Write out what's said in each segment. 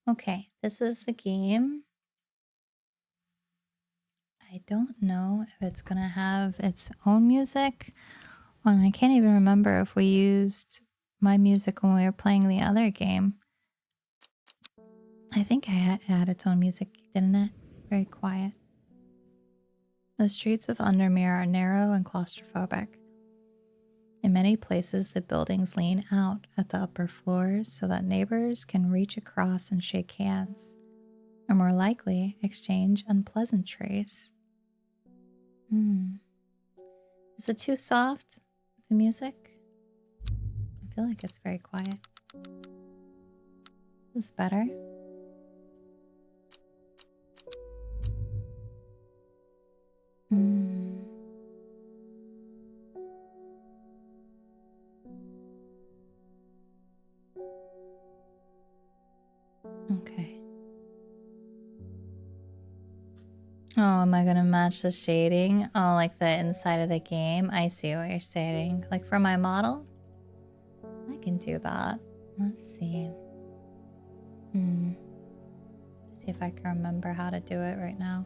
Okay, this is the game. I don't know if it's gonna have its own music. Well, I can't even remember if we used my music when we were playing the other game. I think it had its own music, didn't it? Very quiet. The streets of Undermere are narrow and claustrophobic. In many places, the buildings lean out at the upper floors so that neighbors can reach across and shake hands, or more likely, exchange unpleasantries. Is it too soft, the music? I feel like it's very quiet. Is this better? Okay. Oh, am I gonna match the shading? Oh, like the inside of the game? I see what you're saying. Like for my model? I can do that. Let's see. See if I can remember how to do it right now.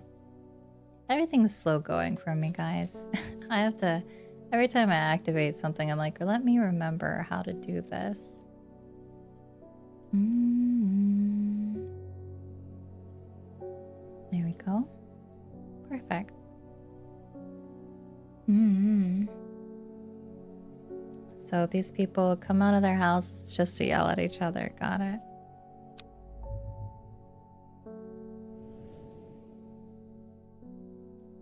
Everything's slow going for me, guys. I have to... Every time I activate something, I'm like, let me remember how to do this. There we go. Perfect. So these people come out of their houses just to yell at each other. Got it.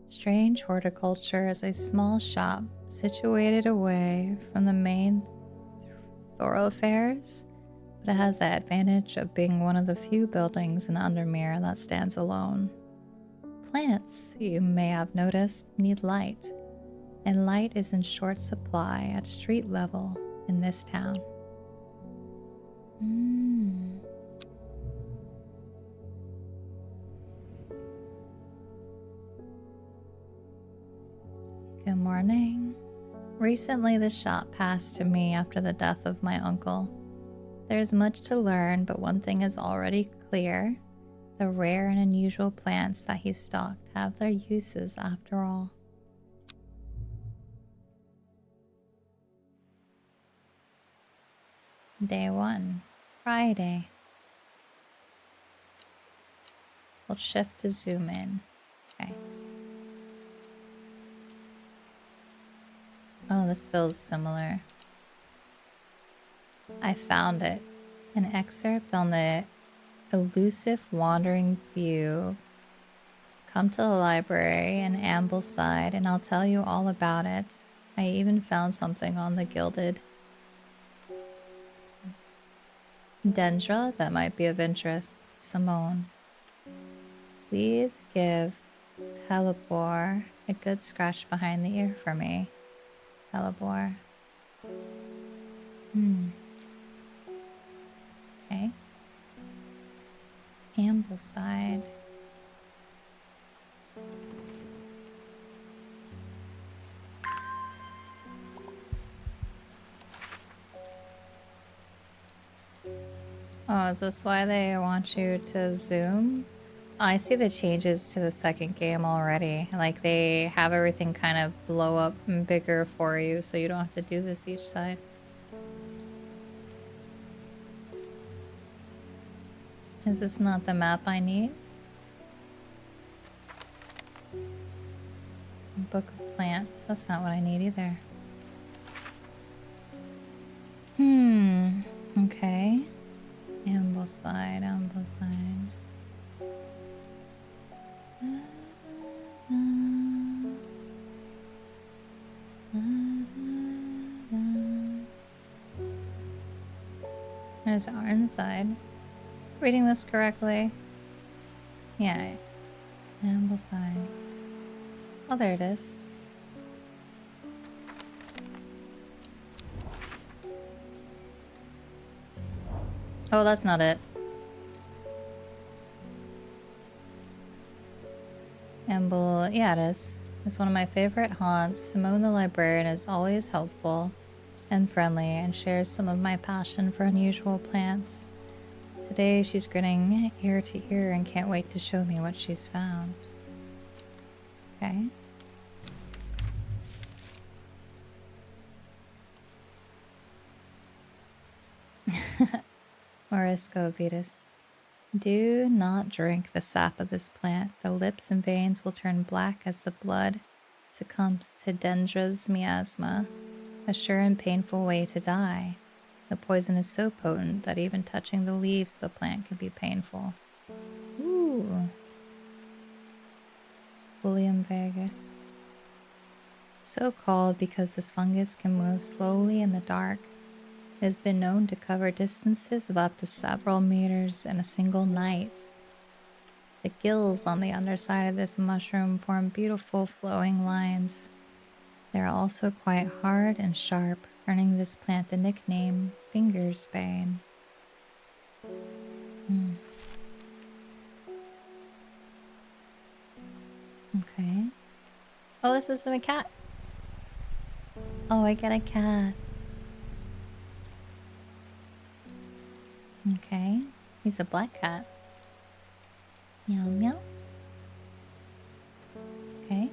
Strange Horticulture is a small shop situated away from the main thoroughfares, but it has the advantage of being one of the few buildings in Undermere that stands alone. Plants, you may have noticed, need light, and light is in short supply at street level in this town. Good morning. Recently, the shop passed to me after the death of my uncle. There's much to learn, but one thing is already clear. The rare and unusual plants that he stocked have their uses after all. Day 1, Friday. We'll shift to zoom in. Okay. Oh, this feels similar. I found it. An excerpt on the elusive wandering view. Come to the library in Ambleside and I'll tell you all about it. I even found something on the gilded dendra that might be of interest. Simone. Please give Hellebore a good scratch behind the ear for me. Hellebore. Okay. Ambleside. Oh, is this why they want you to zoom? Oh, I see the changes to the second game already. Like they have everything kind of blow up and bigger for you so you don't have to do this each side. Is this not the map I need? Book of plants. That's not what I need either. Okay. Ambleside, Ambleside. There's our inside. Reading this correctly? Yeah. Ambleside. Oh, there it is. Oh, that's not it. Amble, yeah, it is. It's one of my favorite haunts. Simone the librarian is always helpful and friendly and shares some of my passion for unusual plants. Today she's grinning ear to ear and can't wait to show me what she's found. Okay. Morisco Vetus. Do not drink the sap of this plant. The lips and veins will turn black as the blood succumbs to Dendra's miasma, a sure and painful way to die. The poison is so potent that even touching the leaves of the plant can be painful. Ooh. William Vegas. So called because this fungus can move slowly in the dark. It has been known to cover distances of up to several meters in a single night. The gills on the underside of this mushroom form beautiful flowing lines. They are also quite hard and sharp, earning this plant the nickname Fingersbane. Okay. Oh, this is a cat. Oh, I get a cat. Okay. He's a black cat. Meow meow. Okay.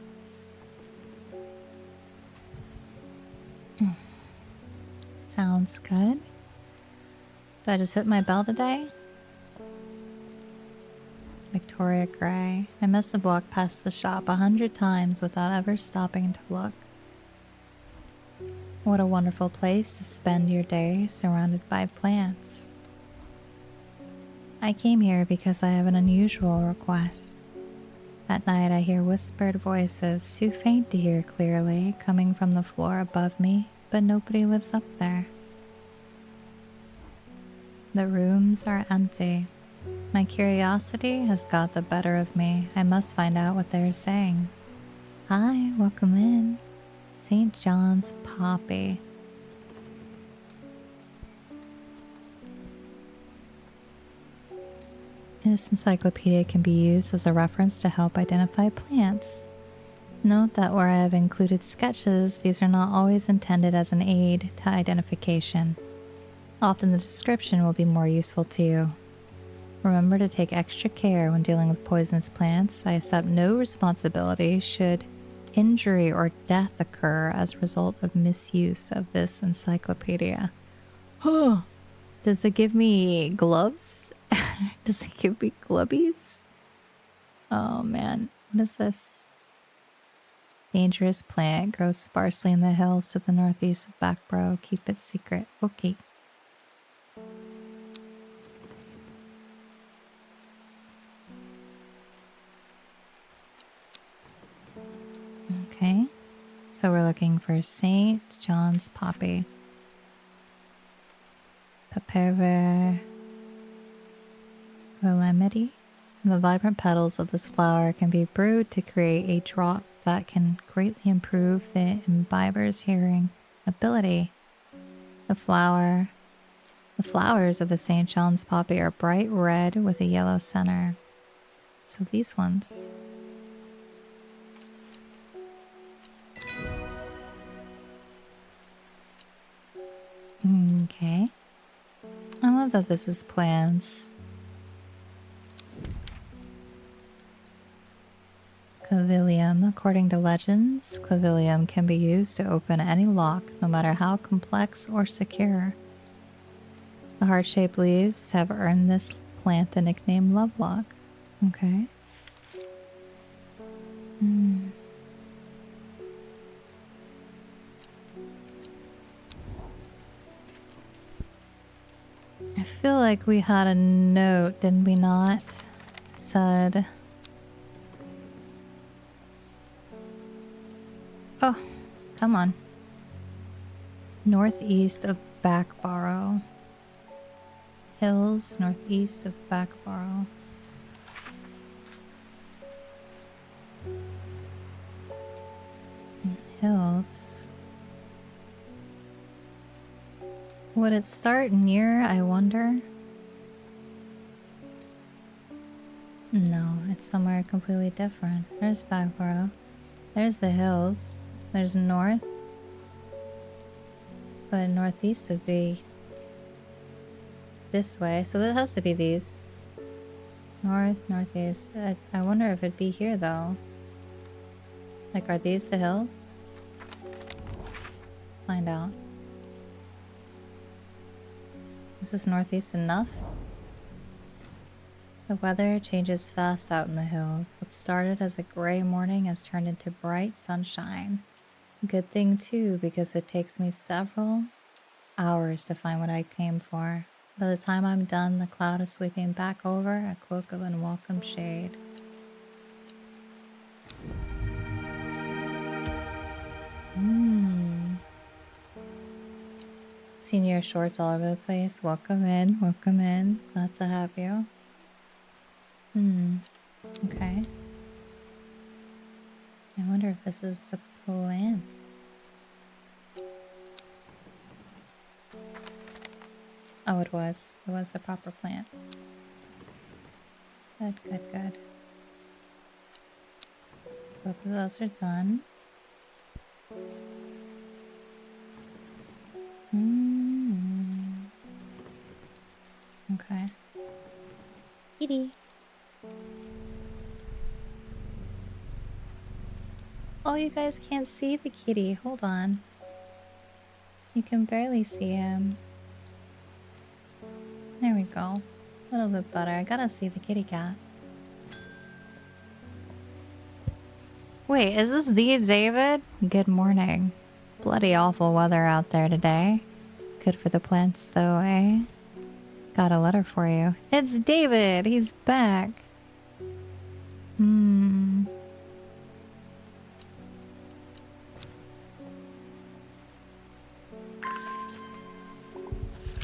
Sounds good. Did I just hit my bell today? Victoria Gray. I must have walked past the shop 100 times without ever stopping to look. What a wonderful place to spend your day surrounded by plants. I came here because I have an unusual request. At night I hear whispered voices, too faint to hear clearly, coming from the floor above me, but nobody lives up there. The rooms are empty. My curiosity has got the better of me. I must find out what they're saying. Hi, welcome in. St. John's Poppy. This encyclopedia can be used as a reference to help identify plants. Note that where I have included sketches, these are not always intended as an aid to identification. Often the description will be more useful to you. Remember to take extra care when dealing with poisonous plants. I accept no responsibility should injury or death occur as a result of misuse of this encyclopedia. Huh. Does it give me gloves? Does it give me glubbies? Oh man, what is this? Dangerous plant grows sparsely in the hills to the northeast of Backborough. Keep it secret. Okay. Okay, so we're looking for St. John's Poppy. Papaver Willamette. The vibrant petals of this flower can be brewed to create a draught that can greatly improve the imbiber's hearing ability. The flowers of the St. John's Poppy are bright red with a yellow center. So these ones. Okay. I love that this is plants. Clavilium. According to legends, clavilium can be used to open any lock, no matter how complex or secure. The heart-shaped leaves have earned this plant the nickname Lovelock. Okay. I feel like we had a note, didn't we not? It said... Oh, come on. Northeast of Backborough. Hills northeast of Backborough. Hills. Would it start near, I wonder? No, it's somewhere completely different. There's Backborough. There's the hills. There's north. But northeast would be this way, so there has to be these. North, northeast. I wonder if it'd be here though. Like, are these the hills? Let's find out. Is this northeast enough? The weather changes fast out in the hills. What started as a gray morning has turned into bright sunshine. Good thing too, because it takes me several hours to find what I came for. By the time I'm done, the cloud is sweeping back over, a cloak of unwelcome shade. Seen your shorts all over the place. Welcome in, welcome in. Glad to have you. Okay. I wonder if this is the plant. Oh, it was. It was the proper plant. Good, good, good. Both of those are done. Okay. Kitty. Oh, you guys can't see the kitty. Hold on. You can barely see him. There we go. A little bit better. I gotta see the kitty cat. Wait, is this the David? Good morning. Bloody awful weather out there today. Good for the plants though, eh? Got a letter for you. It's David! He's back!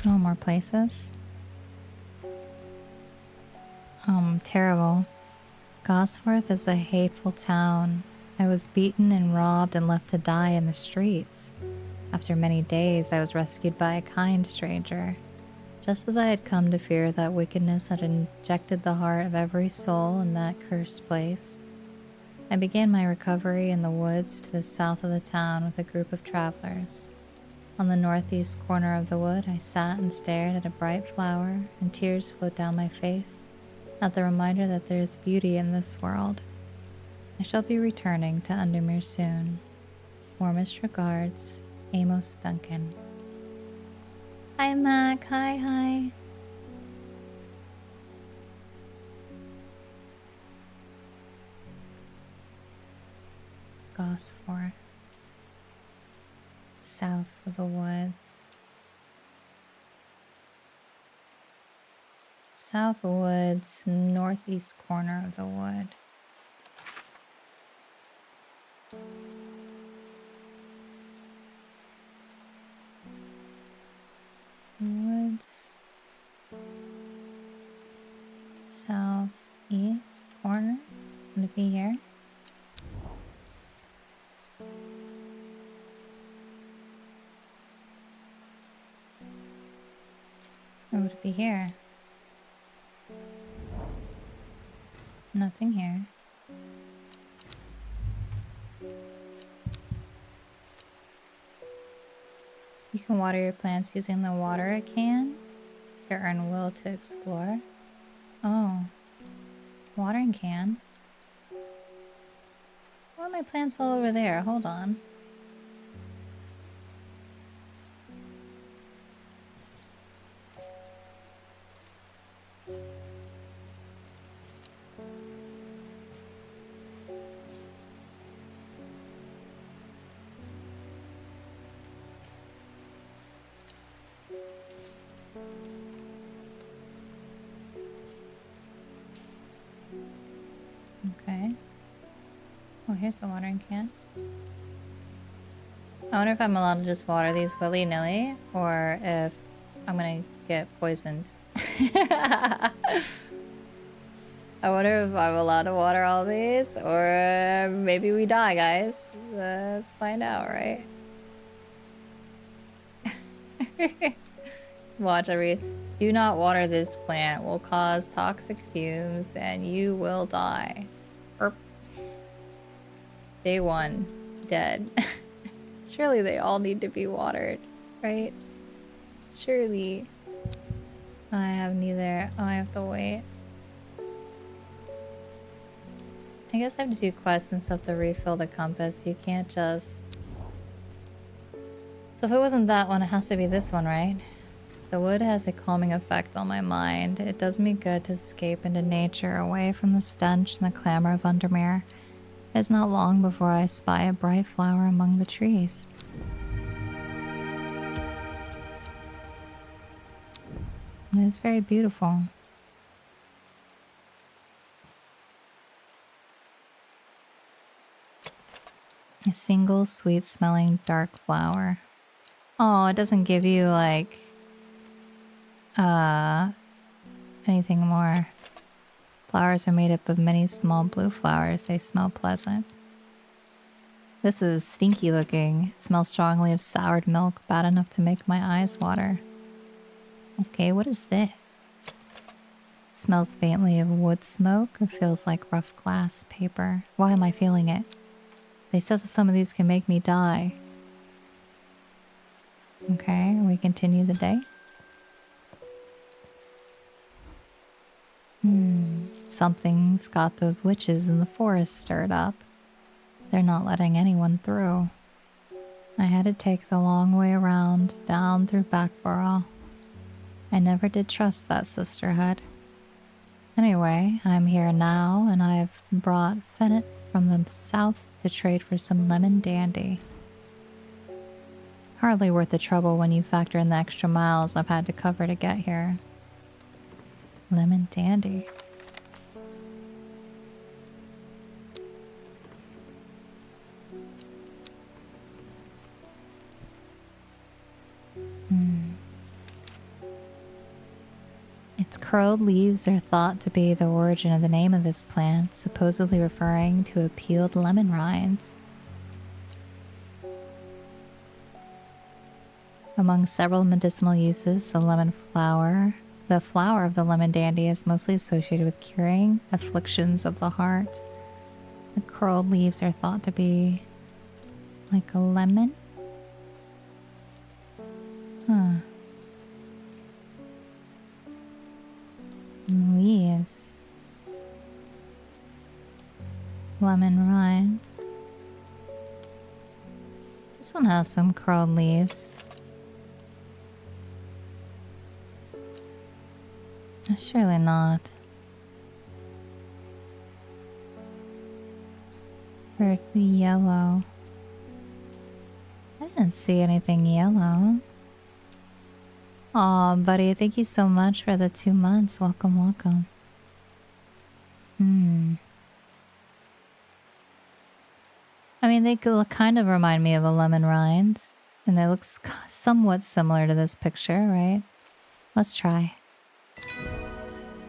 Oh, more places? Terrible. Gosforth is a hateful town. I was beaten and robbed and left to die in the streets. After many days, I was rescued by a kind stranger. Just as I had come to fear that wickedness had injected the heart of every soul in that cursed place, I began my recovery in the woods to the south of the town with a group of travelers. On the northeast corner of the wood, I sat and stared at a bright flower, and tears flowed down my face at the reminder that there is beauty in this world. I shall be returning to Undermere soon. Warmest regards, Amos Duncan. Hi, Mac. Hi, hi. Gosforth. South of the woods. South woods, northeast corner of the wood. Woods. Southeast corner. Would it be here? Or would it be here? Nothing here. You can water your plants using the water it can to earn will to explore. Oh, watering can. Why are my plants all over there? Hold on. Okay. Oh, here's the watering can. I wonder if I'm allowed to just water these willy-nilly, or if I'm gonna get poisoned. I wonder if I'm allowed to water all these, or maybe we die, guys. Let's find out, right? Watch, I read. Do not water this plant. Will cause toxic fumes and you will die. Erp. Day 1. Dead. Surely they all need to be watered, right? Surely. I have neither. Oh, I have to wait. I guess I have to do quests and stuff to refill the compass. You can't just... So if it wasn't that one, it has to be this one, right? The wood has a calming effect on my mind. It does me good to escape into nature, away from the stench and the clamor of Undermere. It is not long before I spy a bright flower among the trees. It is very beautiful. A single sweet-smelling dark flower. Oh, it doesn't give you, like, anything more. Flowers are made up of many small blue flowers. They smell pleasant. This is stinky looking. It smells strongly of soured milk, bad enough to make my eyes water. Okay, what is this? Smells faintly of wood smoke. It feels like rough glass paper. Why am I feeling it? They said that some of these can make me die. Okay, we continue the day. Something's got those witches in the forest stirred up. They're not letting anyone through. I had to take the long way around, down through Backborough. I never did trust that sisterhood. Anyway, I'm here now, and I've brought Fennett from the south to trade for some lemon dandy. Hardly worth the trouble when you factor in the extra miles I've had to cover to get here. Lemon dandy. Its curled leaves are thought to be the origin of the name of this plant, supposedly referring to a peeled lemon rinds. Among several medicinal uses, the flower of the lemon dandy is mostly associated with curing afflictions of the heart. The curled leaves are thought to be like a lemon. Leaves. Lemon rinds. This one has some curled leaves. Surely not. For the yellow. I didn't see anything yellow. Aw, buddy, thank you so much for the 2 months. Welcome, welcome. I mean, they kind of remind me of a lemon rind. And it looks somewhat similar to this picture, right? Let's try.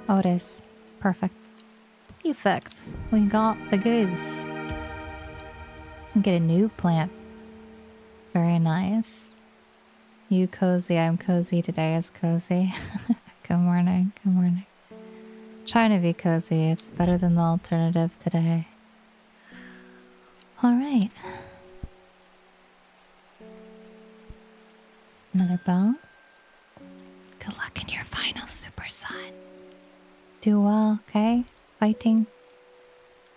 Otis. Perfect. Effects. We got the goods. Get a new plant. Very nice. You cozy, I'm cozy, today is cozy. Good morning, good morning. Trying to be cozy, it's better than the alternative today. Alright. Another bell. Good luck in your final super sign. Do well, okay? Fighting.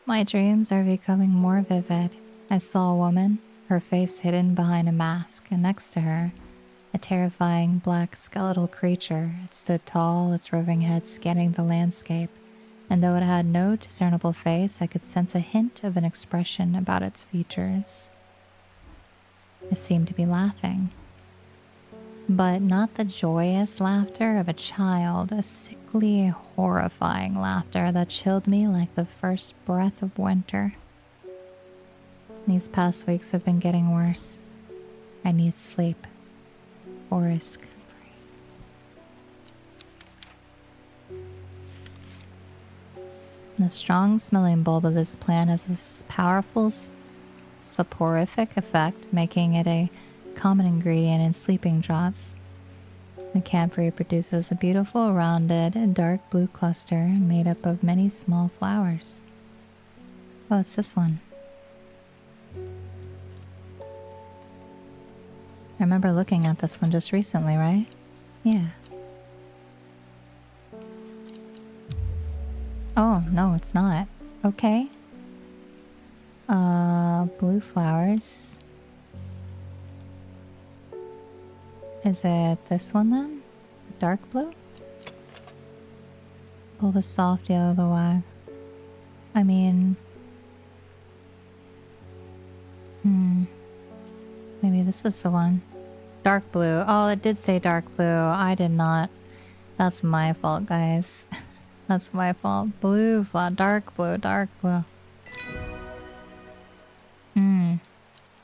My dreams are becoming more vivid. I saw a woman, her face hidden behind a mask, and next to her, a terrifying black skeletal creature. It stood tall, its roving head scanning the landscape, and though it had no discernible face, I could sense a hint of an expression about its features. It seemed to be laughing, but not the joyous laughter of a child, a sickly, horrifying laughter that chilled me like the first breath of winter. These past weeks have been getting worse. I need sleep. Forest Capri. The strong smelling bulb of this plant has this powerful soporific effect, making it a common ingredient in sleeping draughts. The camphor produces a beautiful, rounded, dark blue cluster made up of many small flowers. Oh, it's this one. I remember looking at this one just recently, right? Yeah. Oh, no, it's not. Okay. Blue flowers. Is it this one then? The dark blue? Bulbous soft yellow, the wag. I mean... Maybe this is the one. Dark blue. Oh, it did say dark blue. I did not. That's my fault, guys. That's my fault. Blue, dark blue, dark blue.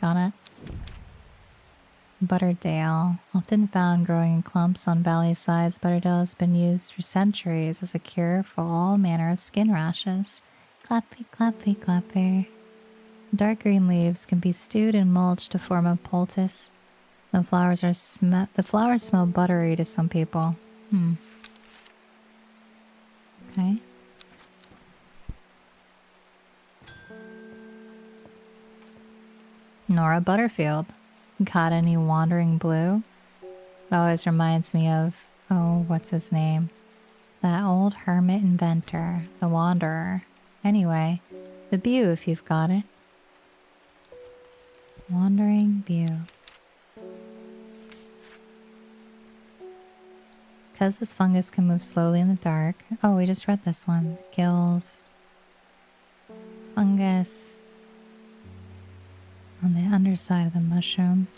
Got it. Butterdale. Often found growing in clumps on valley sides, Butterdale has been used for centuries as a cure for all manner of skin rashes. Clappy, clappy, clapper. Dark green leaves can be stewed in mulch to form a poultice. The flowers smell buttery to some people. Okay. Nora Butterfield. Got any wandering blue? It always reminds me of, oh, what's his name? That old hermit inventor, the Wanderer. Anyway, the Bew if you've got it. Wandering Bew. Because this fungus can move slowly in the dark. Oh, we just read this one. Gills. Fungus. On the underside of the mushroom.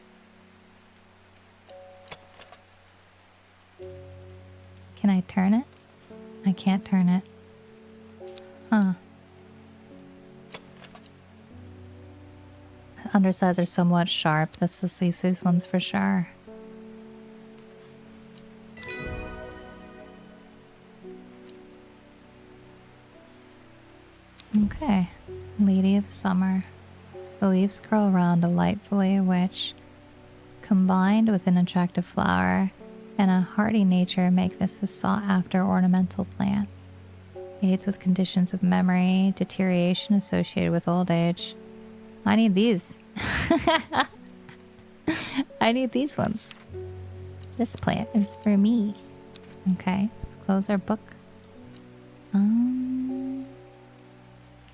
Can I turn it? I can't turn it. Huh. The undersides are somewhat sharp. That's the CC's ones for sure. Okay. Lady of Summer. The leaves curl around delightfully, which, combined with an attractive flower and a hardy nature, make this a sought-after ornamental plant. Aids with conditions of memory, deterioration associated with old age. I need these. I need these ones. This plant is for me. Okay, let's close our book. Can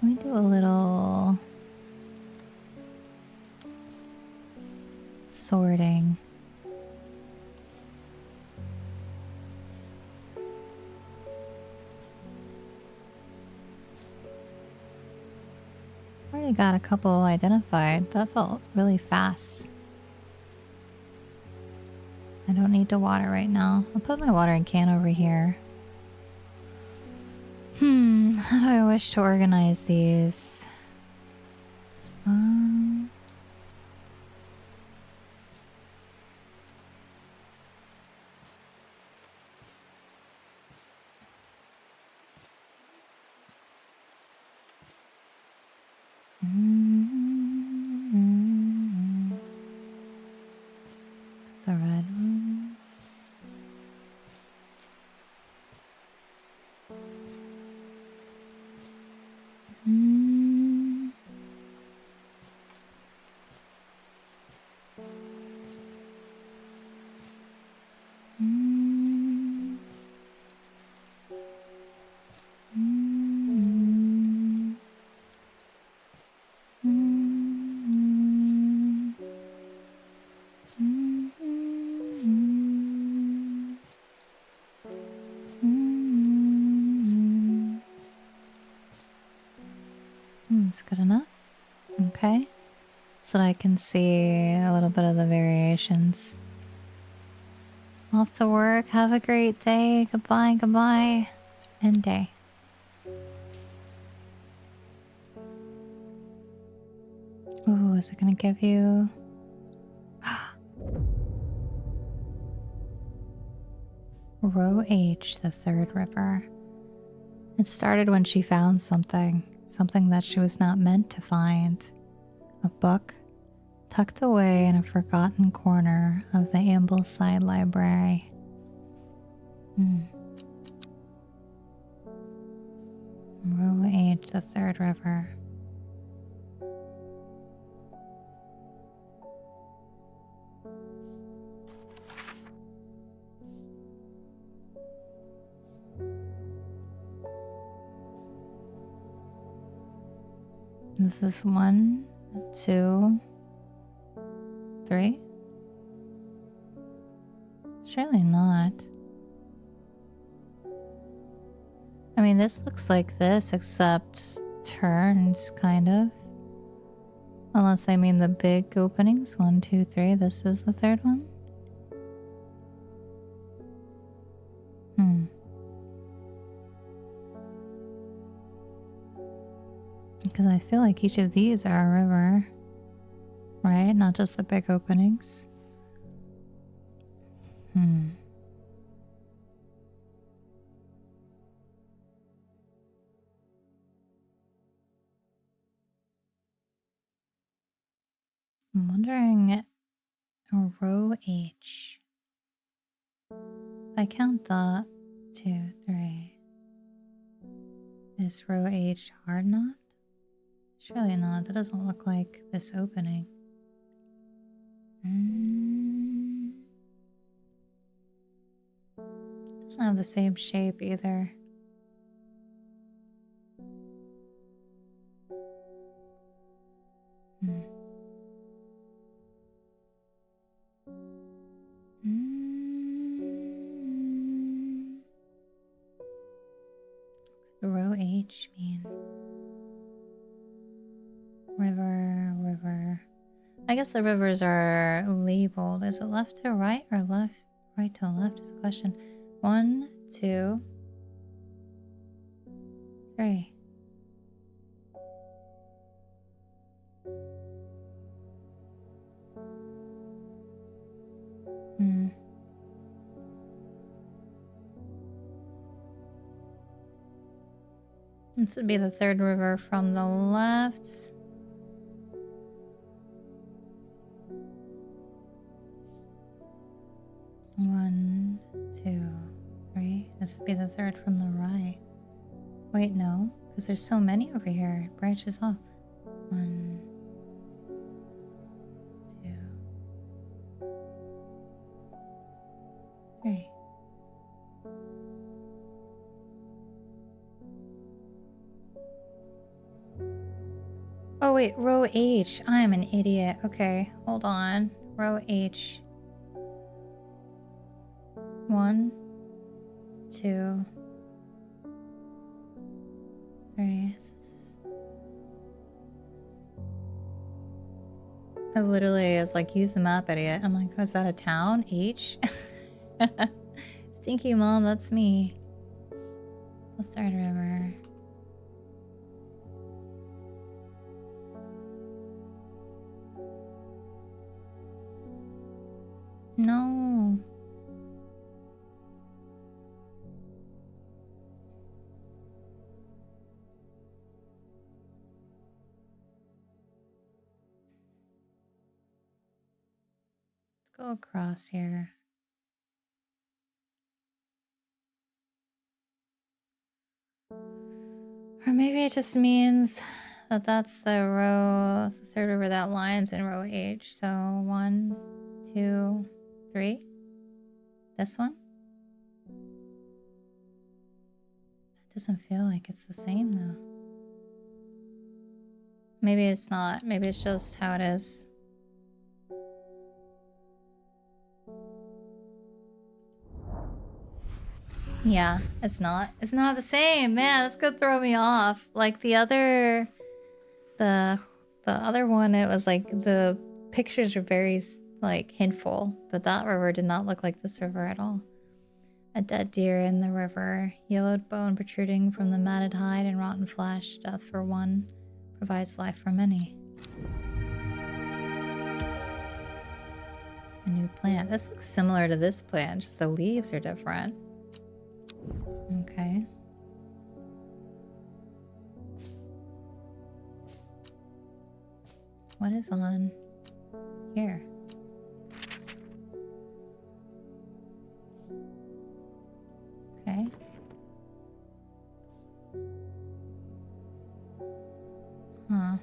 we do a little sorting? Already got a couple identified. That felt really fast. I don't need to water right now. I'll put my watering can over here. How do I wish to organize these? The red ones. That's good enough. Okay. So that I can see a little bit of the variations. Off to work. Have a great day. Goodbye, goodbye. End day. Ooh, is it gonna give you... Row H, the third river. It started when she found something that she was not meant to find. A book tucked away in a forgotten corner of the Ambleside Library. Row H, the third river. Is this 1, 2, 3? Surely not. I mean, this looks like this, except turns, kind of. Unless they mean the big openings. 1, 2, 3. This is the third one. Because I feel like each of these are a river, right? Not just the big openings. I'm wondering, row H. If I count that, 2, 3. Is row H hard knot? Surely not. That doesn't look like this opening. Doesn't have the same shape either. Row H mean? River. I guess the rivers are labeled. Is it left to right or right to left is the question. 1, 2, 3. This would be the third river from the left. One, 2, 3. This would be the third from the right. Wait, no, because there's so many over here. It branches off. 1, 2, 3. Oh wait, row H. I'm an idiot. Okay, hold on. Row H. 1, 2, 3. I literally was like, use the map, idiot. I'm like, oh, is that a town? H? Stinky mom, that's me. The third river. No. Let's go across here. Or maybe it just means that that's the row, the third river that lines in row H. So 1, 2, 3. This one? It doesn't feel like it's the same though. Maybe it's not. Maybe it's just how it is. Yeah, it's not. It's not the same. Man, that's gonna throw me off. Like the other one, it was like the pictures were very like hintful, but that river did not look like this river at all. A dead deer in the river, yellowed bone protruding from the matted hide and rotten flesh. Death for one provides life for many. A new plant. This looks similar to this plant, just the leaves are different. Okay. What is on here? Okay. Huh.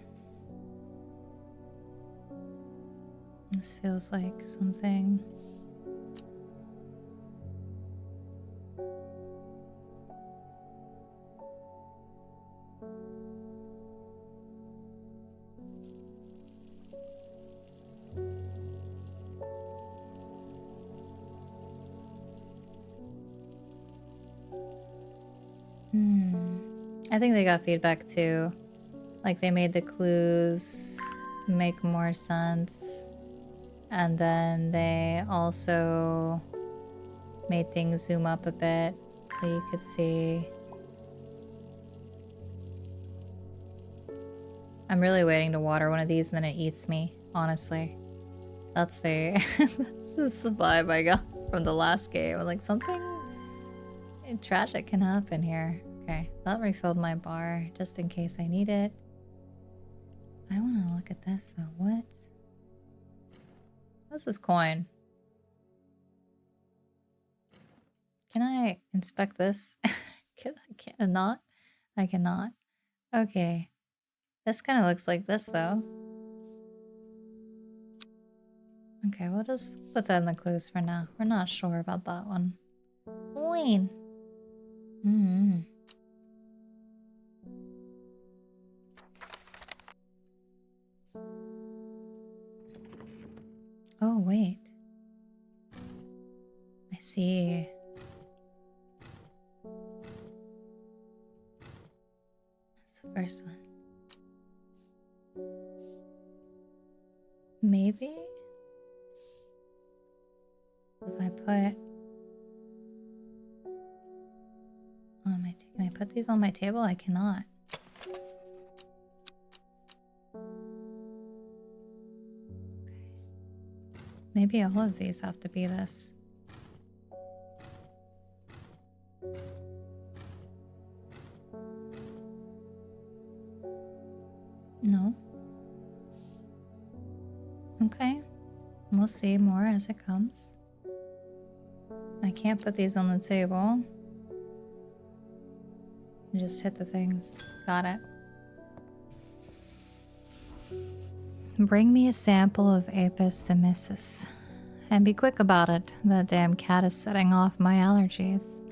This feels like something. I think they got feedback too. Like they made the clues make more sense. And then they also made things zoom up a bit so you could see. I'm really waiting to water one of these and then it eats me, honestly. That's the that's the vibe I got from the last game. Like something tragic can happen here. Okay, that refilled my bar just in case I need it. I want to look at this though. What's this coin? Can I inspect this? Can I not? I cannot. Okay. This kind of looks like this though. Okay, we'll just put that in the clues for now. We're not sure about that one. Coin. Oh, wait. I see. That's the first one. Maybe? If I put on my can I put these on my table? I cannot. Okay. Maybe all of these have to be this. No. Okay. We'll see more as it comes. I can't put these on the table. Just hit the things. Got it. Bring me a sample of Apis demyssus. And be quick about it. That damn cat is setting off my allergies.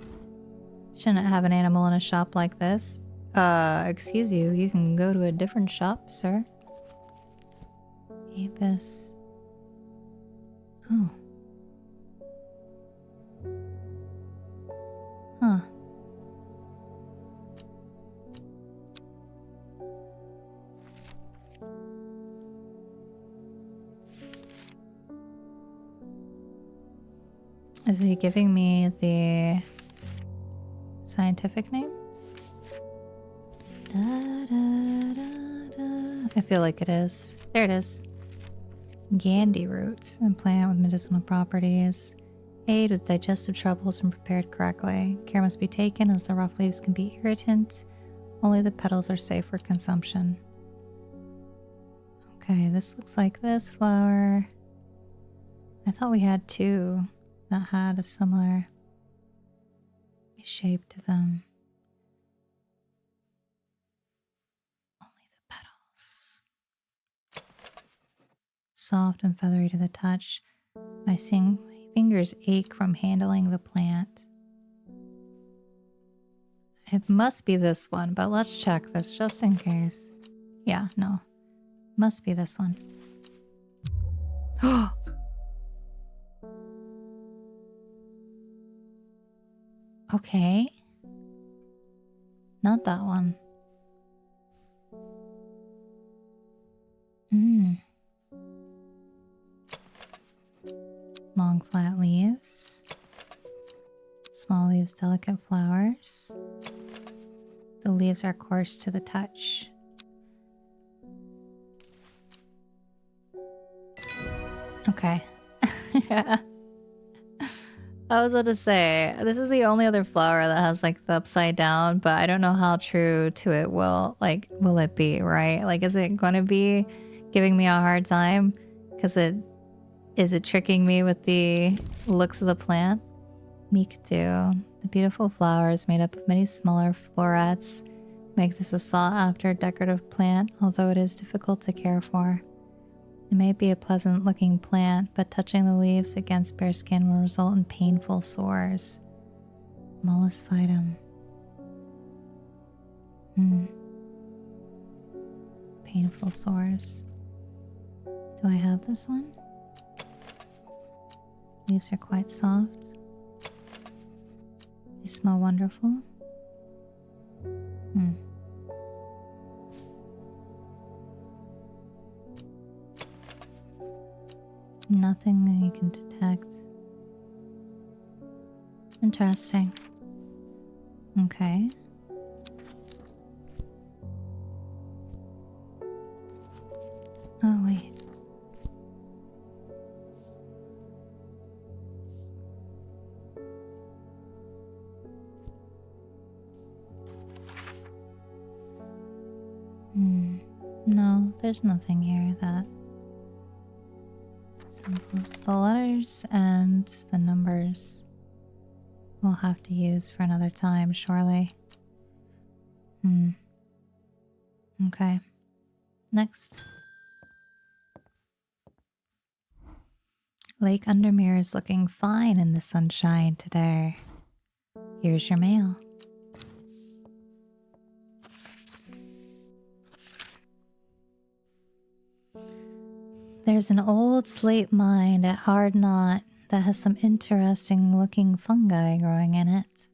Shouldn't have an animal in a shop like this. Excuse you. You can go to a different shop, sir. Apis. Oh. Huh. Is he giving me the scientific name? Da, da, da, da. I feel like it is. There it is. Gandhi root, a plant with medicinal properties. Aid with digestive troubles when prepared correctly. Care must be taken as the rough leaves can be irritant. Only the petals are safe for consumption. Okay, this looks like this flower. I thought we had two that had a similar shape to them. Only the petals. Soft and feathery to the touch. My fingers ache from handling the plant. It must be this one, but let's check this just in case. Yeah, no. Must be this one. Oh! Okay. Not that one. Long flat leaves. Small leaves, delicate flowers. The leaves are coarse to the touch. Okay. I was about to say, this is the only other flower that has like the upside down, but I don't know how true to it will it be, right? Like, is it going to be giving me a hard time? Because is it tricking me with the looks of the plant? Mikdu. The beautiful flowers made up of many smaller florets make this a sought-after decorative plant, although it is difficult to care for. It may be a pleasant-looking plant, but touching the leaves against bare skin will result in painful sores. Mollis phytum. Painful sores. Do I have this one? Leaves are quite soft. They smell wonderful. Nothing that you can detect. Interesting. Okay. Oh, wait. No, there's nothing here that symbols. The letters and the numbers we'll have to use for another time, surely. Okay. Next. Lake Undermere is looking fine in the sunshine today. Here's your mail. There's an old slate mine at Hard Knot that has some interesting looking fungi growing in it.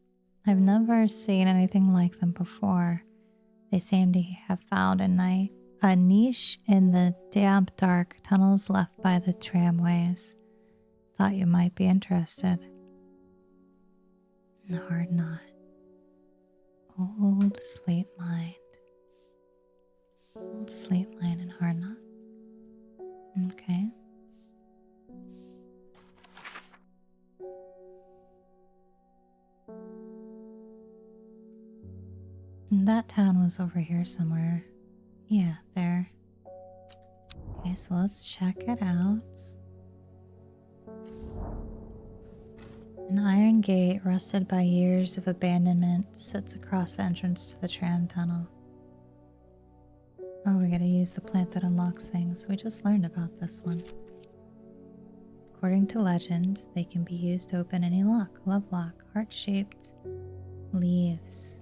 I've never seen anything like them before. They seem to have found a niche in the damp, dark tunnels left by the tramways. Thought you might be interested. Hard Knot. Old slate mine. Old slate mine in Hard Knot. Okay. And that town was over here somewhere. Yeah, there. Okay, so let's check it out. An iron gate, rusted by years of abandonment, sits across the entrance to the tram tunnel. Oh, we gotta use the plant that unlocks things. We just learned about this one. According to legend, they can be used to open any lock. Love lock, heart-shaped leaves.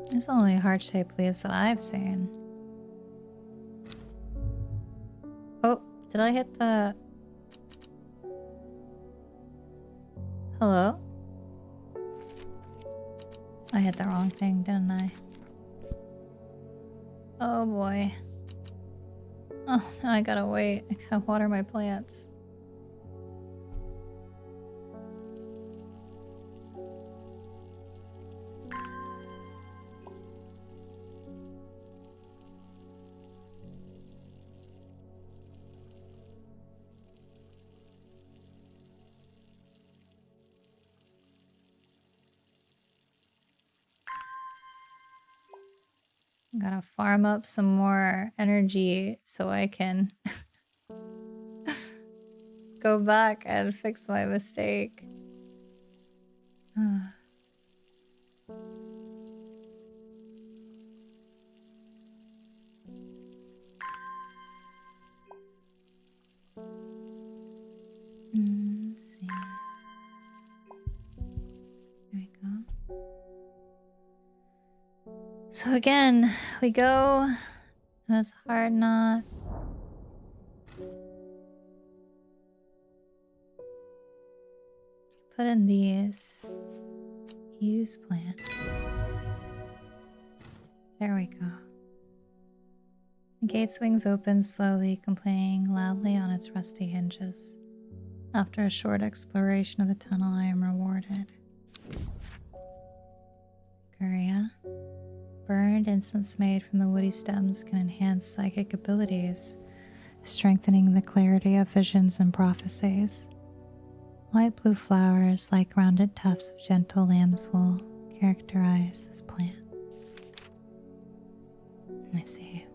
There's only heart-shaped leaves that I've seen. Oh, did I hit the... Hello? I hit the wrong thing, didn't I? Oh boy. Oh, now I gotta wait. I gotta water my plants. Gotta farm up some more energy so I can go back and fix my mistake. Let's see. There we go. So again, we go. That's Hard Knot. Put in these. Use plant. There we go. The gate swings open slowly, complaining loudly on its rusty hinges. After a short exploration of the tunnel, I am rewarded. Guria. Burned incense made from the woody stems can enhance psychic abilities, strengthening the clarity of visions and prophecies. Light blue flowers, like rounded tufts of gentle lamb's wool, characterize this plant. I see.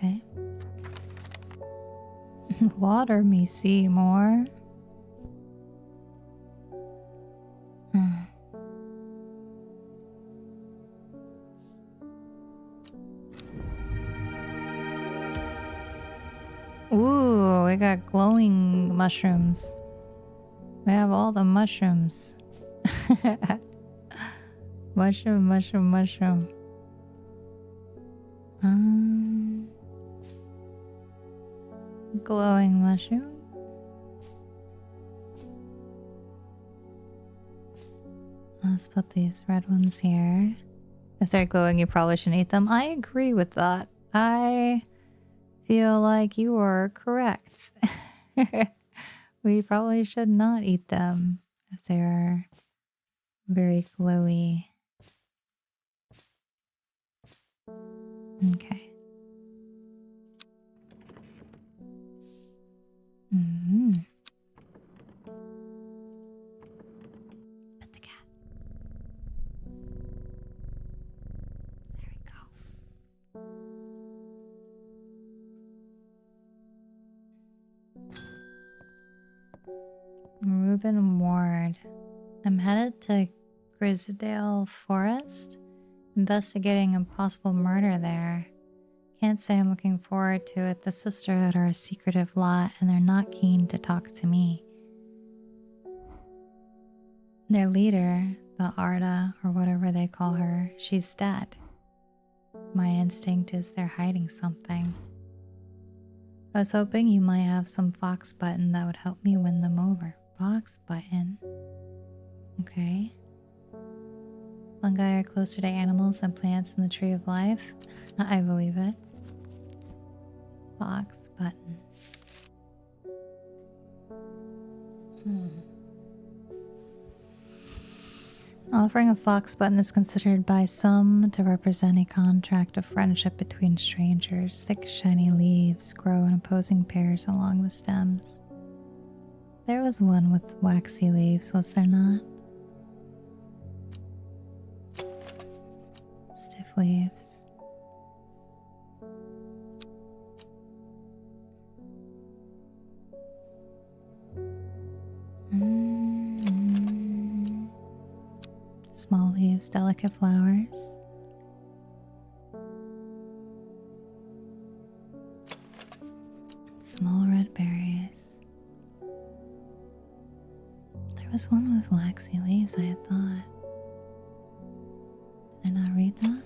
Okay. Water me, Seymour. Ooh, we got glowing mushrooms. We have all the mushrooms. Mushroom, mushroom, mushroom. Glowing mushroom. Let's put these red ones here. If they're glowing, you probably shouldn't eat them. I agree with that. I feel like you are correct. We probably should not eat them if they're very glowy. Okay. Pet the cat. There we go. Reuben Ward. I'm headed to Grisdale Forest, investigating a possible murder there. Can't say I'm looking forward to it. The Sisterhood are a secretive lot, and they're not keen to talk to me. Their leader, the Arda, or whatever they call her, she's dead. My instinct is they're hiding something. I was hoping you might have some fox button that would help me win them over. Fox button. Okay. Fungi are closer to animals than plants in the tree of life. I believe it. Fox button. Offering a fox button is considered by some to represent a contract of friendship between strangers. Thick, shiny leaves grow in opposing pairs along the stems. There was one with waxy leaves, was there not? Stiff leaves. Small leaves, delicate flowers. Small red berries. There was one with waxy leaves, I had thought. Did I not read that?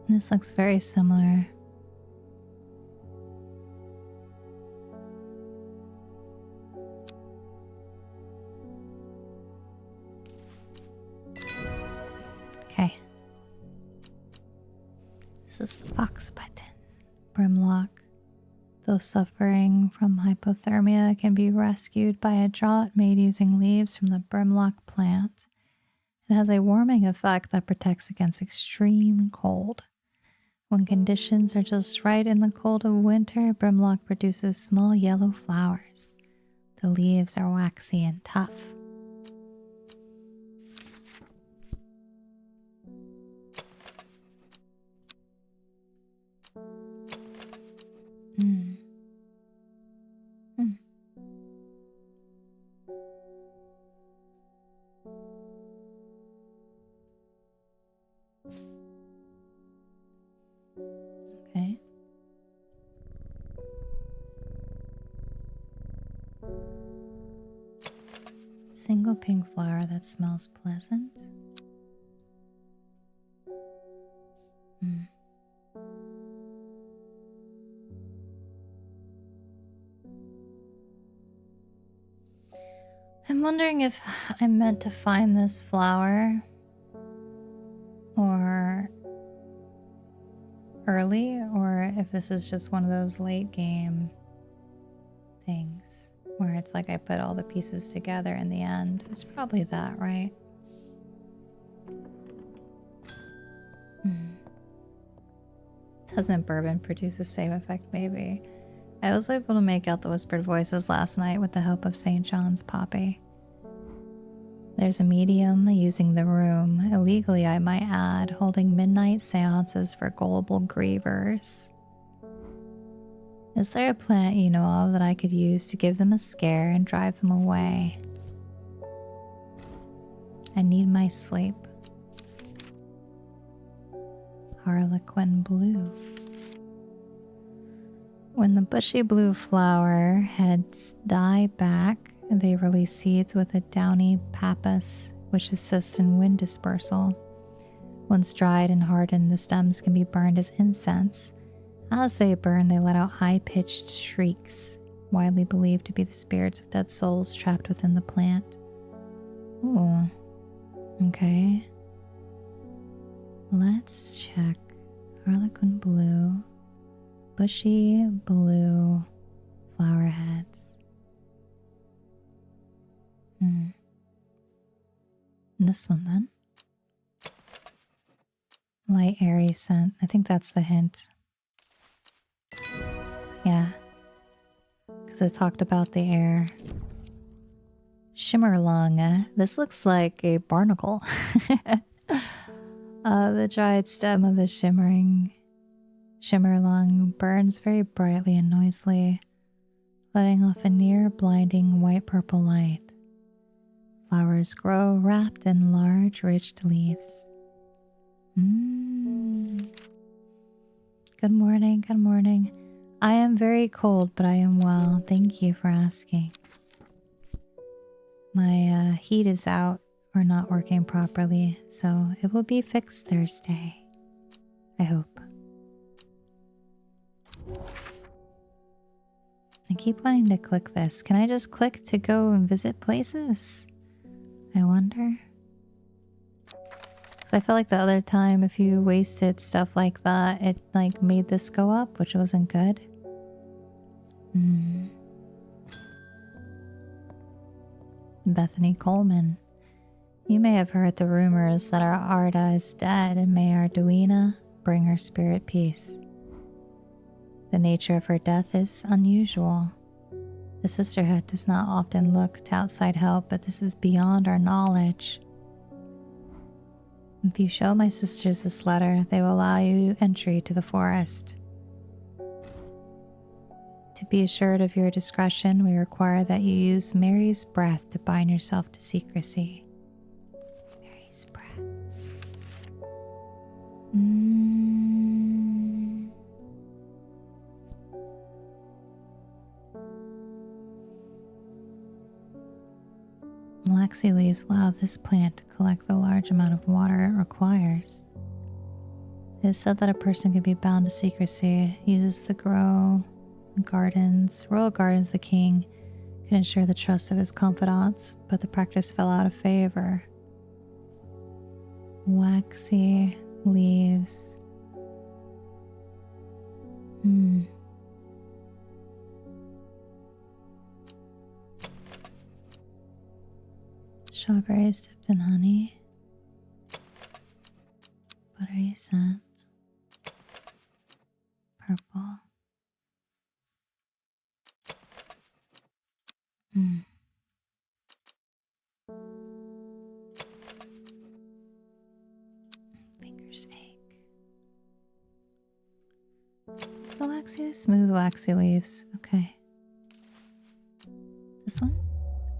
This looks very similar. Okay. This is the fox button. Brimlock. Those suffering from hypothermia can be rescued by a draught made using leaves from the brimlock plant. It has a warming effect that protects against extreme cold. When conditions are just right in the cold of winter, brimlock produces small yellow flowers. The leaves are waxy and tough. Okay. Single pink flower that smells pleasant. I'm wondering if I'm meant to find this flower or early, or if this is just one of those late game things where it's like I put all the pieces together in the end. It's probably that, right? Doesn't bourbon produce the same effect? Maybe. I was able to make out the whispered voices last night with the help of St. John's poppy. There's a medium using the room, illegally I might add, holding midnight seances for gullible grievers. Is there a plant you know of that I could use to give them a scare and drive them away? I need my sleep. Harlequin blue. When the bushy blue flower heads die back, they release seeds with a downy pappus, which assists in wind dispersal. Once dried and hardened, the stems can be burned as incense. As they burn, they let out high-pitched shrieks, widely believed to be the spirits of dead souls trapped within the plant. Ooh. Okay. Let's check. Harlequin blue. Bushy blue flower heads. This one then. Light airy scent. I think that's the hint. Yeah. Because it talked about the air. Shimmerlung. This looks like a barnacle. The dried stem of the Shimmerlung burns very brightly and noisily, letting off a near blinding white-purple light. Flowers grow wrapped in large, rich leaves. Good morning, good morning. I am very cold, but I am well. Thank you for asking. My heat is out or not working properly, so it will be fixed Thursday. I hope. I keep wanting to click this. Can I just click to go and visit places? I wonder. Because I feel like the other time if you wasted stuff like that, it like made this go up, which wasn't good. Bethany Coleman. You may have heard the rumors that our Arda is dead, and may Arduina bring her spirit peace. The nature of her death is unusual. The sisterhood does not often look to outside help, but this is beyond our knowledge. If you show my sisters this letter, they will allow you entry to the forest. To be assured of your discretion, we require that you use Mary's breath to bind yourself to secrecy. Mary's breath. Waxy leaves allow this plant to collect the large amount of water it requires. It is said that a person can be bound to secrecy, uses to grow gardens. Royal Gardens, the king could ensure the trust of his confidants, but the practice fell out of favor. Waxy leaves. Strawberries dipped in honey. Buttery scent. Purple. Fingers ache. Is the waxy? Smooth waxy leaves. Okay. This one?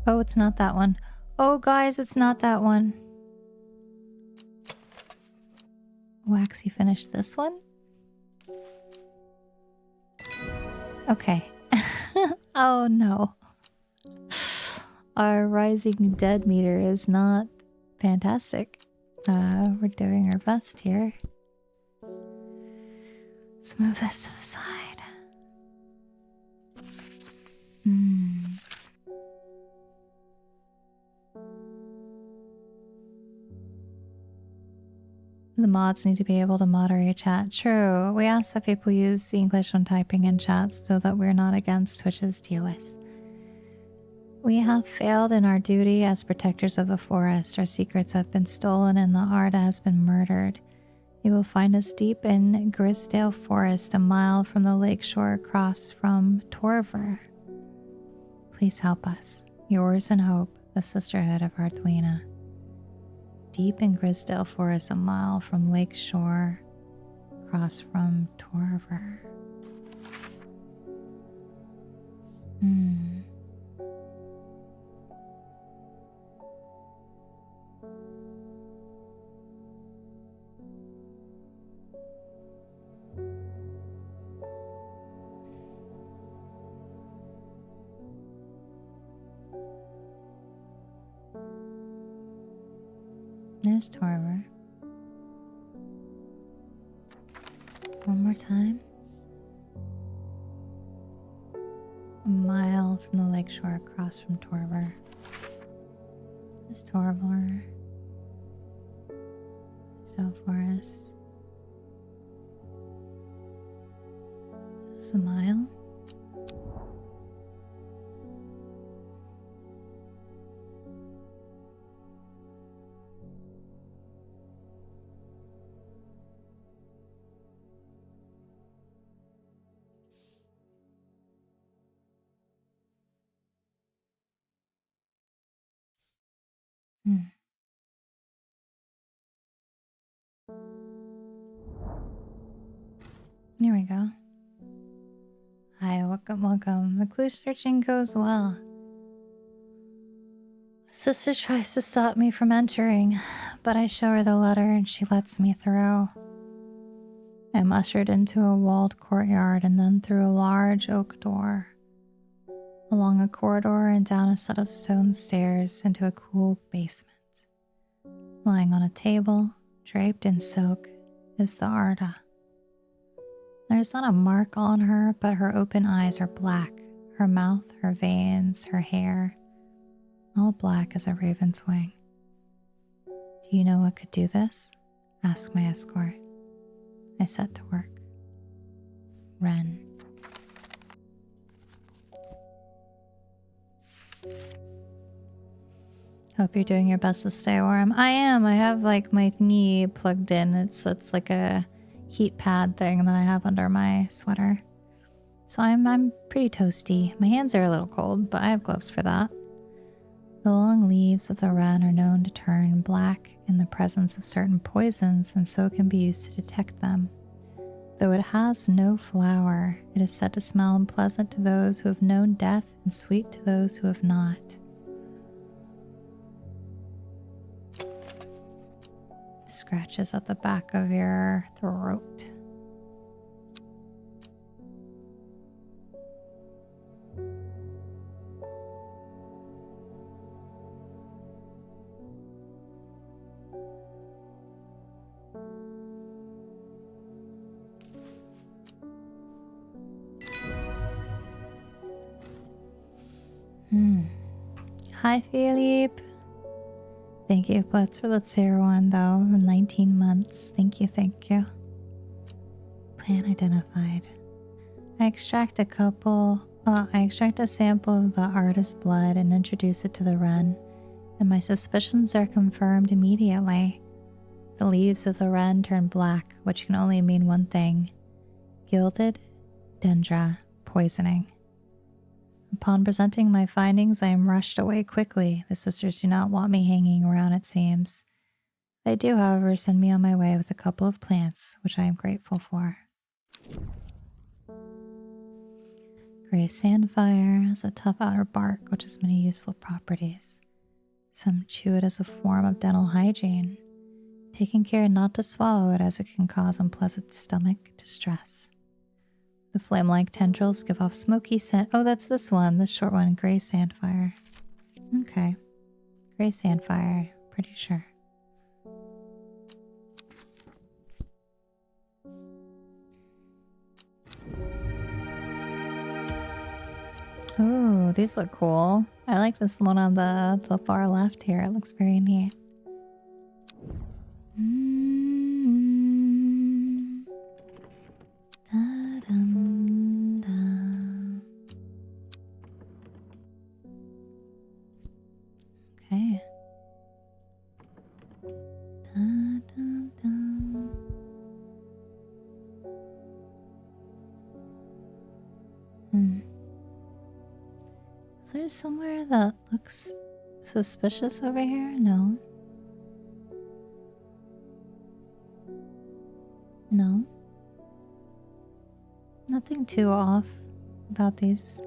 Oh, it's not that one. Oh, guys, it's not that one. Waxy finished this one? Okay. Oh, no. Our rising dead meter is not fantastic. We're doing our best here. Let's move this to the side. The mods need to be able to moderate chat. True. We ask that people use English when typing in chats so that we're not against Twitch's TOS. We have failed in our duty as protectors of the forest. Our secrets have been stolen and the Arda has been murdered. You will find us deep in Grisdale Forest, a mile from the lakeshore across from Torver. Please help us. Yours in hope, the Sisterhood of Arduina. Deep in Grisdale Forest, a mile from Lake Shore, across from Torver. There's Torver. One more time. A mile from the lakeshore across from Torver. There's Torver. Stowe Forest. Is this a mile? Here we go. Hi, welcome, welcome. The clue searching goes well. Sister tries to stop me from entering, but I show her the letter and she lets me through. I'm ushered into a walled courtyard and then through a large oak door, along a corridor and down a set of stone stairs into a cool basement. Lying on a table, draped in silk, is the Arda. There's not a mark on her, but her open eyes are black, her mouth, her veins, her hair, all black as a raven's wing. Do you know what could do this? Asked my escort. I set to work. Wren. Hope you're doing your best to stay warm. I am. I have like my knee plugged in. It's like a heat pad thing that I have under my sweater. So I'm pretty toasty. My hands are a little cold, but I have gloves for that. The long leaves of the wren are known to turn black in the presence of certain poisons, and so can be used to detect them. Though it has no flower, it is said to smell unpleasant to those who have known death and sweet to those who have not. Scratches at the back of your throat. Hi, Philippe. Thank you, Blitz, for the tier 1, though. 19 months. Thank you, thank you. Plant identified. I extract a sample of the artist's blood and introduce it to the wren, and my suspicions are confirmed immediately. The leaves of the wren turn black, which can only mean one thing. Gilded dendra poisoning. Upon presenting my findings, I am rushed away quickly. The sisters do not want me hanging around, it seems. They do, however, send me on my way with a couple of plants, which I am grateful for. Gray sandfire has a tough outer bark, which has many useful properties. Some chew it as a form of dental hygiene, taking care not to swallow it as it can cause unpleasant stomach distress. The flame-like tendrils give off smoky scent. Oh, that's this one, this short one, gray sandfire. Okay. Gray sandfire, pretty sure. Ooh, these look cool. I like this one on the far left here. It looks very neat. Okay. So there's somewhere that looks suspicious over here? No. No. Nothing too off about these.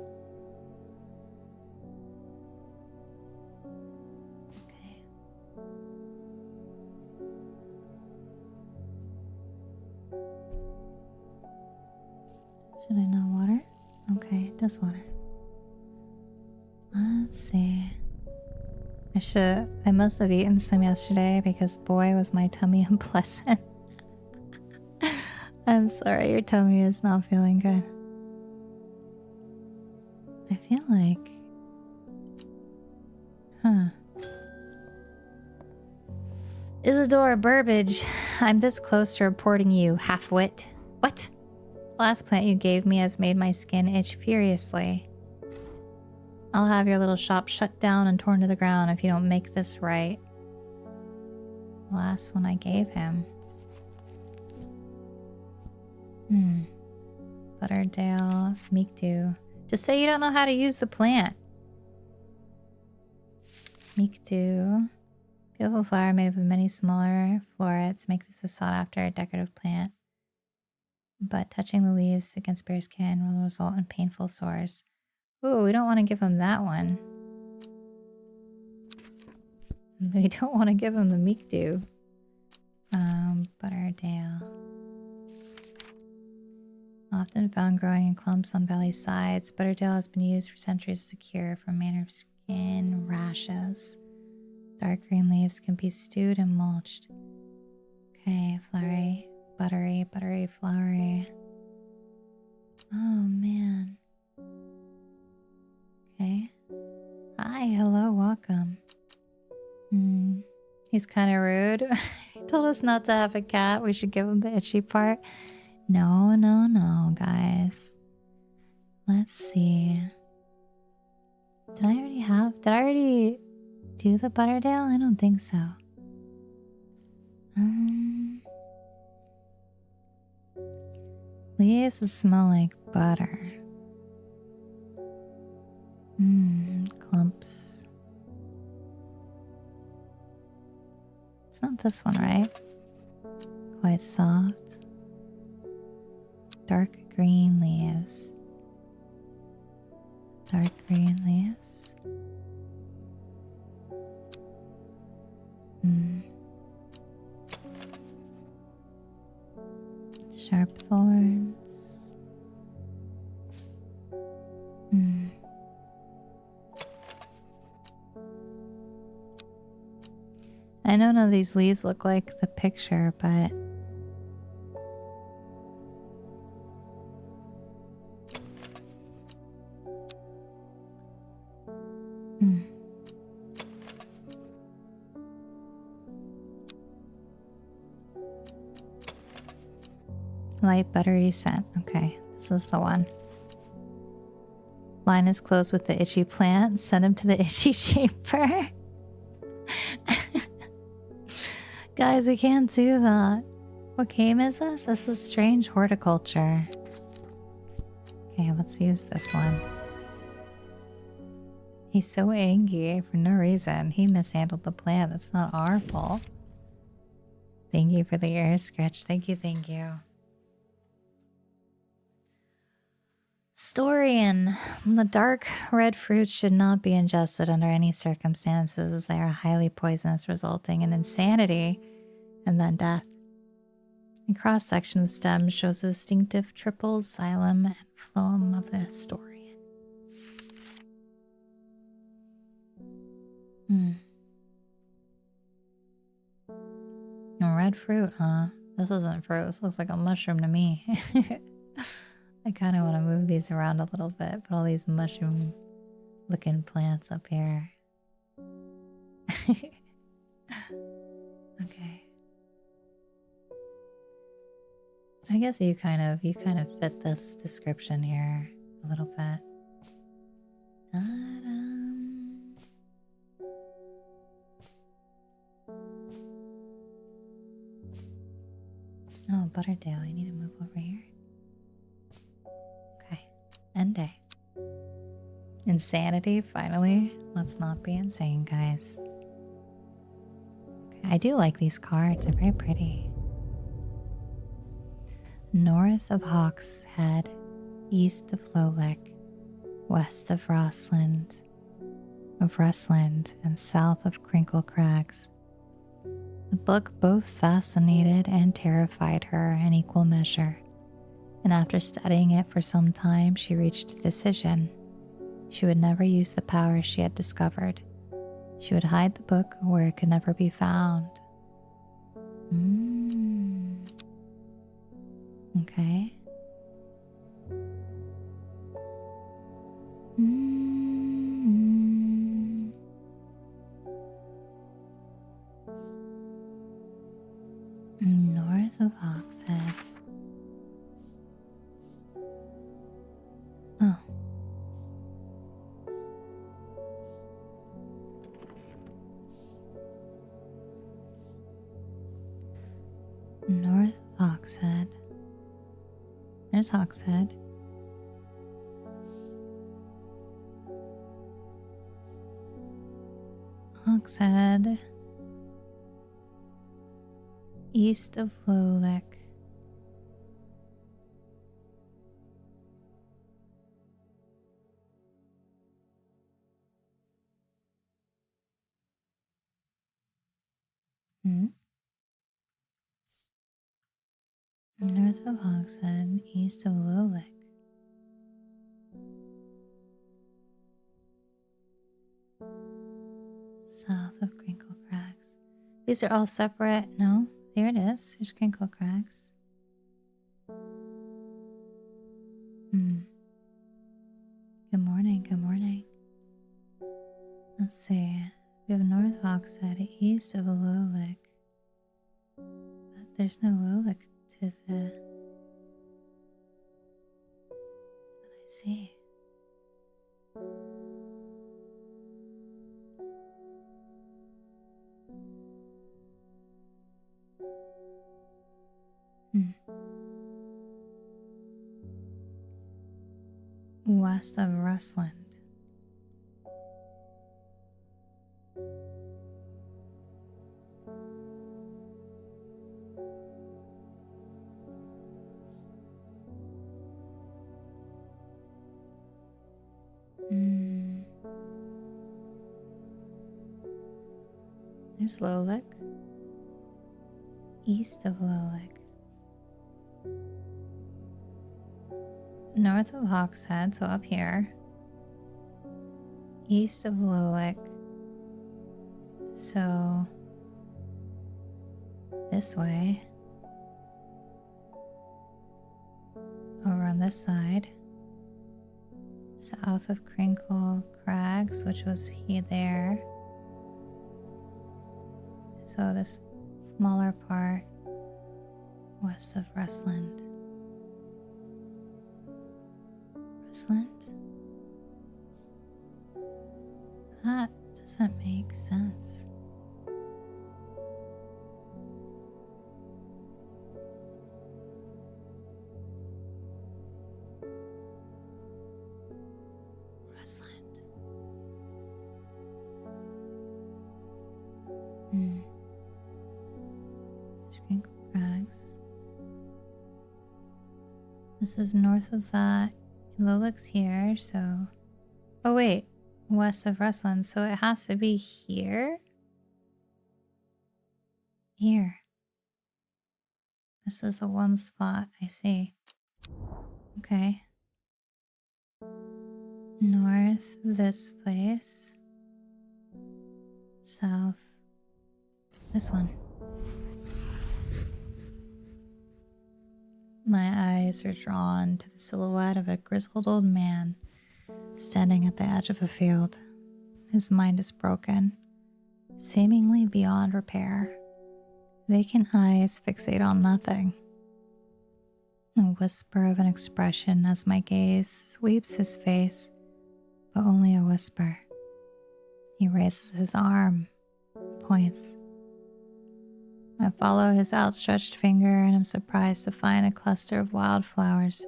Okay. Should I not water? Okay, it does water. Let's see. I must have eaten some yesterday because boy was my tummy unpleasant. I'm sorry, your tummy is not feeling good. I feel like... Isadora Burbage, I'm this close to reporting you, half-wit. What? The last plant you gave me has made my skin itch furiously. I'll have your little shop shut down and torn to the ground if you don't make this right. The last one I gave him. Butterdale, Meekdew. Just say you don't know how to use the plant. Meekdew. Beautiful flower made up of many smaller florets. Make this a sought-after decorative plant. But touching the leaves against bare skin will result in painful sores. Ooh, we don't want to give him that one. We don't want to give him the Meekdew. Butterdale. Often found growing in clumps on valley sides, Butterdale has been used for centuries as a cure for manner of skin rashes. Dark green leaves can be stewed and mulched. Okay, flowery, buttery, flowery. Oh man. Okay. Hi, hello, welcome. He's kind of rude. He told us not to have a cat. We should give him the itchy part. No, guys. Let's see. Did I already do the Butterdale? I don't think so. Leaves that smell like butter. Clumps. It's not this one, right? Quite soft. Dark green leaves. Dark green leaves. Sharp thorns. I know none of these leaves look like the picture, but light buttery scent. Okay, this is the one. Line is closed with the itchy plant. Send him to the itchy chamber. Guys, we can't do that. What game is this? This is strange horticulture. Okay, let's use this one. He's so angry for no reason. He mishandled the plant. That's not our fault. Thank you for the ear scratch. Thank you, thank you. Storian. The dark red fruits should not be ingested under any circumstances as they are highly poisonous, resulting in insanity and then death. The cross-section of the stem shows the distinctive triple xylem and phloem of the Storian. No red fruit, huh? This isn't fruit. This looks like a mushroom to me. I kind of want to move these around a little bit. Put all these mushroom looking plants up here. Okay. I guess you kind of fit this description here a little bit. Oh, Butterdale, you need to move over here. Okay. End day. Insanity, finally. Let's not be insane, guys. Okay, I do like these cards. They're very pretty. North of Hawk's Head, east of Lowlick, west of Rosland, and south of Crinkle Crags. The book both fascinated and terrified her in equal measure, and after studying it for some time, she reached a decision. She would never use the power she had discovered. She would hide the book where it could never be found. Okay. North of Hawkshead. Oh. North of Hawkshead. There's Hawkshead. Hawkshead. East of Lowlick. North of Hawkshead, east of Lowlick. South of Crinkle Crags. These are all separate. No, there it is. There's Crinkle Crags. Good morning, good morning. Let's see. We have North Hawkshead, east of Lowlick. But there's no Lowlick to the... that I see. West of Rustland. There's Lowlick. East of Lowlick. North of Hawkshead, so up here. East of Lowlick. So this way. Over on this side. South of Crinkle Crags, which was here there. So this smaller part west of Rustland. Rustland? That doesn't make sense. Rustland. Crinkle Crags. This is north of that. Lowlick's here, so... Oh wait, west of Rustland, so it has to be here? Here. This is the one spot I see. Okay. North, this place. South, this one. My eyes are drawn to the silhouette of a grizzled old man standing at the edge of a field. His mind is broken, seemingly beyond repair. Vacant eyes fixate on nothing. A whisper of an expression as my gaze sweeps his face, but only a whisper. He raises his arm, points. I follow his outstretched finger and am surprised to find a cluster of wildflowers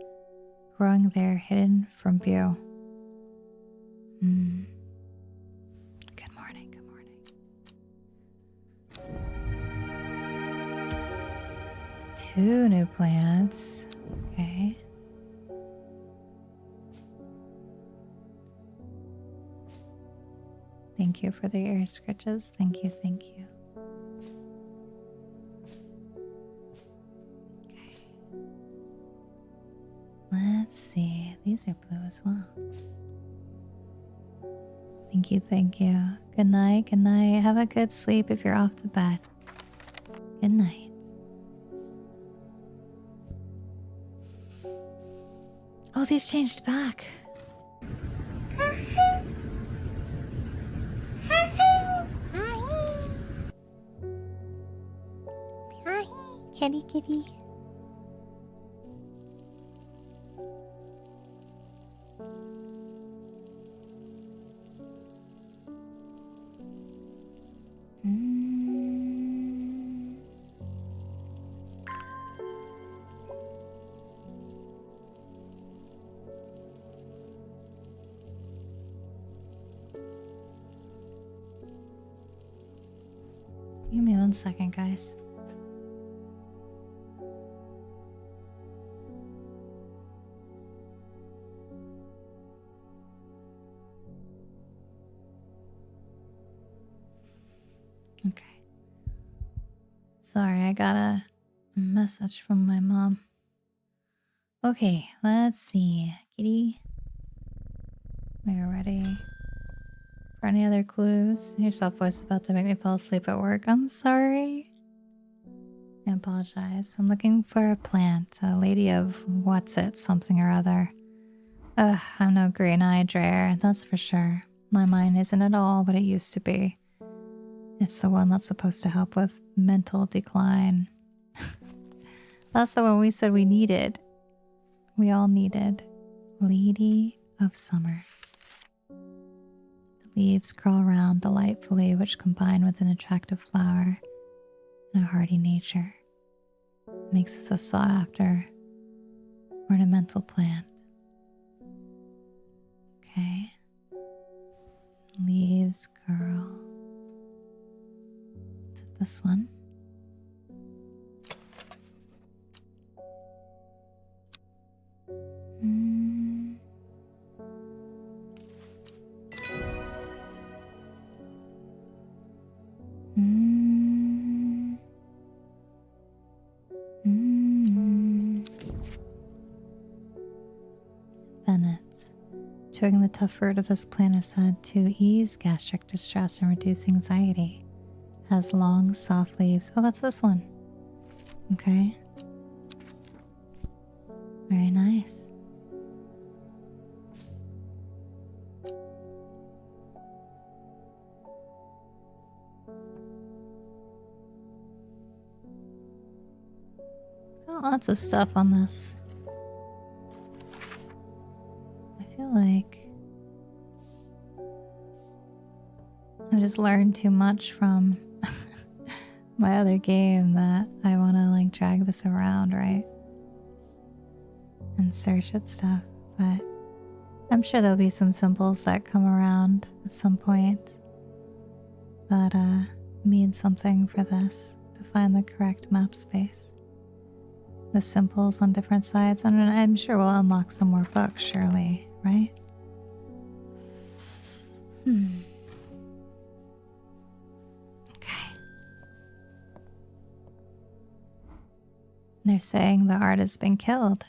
growing there hidden from view. morning, good morning. 2 new plants. Okay. Thank you for the ear scratches. Thank you, thank you. Okay. Let's see. These are blue as well. Thank you, thank you. Good night, good night. Have a good sleep if you're off to bed. Good night. Oh, these changed back. Hi, kitty kitty. Give me 1 second, guys. Okay. Sorry, I got a message from my mom. Okay, let's see. Kitty, we're ready for any other clues. Your soft voice is about to make me fall asleep at work. I'm sorry. I apologize. I'm looking for a plant, a lady of what's it, something or other. Ugh, I'm no green-eyed dreyer, that's for sure. My mind isn't at all what it used to be. It's the one that's supposed to help with mental decline. That's the one we said we needed. We all needed. Lady of Summer. The leaves curl around delightfully, which combine with an attractive flower and a hardy nature. Makes this a sought-after ornamental plant. Okay. Leaves curl. Is it this one? Bennett. Chewing the tough fruit of this plant is said to ease gastric distress and reduce anxiety. Has long, soft leaves. Oh, that's this one. Okay. Very nice. Got lots of stuff on this. I feel like I just learned too much from my other game that I want to like drag this around, right? And search at stuff, but I'm sure there'll be some symbols that come around at some point that mean something for this to find the correct map space. The symbols on different sides, and I'm sure we'll unlock some more books, surely, right? Okay. They're saying the art has been killed.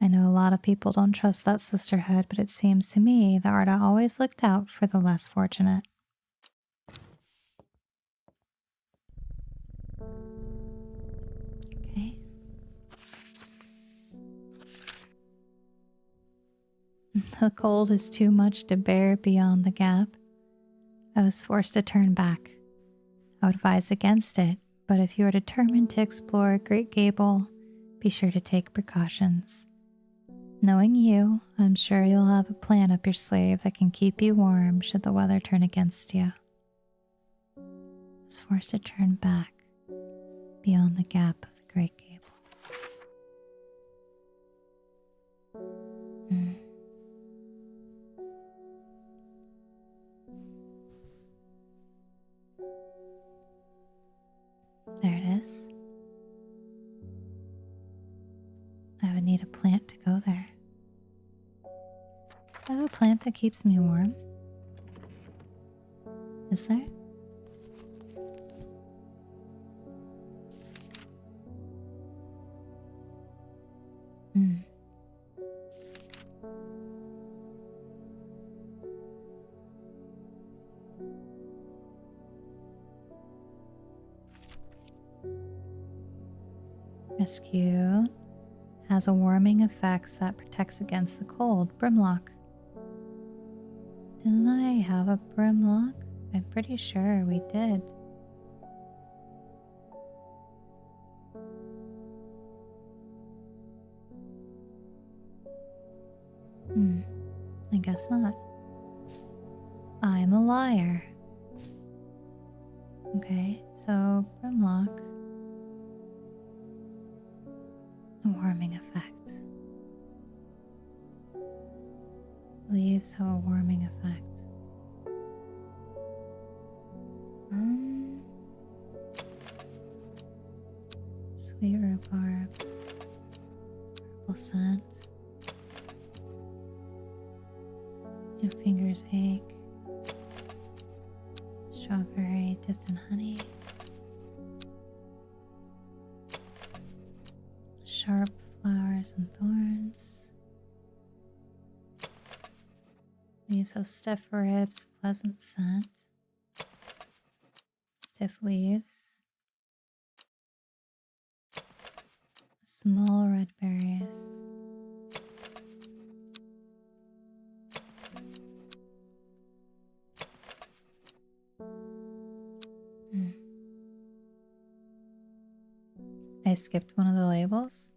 I know a lot of people don't trust that sisterhood, but it seems to me the Arda always looked out for the less fortunate. Okay. The cold is too much to bear beyond the gap. I was forced to turn back. I would advise against it, but if you are determined to explore Great Gable, be sure to take precautions. Knowing you, I'm sure you'll have a plan up your sleeve that can keep you warm should the weather turn against you. I was forced to turn back beyond the gap of the Great Gable. need a plant to go there. Do I have a plant that keeps me warm? Is there? Hmm. Rescue has a warming effect that protects against the cold. Brimlock. Didn't I have a brimlock? I'm pretty sure we did. I guess not. I'm a liar. Okay, so brimlock. A warming effect. Leaves have a warming effect. Sweet rhubarb. Purple scent. Your fingers ache. Strawberry dipped in honey. Sharp flowers and thorns. Leaves of stiff ribs, pleasant scent. Stiff leaves. Small red berries. I skipped one of the labels.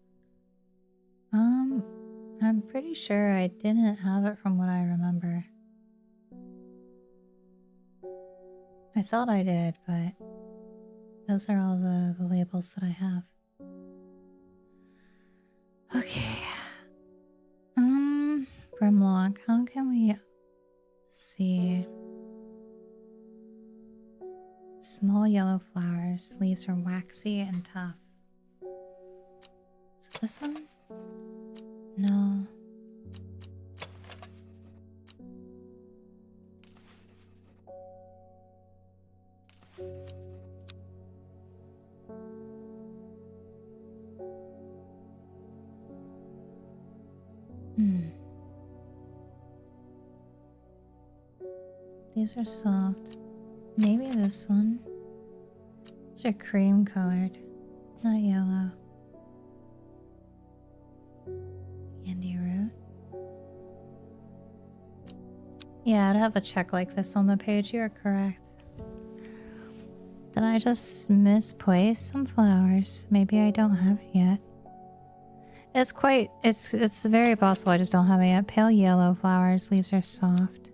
I'm pretty sure I didn't have it from what I remember. I thought I did, but those are all the labels that I have. Okay. Brimlock, how can we see? Small yellow flowers, leaves are waxy and tough. So this one? No. These are soft. Maybe this one. These are cream colored, not yellow. Candy root. Yeah, I'd have a check like this on the page. You're correct. Did I just misplace some flowers? Maybe I don't have it yet. It's very possible I just don't have it yet. Pale yellow flowers, leaves are soft.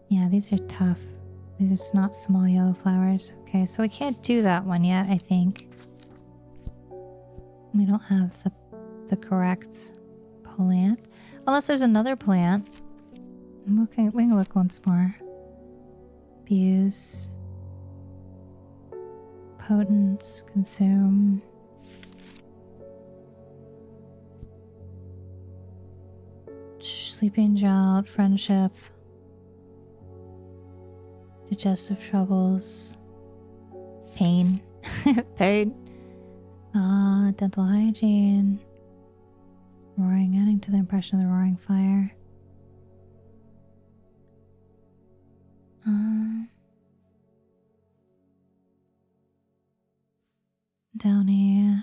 Yeah, these are tough. These are not small yellow flowers. Okay, so we can't do that one yet, I think. We don't have the correct plant. Unless there's another plant. We can look once more. Abuse. Potent. Consume. Sleeping drought. Friendship. Digestive troubles. Pain. Pain. Dental hygiene. Roaring, adding to the impression of the roaring fire. Downy.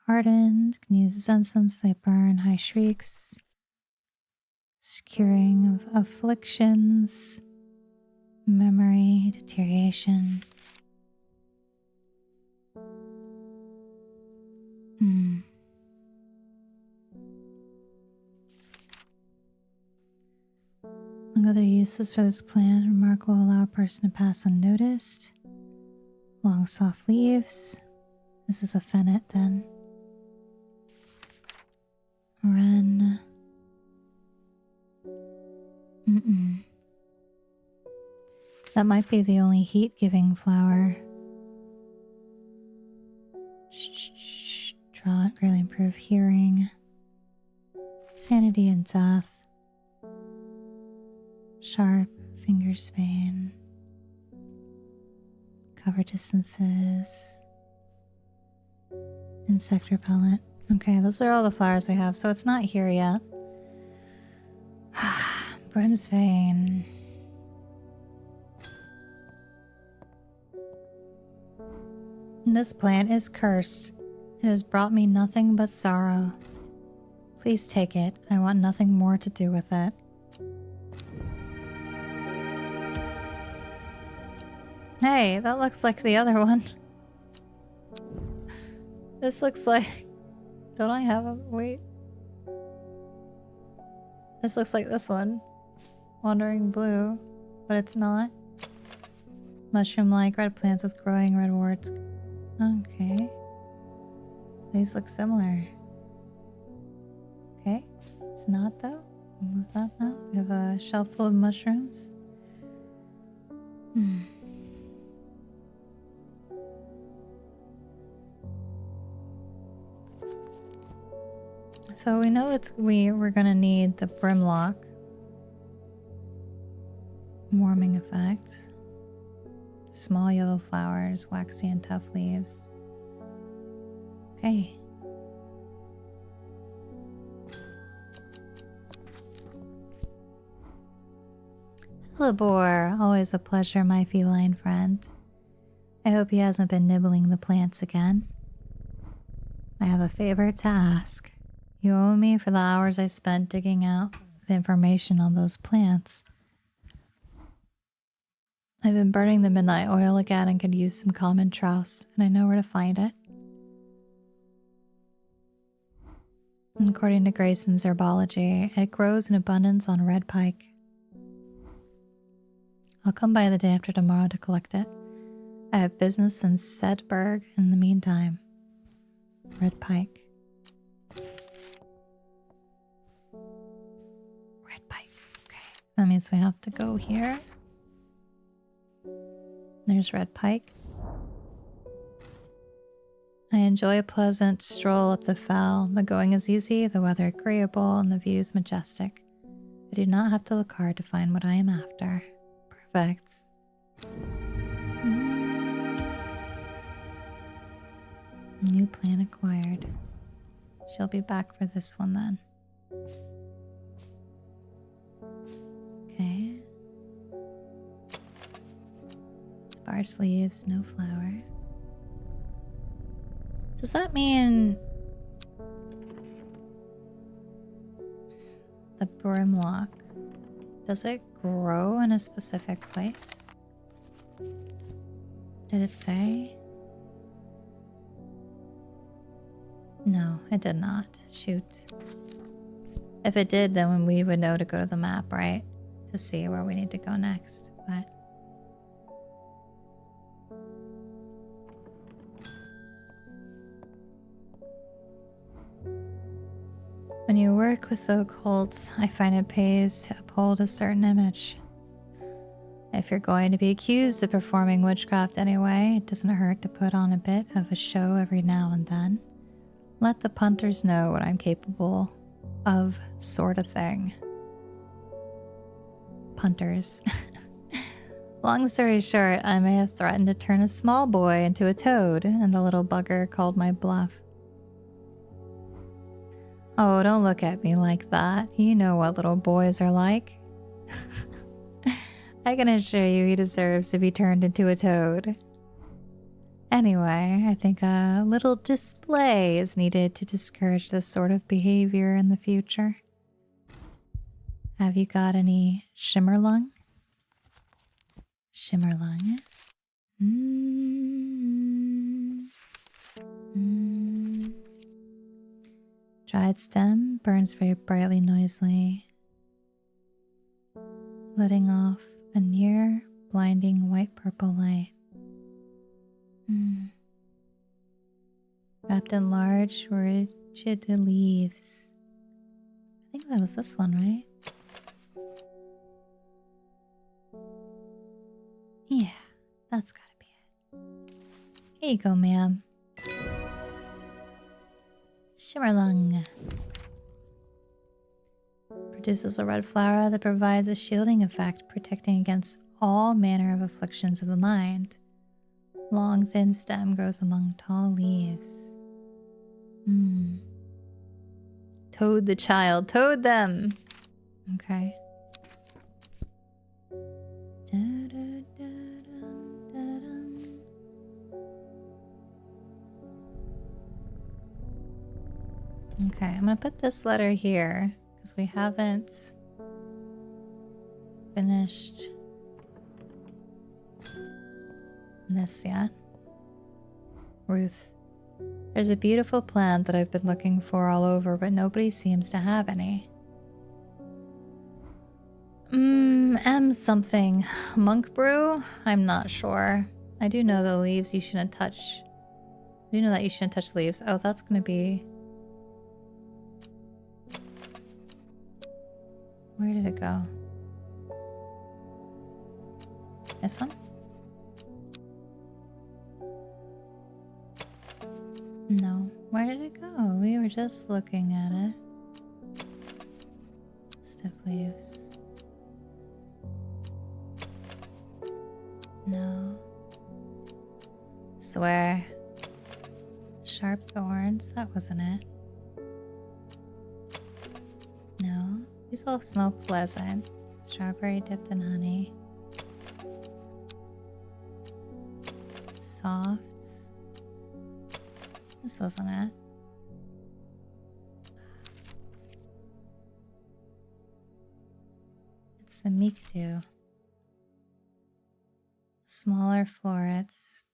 Hardened. Can use incense. They burn. High shrieks. Curing of afflictions. Memory. Deterioration. Among other uses for this plant, remark will allow a person to pass unnoticed. Long soft leaves. This is a fennet then. Wren. That might be the only heat-giving flower. drought, greatly improve hearing, sanity and death, sharp finger span, cover distances, insect repellent. Okay, those are all the flowers we have, so it's not here yet. Brimsbane. This plant is cursed. It has brought me nothing but sorrow. Please take it. I want nothing more to do with it. Hey, that looks like the other one. This looks like... Don't I have a... Wait. This looks like this one. Wandering blue. But it's not. Mushroom-like red plants with growing red warts. Okay. These look similar. Okay. It's not though. We'll move that now. We have a shelf full of mushrooms. So we know we're gonna need the brimlock. Warming effects. Small yellow flowers, waxy and tough leaves. Okay. Hello, Boar. Always a pleasure, my feline friend. I hope he hasn't been nibbling the plants again. I have a favor to ask. You owe me for the hours I spent digging out the information on those plants. I've been burning the midnight oil again and could use some common trowse, and I know where to find it. According to Grayson's herbology, it grows in abundance on red pike. I'll come by the day after tomorrow to collect it. I have business in Sedberg in the meantime. Red pike. Red pike. Okay. That means we have to go here. There's red pike. I enjoy a pleasant stroll up the fell. The going is easy, the weather agreeable, and the views majestic. I do not have to look hard to find what I am after. Perfect. New plant acquired. She'll be back for this one then. Okay. Sparse leaves, no flower. Does that mean the brimlock, does it grow in a specific place? Did it say? No, it did not. Shoot. If it did, then we would know to go to the map, right? To see where we need to go next, but... When you work with the occult, I find it pays to uphold a certain image. If you're going to be accused of performing witchcraft anyway, it doesn't hurt to put on a bit of a show every now and then. Let the punters know what I'm capable of, sort of thing. Punters. Long story short, I may have threatened to turn a small boy into a toad, and the little bugger called my bluff. Oh, don't look at me like that. You know what little boys are like. I can assure you he deserves to be turned into a toad. Anyway, I think a little display is needed to discourage this sort of behavior in the future. Have you got any shimmerlung? Shimmerlung. Dried stem burns very brightly, noisily, letting off a near blinding white-purple light. Wrapped in large, rigid leaves. I think that was this one, right? Yeah, that's gotta be it. Here you go, ma'am. Shimmerlung. Produces a red flower that provides a shielding effect, protecting against all manner of afflictions of the mind. Long, thin stem grows among tall leaves. Toad the child. Toad them! Okay. Okay, I'm gonna put this letter here because we haven't finished this yet. Ruth. There's a beautiful plant that I've been looking for all over, but nobody seems to have any. M something. Monk brew? I'm not sure. I do know the leaves you shouldn't touch. I do know that you shouldn't touch the leaves. Oh, that's gonna be... Where did it go? This one? No. Where did it go? We were just looking at it. Stiff leaves. No. Swear. Sharp thorns? That wasn't it. No. These all smell pleasant. Strawberry dipped in honey. Softs. This wasn't it. It's the Mikdu. Smaller florets.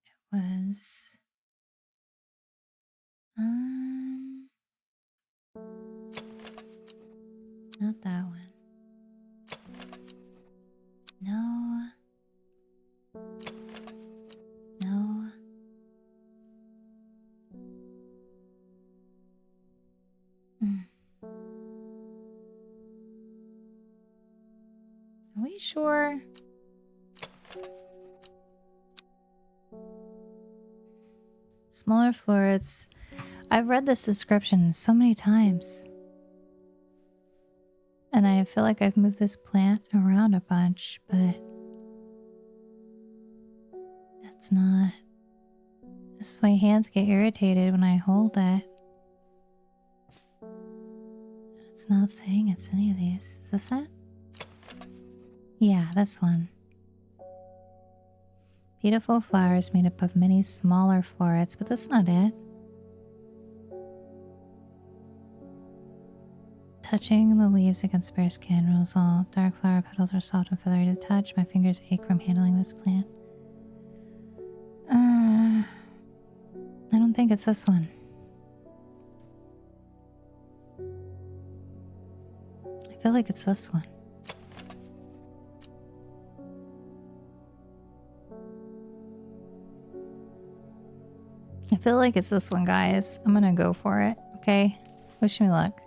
It was... Not that one. No. No. Are we sure? Smaller florets. I've read this description so many times. And I feel like I've moved this plant around a bunch, but it's not. This is why hands get irritated when I hold it. It's not saying it's any of these. Is this it? Yeah, this one. Beautiful flowers made up of many smaller florets, but that's not it. Touching the leaves against bare skin rolls all. Dark flower petals are soft and feathery to the touch. My fingers ache from handling this plant. I don't think it's this one. I feel like it's this one. I feel like it's this one, guys. I'm gonna go for it, okay? Wish me luck.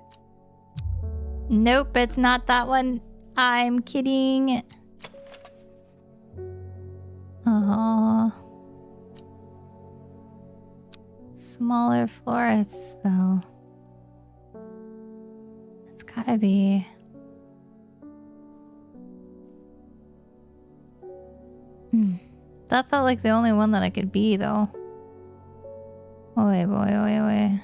Nope, it's not that one. I'm kidding. Smaller florets, though. It's gotta be... That felt like the only one that I could be, though. Oy, boy, oy, oy.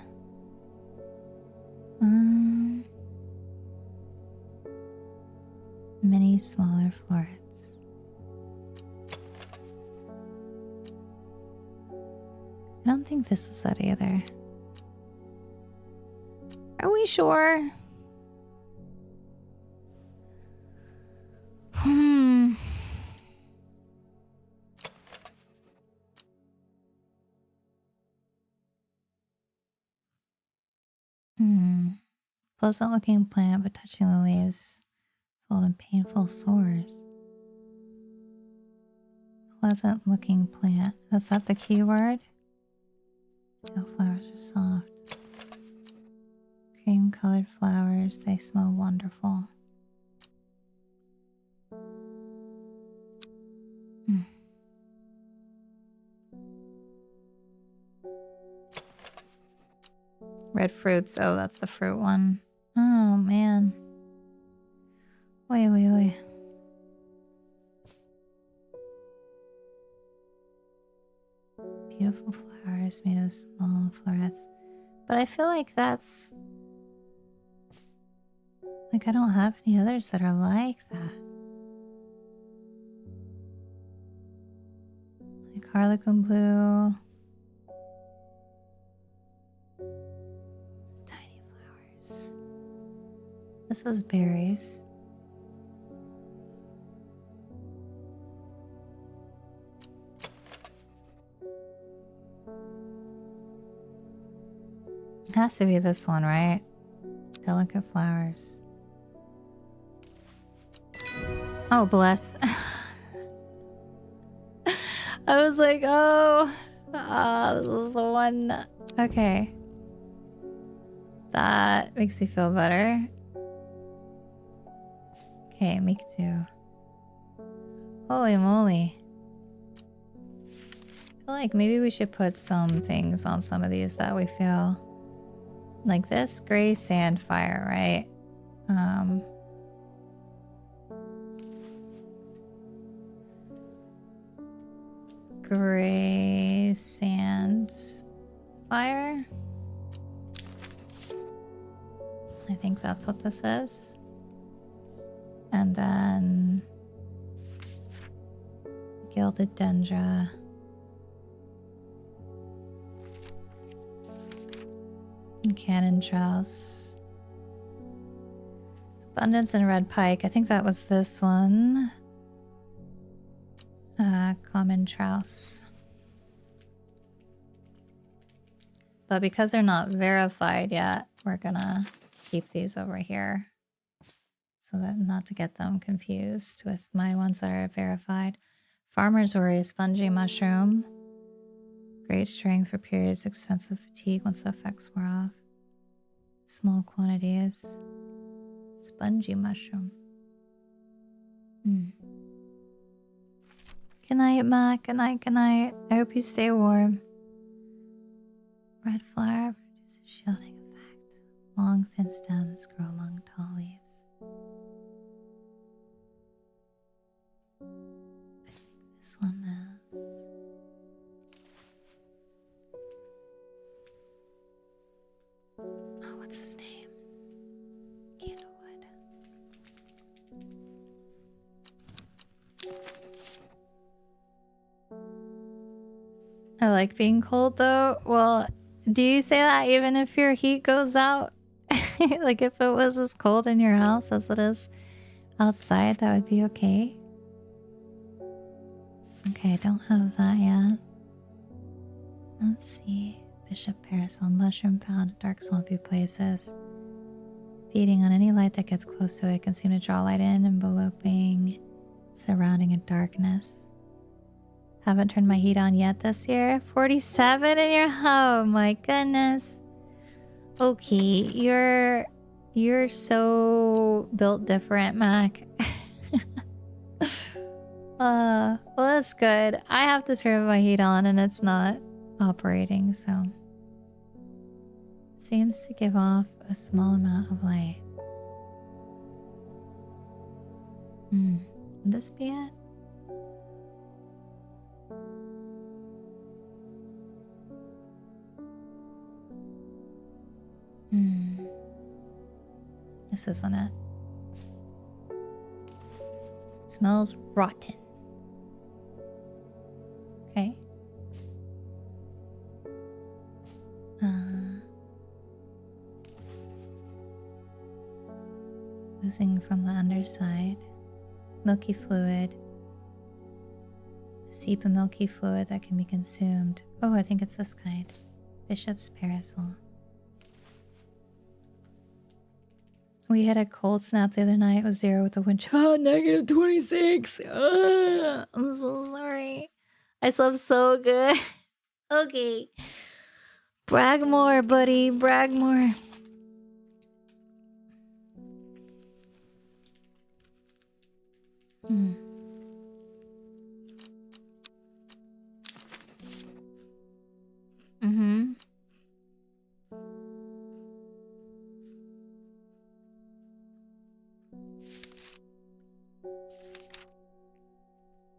Many smaller florets. I don't think this is it either. Are we sure? Pleasant looking plant, but touching the leaves result in painful sores. Pleasant looking plant. Is that the key word? Pale flowers are soft. Cream colored flowers, they smell wonderful. Red fruits. Oh, that's the fruit one. Oh, man. Wait, wait, wait. Beautiful flowers made of small florets. But I feel like that's... Like, I don't have any others that are like that. Like Harlequin blue. Tiny flowers. This is berries. It has to be this one, right? Delicate flowers. Oh, bless. I was like, oh, this is the one. Okay. That makes me feel better. Okay, me too. Holy moly. I feel like maybe we should put some things on some of these that we feel like this gray sand fire, right? Gray sands fire. I think that's what this is. And then gilded dendra. And cannon trouse. Abundance and red pike. I think that was this one. Common trouse. But because they're not verified yet, we're gonna keep these over here. So that not to get them confused with my ones that are verified. Farmer's worry, spongy mushroom. Great strength for periods, expensive fatigue once the effects wear off. Small quantities. Spongy mushroom. Good night, Mac. Good night, good night. I hope you stay warm. Red flower produces shielding effect. Long, thin stems grow among tall leaves. I think this one is... Oh, what's this name? Candlewood. I like being cold though. Well, do you say that even if your heat goes out? Like if it was as cold in your house as it is outside, that would be okay? Okay, I don't have that yet. Let's see. Bishop parasol, mushroom found in dark swampy places. Feeding on any light that gets close to it can seem to draw light in, enveloping, surrounding a darkness. Haven't turned my heat on yet this year. 47 in your home. My goodness. Okay, you're so built different, Mac. Well, that's good. I have to turn my heat on and it's not operating, so seems to give off a small amount of light. Would this be it? This isn't it. Smells rotten. Okay. Oozing from the underside. Milky fluid. A seep of milky fluid that can be consumed. Oh, I think it's this kind. Bishop's parasol. We had a cold snap the other night. It was 0 with the wind chill. Negative 26. I'm so sorry. I slept so good. Okay. Brag more, buddy. Brag more.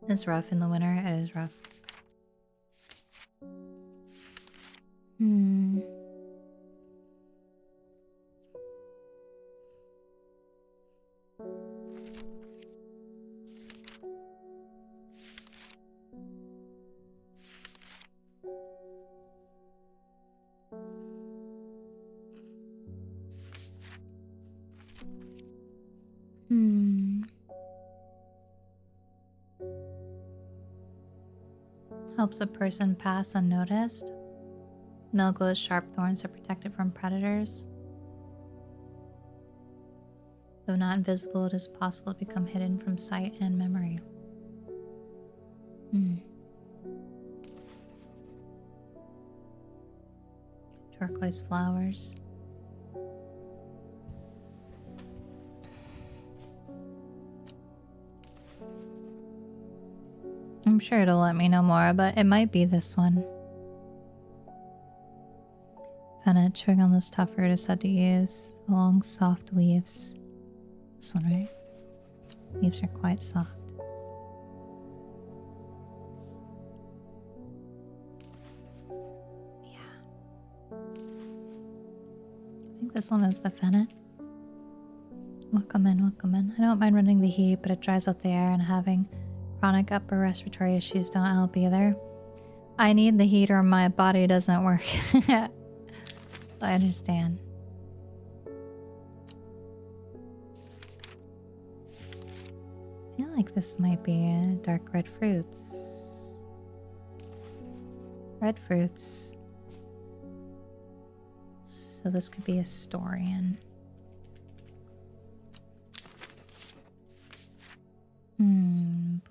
It's rough in the winter. It is rough. Hmm. Hmm. Helps a person pass unnoticed. Milglow's sharp thorns are protected from predators. Though not invisible, it is possible to become hidden from sight and memory. Turquoise flowers. I'm sure it'll let me know more, but it might be this one. Fennel chewing on this tough root is said to use long, soft leaves. This one, right? Leaves are quite soft. Yeah. I think this one is the fennel. Welcome in, welcome in. I don't mind running the heat, but it dries out the air, and having chronic upper respiratory issues don't help either. I need the heat or my body doesn't work. So I understand. I feel like this might be dark red fruits. Red fruits. So this could be a Storian.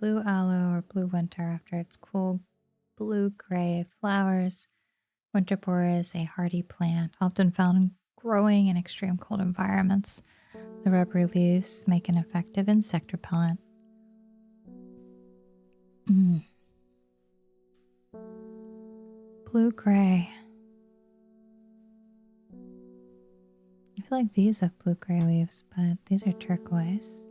Blue aloe or blue winter after its cool blue-gray flowers. Winterboar is a hardy plant, often found growing in extreme cold environments. The rubbery leaves make an effective insect repellent. Blue-gray. I feel like these have blue-gray leaves, but these are turquoise.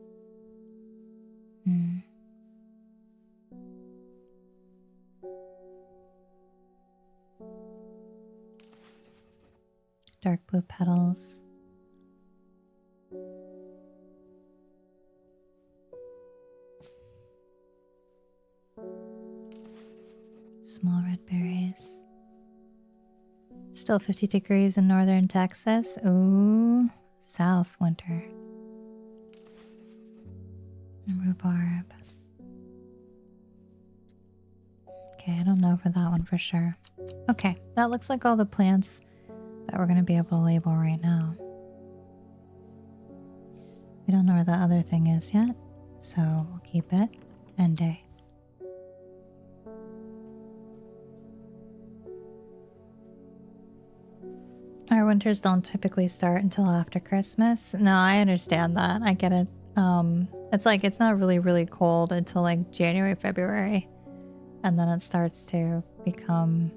Dark blue petals. Small red berries. Still 50 degrees in northern Texas. Ooh, south winter. And rhubarb. Okay, I don't know for that one for sure. Okay, that looks like all the plants that we're going to be able to label right now. We don't know where the other thing is yet, so we'll keep it end day. Our winters don't typically start until after Christmas. No, I understand that. I get it. It's like it's not really cold until like January, February, and then it starts to become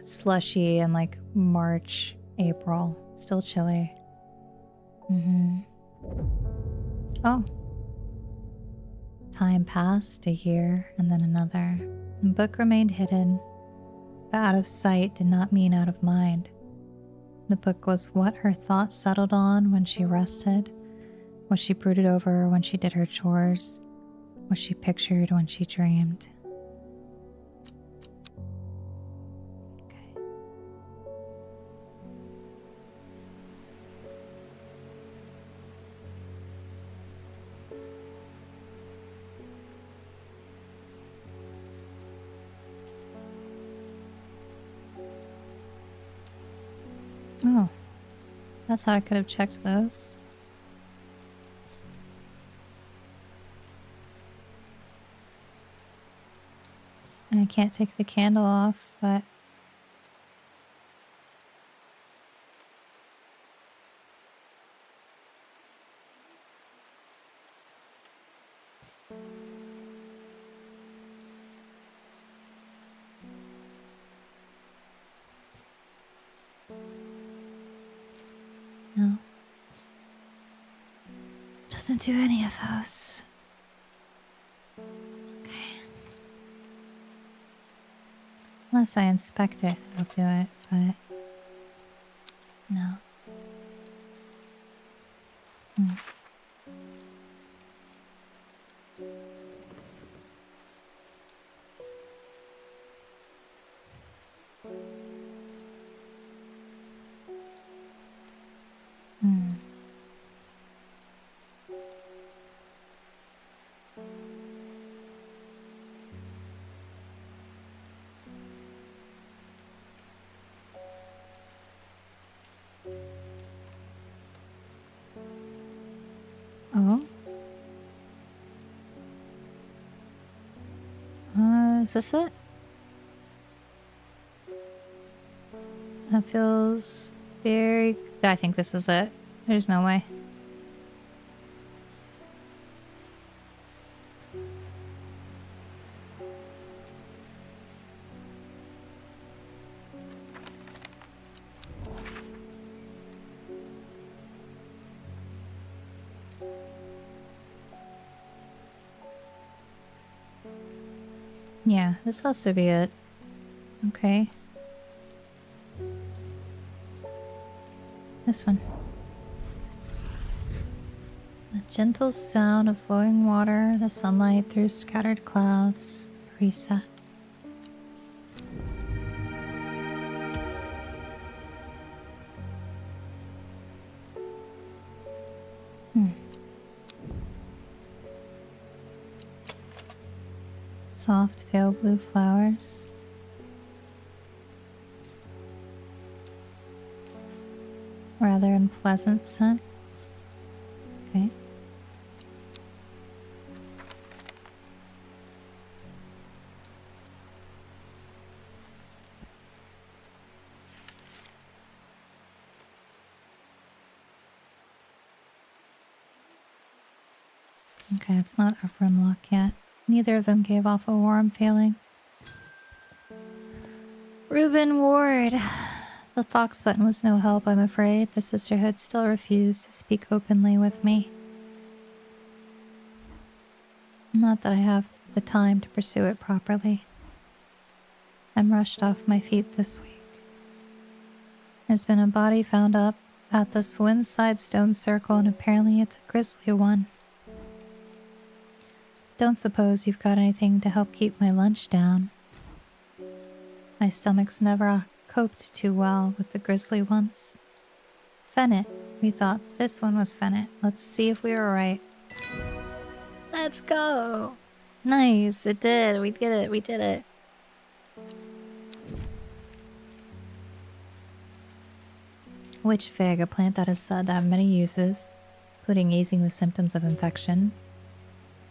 slushy in like March, April. Still chilly. Oh. Time passed, a year, and then another. The book remained hidden, but out of sight did not mean out of mind. The book was what her thoughts settled on when she rested, what she brooded over when she did her chores, what she pictured when she dreamed. Okay. Oh, that's how I could have checked those. And I can't take the candle off, but no. Doesn't do any of those. Unless I inspect it, I'll do it, but no. Hmm. Hmm. Oh? Is this it? That feels very... I think this is it. There's no way. Yeah, this has to be it. Okay. This one. The gentle sound of flowing water, the sunlight through scattered clouds. Reset. Soft, pale blue flowers. Rather unpleasant scent. Okay. Okay, it's not a room lock yet. Neither of them gave off a warm feeling. Reuben Ward. The fox button was no help, I'm afraid. The sisterhood still refused to speak openly with me. Not that I have the time to pursue it properly. I'm rushed off my feet this week. There's been a body found up at the Swinside Stone Circle, and apparently it's a grisly one. Don't suppose you've got anything to help keep my lunch down. My stomach's never coped too well with the grisly ones. Fennec. We thought this one was Fennec. Let's see if we were right. Let's go! Nice, it did. We did it. We did it. Witch fig, a plant that is said to have many uses, including easing the symptoms of infection,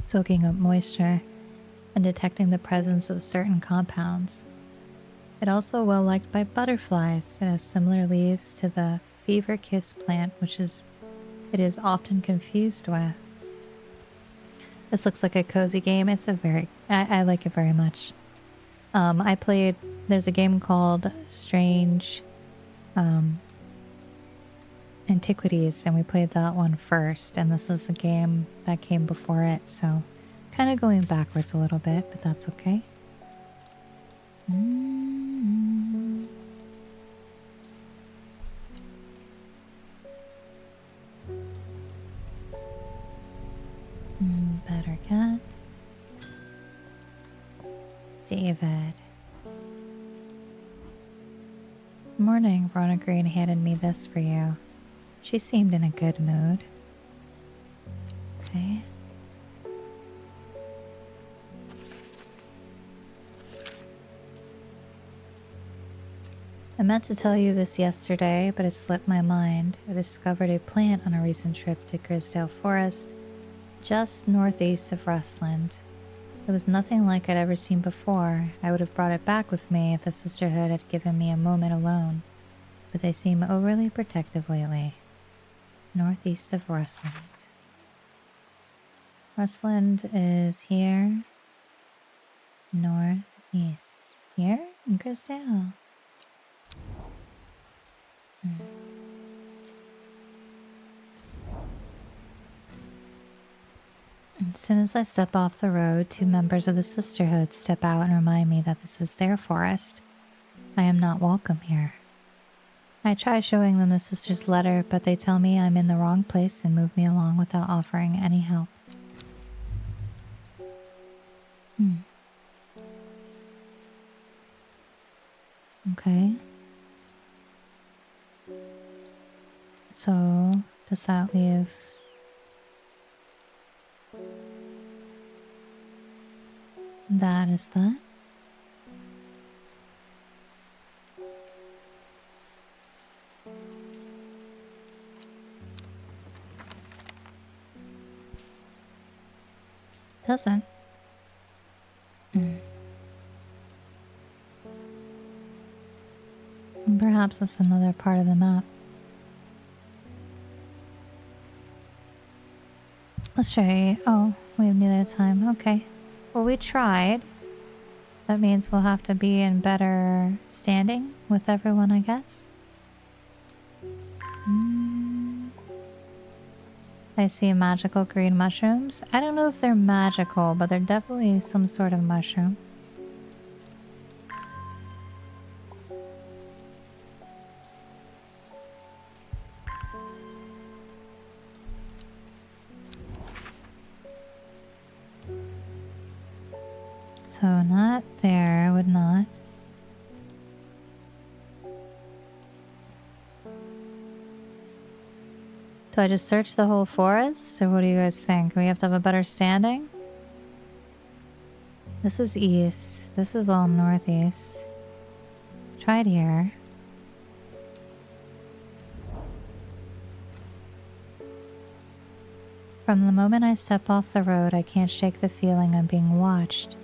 soaking up moisture, and detecting the presence of certain compounds. It also well liked by butterflies. It has similar leaves to the fever kiss plant, which it is often confused with. This looks like a cozy game. It's a very... I like it very much. I played... There's a game called Strange Antiquities, and we played that one first, and this is the game that came before it, so kind of going backwards a little bit, but that's okay. Better cat. David. Morning, Rona Green handed me this for you. She seemed in a good mood. Okay. I meant to tell you this yesterday, but it slipped my mind. I discovered a plant on a recent trip to Grisdale Forest, just northeast of Rustland. It was nothing like I'd ever seen before. I would have brought it back with me if the sisterhood had given me a moment alone, but they seem overly protective lately. Northeast of Rustland. Rustland is here. Northeast. Here? In Grisdale. As soon as I step off the road, two members of the sisterhood step out and remind me that this is their forest. I am not welcome here. I try showing them the sister's letter, but they tell me I'm in the wrong place and move me along without offering any help. Okay. So, does that leave... That is that? Doesn't. Perhaps that's another part of the map. Let's try. Oh, we have neither time. Okay. Well, we tried. That means we'll have to be in better standing with everyone, I guess. I see magical green mushrooms. I don't know if they're magical, but they're definitely some sort of mushroom. So not there, I would not. Do I just search the whole forest, or what do you guys think? We have to have a better standing? This is east. This is all northeast. Try it here. From the moment I step off the road, I can't shake the feeling I'm being watched.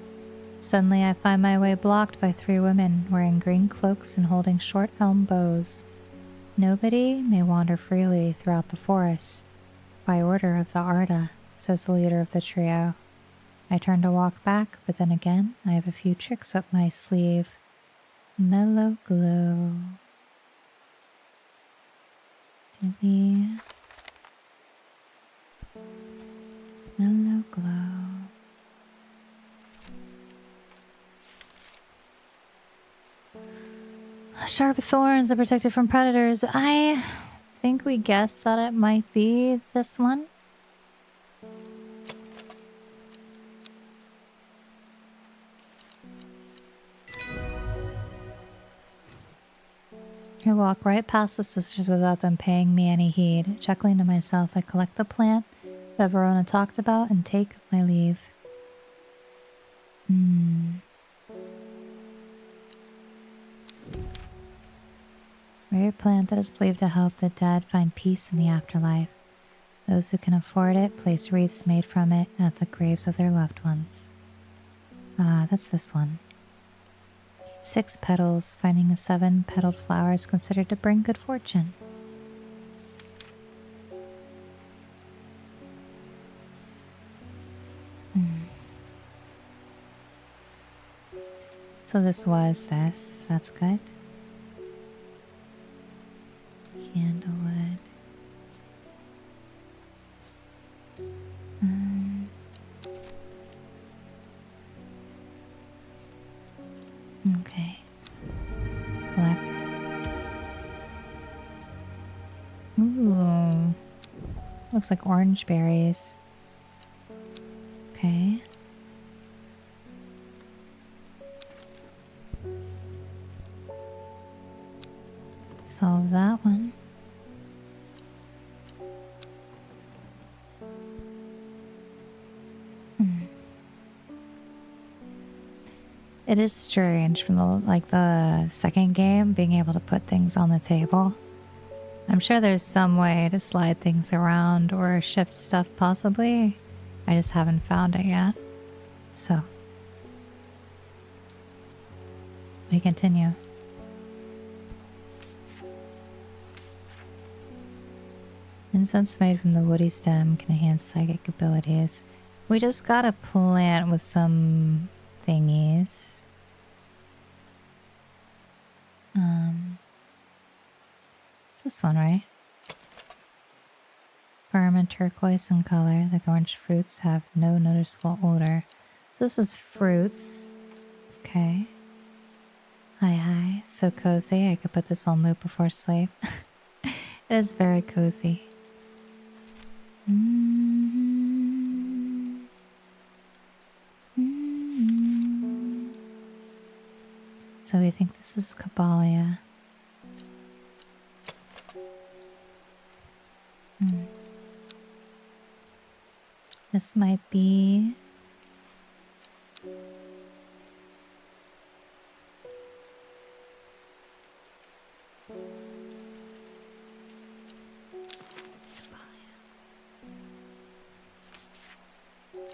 Suddenly I find my way blocked by 3 women wearing green cloaks and holding short elm bows. Nobody may wander freely throughout the forest. By order of the Arda, says the leader of the trio. I turn to walk back, but then again, I have a few tricks up my sleeve. Mellow glow. Do we... Mellow glow. Sharp thorns are protected from predators. I think we guessed that it might be this one. I walk right past the sisters without them paying me any heed. Chuckling to myself, I collect the plant that Verona talked about and take my leave. Rare plant that is believed to help the dead find peace in the afterlife. Those who can afford it place wreaths made from it at the graves of their loved ones. Ah, that's this one. 6 petals. Finding a 7-petaled flower is considered to bring good fortune. So this was this. That's good. Candlewood. Okay. Collect. Ooh. Looks like orange berries. Okay. Solve that one. It is strange from the second game being able to put things on the table. I'm sure there's some way to slide things around or shift stuff possibly. I just haven't found it yet. So we continue. Incense made from the woody stem can enhance psychic abilities. We just got a plant with some thingies. This one, right? Firm and turquoise in color, the orange fruits have no noticeable odor. So this is fruits. Okay. Hi, hi. So cozy. I could put this on loop before sleep. It is very cozy. So we think this is Caballia. This might be...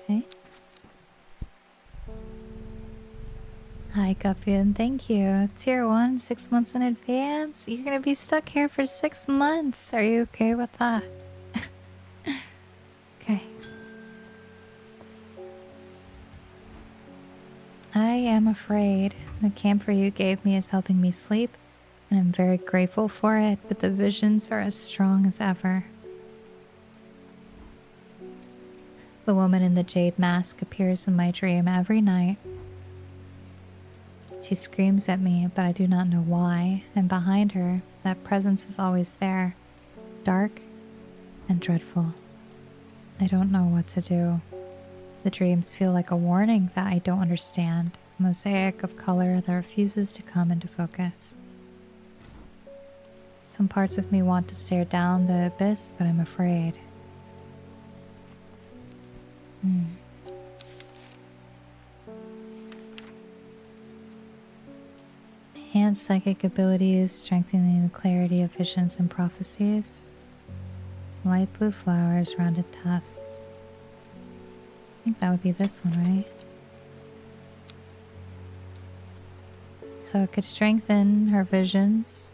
Okay. Hi, Guppian. Thank you. Tier 1, 6 months in advance. You're gonna be stuck here for 6 months. Are you okay with that? Okay. I am afraid. The camphor you gave me is helping me sleep, and I'm very grateful for it, but the visions are as strong as ever. The woman in the jade mask appears in my dream every night. She screams at me, but I do not know why, and behind her, that presence is always there, dark and dreadful. I don't know what to do. The dreams feel like a warning that I don't understand, a mosaic of color that refuses to come into focus. Some parts of me want to stare down the abyss, but I'm afraid. Enhanced psychic abilities, strengthening the clarity of visions and prophecies. Light blue flowers, rounded tufts. I think that would be this one, right? So it could strengthen her visions,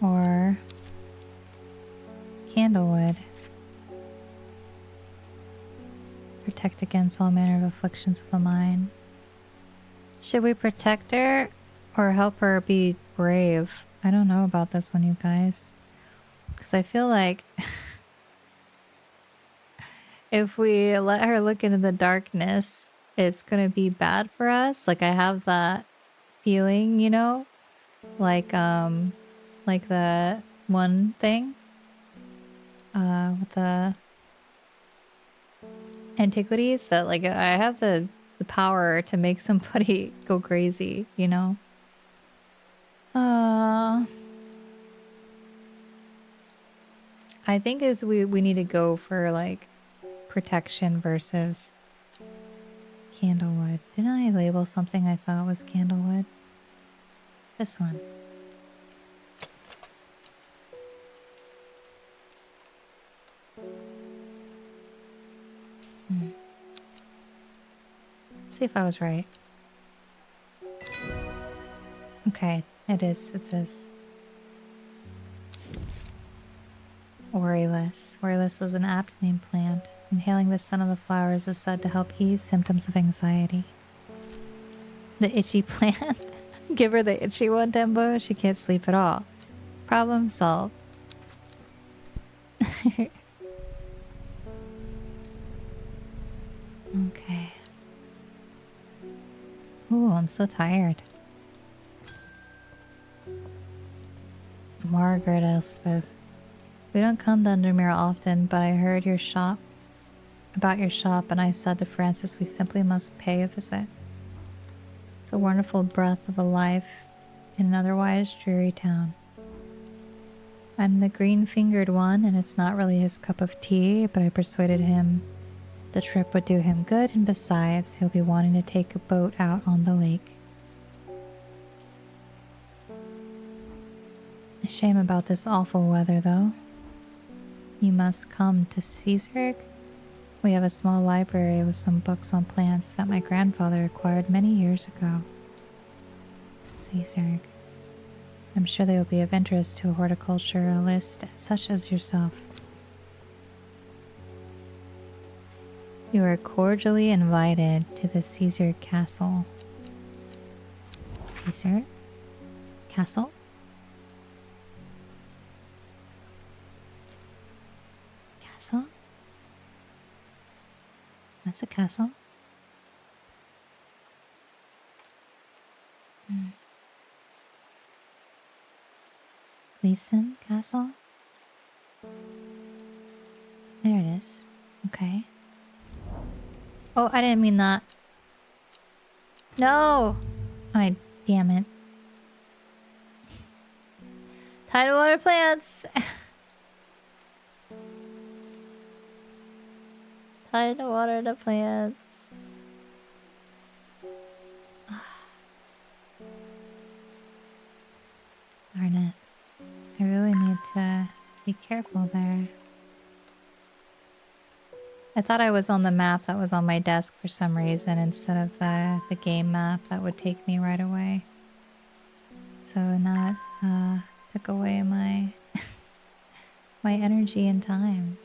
or candlewood. Protect against all manner of afflictions of the mind. Should we protect her or help her be brave? I don't know about this one, you guys. Because I feel like if we let her look into the darkness, it's going to be bad for us. Like, I have that feeling, you know? Like the one thing with the antiquities that, like, I have the power to make somebody go crazy, you know? I think is we need to go for like protection versus candlewood. Didn't I label something I thought was candlewood? This one. Let's see if I was right. Okay, it is. It says Orylus. Orylus is an apt named plant. Inhaling the scent of the flowers is said to help ease symptoms of anxiety. The itchy plant. Give her the itchy one, Dembo. She can't sleep at all. Problem solved. Okay. Ooh, I'm so tired. Margaret Elspeth. We don't come to Undermere often, but I heard about your shop, and I said to Francis we simply must pay a visit. It's a wonderful breath of a life in an otherwise dreary town. I'm the green-fingered one, and it's not really his cup of tea, but I persuaded him the trip would do him good, and besides, he'll be wanting to take a boat out on the lake. A shame about this awful weather, though. You must come to Caesar. We have a small library with some books on plants that my grandfather acquired many years ago. Caesar. I'm sure they will be of interest to a horticulturalist such as yourself. You are cordially invited to the Caesar Castle. Caesar? Castle? Castle? That's a castle. Leeson Castle? There it is. Okay. Oh, I didn't mean that. No! Oh, damn it. Time to water plants! Time to water the plants. Darn it. I really need to be careful there. I thought I was on the map that was on my desk for some reason instead of the game map that would take me right away. So now it took away my my energy and time.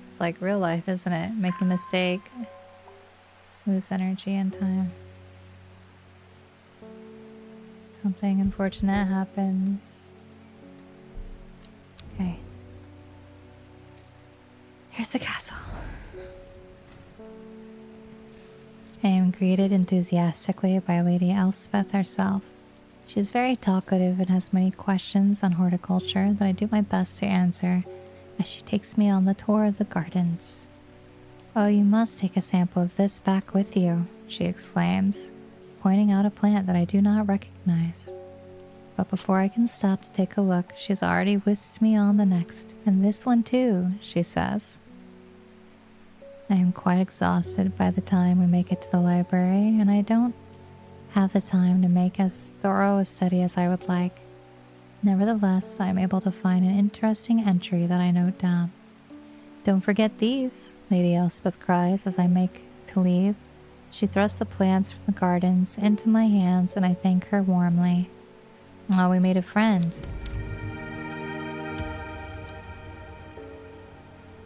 It's like real life, isn't it? Make a mistake, lose energy and time. Something unfortunate happens. Okay. Here's the castle. I am greeted enthusiastically by Lady Elspeth herself. She is very talkative and has many questions on horticulture that I do my best to answer as she takes me on the tour of the gardens. "Oh, you must take a sample of this back with you," she exclaims, pointing out a plant that I do not recognize. But before I can stop to take a look, she's already whisked me on the next. "And this one too," she says. I am quite exhausted by the time we make it to the library, and I don't have the time to make as thorough a study as I would like. Nevertheless, I am able to find an interesting entry that I note down. "Don't forget these," Lady Elspeth cries as I make to leave. She thrusts the plants from the gardens into my hands, and I thank her warmly. Oh, we made a friend.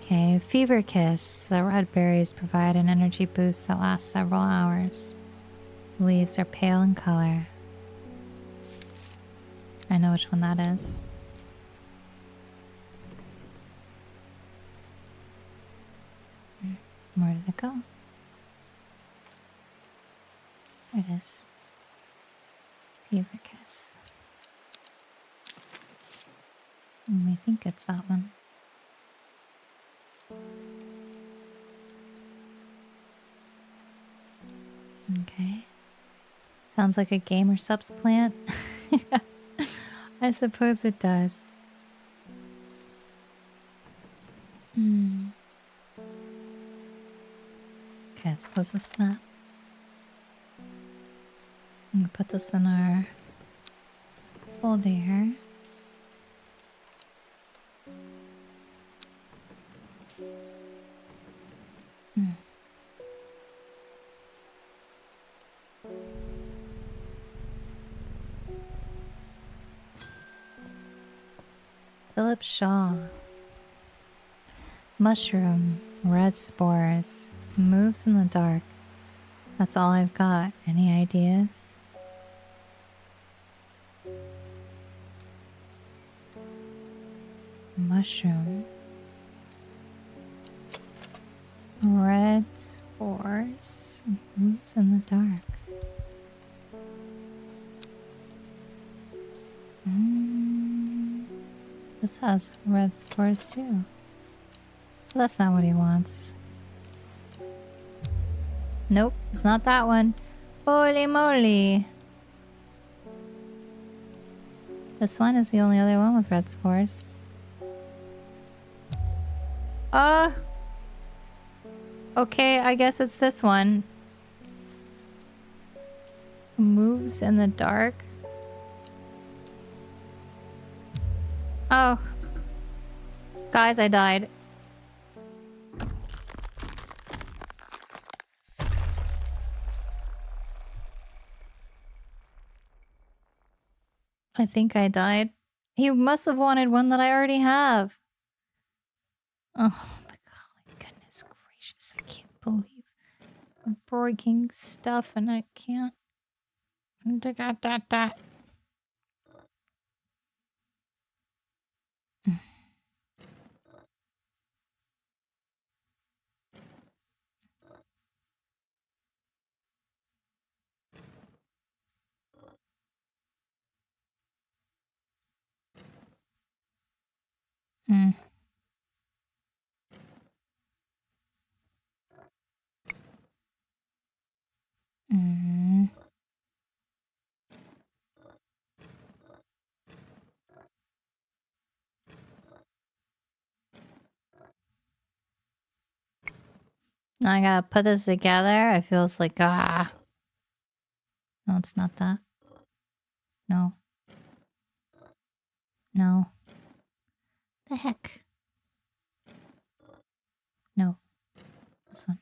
Okay, Fever Kiss. The red berries provide an energy boost that lasts several hours. The leaves are pale in color. I know which one that is. Where did it go? There it is. Fever Kiss. I think it's that one. Okay. Sounds like a gamer subs plant. I suppose it does. Okay, let's close this map. I'm gonna put this in our folder here. Philip Shaw. Mushroom, red spores, moves in the dark. That's all I've got. Any ideas? Mushroom. Red spores, moves in the dark. This has red spores too. But that's not what he wants. Nope, it's not that one. Holy moly. This one is the only other one with red spores. Okay, I guess it's this one. Moves in the dark. Oh. Guys, I died. I think I died. He must have wanted one that I already have. Oh my goodness gracious. I can't believe I'm breaking stuff and I can't. Mm. Mm. Now I gotta put this together. It feels like, ah. No, it's not that. No. No. The heck? No. This one.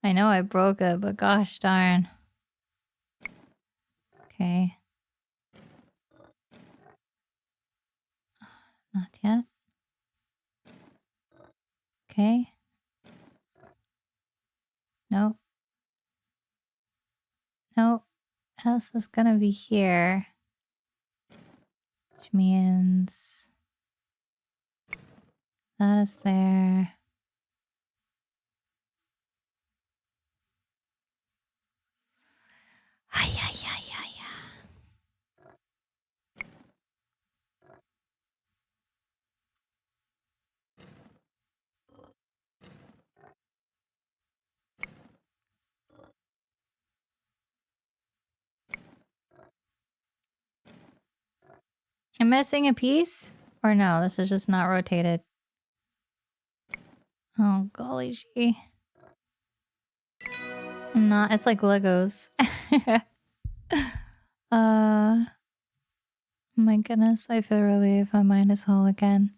I know I broke it, but gosh darn. Okay. Not yet. Okay. Nope. Nope. This is gonna be here. Which means that is there. Ay, ay, ay, ay, ay. I'm missing a piece? Or no, this is just not rotated. Oh, golly gee. Not, it's like Legos. My goodness, I feel relieved. My mind is whole again.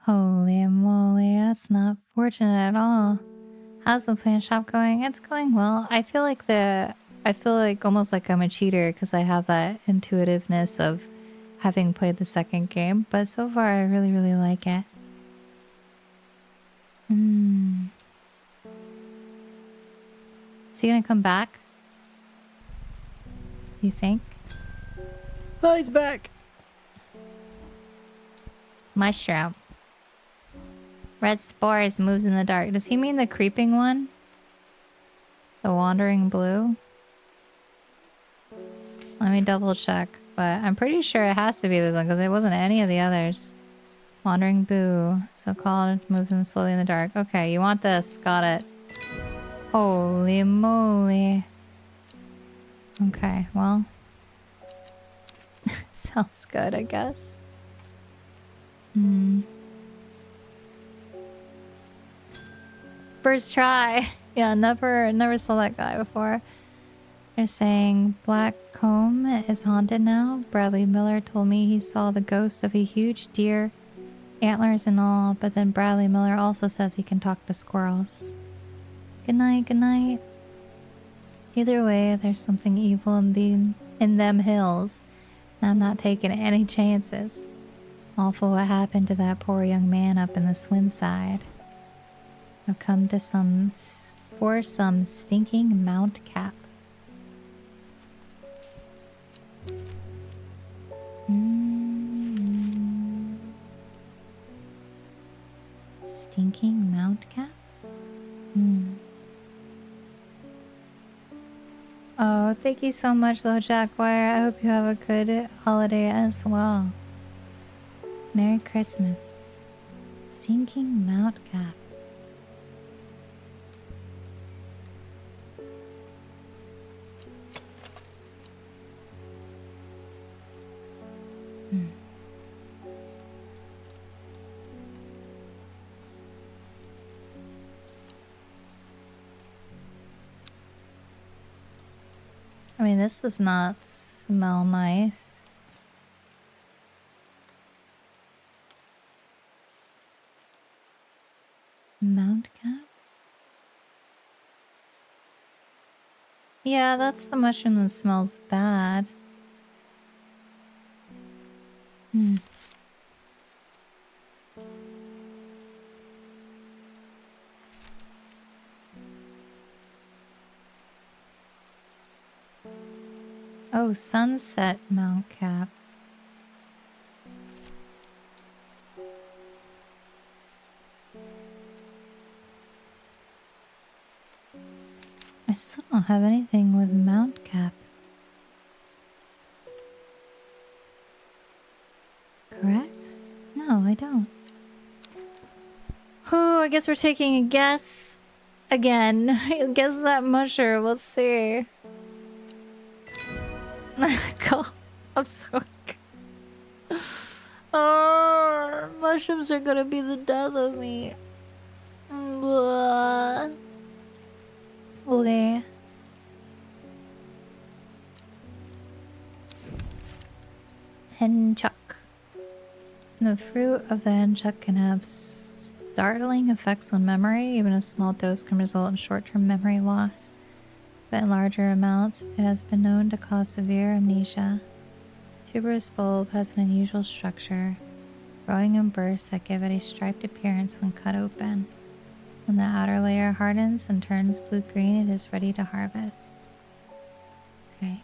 Holy moly, that's not fortunate at all. How's the plant shop going? It's going well. I feel like almost like I'm a cheater because I have that intuitiveness of having played the second game, but so far I really, really like it. Is he gonna come back? You think? Oh, he's back. Mushroom. Red spores moves in the dark. Does he mean the creeping one? The wandering blue? Let me double check, but I'm pretty sure it has to be this one because it wasn't any of the others. Wandering boo. So called moves in slowly in the dark. Okay, you want this. Got it. Holy moly. Okay, well. Sounds good, I guess. First try. Yeah, never saw that guy before. They're saying Black Comb is haunted now. Bradley Miller told me he saw the ghost of a huge deer, antlers and all, but then Bradley Miller also says he can talk to squirrels. Good night, good night. Either way, there's something evil in them hills, and I'm not taking any chances. Awful what happened to that poor young man up in the Swin side. I've come to for some stinking mount cap. Stinking mount cap? Oh, thank you so much, though, Jackwire. I hope you have a good holiday as well. Merry Christmas. Stinking mount cap. I mean, this does not smell nice. Mount cap? Yeah, that's the mushroom that smells bad. Oh, Sunset Mount Cap. I still don't have anything with Mount Cap. Correct? No, I don't. Oh, I guess we're taking a guess again. Guess that mushroom. Let's see. God, I'm so. Oh, mushrooms are gonna be the death of me. Blah. Okay. Henchuck. The fruit of the henchuck can have startling effects on memory. Even a small dose can result in short-term memory loss. But in larger amounts, it has been known to cause severe amnesia. Tuberous bulb has an unusual structure, growing in bursts that give it a striped appearance when cut open. When the outer layer hardens and turns blue-green, it is ready to harvest. Okay.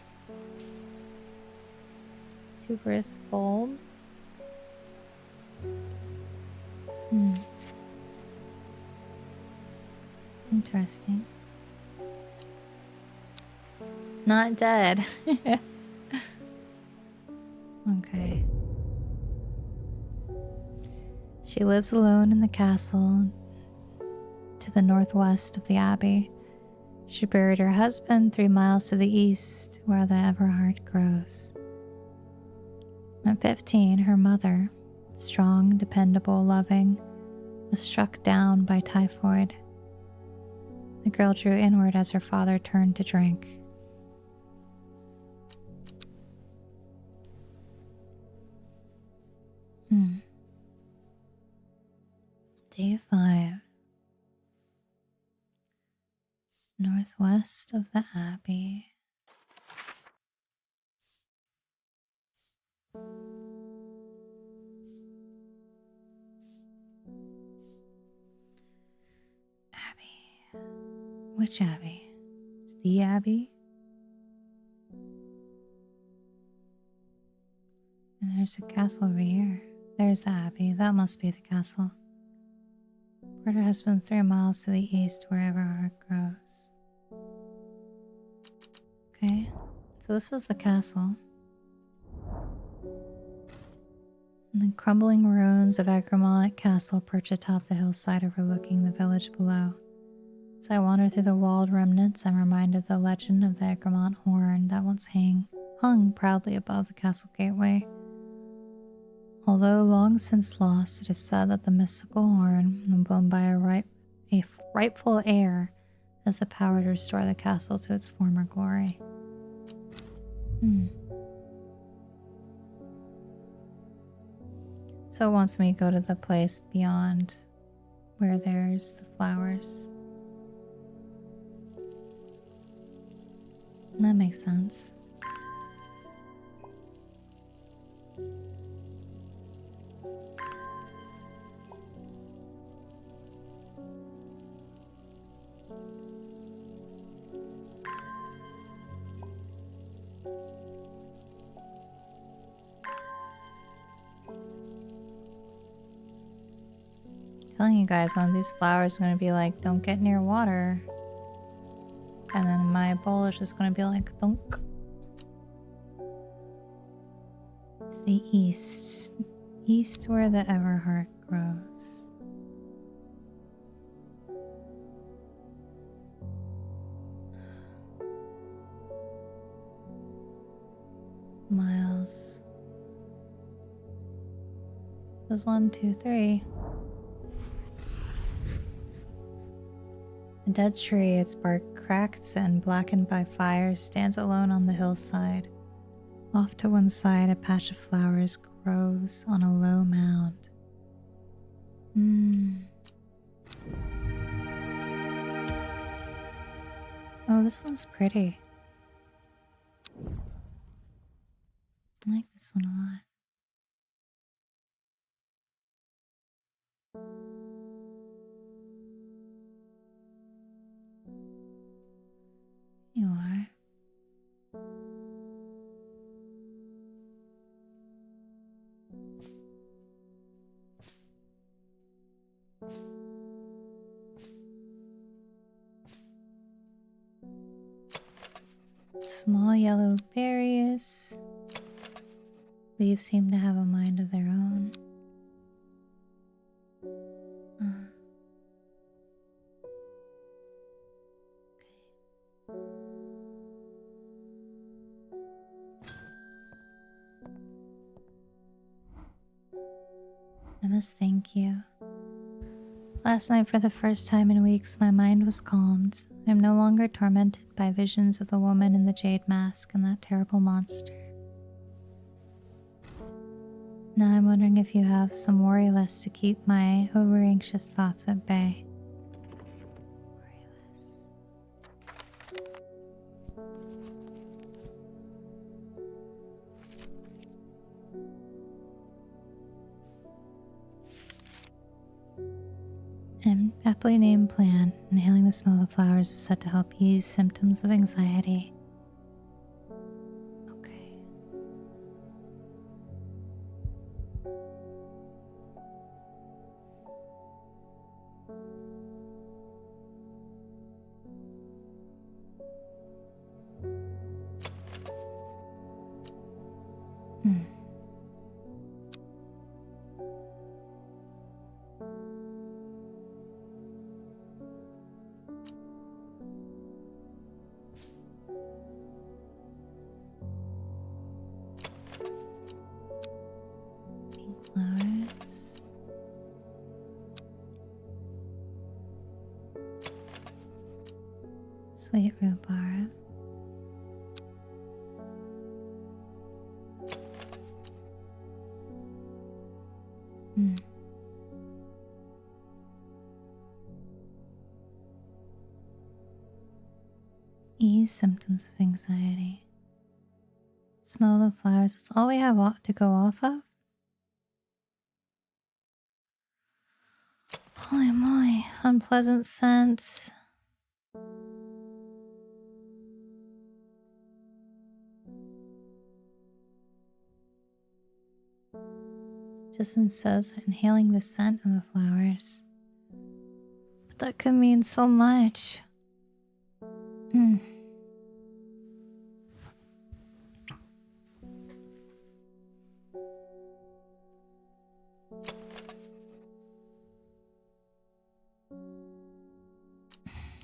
Tuberous bulb. Interesting. Not dead. Okay. She lives alone in the castle to the northwest of the abbey. She buried her husband 3 miles to the east, where the Everheart grows. At 15, her mother, strong, dependable, loving, was struck down by typhoid. The girl drew inward as her father turned to drink. Day 5. Northwest of the abbey. Abbey. Which abbey? The abbey? And there's a castle over here. There's the abbey. That must be the castle. Brought her husband 3 miles to the east, wherever heart grows. Okay, so this is the castle. And the crumbling ruins of Egremont Castle perch atop the hillside overlooking the village below. As I wander through the walled remnants, I'm reminded of the legend of the Egremont horn that once hung proudly above the castle gateway. Although long since lost, it is said that the mystical horn, when blown by a rightful heir, has the power to restore the castle to its former glory. So it wants me to go to the place beyond where there's the flowers. That makes sense. Telling you guys, one of these flowers is going to be like, don't get near water. And then my bowl is just going to be like, thunk. The east. East where the Everheart grows. Miles. This is 1, 2, 3. A dead tree, its bark cracked and blackened by fire, stands alone on the hillside. Off to one side, a patch of flowers grows on a low mound. Oh, this one's pretty. I like this one a lot. You are. Small yellow berries. Leaves seem to have a mind of their own. I must thank you. Last night, for the first time in weeks, my mind was calmed. I am no longer tormented by visions of the woman in the jade mask and that terrible monster. Now I'm wondering if you have some worry list to keep my over-anxious thoughts at bay. Worryless. An aptly named plan, inhaling the smell of flowers is said to help ease symptoms of anxiety. Okay. Flowers. Sweet rhubarb. Ease symptoms of anxiety. Smell the flowers. That's all we have to go off of? Holy moly. Unpleasant scents. Justin says inhaling the scent of the flowers. But that could mean so much.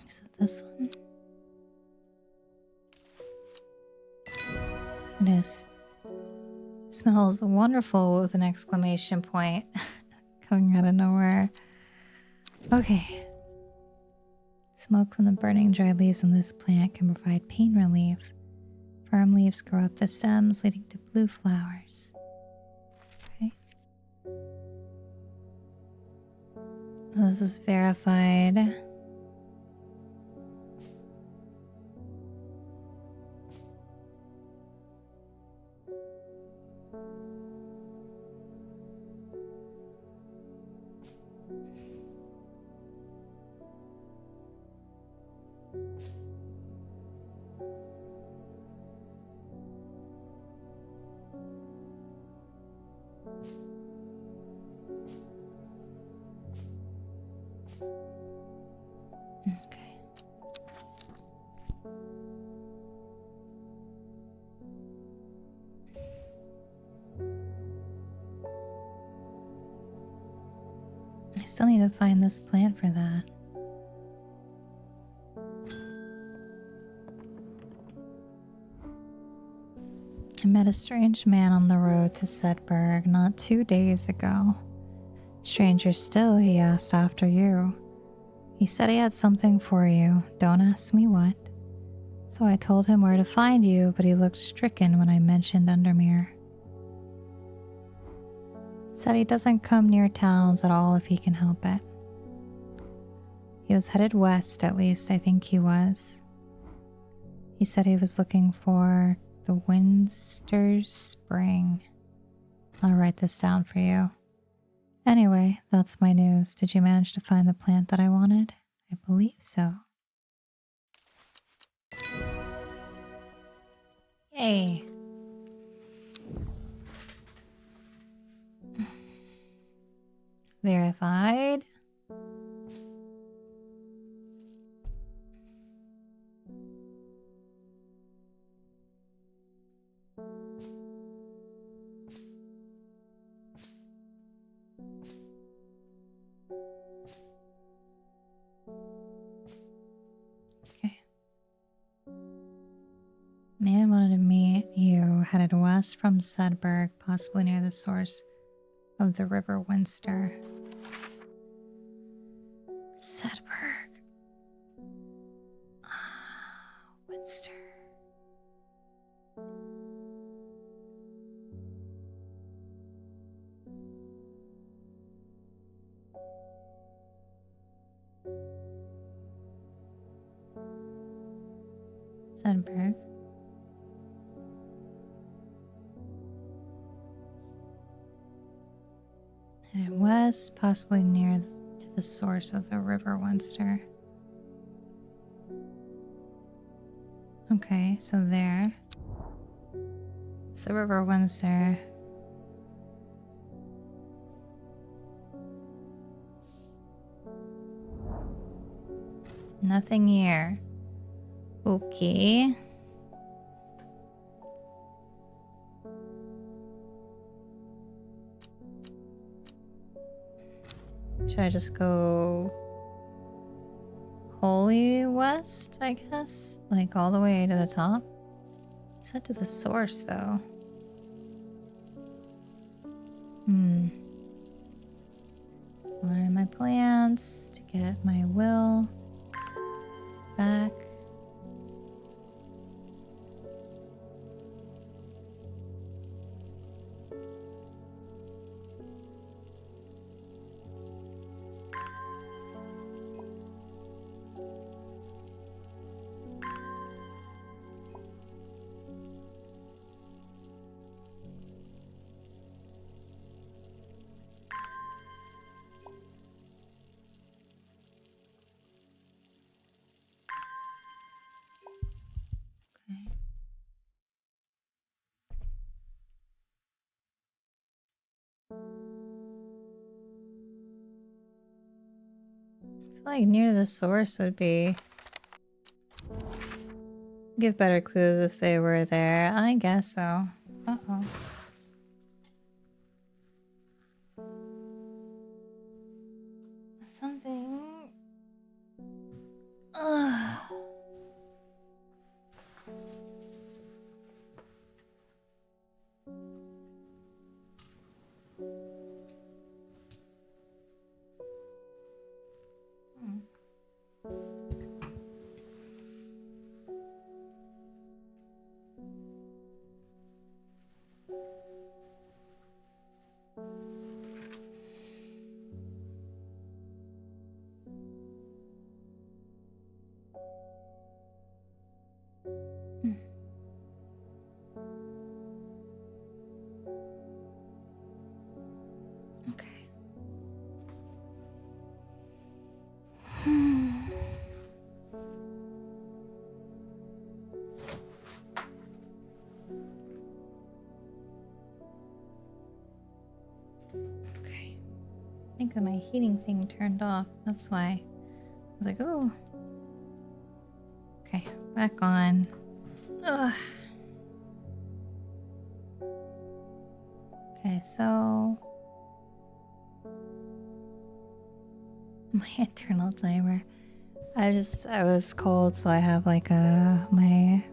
Is it this one? It is. Smells wonderful with an exclamation point coming out of nowhere. Okay. Smoke from the burning dry leaves on this plant can provide pain relief. Firm leaves grow up the stems, leading to blue flowers. Okay. This is verified. I still need to find this plant for that. I met a strange man on the road to Sedberg not 2 days ago. Stranger still, he asked after you. He said he had something for you. Don't ask me what. So I told him where to find you, but he looked stricken when I mentioned Undermere. Said he doesn't come near towns at all if he can help it. He was headed west, at least I think he was. He said he was looking for the Winster's Spring. I'll write this down for you. Anyway, that's my news. Did you manage to find the plant that I wanted? I believe so. Yay. Verified. headed west from Sedberg, possibly near the source of the River Winster. Sedberg. Winster. Sedberg. Headed west, possibly near to the source of the River Winster. Okay, so there. It's the River Winster. Nothing here. Okay. Should I just go wholly west, I guess? Like all the way to the top? It's not to the source though. Water my plants to get my will back. I feel like near the source would be... give better clues if they were there. I guess so. Uh-oh. Something... Ugh. I think that my heating thing turned off. That's why I was like, oh. Okay, back on. Ugh. Okay, so my internal timer. I was cold, so I have like my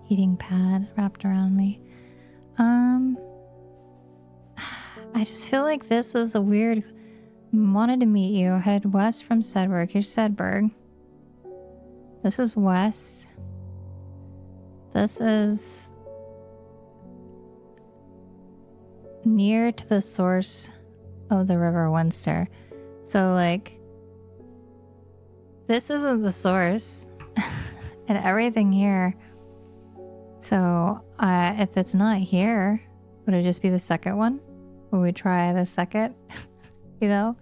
heating pad wrapped around me. I just feel like this is a weird... Wanted to meet you. Headed west from Sedberg. Here's Sedberg. This is west. This is... near to the source of the River Winster. So, like... this isn't the source. And everything here. So, if it's not here, would it just be the second one? Would we try the second? You know?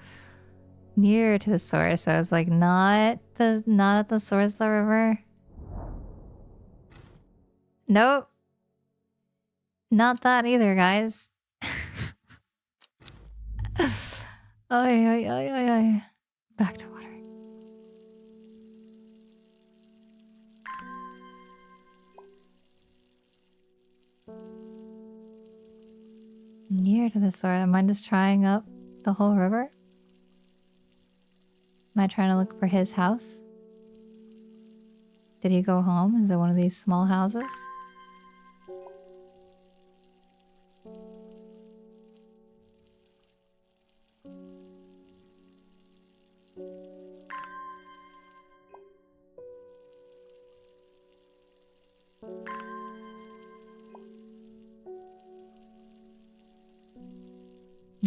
Near to the source. So it's like not at the source of the river. Nope. Not that either, guys. Oy. Back to water. Near to the source. Am I just trying up the whole river? Am I trying to look for his house? Did he go home? Is it one of these small houses?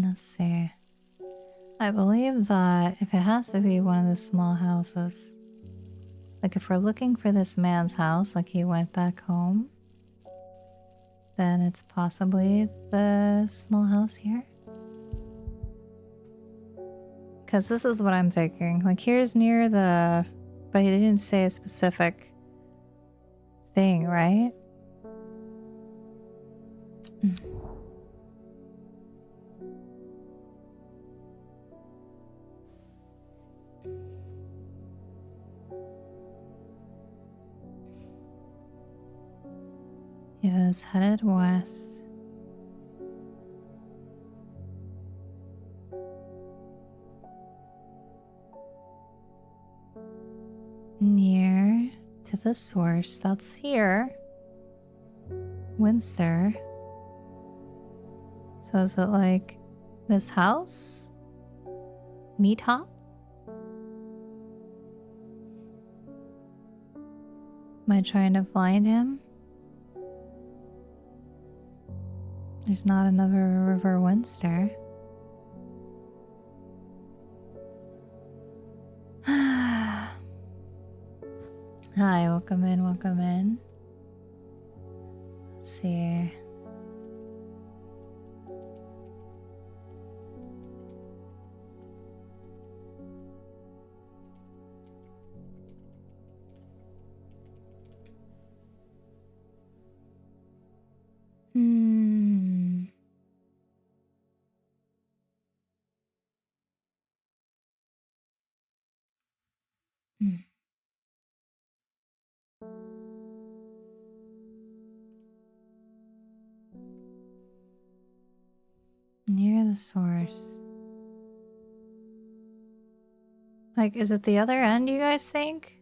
Let's see. I believe that if it has to be one of the small houses, like if we're looking for this man's house, like he went back home, then it's possibly the small house here. Because this is what I'm thinking. Like here's near the... But he didn't say a specific thing, right? He was headed west. Near to the source that's here. Windsor. So is it like this house? Meat hop? Am I trying to find him? There's not another River Winster. Hi, welcome in, welcome in. Let's see. Near the source. Like, is it the other end, you guys think?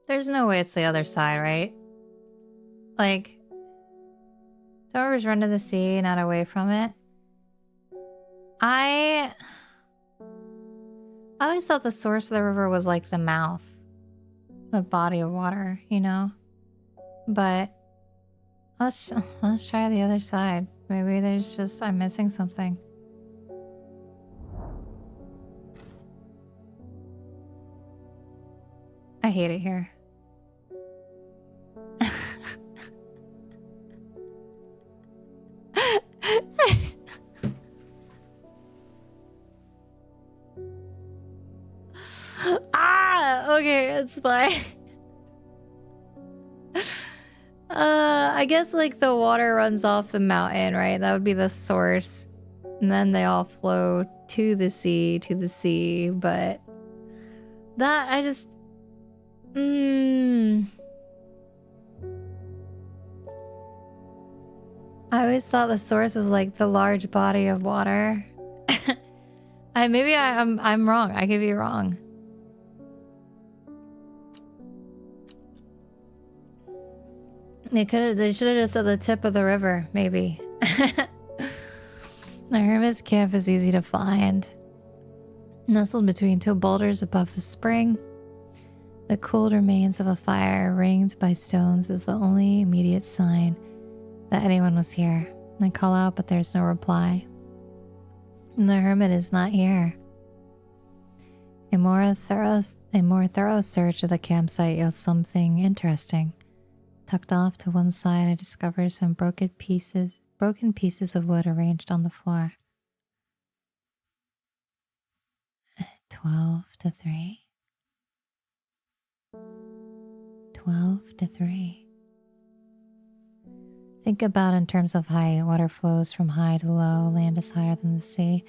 There's no way it's the other side, right? Like, don't rivers run to the sea, not away from it. I always thought the source of the river was like the mouth, the body of water, you know? But let's try the other side. Maybe there's just, I'm missing something. I hate it here. Okay, it's fine. I guess like the water runs off the mountain, right? That would be the source. And then they all flow to the sea, but that I just I always thought the source was like the large body of water. Maybe I'm wrong. I could be wrong. They should have just said the tip of the river, maybe. The hermit's camp is easy to find. Nestled between two boulders above the spring, the cold remains of a fire ringed by stones is the only immediate sign that anyone was here. I call out, but there's no reply. And the hermit is not here. A more thorough search of the campsite yields something interesting. Tucked off to one side, I discover some broken pieces of wood arranged on the floor. 12 to 3. 12 to 3. Think about in terms of height. Water flows from high to low. Land is higher than the sea.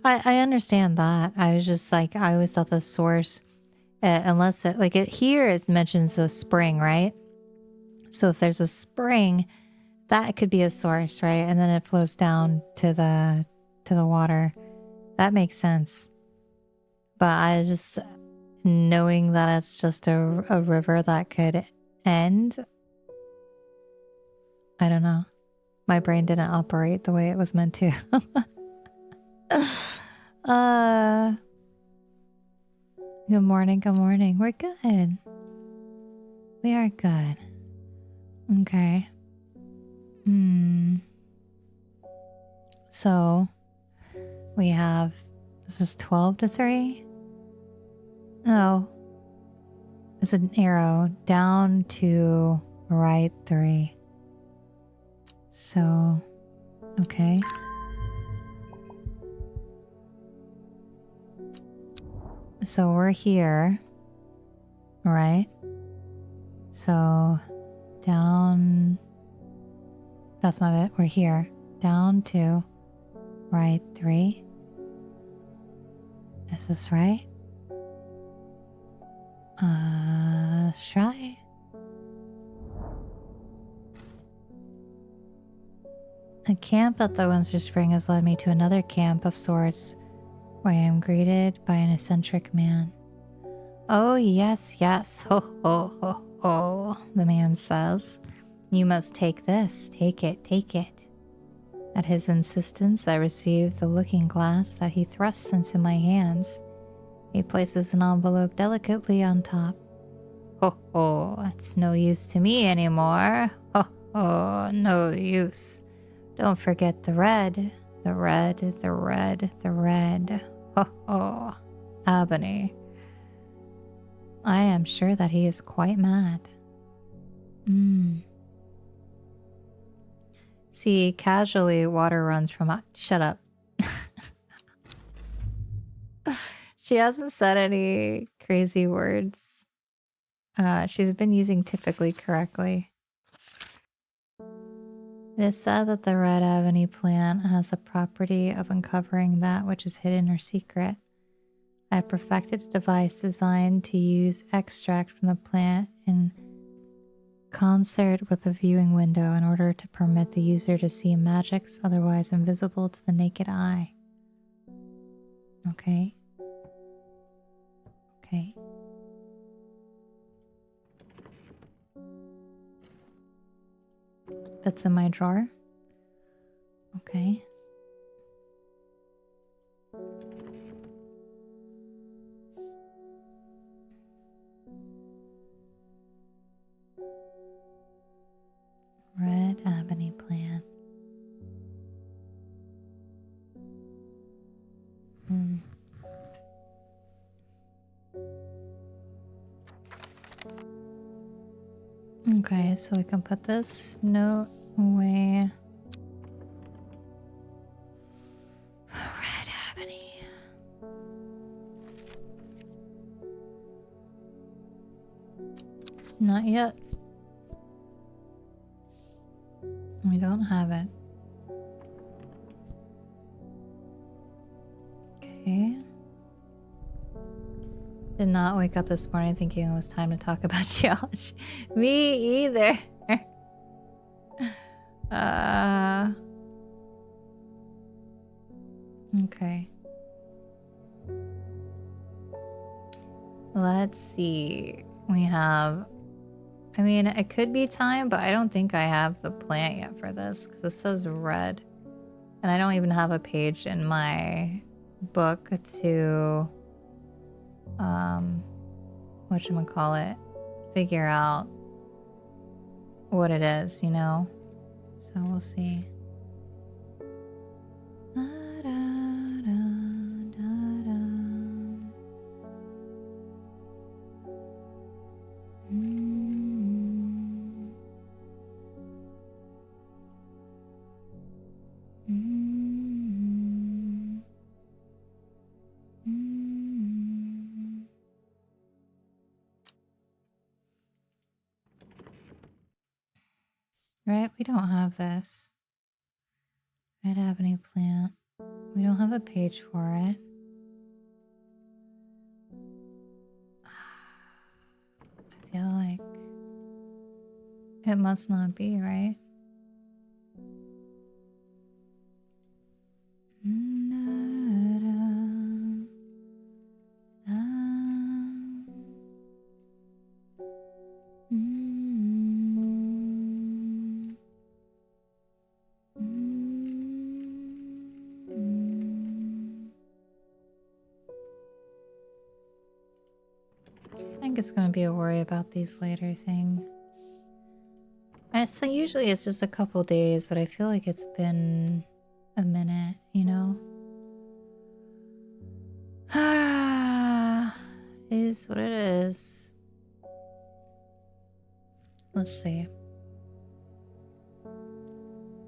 I understand that. I was just like, I always thought the source, unless it, like it here, it mentions the spring, right? So if there's a spring, that could be a source, right? And then it flows down to the water. That makes sense. But I just, knowing that it's just a river that could end, I don't know. My brain didn't operate the way it was meant to. Good morning, good morning. We're good. We are good. Okay. So, we have, is this 12 to 3? No. It's an arrow down to right 3. So, okay. So we're here, right? So down, that's not it. We're here. Down to right 3. Is this right? Let's try. A camp at the Windsor Spring has led me to another camp of sorts, where I am greeted by an eccentric man. Oh, yes, yes, ho, ho, ho, ho, the man says. You must take this, take it, take it. At his insistence, I receive the looking glass that he thrusts into my hands. He places an envelope delicately on top. Ho, ho, it's no use to me anymore. Ho, ho, no use. Don't forget the red, the red, the red, the red. Ho, ho, ebony. I am sure that he is quite mad. See, casually, water runs from... Shut up. She hasn't said any crazy words. She's been using typically correctly. It is said that the red ebony plant has the property of uncovering that which is hidden or secret. I have perfected a device designed to use extract from the plant in concert with a viewing window in order to permit the user to see magics otherwise invisible to the naked eye. Okay. Okay. Fits in my drawer. Okay. Red ebony plant. Okay, so we can put this note away. Red ebony. Not yet. We don't have it. Okay. Did not wake up this morning thinking it was time to talk about geology. Me either. Okay. Let's see. We have... I mean, it could be time, but I don't think I have the plant yet for this because it says red. And I don't even have a page in my book to, whatchamacallit, figure out what it is, you know? So we'll see. Right, we don't have this. Red Avenue plant. We don't have a page for it. I feel like it must not be, right? think it's gonna be a worry about these later thing. So usually it's just a couple days, but I feel like it's been a minute, you know? It is what it is. Let's see.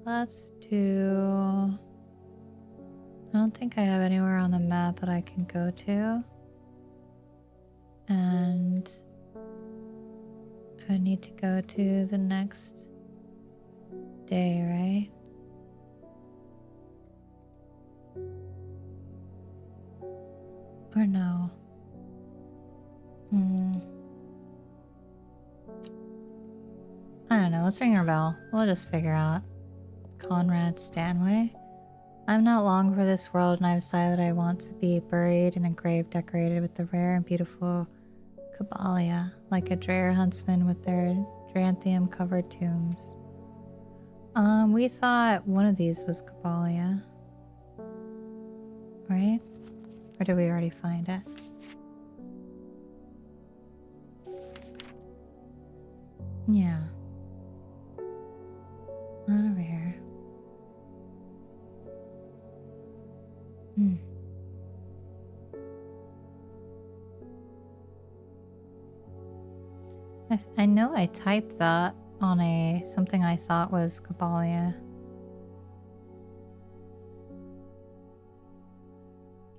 Let's do... I don't think I have anywhere on the map that I can go to. And I need to go to the next day, right? Or no? I don't know. Let's ring our bell. We'll just figure out. Conrad Stanway. I'm not long for this world, and I've decided that I want to be buried in a grave decorated with the rare and beautiful Caballia, like a Dreher huntsman with their Dranthium-covered tombs. We thought one of these was Caballia. Right? Or did we already find it? Yeah. Not over here. I know I typed that on something I thought was Caballia.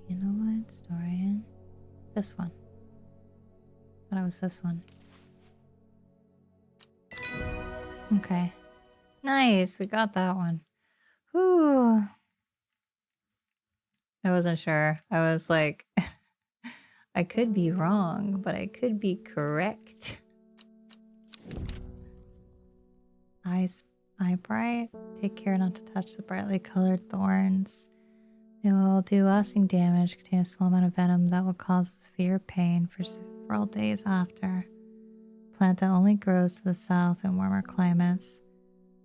You know what, Storian? This one. Thought it was this one. Okay. Nice, we got that one. Whew. I wasn't sure. I was like, I could be wrong, but I could be correct. Eye bright. Take care not to touch the brightly colored thorns. They will do lasting damage, contain a small amount of venom that will cause severe pain for several days after. Plant that only grows to the south in warmer climates,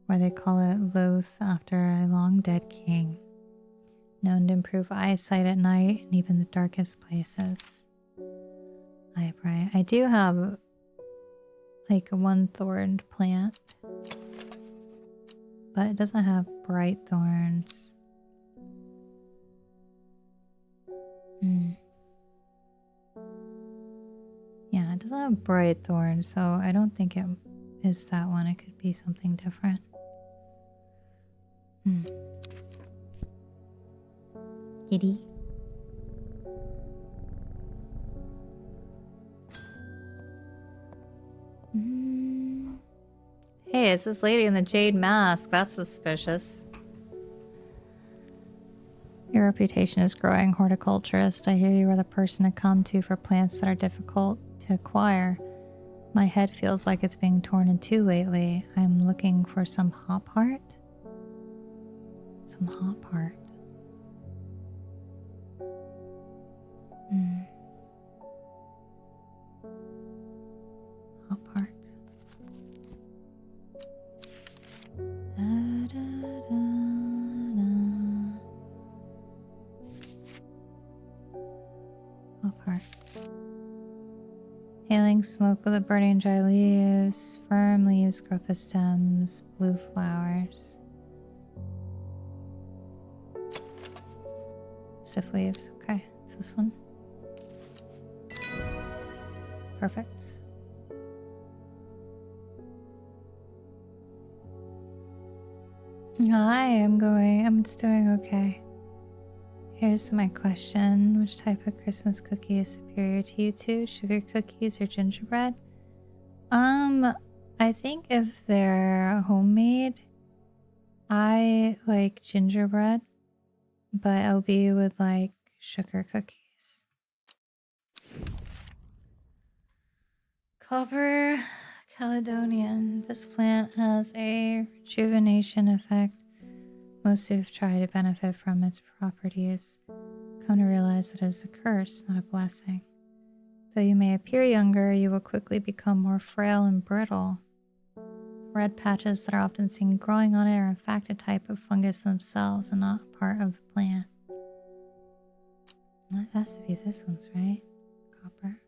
where they call it Loth after a long dead king. Known to improve eyesight at night and even the darkest places. Eye bright. I do have like a one-thorned plant, but it doesn't have bright thorns. Yeah, it doesn't have bright thorns, so I don't think it is that one. It could be something different. Kitty. Hey, it's this lady in the jade mask. That's suspicious. Your reputation is growing, horticulturist. I hear you are the person to come to for plants that are difficult to acquire. My head feels like it's being torn in two lately. I'm looking for some hop heart. Some hop heart. Hop heart. Hop heart. Hailing smoke of the burning dry leaves. Firm leaves grow up the stems. Blue flowers. Stiff leaves. Okay, it's this one. Perfect. Hi, I'm doing okay. Here's my question. Which type of Christmas cookie is superior to you two? Sugar cookies or gingerbread? I think if they're homemade, I like gingerbread, but LB would like sugar cookies. Copper Caledonian. This plant has a rejuvenation effect. Most who've tried to benefit from its properties come to realize that it is a curse, not a blessing. Though you may appear younger, you will quickly become more frail and brittle. Red patches that are often seen growing on it are in fact a type of fungus themselves and not part of the plant. That has to be this one's, right? Copper.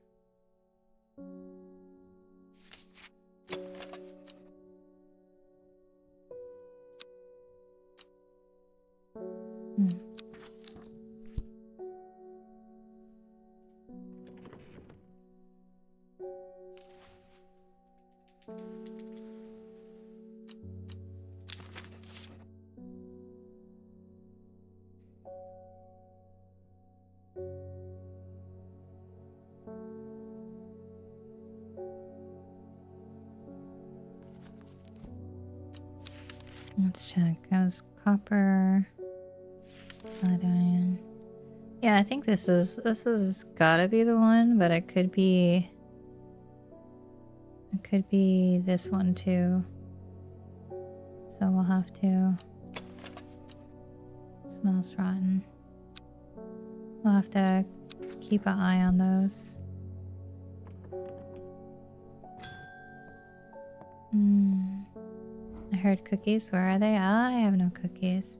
Let's check. That was copper. Iodine. Yeah, I think this is gotta be the one, but it could be this one too. So we'll have to. Smells rotten. We'll have to keep an eye on those. I heard cookies. Where are they? I have no cookies.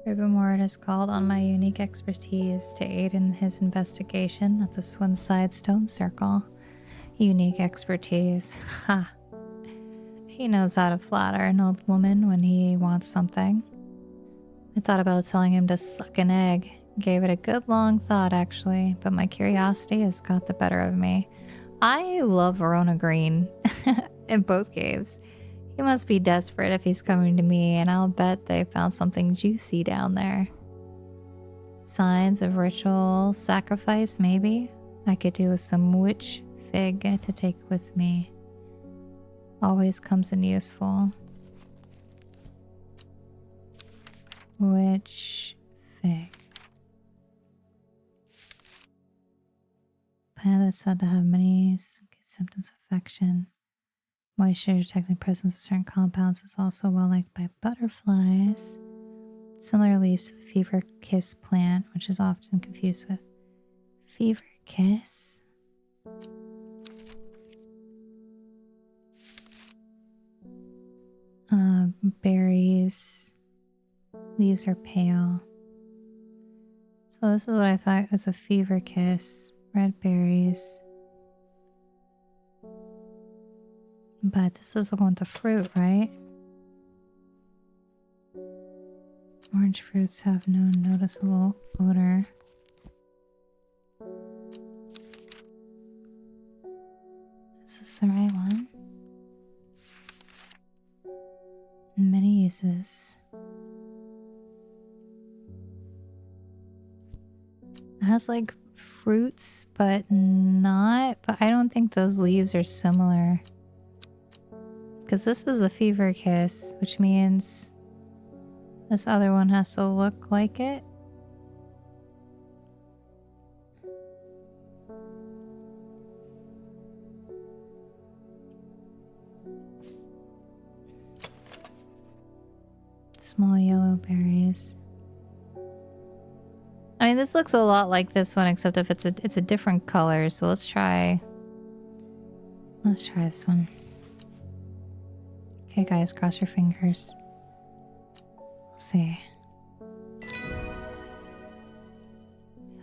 Rivermore has called on my unique expertise to aid in his investigation at the Swinside Stone Circle. Unique expertise. Ha. He knows how to flatter an old woman when he wants something. I thought about telling him to suck an egg. Gave it a good long thought, actually, but my curiosity has got the better of me. I love Verona Green in both caves. He must be desperate if he's coming to me, and I'll bet they found something juicy down there. Signs of ritual sacrifice, maybe? I could do with some witch fig to take with me. Always comes in useful. Witch fig. Plant that's said to have many symptoms of infection. Moisture detecting presence of certain compounds is also well liked by butterflies. Similar leaves to the fever kiss plant, which is often confused with fever kiss. Berries. Leaves are pale. So this is what I thought was a fever kiss. Red berries. But this is the one with the fruit, right? Orange fruits have no noticeable odor. Is this the right one? Many uses. It has like fruits, but not. But I don't think those leaves are similar. Because this is the fever kiss, which means this other one has to look like it. Small yellow berries. I mean, this looks a lot like this one, except if it's a different color. So let's try this one. Okay, guys, cross your fingers. We'll see.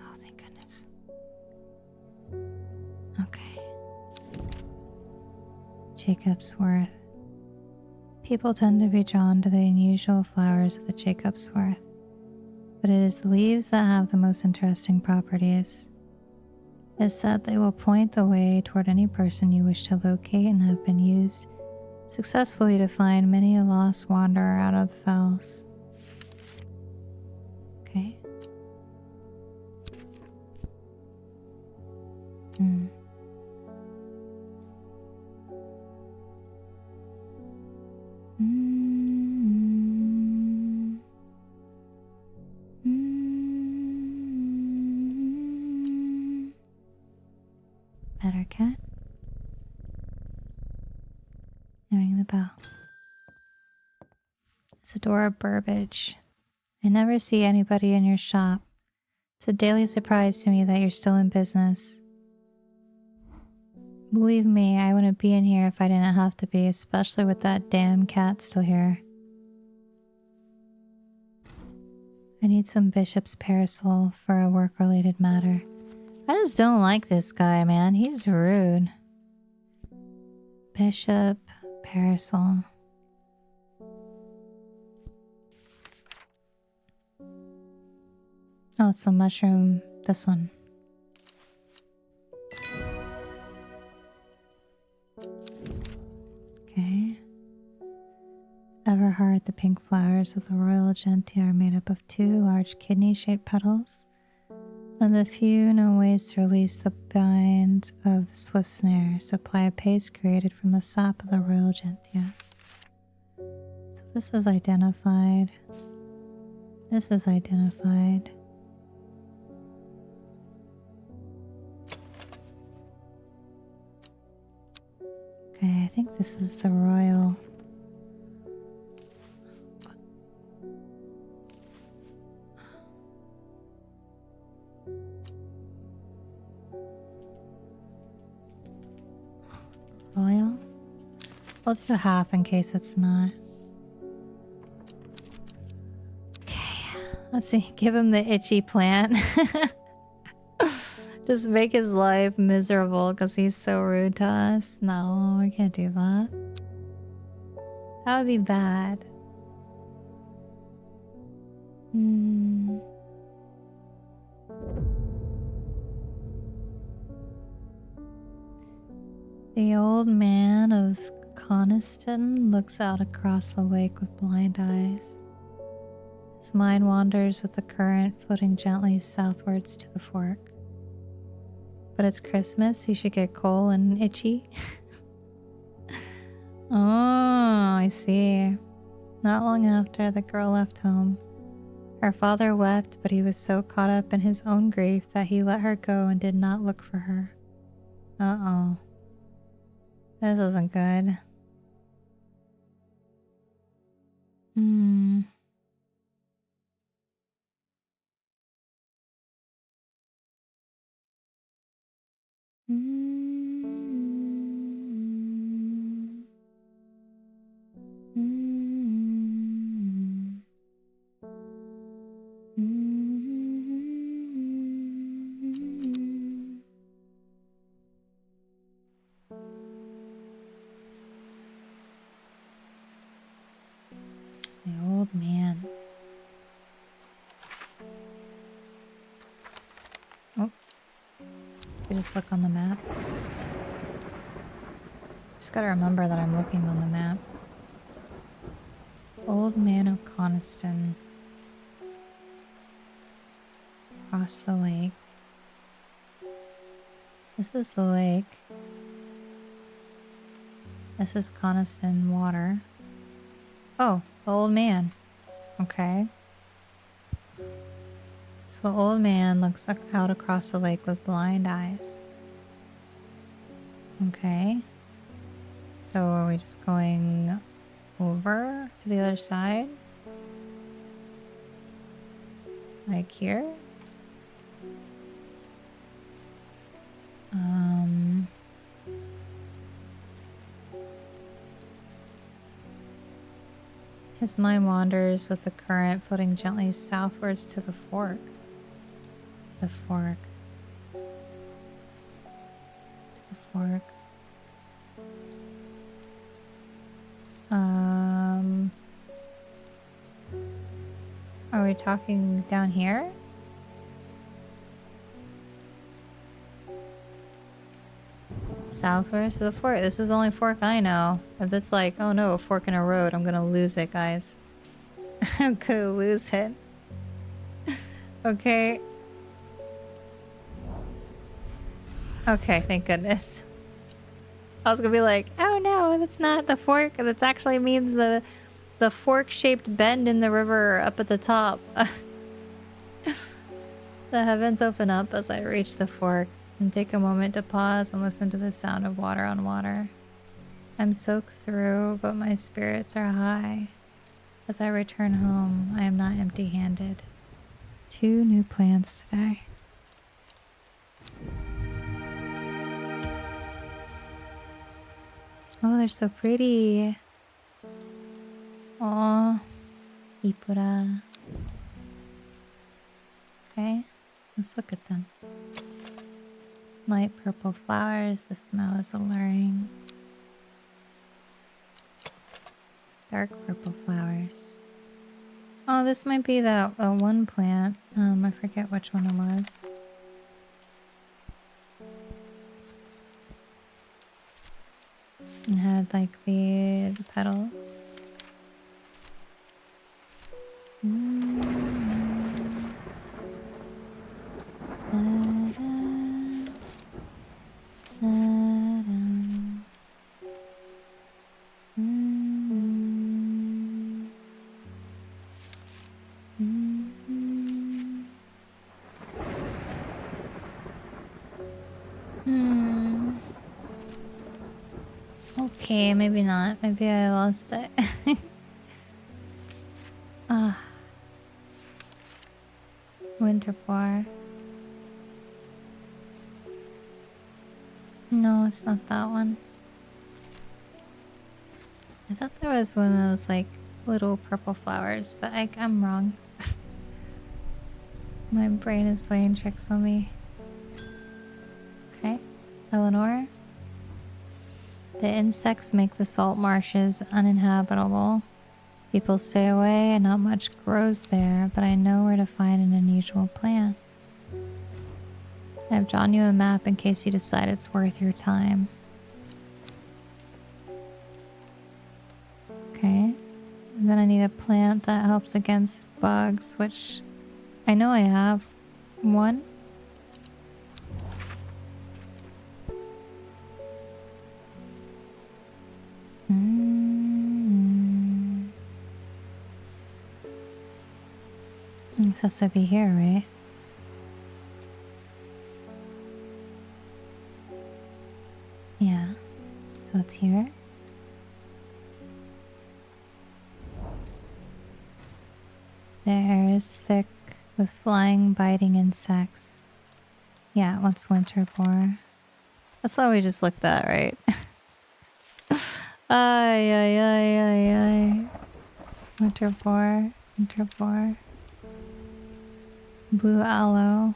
Oh, thank goodness. Okay. Jacob's Worth. People tend to be drawn to the unusual flowers of the Jacob's Worth, but it is the leaves that have the most interesting properties. It is said they will point the way toward any person you wish to locate and have been used successfully to find many a lost wanderer out of the fells. Okay. Better cat. Ring the bell. Isadora Burbage. I never see anybody in your shop. It's a daily surprise to me that you're still in business. Believe me, I wouldn't be in here if I didn't have to be, especially with that damn cat still here. I need some bishop's parasol for a work-related matter. I just don't like this guy, man. He's rude. Bishop parasol. Oh, it's the mushroom. This one. Okay. Everhard, the pink flowers of the royal gentian are made up of 2 large kidney-shaped petals. One of the few known ways to release the bind of the swift snare, so apply a paste created from the sap of the royal gentian. So this is identified. This is identified. Okay, I think this is the royal. Royal? I'll do half in case it's not. Okay, let's see. Give him the itchy plant. Just make his life miserable because he's so rude to us. No, we can't do that. That would be bad. The old man of Coniston looks out across the lake with blind eyes. His mind wanders with the current, floating gently southwards to the fork. But it's Christmas, he should get cold and itchy. Oh, I see. Not long after, the girl left home. Her father wept, but he was so caught up in his own grief that he let her go and did not look for her. Uh-oh. This isn't good. The old man. Oh. You just look on the map. Just gotta remember that I'm looking on the map. Old man of Coniston. Across the lake. This is the lake. This is Coniston water. Oh, the old man. Okay. So the old man looks out across the lake with blind eyes. Okay. So are we just going over to the other side? Like here? His mind wanders with the current, floating gently southwards to the fork. The fork. To the fork. Are we talking down here? Southwards to the fork. This is the only fork I know. If it's like, oh no, a fork in a road, I'm gonna lose it, guys. I'm gonna lose it. Okay. Okay, thank goodness. I was gonna be like, oh no, that's not the fork. That actually means the fork-shaped bend in the river up at the top. The heavens open up as I reach the fork and take a moment to pause and listen to the sound of water on water. I'm soaked through, but my spirits are high. As I return home, I am not empty-handed. 2 new plants today. Oh, they're so pretty. Aw, Ipura. Okay, let's look at them. Light purple flowers, the smell is alluring. Dark purple flowers. Oh, this might be that one plant. I forget which one it was. It had like the petals. Okay, maybe not. Maybe I lost it. Ah, winter boar. No, it's not that one. I thought there was one of those like little purple flowers, but I'm wrong. My brain is playing tricks on me. Okay, Eleanor. The insects make the salt marshes uninhabitable. People stay away and not much grows there, but I know where to find an unusual plant. I've drawn you a map in case you decide it's worth your time. Okay. And then I need a plant that helps against bugs, which I know I have one. This has to be here, right? Yeah. So it's here. The air is thick with flying, biting insects. Yeah, it wants winter boar. That's what we just looked at, right? Ay, ay, ay, ay, ay. Winter boar, winter boar. Blue aloe.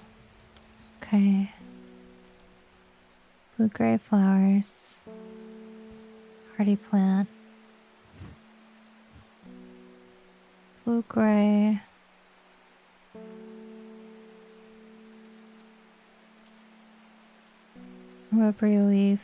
Okay. Blue gray flowers. Hardy plant. Blue gray. Rubbery leaf.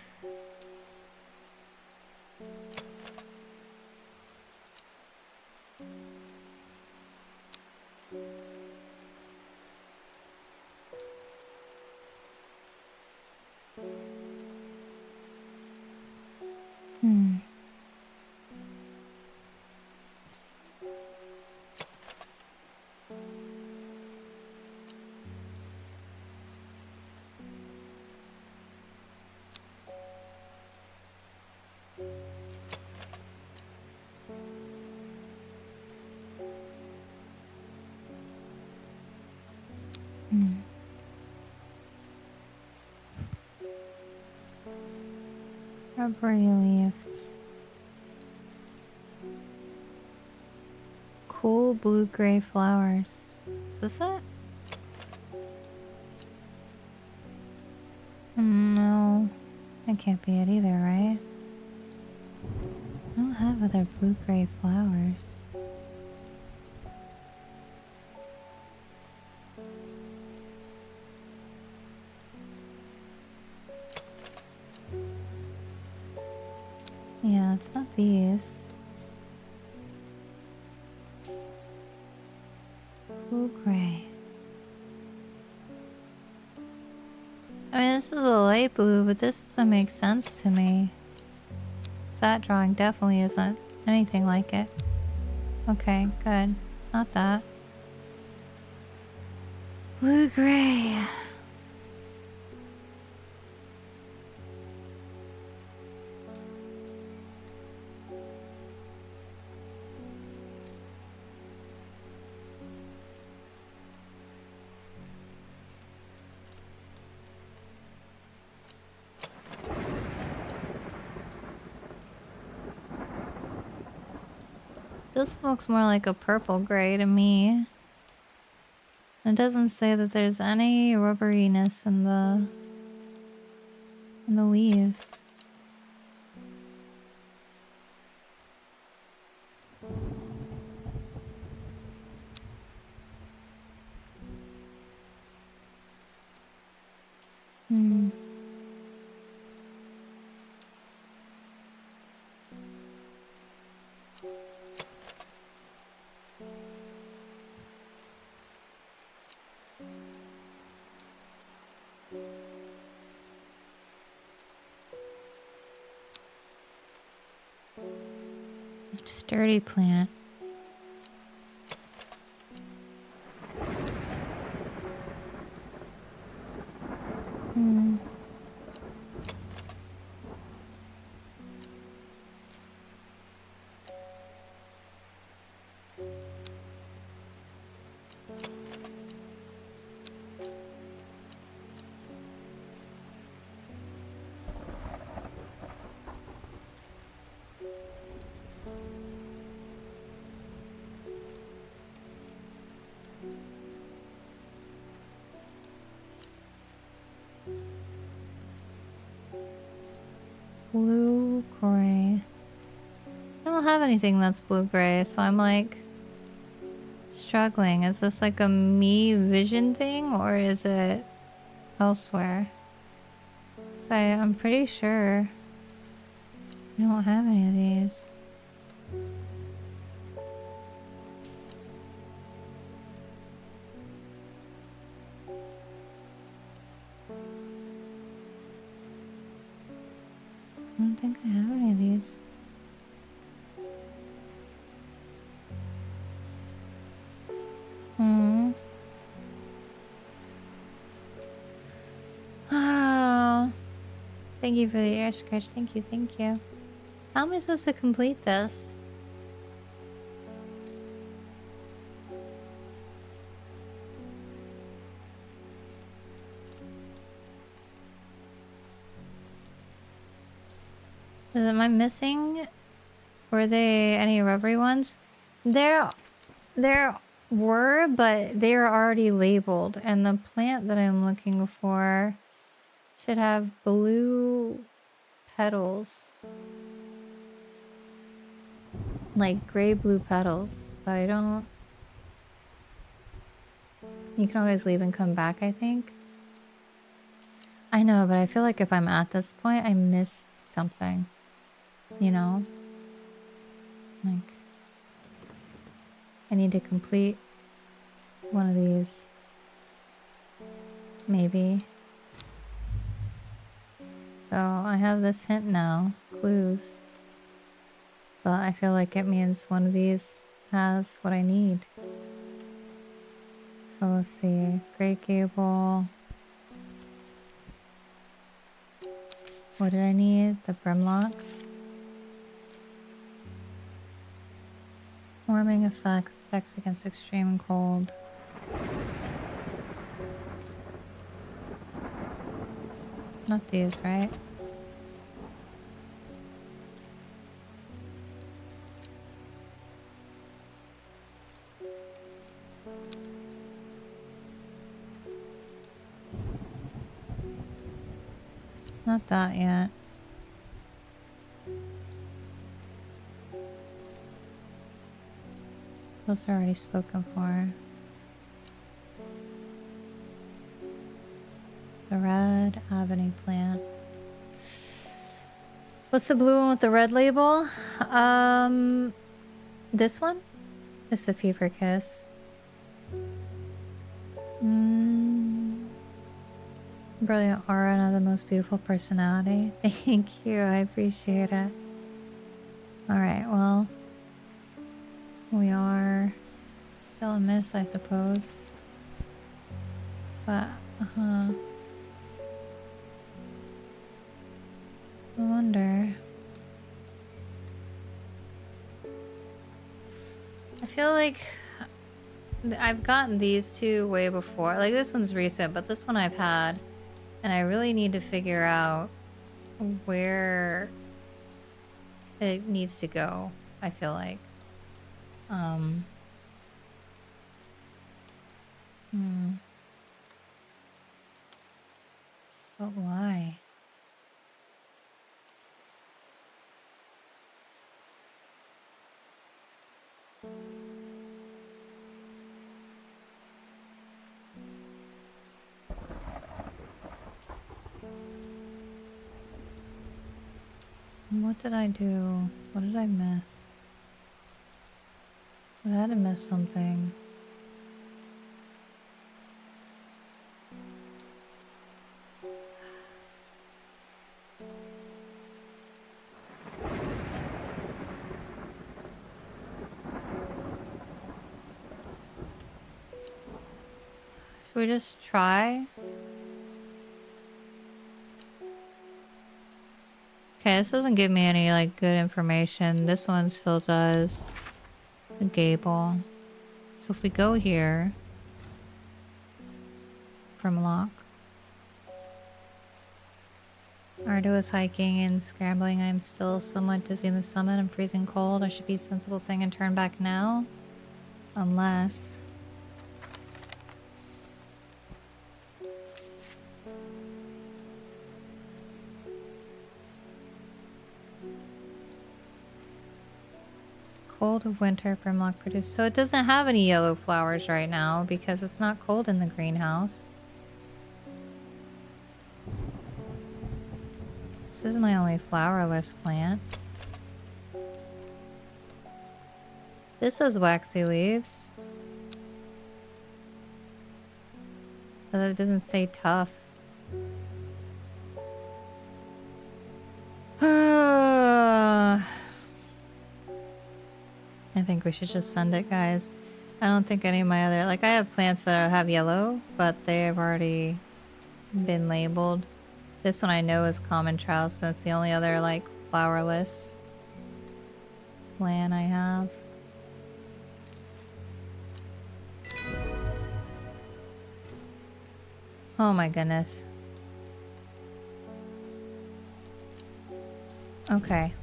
Rubbery leaf. Cool blue-gray flowers. Is this it? No. That can't be it either, right? I don't have other blue-gray flowers. Yeah, it's not these. Blue-gray. I mean, this is a light blue, but this doesn't make sense to me. 'Cause that drawing definitely isn't anything like it. Okay, good. It's not that. Blue-gray. This looks more like a purple gray to me. It doesn't say that there's any rubberiness in the leaves. Sturdy plant. Blue gray. I don't have anything that's blue gray, so I'm like struggling. Is this like a me vision thing or is it elsewhere? So I'm pretty sure I don't have any of these. I don't think I have any of these. Hmm. Oh. Thank you for the air scratch. Thank you, thank you. How am I supposed to complete this? Am I missing? Were they any rubbery ones? There were, but they are already labeled. And the plant that I'm looking for should have blue petals. Like gray blue petals. But I don't... You can always leave and come back, I think. I know, but I feel like if I'm at this point, I missed something. You know? Like... I need to complete one of these. Maybe. So I have this hint now. Clues. But I feel like it means one of these has what I need. So let's see. Great Gable. What did I need? The Brimlock. Warming effect. Protects against extreme cold. Not these, right? Not that yet. Those are already spoken for. The red ebony plant. What's the blue one with the red label? This one? This is a fever kiss. Brilliant aura and the most beautiful personality. Thank you, I appreciate it. Alright, well. We are still a miss, I suppose. But, I wonder. I feel like I've gotten these two way before. Like this one's recent, but this one I've had. And I really need to figure out where it needs to go, I feel like. But why? What did I do? What did I miss? I had to miss something. Should we just try? Okay, this doesn't give me any like good information. This one still does. The gable. So if we go here, from lock. Arduous hiking and scrambling. I'm still somewhat dizzy in the summit. I'm freezing cold. I should be a sensible thing and turn back now. Unless... cold of winter, Brimlock produced. So it doesn't have any yellow flowers right now because it's not cold in the greenhouse. This is my only flowerless plant. This has waxy leaves. But it doesn't say tough. I think we should just send it, guys. I don't think any of my other... Like, I have plants that have yellow, but they have already been labeled. This one I know is common trout, so it's the only other, like, flowerless plant I have. Oh my goodness. Okay.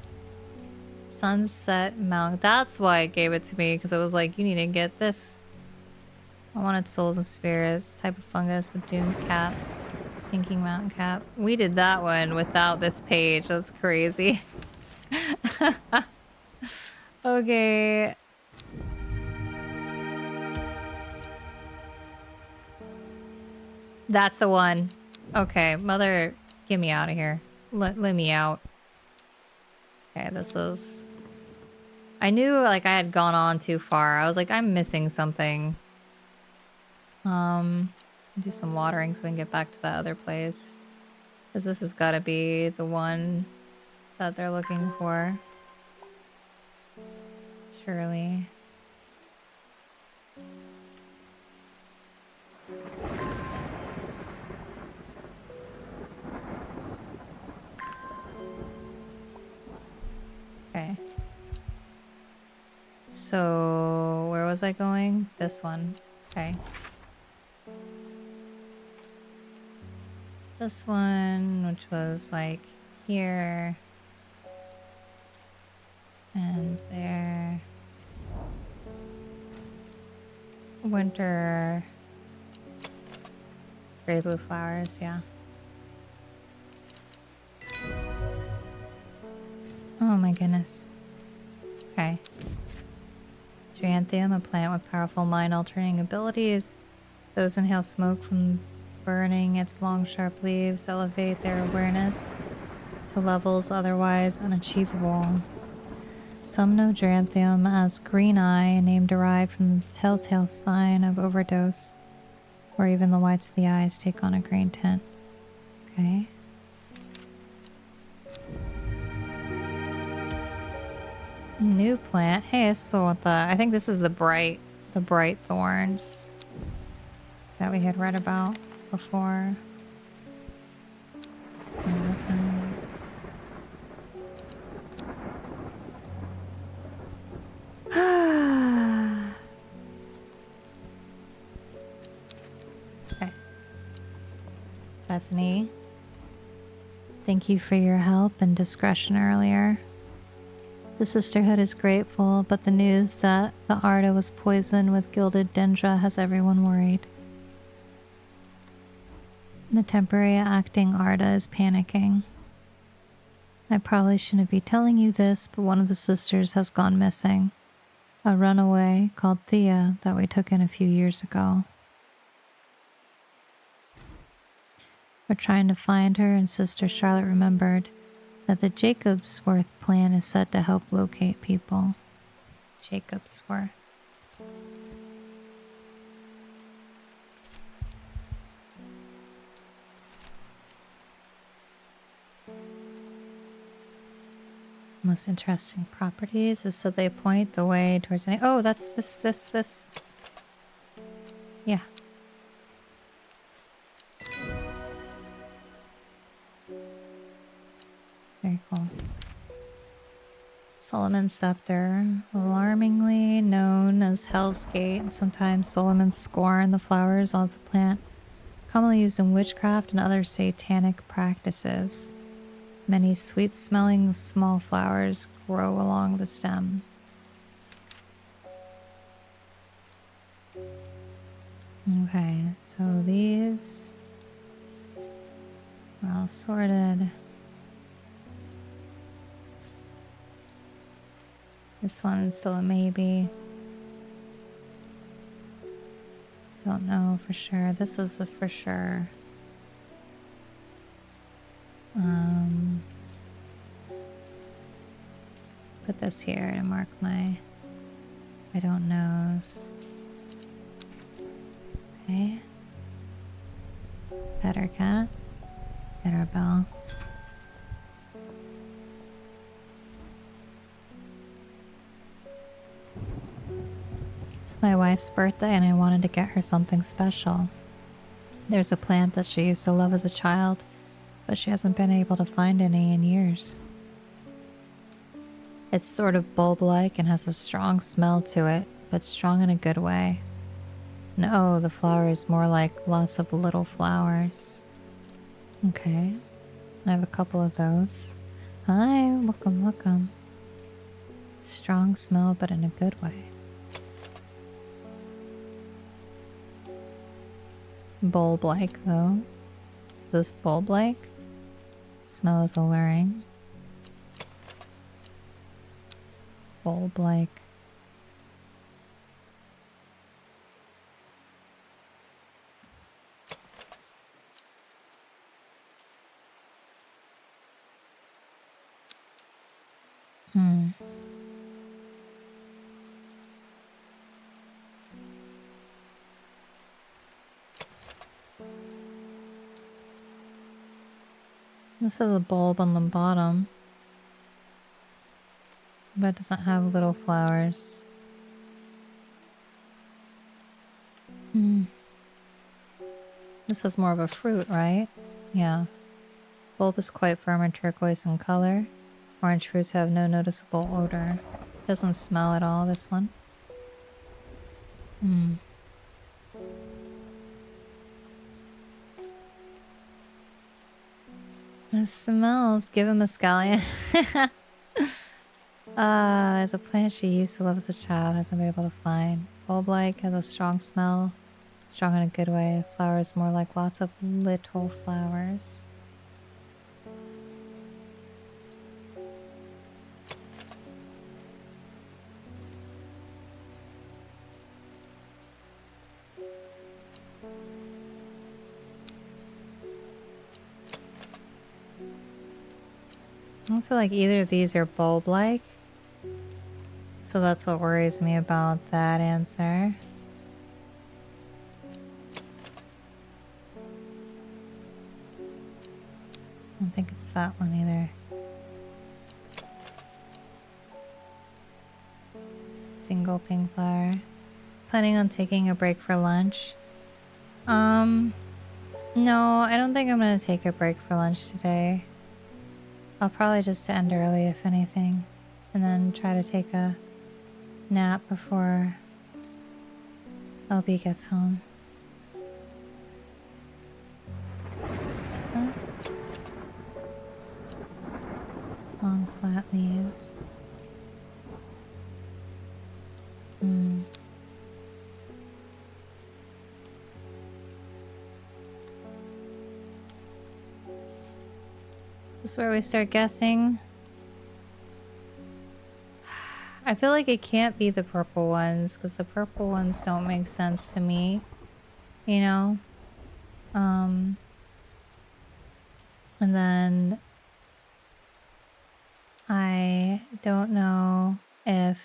Sunset Mount. That's why it gave it to me, because it was like, you need to get this. I wanted souls and spirits. Type of fungus with doomed caps. Sinking mountain cap. We did that one without this page. That's crazy. Okay. That's the one. Okay, mother, get me out of here. Let me out. Okay, this is... I knew, like, I had gone on too far. I was like, I'm missing something. Do some watering so we can get back to that other place. Because this has got to be the one that they're looking for. Surely. Okay. So, where was I going? This one. Okay. This one, which was like here. And there. Winter. Gray blue flowers, yeah. Oh my goodness. Okay. Geranthium, a plant with powerful mind-altering abilities. Those inhale smoke from burning its long, sharp leaves elevate their awareness to levels otherwise unachievable. Some know Geranthium as green eye, a name derived from the telltale sign of overdose, where even the whites of the eyes take on a green tint. Okay. New plant. Hey, this is the one with the... I think this is the bright thorns that we had read about before. Okay. Bethany, thank you for your help and discretion earlier. The Sisterhood is grateful, but the news that the Arda was poisoned with gilded dendra has everyone worried. The temporary acting Arda is panicking. I probably shouldn't be telling you this, but one of the sisters has gone missing. A runaway called Thea that we took in a few years ago. We're trying to find her, and Sister Charlotte remembered that the Jacobsworth plan is set to help locate people. Jacobsworth. Most interesting properties is so they point the way towards any... Oh, that's this. Yeah. Very cool. Solomon's Scepter, alarmingly known as Hell's Gate, and sometimes Solomon's Scorn, the flowers of the plant, commonly used in witchcraft and other satanic practices. Many sweet-smelling small flowers grow along the stem. Okay, so these are all sorted. This one's still a maybe. Don't know for sure. This is a for sure. Put this here to mark my I don't knows. Okay. Pet our cat. Pet our bell. It's my wife's birthday and I wanted to get her something special. There's a plant that she used to love as a child, but she hasn't been able to find any in years. It's sort of bulb-like and has a strong smell to it, but strong in a good way. No, the flower is more like lots of little flowers. Okay, I have a couple of those. Hi, welcome, welcome. Strong smell, but in a good way. Bulb-like, though. This bulb-like? Smell is alluring. Bulb-like. This has a bulb on the bottom, but it doesn't have little flowers. This is more of a fruit, right? Yeah. Bulb is quite firm and turquoise in color. Orange fruits have no noticeable odor. Doesn't smell at all, this one. It smells. Give him a scallion. There's a plant she used to love as a child, hasn't been able to find. Bulb-like, has a strong smell. Strong in a good way. Flowers more like lots of little flowers. I don't feel like either of these are bulb-like. So that's what worries me about that answer. I don't think it's that one either. Single pink flower. Planning on taking a break for lunch? No, I don't think I'm gonna take a break for lunch today. I'll probably just end early if anything, and then try to take a nap before LB gets home. Is this it? Long flat leaves. Is this where we start guessing? I feel like it can't be the purple ones because the purple ones don't make sense to me, you know? And then I don't know if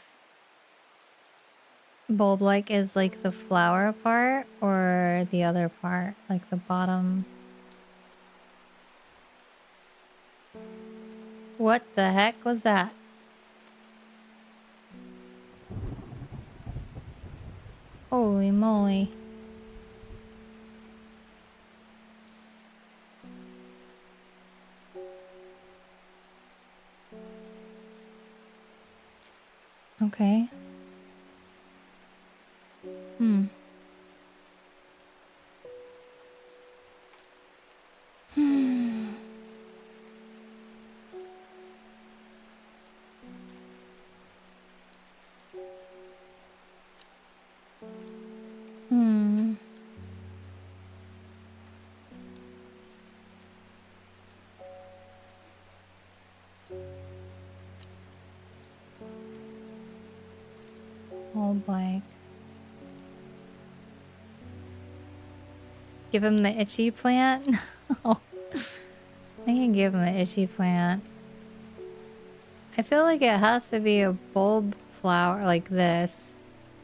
bulb-like is like the flower part or the other part, like the bottom. What the heck was that? Holy moly. Okay. Hold like. Give him the itchy plant? No. I can give him the itchy plant. I feel like it has to be a bulb flower like this.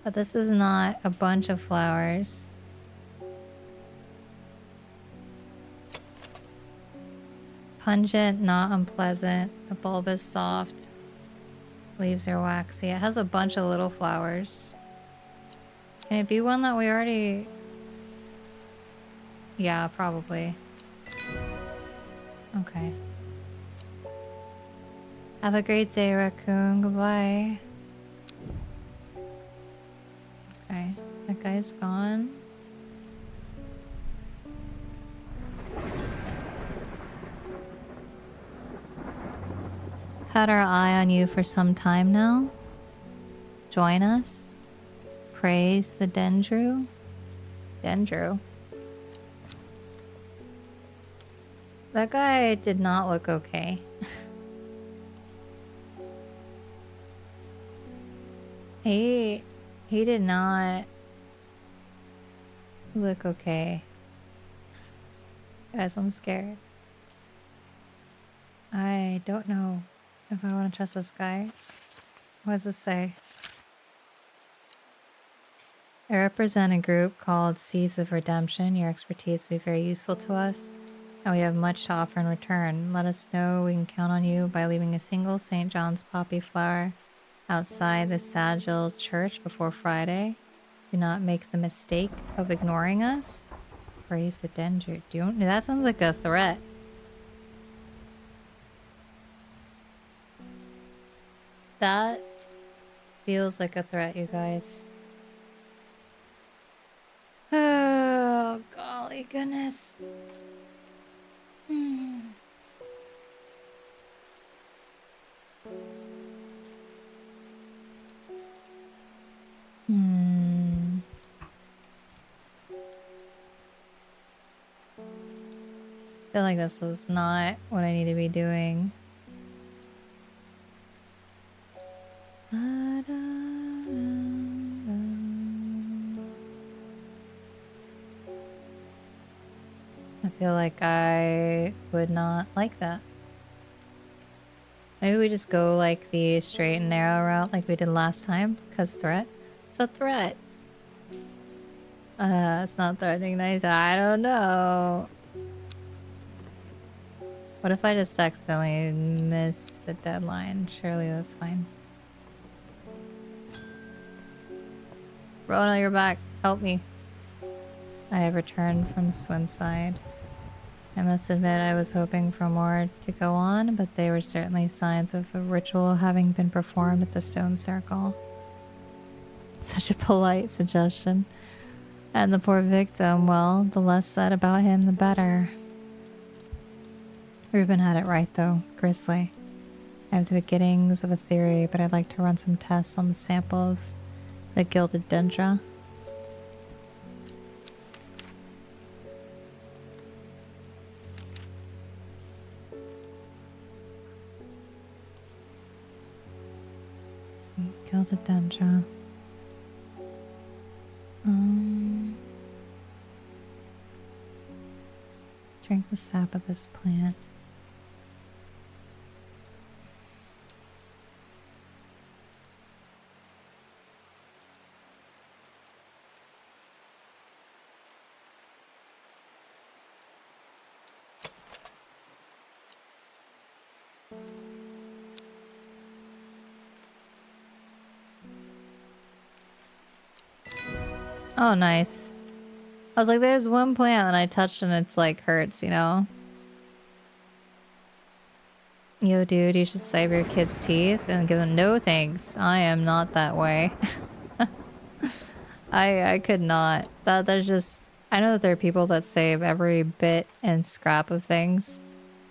But this is not a bunch of flowers. Pungent, not unpleasant. The bulb is soft. Leaves are waxy. It has a bunch of little flowers. Can it be one that we already... Yeah, probably. Okay. Have a great day, raccoon. Goodbye. Okay, that guy's gone. Had our eye on you for some time now. Join us. Praise the Dendru. Dendru. That guy did not look okay. He did not look okay. Guys, I'm scared. I don't know if I want to trust this guy. What does this say? I represent a group called Seeds of Redemption. Your expertise will be very useful to us, and we have much to offer in return. Let us know we can count on you by leaving a single St. John's poppy flower outside the Sagil Church before Friday. Do not make the mistake of ignoring us. Praise the Dendru. That sounds like a threat. That feels like a threat, you guys. Oh, golly goodness. I feel like this is not what I need to be doing. I feel like I would not like that. Maybe we just go like the straight and narrow route like we did last time, because threat. It's a threat. It's not threatening nice. I don't know. What if I just accidentally miss the deadline? Surely that's fine. Rona, you're back. Help me. I have returned from Swinside. I must admit I was hoping for more to go on, but they were certainly signs of a ritual having been performed at the stone circle. Such a polite suggestion. And the poor victim, well, the less said about him, the better. Reuben had it right, though. Grisly. I have the beginnings of a theory, but I'd like to run some tests on the sample of the gilded dendra. Gilded dendra. Drink the sap of this plant. Oh, nice. I was like, there's one plant that I touched and it's like hurts, you know? Yo, dude, you should save your kids' teeth and give them no thanks. I am not that way. I could not. There's just... I know that there are people that save every bit and scrap of things,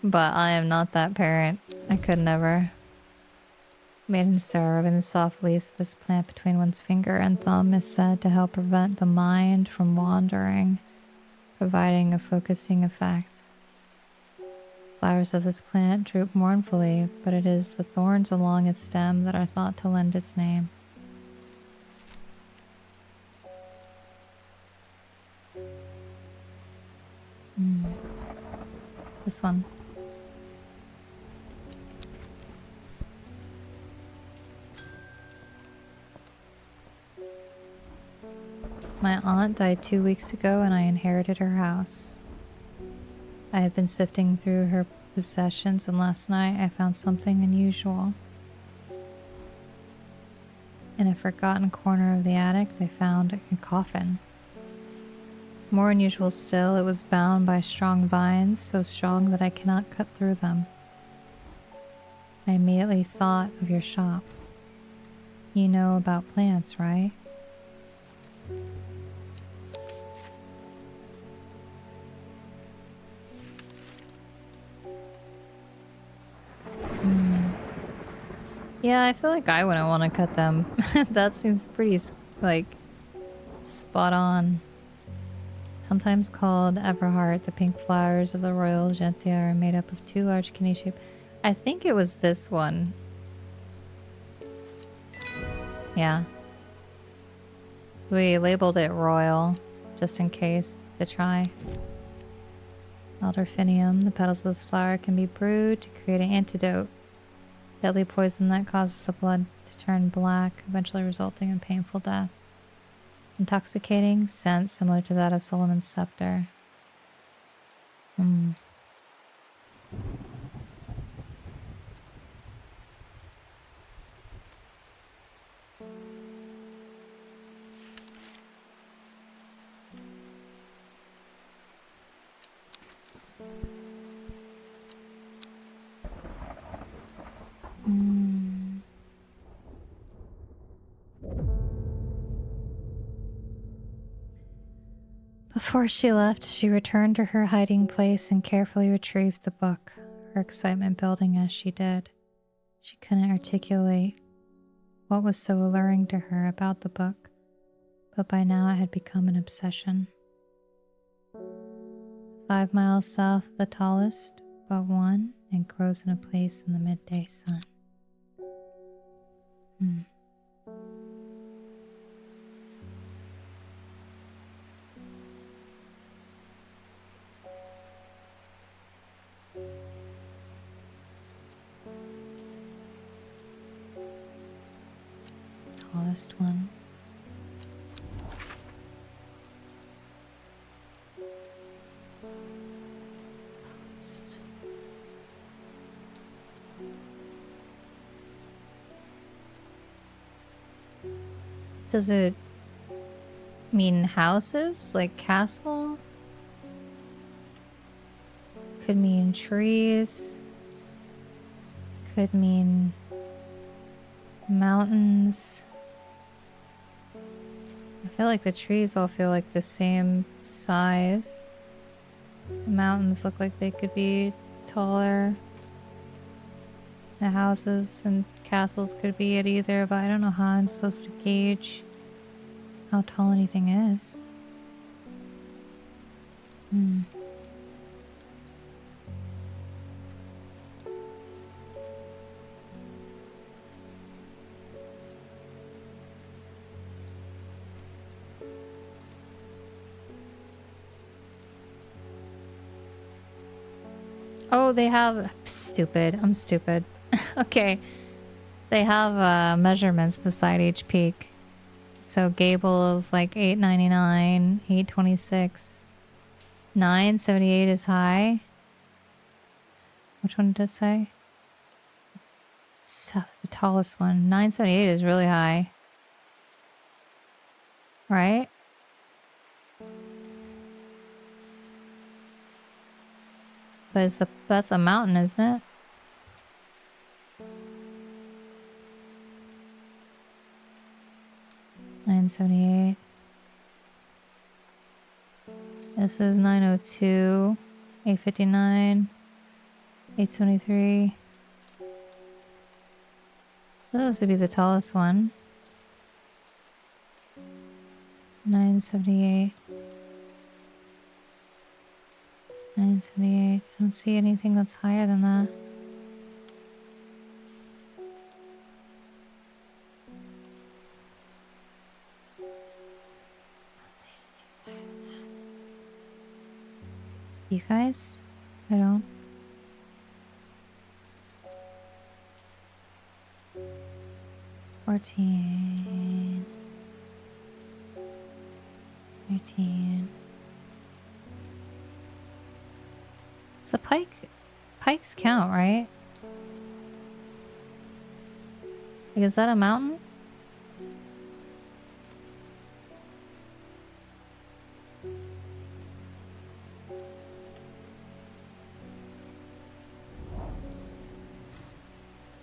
but I am not that parent. I could never. Made in syrup in the soft leaves of this plant between one's finger and thumb is said to help prevent the mind from wandering, providing a focusing effect. Flowers of this plant droop mournfully, but it is the thorns along its stem that are thought to lend its name. This one. My aunt died 2 weeks ago and I inherited her house. I have been sifting through her possessions and last night I found something unusual. In a forgotten corner of the attic, I found a coffin. More unusual still, it was bound by strong vines, so strong that I cannot cut through them. I immediately thought of your shop. You know about plants, right? Yeah, I feel like I wouldn't want to cut them. That seems pretty, like, spot on. Sometimes called Everheart, the pink flowers of the royal gentian are made up of 2 large kidney-shaped... I think it was this one. Yeah. We labeled it royal, just in case, to try. Elderfinium, the petals of this flower can be brewed to create an antidote. Deadly poison that causes the blood to turn black, eventually resulting in painful death. Intoxicating scent similar to that of Solomon's scepter. Before she left, she returned to her hiding place and carefully retrieved the book, her excitement building as she did. She couldn't articulate what was so alluring to her about the book, but by now it had become an obsession. 5 miles south of the tallest but one, and grows in a place in the midday sun. Tallest one. Tallest. Does it mean houses, like castle? Could mean trees. Could mean mountains. I feel like the trees all feel like the same size. The mountains look like they could be taller. The houses and castles could be at either, but I don't know how I'm supposed to gauge how tall anything is. Oh, they have... Stupid. I'm stupid. Okay. They have measurements beside each peak. So Gable is like 899, 826. 978 is high. Which one did it say? South, the tallest one. 978 is really high. Right? But is that's a mountain, isn't it? $978. This is 902, 859, 873. This has to be the tallest one. 978. 978. I don't see anything that's higher than that. You guys? I don't. 14, 13. It's a pike. Pikes count, right? Like, is that a mountain?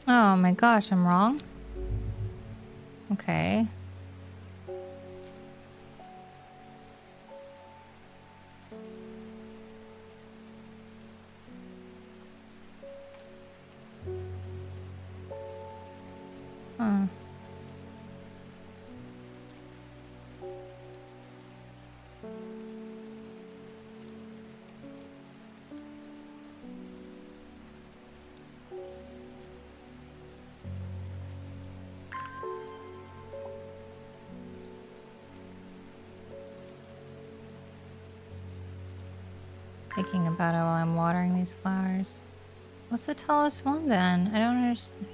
Oh my gosh, I'm wrong. Okay. Huh. Thinking about it while I'm watering these flowers. What's the tallest one then? I don't understand.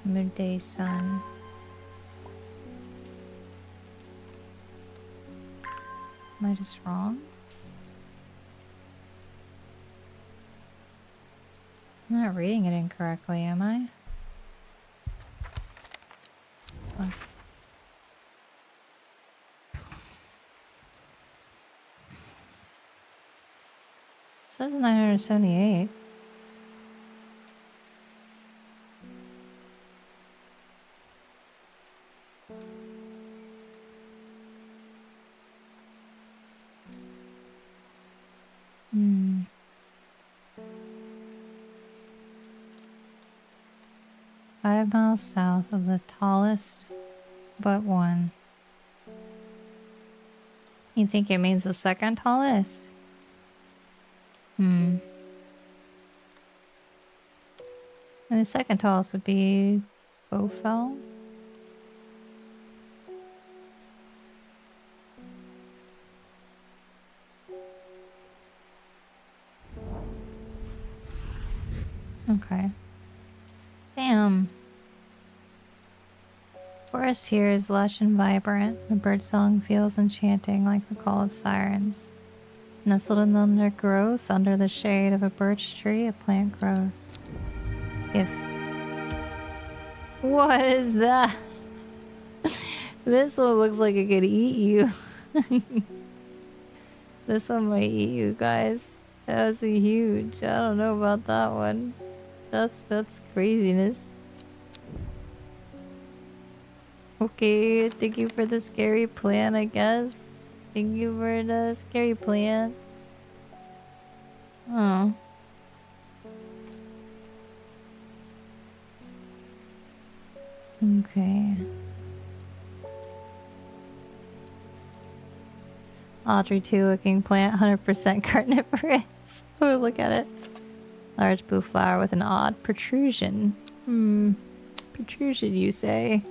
Midday sun. Am I just wrong? I'm not reading it incorrectly, am I? So. Says 978. Hmm. 5 miles south of the tallest but one. You think it means the second tallest? And the second tallest would be Bowfell. Okay. Damn. Forest here is lush and vibrant. The birdsong feels enchanting like the call of sirens. Nestled in the undergrowth, under the shade of a birch tree, a plant grows. If... What is that? This one looks like it could eat you. This one might eat you, guys. That's huge. I don't know about that one. That's craziness. Okay, thank you for the scary plant, I guess. Thank you for the scary plants. Oh. Okay. Audrey 2 looking plant, 100% carnivorous. Oh, look at it. Large blue flower with an odd protrusion. Protrusion, you say?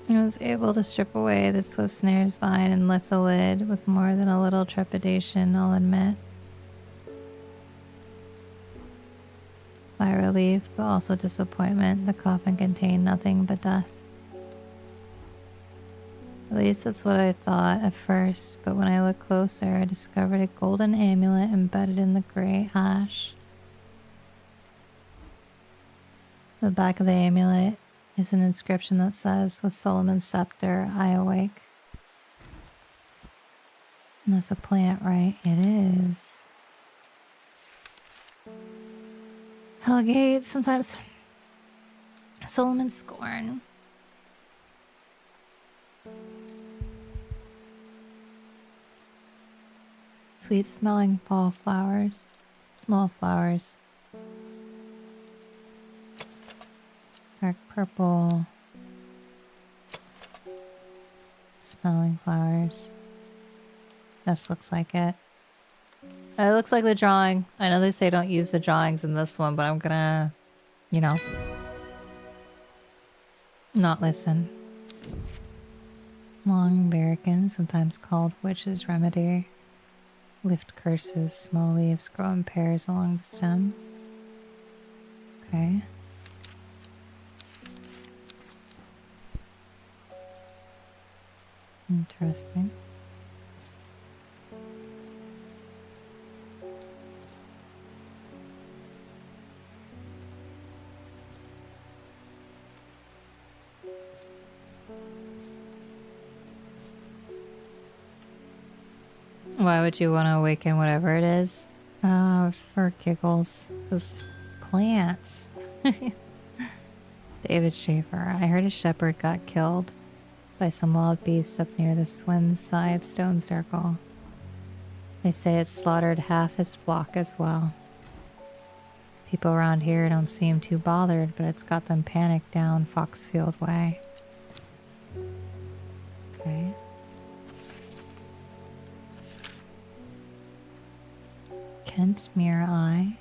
I was able to strip away the swift snare's vine and lift the lid with more than a little trepidation, I'll admit. My relief, but also disappointment. The coffin contained nothing but dust. At least that's what I thought at first, but when I looked closer, I discovered a golden amulet embedded in the gray ash. The back of the amulet is an inscription that says, "With Solomon's scepter, I awake." And that's a plant, right? It is. Hellgate, sometimes Solomon's scorn. Sweet smelling fall flowers, small flowers. Dark purple. Smelling flowers. This looks like it. It looks like the drawing. I know they say don't use the drawings in this one, but I'm gonna, you know, not listen. Long barricade, sometimes called witch's remedy. Lift curses, small leaves grow in pairs along the stems. Okay. Interesting. Why would you want to awaken whatever it is? For giggles. Because plants. David Schaefer. I heard a shepherd got killed by some wild beasts up near the Swinside Stone Circle. They say it slaughtered half his flock as well. People around here don't seem too bothered, but it's got them panicked down Foxfield way. Okay. Kentmere Eye.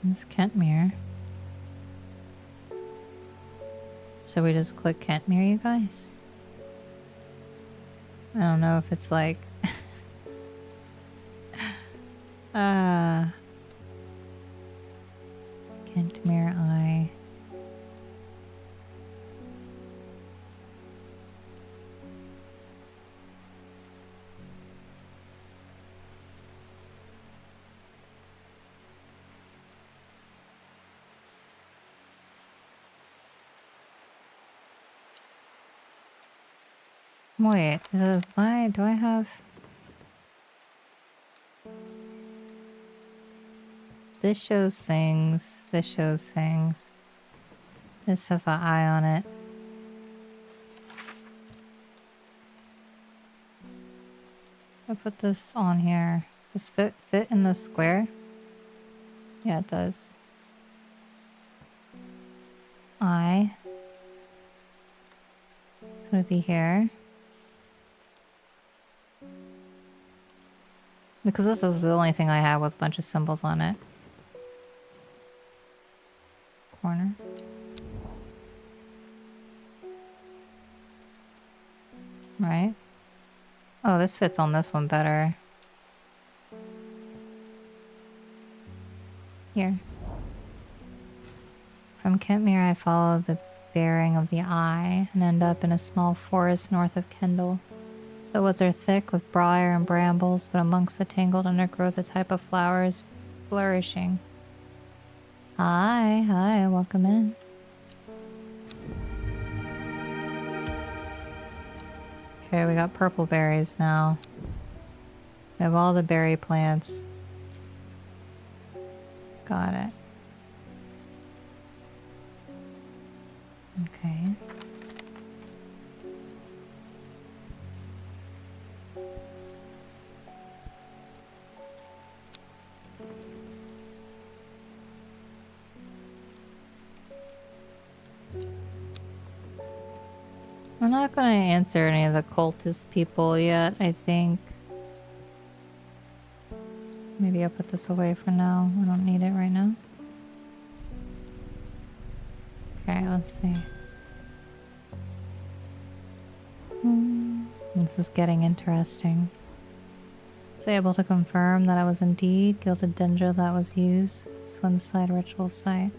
It's Kentmere. Should we just click Kentmere, you guys? I don't know if it's like... Kentmere Eye. Wait, why do I have... This shows things, this shows things. This has an eye on it. I put this on here. Does fit in the square? Yeah, it does. Eye. Would it be here? Because this is the only thing I have with a bunch of symbols on it. Corner. Right? Oh, this fits on this one better. Here. From Kentmere, I follow the bearing of the eye and end up in a small forest north of Kendal. The woods are thick with briar and brambles, but amongst the tangled undergrowth a type of flower is flourishing. Hi, welcome in. Okay, we got purple berries now. We have all the berry plants. Got it. Okay. I'm not going to answer any of the cultist people yet, I think. Maybe I'll put this away for now. I don't need it right now. Okay, let's see. This is getting interesting. I was able to confirm that I was indeed gilded dendra that was used at the Swinside ritual site.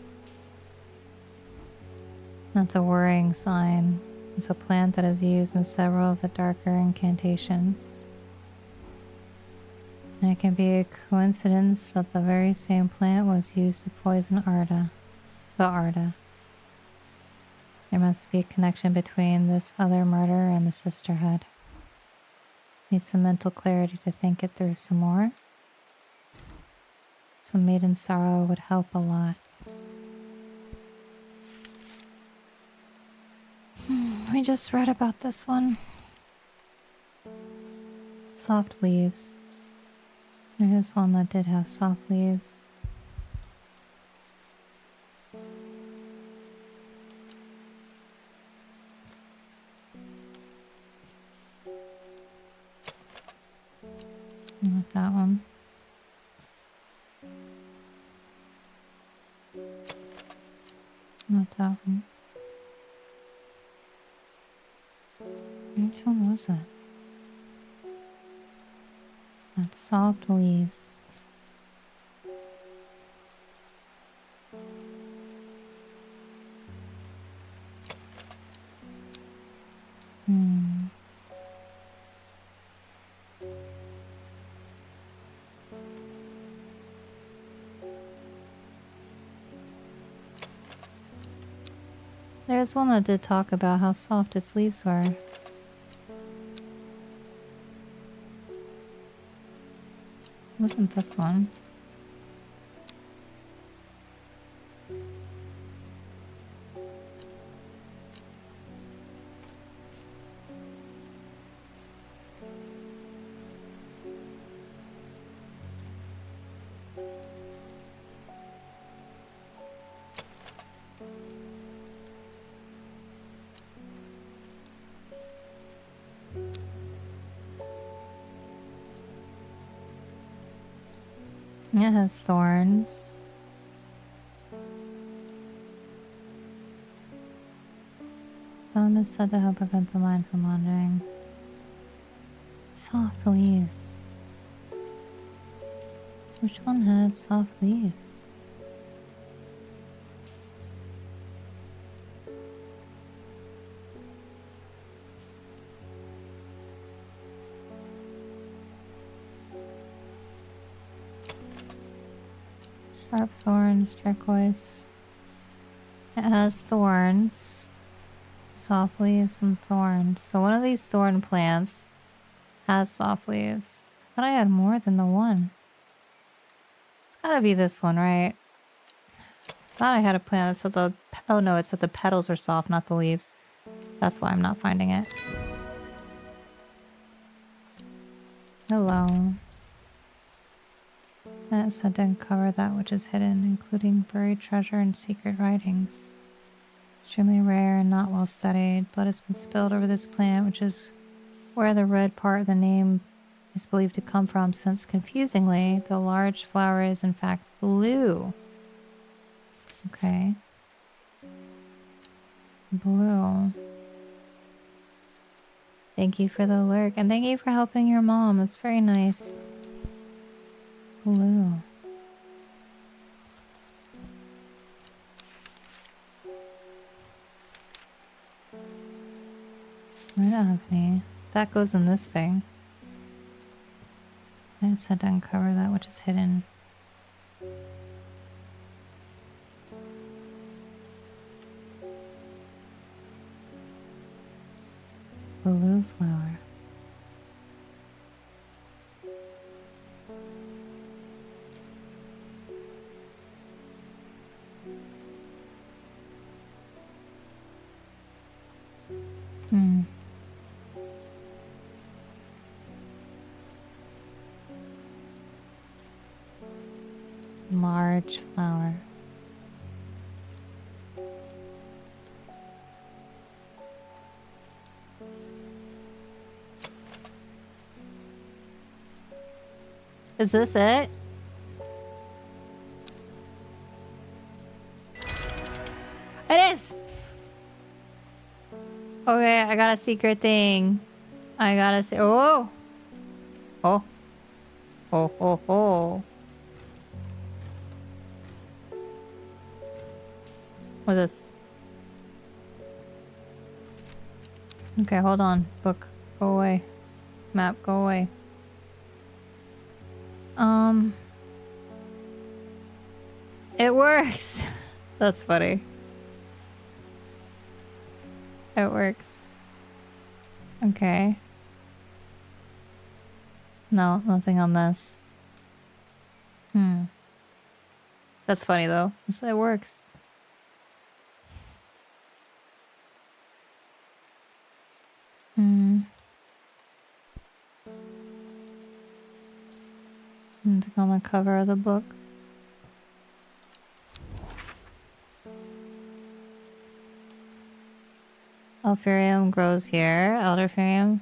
That's a worrying sign. It's a plant that is used in several of the darker incantations. And it can be a coincidence that the very same plant was used to poison Arda. The Arda. There must be a connection between this other murder and the sisterhood. Need some mental clarity to think it through some more. Some maiden sorrow would help a lot. We just read about this one. Soft leaves. There's one that did have soft leaves. Not that one. Not that one. Which one was that? That's soft leaves. Hmm. There's one that did talk about how soft its leaves were. Wasn't this one? It has thorns. Thumb is said to help prevent the line from wandering. Soft leaves. Which one had soft leaves? Sharp thorns, turquoise. It has thorns, soft leaves, and thorns. So one of these thorn plants has soft leaves. I thought I had more than the one. It's gotta be this one, right? I thought I had a plant that said the... Oh no, it said the petals are soft, not the leaves. That's why I'm not finding it. Hello. And it said to uncover that which is hidden, including buried treasure and secret writings. Extremely rare and not well studied. Blood has been spilled over this plant, which is where the red part of the name is believed to come from, since, confusingly, the large flower is in fact blue. Okay. Blue. Thank you for the lurk, and thank you for helping your mom. That's very nice. Blue. I don't have any. That goes in this thing. I said to uncover that which is hidden. Blue flower. Hmm. Large flower. Is this it? It is! Okay, I got a secret thing. I gotta say... Oh! Oh. Oh, oh, oh. What's this? Okay, hold on. Book. Go away. Map, go away. It works! That's funny. It works. Okay. No, nothing on this. That's funny though. It works. And on the cover of the book. Alfarium grows here. Elderfarium.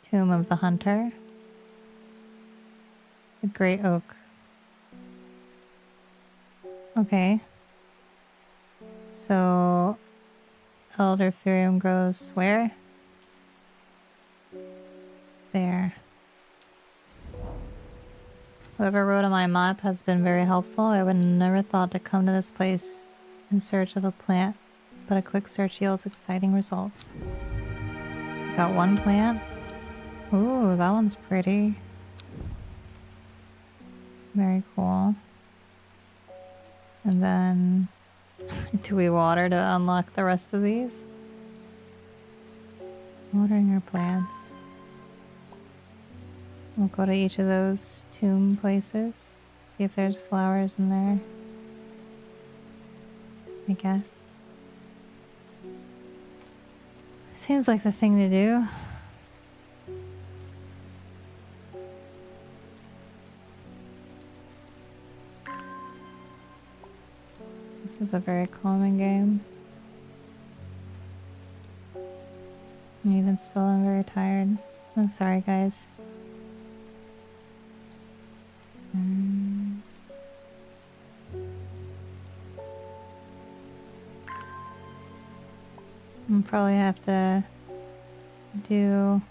Tomb of the Hunter. The Great Oak. Okay. So... Elderfarium grows where? There. Whoever wrote on my map has been very helpful. I would never thought to come to this place in search of a plant, but a quick search yields exciting results. So we got one plant. Ooh, that one's pretty. Very cool. And then, do we water to unlock the rest of these? Watering our plants. We'll go to each of those tomb places. See if there's flowers in there. I guess. Seems like the thing to do. This is a very calming game. And even still, I'm very tired. I'm sorry, guys. I'll probably have to do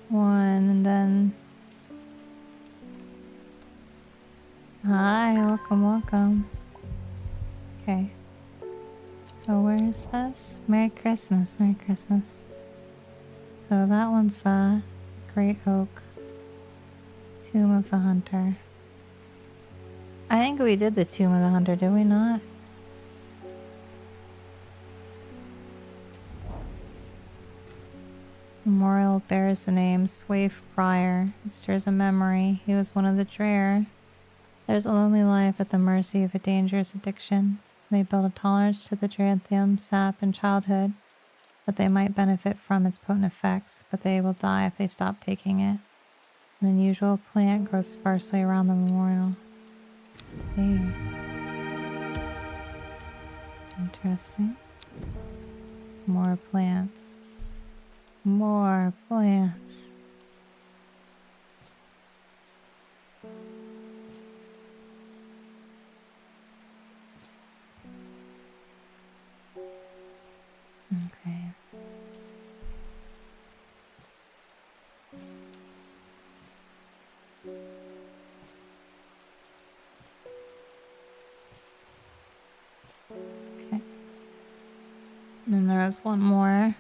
one and then... Hi, welcome. Okay. So where is this? Merry Christmas. So that one's the Great Oak. Tomb of the Hunter. I think we did the Tomb of the Hunter, did we not? Memorial bears the name Swaif Prior. It stirs a memory. He was one of the Drear. There's a lonely life at the mercy of a dangerous addiction. They build a tolerance to the Dranthium sap in childhood, that they might benefit from its potent effects, but they will die if they stop taking it. An unusual plant grows sparsely around the memorial. Let's see. Interesting. More plants. More plants. Okay. Okay. And there was one more.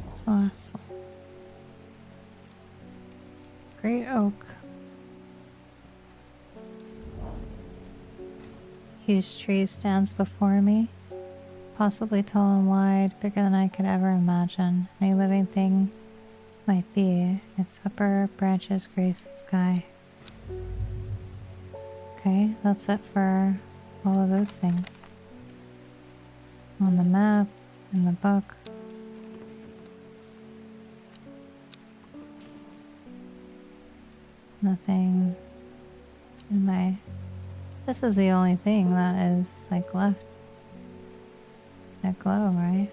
What's the last one? Great Oak. Huge tree stands before me, possibly tall and wide, bigger than I could ever imagine. Any living thing might be. Its upper branches grace the sky. Okay, that's it for all of those things. On the map, in the book. There's nothing in my... This is the only thing that is, like, left. That glow, right?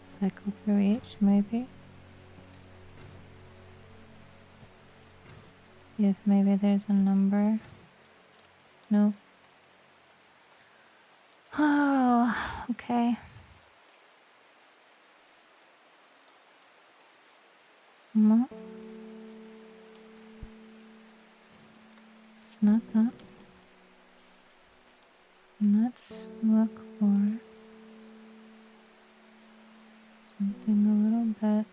Cycle through each, maybe. See if maybe there's a number. No. Oh, okay. No. It's not that. Let's look for something a little bit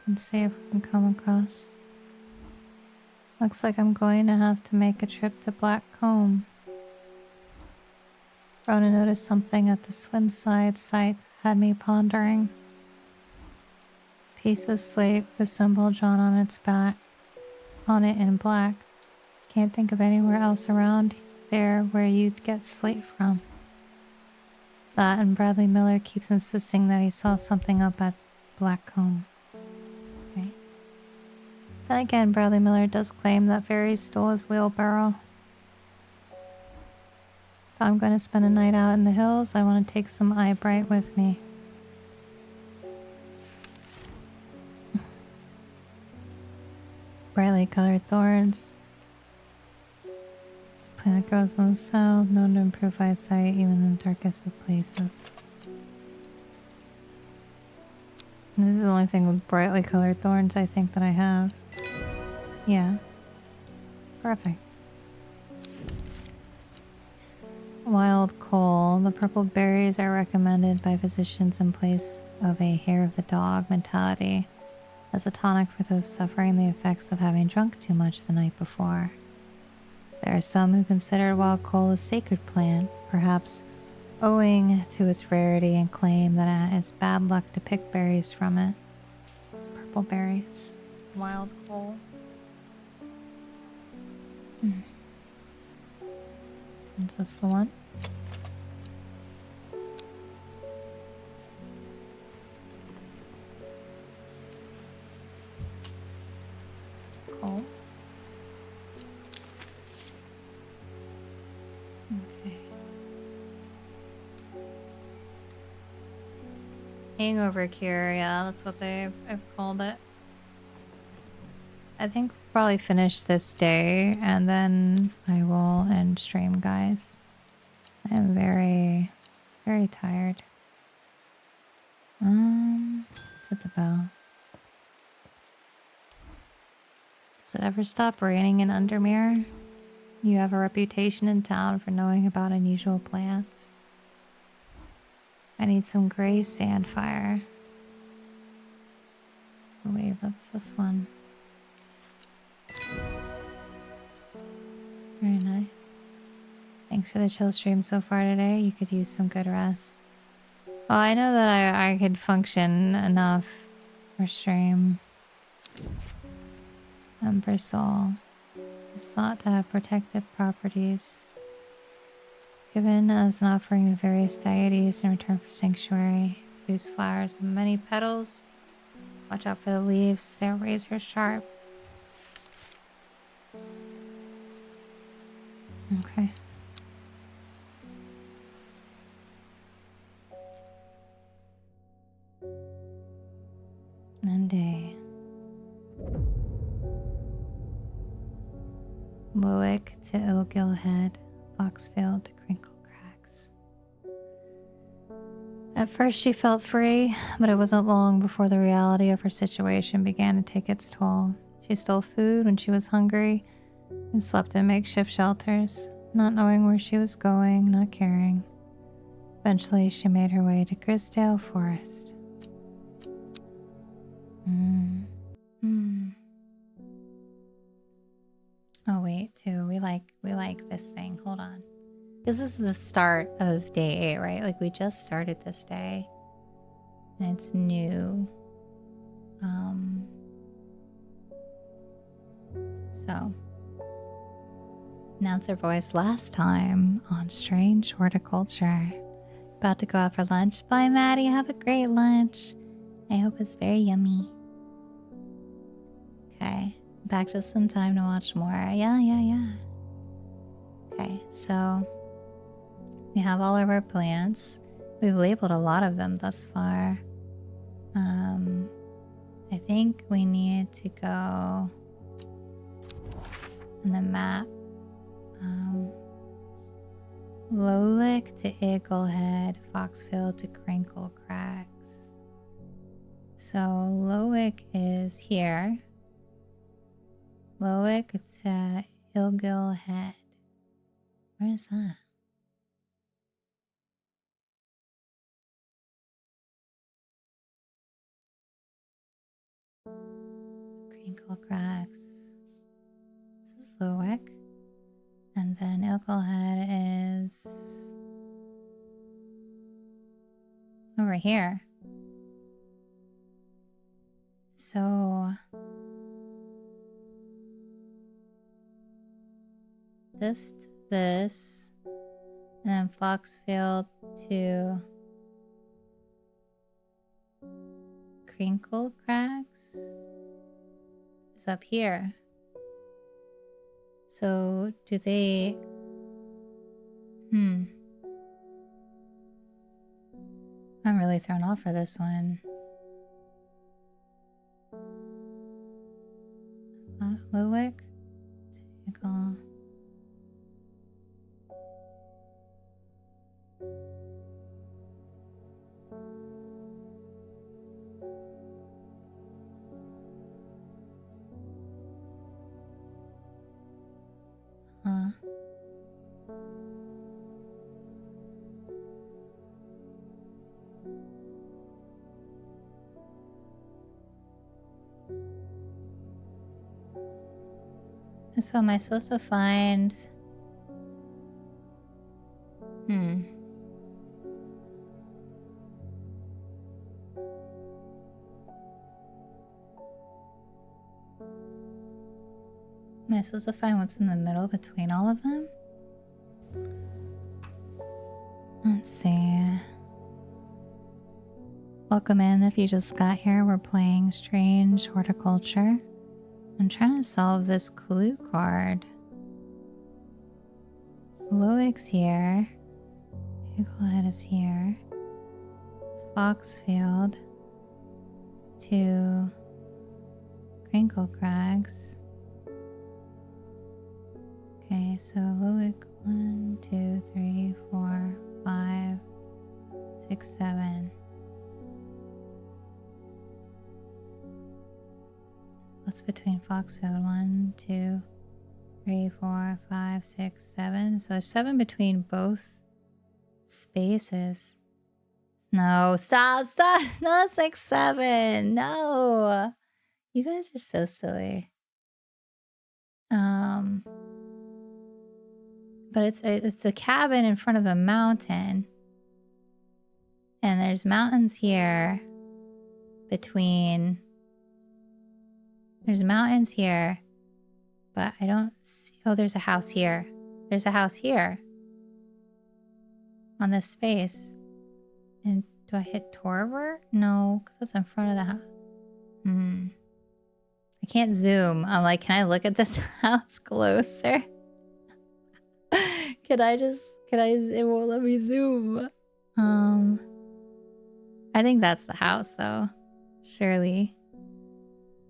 and see if we can come across. Looks like I'm going to have to make a trip to Black Comb. Rona noticed something at the Swinside site that had me pondering. Piece of slate with a symbol drawn on its back, on it in black. Can't think of anywhere else around there where you'd get slate from. That and Bradley Miller keeps insisting that he saw something up at Blackcomb. Okay. Then again, Bradley Miller does claim that fairies stole his wheelbarrow. If I'm going to spend a night out in the hills, I want to take some eyebright with me. Brightly colored thorns. Plant that grows on the south, known to improve eyesight even in the darkest of places. And this is the only thing with brightly colored thorns I think that I have. Yeah. Perfect. Wild coal. The purple berries are recommended by physicians in place of a hair of the dog mentality as a tonic for those suffering the effects of having drunk too much the night before. There are some who consider wild coal a sacred plant, perhaps owing to its rarity, and claim that it is bad luck to pick berries from it. Purple berries. Wild coal. Is this the one? Coal. Okay. Hangover cure, yeah, that's what I've called it. I think we'll probably finish this day and then I will end stream, guys. I am very, very tired. Hit the bell. Does it ever stop raining in Undermere? You have a reputation in town for knowing about unusual plants. I need some gray sandfire. I believe that's this one. Very nice. Thanks for the chill stream so far today. You could use some good rest. Well, I know that I could function enough for stream. Ember Soul is thought to have protective properties, given as an offering to various deities in return for sanctuary. Produce flowers with many petals. Watch out for the leaves, they're razor sharp. Okay. Monday. Loic to Ilgil Head, Foxfield to Crinkle Cracks. At first she felt free, but it wasn't long before the reality of her situation began to take its toll. She stole food when she was hungry and slept in makeshift shelters, not knowing where she was going, not caring. Eventually she made her way to Grisdale Forest. Oh wait, too. We like this thing. Hold on. Because this is the start of day 8, right? Like we just started this day. And it's new. So announcer voice last time on Strange Horticulture. About to go out for lunch. Bye Maddie, have a great lunch. I hope it's very yummy. Okay. Back just in time to watch more. Yeah. Okay, so we have all of our plants. We've labeled a lot of them thus far. I think we need to go on the map. Lolic to Eaglehead, Foxfield to Crinkle Cracks. So Loic is here. Loic to Ilgil Head. Where is that? Crinkle Cracks. This is Loic. And then Ilgil Head is here. So this to this, and then Foxfield to Crinkle Cracks is up here. So do they... I'm really thrown off for this one. Luwick? Tickle. Huh. So am I supposed to find... Am I supposed to find what's in the middle between all of them? Let's see. Welcome in if you just got here. We're playing Strange Horticulture. I'm trying to solve this clue card. Loick's here. Eaglehead is here. Foxfield to Crinkle Crags. Okay, so Loick 1, 2, 3, 4, 5, 6, 7. What's between Foxfield? 1, 2, 3, 4, 5, 6, 7. So 7 between both spaces. No, stop. No, it's like 7. No. You guys are so silly. But it's a cabin in front of a mountain. And there's mountains here between... There's mountains here, but I don't see... Oh, there's a house here. There's a house here. On this space. And do I hit Torver? No, because that's in front of the house. I can't zoom. I'm like, can I look at this house closer? It won't let me zoom. I think that's the house though. Surely.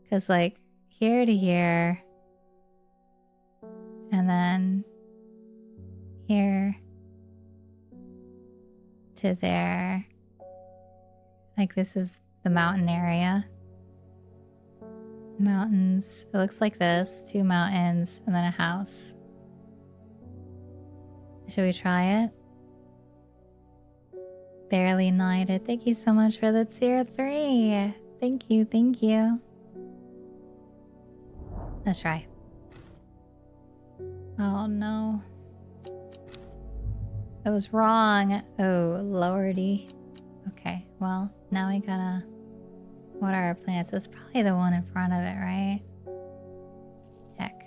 Because like here to here. And then here to there. Like this is the mountain area. Mountains. It looks like this. 2 mountains and then a house. Should we try it? Barely Knighted. Thank you so much for the tier 3. Thank you, thank you. Let's try. Oh no. I was wrong. Oh, lordy. Okay, well, now we gotta... What are our plants? It's probably the one in front of it, right? Heck.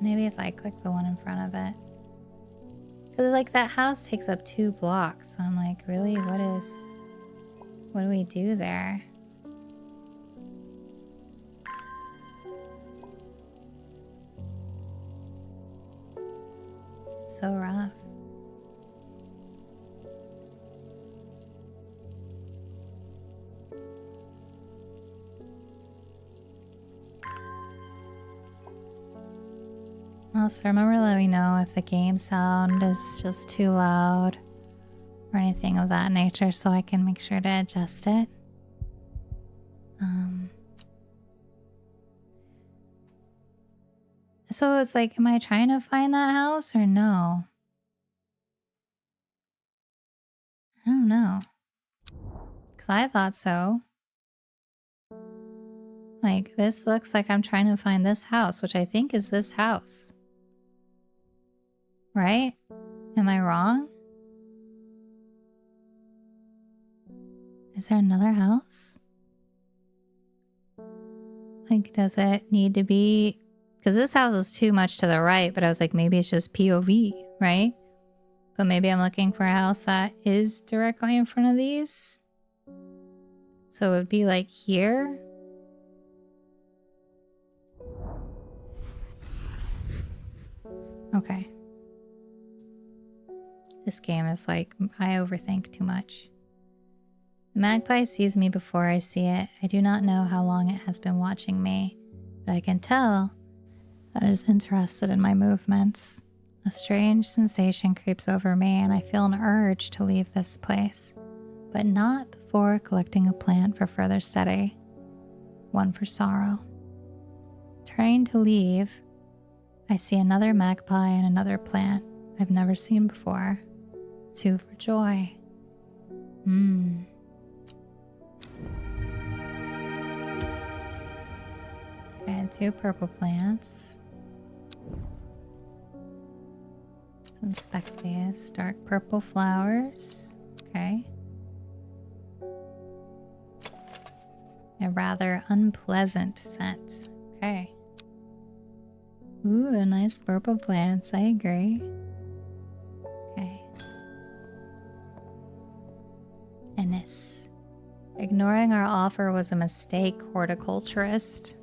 Maybe if I click the one in front of it. Because like that house takes up 2 blocks. So I'm like, really? What do we do there? It's so rough. Also, remember to let me know if the game sound is just too loud or anything of that nature so I can make sure to adjust it. So it's like, am I trying to find that house or no? I don't know. Because I thought so. Like, this looks like I'm trying to find this house, which I think is this house. Right? Am I wrong? Is there another house? Like, does it need to be... Because this house is too much to the right, but I was like, maybe it's just POV, right? But maybe I'm looking for a house that is directly in front of these. So it would be like here. Okay. This game is like, I overthink too much. The magpie sees me before I see it. I do not know how long it has been watching me, but I can tell that it is interested in my movements. A strange sensation creeps over me and I feel an urge to leave this place, but not before collecting a plant for further study. One for sorrow. Turning to leave, I see another magpie and another plant I've never seen before. Two for joy. And two purple plants. Let's inspect these. Dark purple flowers. Okay. A rather unpleasant scent. Okay. Ooh, nice purple plants. I agree. Okay. Ennis. Ignoring our offer was a mistake, horticulturist.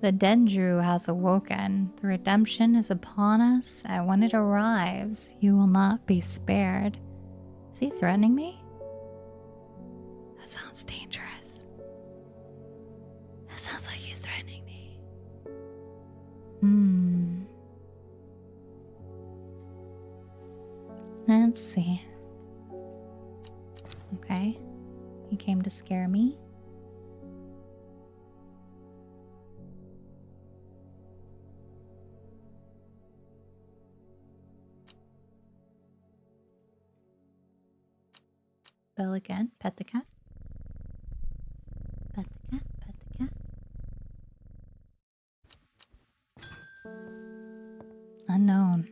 The Dendru has awoken. The redemption is upon us, and when it arrives, you will not be spared. Is he threatening me? That sounds dangerous. That sounds like he's threatening me. Let's see. Okay. He came to scare me. Bell again. Pet the cat. Pet the cat. Pet the cat. Unknown.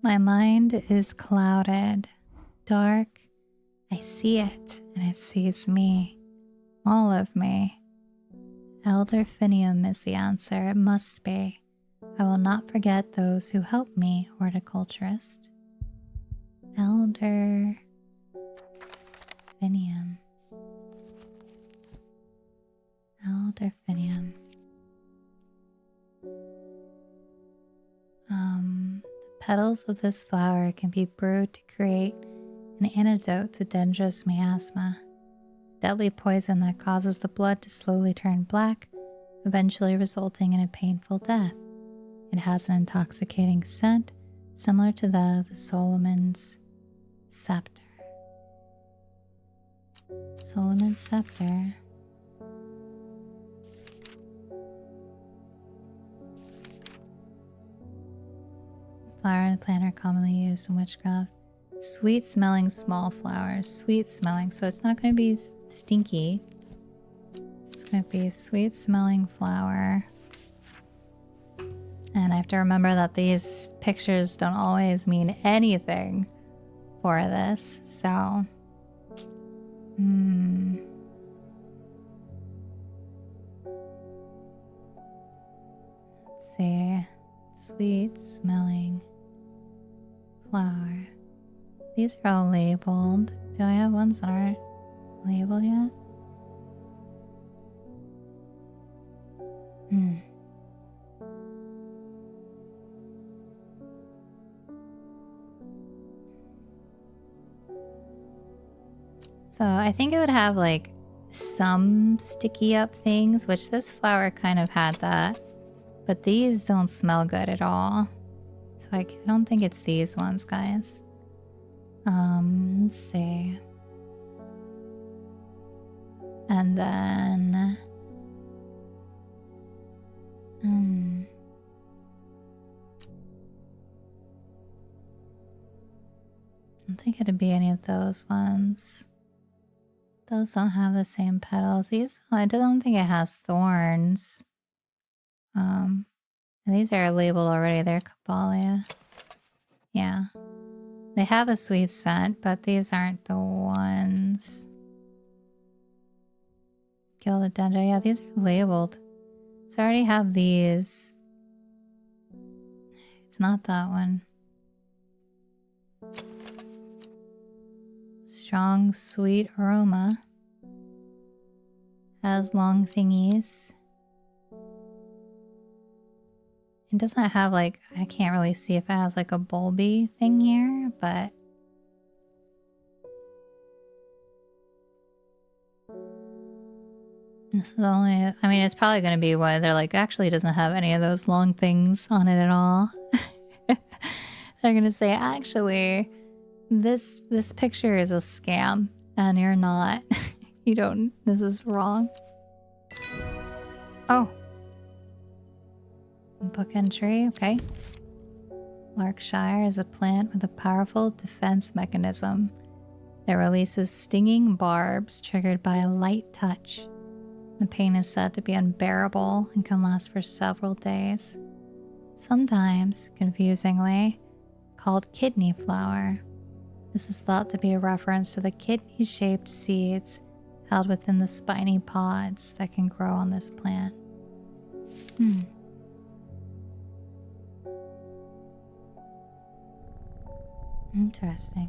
My mind is clouded. Dark. I see it, and it sees me. All of me. Elder Finium is the answer. It must be. I will not forget those who helped me, horticulturist. Elder Finium. Elder Finium. The petals of this flower can be brewed to create an antidote to Dendrus miasma, deadly poison that causes the blood to slowly turn black, eventually resulting in a painful death. It has an intoxicating scent similar to that of the Solomon's scepter. Solomon's scepter. Flower and plant are commonly used in witchcraft. Sweet smelling small flowers. Sweet smelling. So it's not going to be stinky. It's going to be a sweet smelling flower. And I have to remember that these pictures don't always mean anything for this. So. Let's see. Sweet smelling flower. These are all labeled. Do I have ones that aren't labeled yet? So I think it would have like some sticky up things, which this flower kind of had that. But these don't smell good at all. So I don't think it's these ones, guys. Let's see. And then... I don't think it'd be any of those ones. Those don't have the same petals. These, I don't think it has thorns. These are labeled already. They're Caballia. Yeah. They have a sweet scent, but these aren't the ones. Gilded Dendra. Yeah, these are labeled. So I already have these. It's not that one. Strong, sweet aroma. Has long thingies. It doesn't have like, I can't really see if it has like a bulby thing here, but this is only, I mean, it's probably going to be why they're like, actually doesn't have any of those long things on it at all. They're going to say, actually, this picture is a scam and you're not. You don't, this is wrong. Oh. Book entry, okay. Larkshire is a plant with a powerful defense mechanism that releases stinging barbs triggered by a light touch. The pain is said to be unbearable and can last for several days. Sometimes, confusingly, called kidney flower. This is thought to be a reference to the kidney-shaped seeds held within the spiny pods that can grow on this plant. Interesting.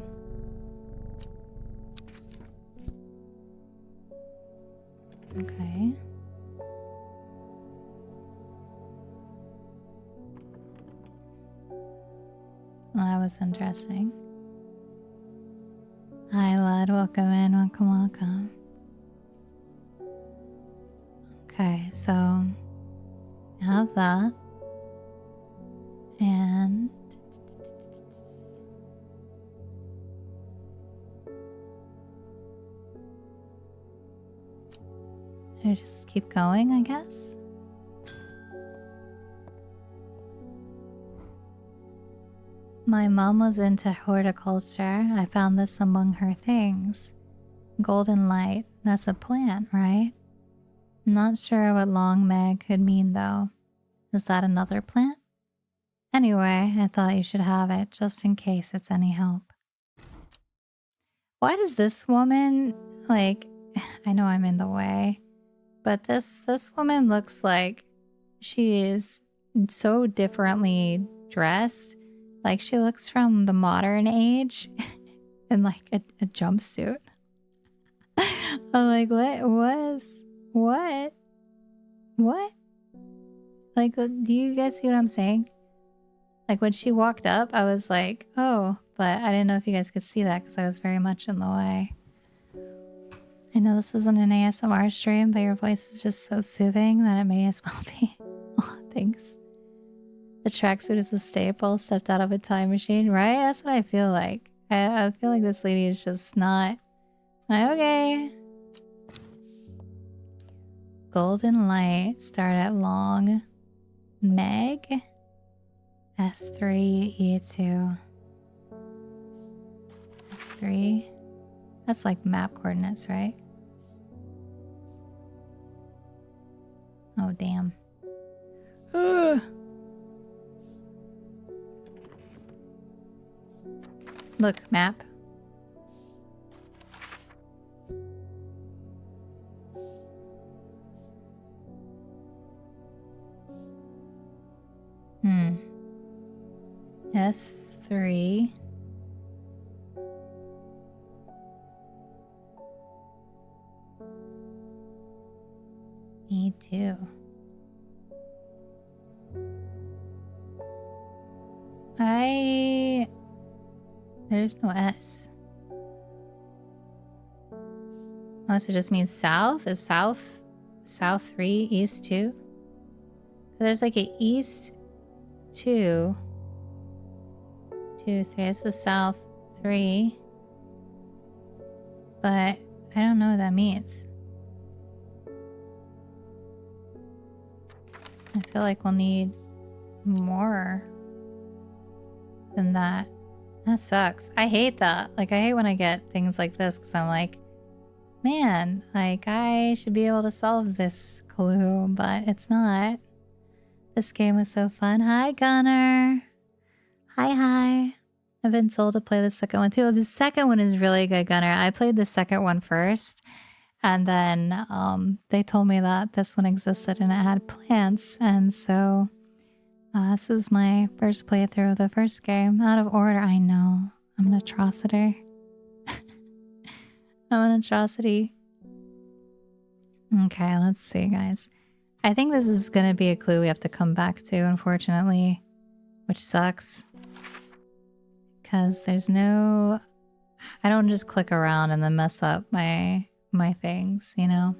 Okay. Well, that was interesting. Hi, lad. Welcome in. Welcome, welcome. Okay, so I have that. And I just keep going, I guess. My mom was into horticulture. I found this among her things. Golden light, that's a plant, right? Not sure what long meg could mean though. Is that another plant? Anyway, I thought you should have it just in case it's any help. Why does this woman, like, I know I'm in the way, but this woman looks like she is so differently dressed. Like she looks from the modern age in like a jumpsuit. I'm like, what? Like, do you guys see what I'm saying? Like when she walked up, I was like, oh, but I didn't know if you guys could see that because I was very much in the way. I know this isn't an ASMR stream, but your voice is just so soothing that it may as well be. Oh, thanks. The tracksuit is a staple, stepped out of a time machine, right? That's what I feel like. I feel like this lady is just not... Okay. Golden light, start at long. Meg. S3, E2. S3. That's like map coordinates, right? Oh, damn. Ugh. Look, map. S3. E2. There's no S. Oh, so it just means south? Is south 3, east 2? There's like a east 2, 2, 3. This is south 3. But I don't know what that means. I feel like we'll need more than that. That sucks. I hate that. Like, I hate when I get things like this because I'm like, man, like I should be able to solve this clue, but it's not. This game was so fun. Hi, Gunner. Hi. I've been told to play the second one too. The second one is really good, Gunner. I played the second one first, and then they told me that this one existed and it had plants, and so this is my first playthrough of the first game. Out of order, I know. I'm an atrocity. I'm an atrocity. Okay, let's see, guys. I think this is gonna be a clue we have to come back to, unfortunately, which sucks. Because there's no... I don't just click around and then mess up my things, you know?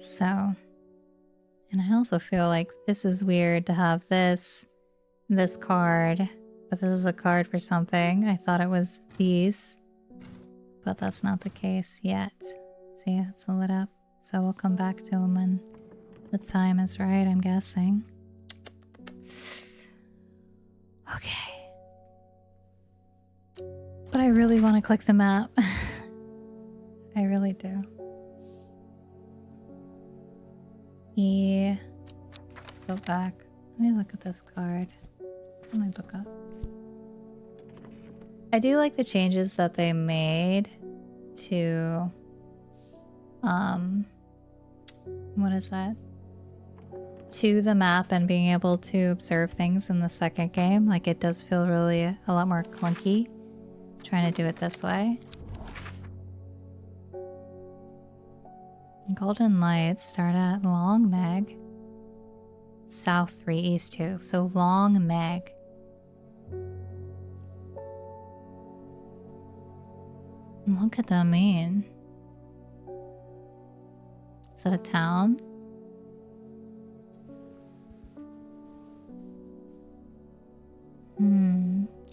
So... And I also feel like this is weird to have this card, but this is a card for something. I thought it was these, but that's not the case yet. See, it's lit up. So we'll come back to them when the time is right, I'm guessing. Okay. But I really want to click the map. I really do. Yeah. Let's go back. Let me look at this card. Let me book up. I do like the changes that they made to what is that? To the map and being able to observe things in the second game. Like it does feel really a lot more clunky trying to do it this way. Golden lights start at Long Meg. South 3, East 2. So Long Meg. What could that mean? Is that a town?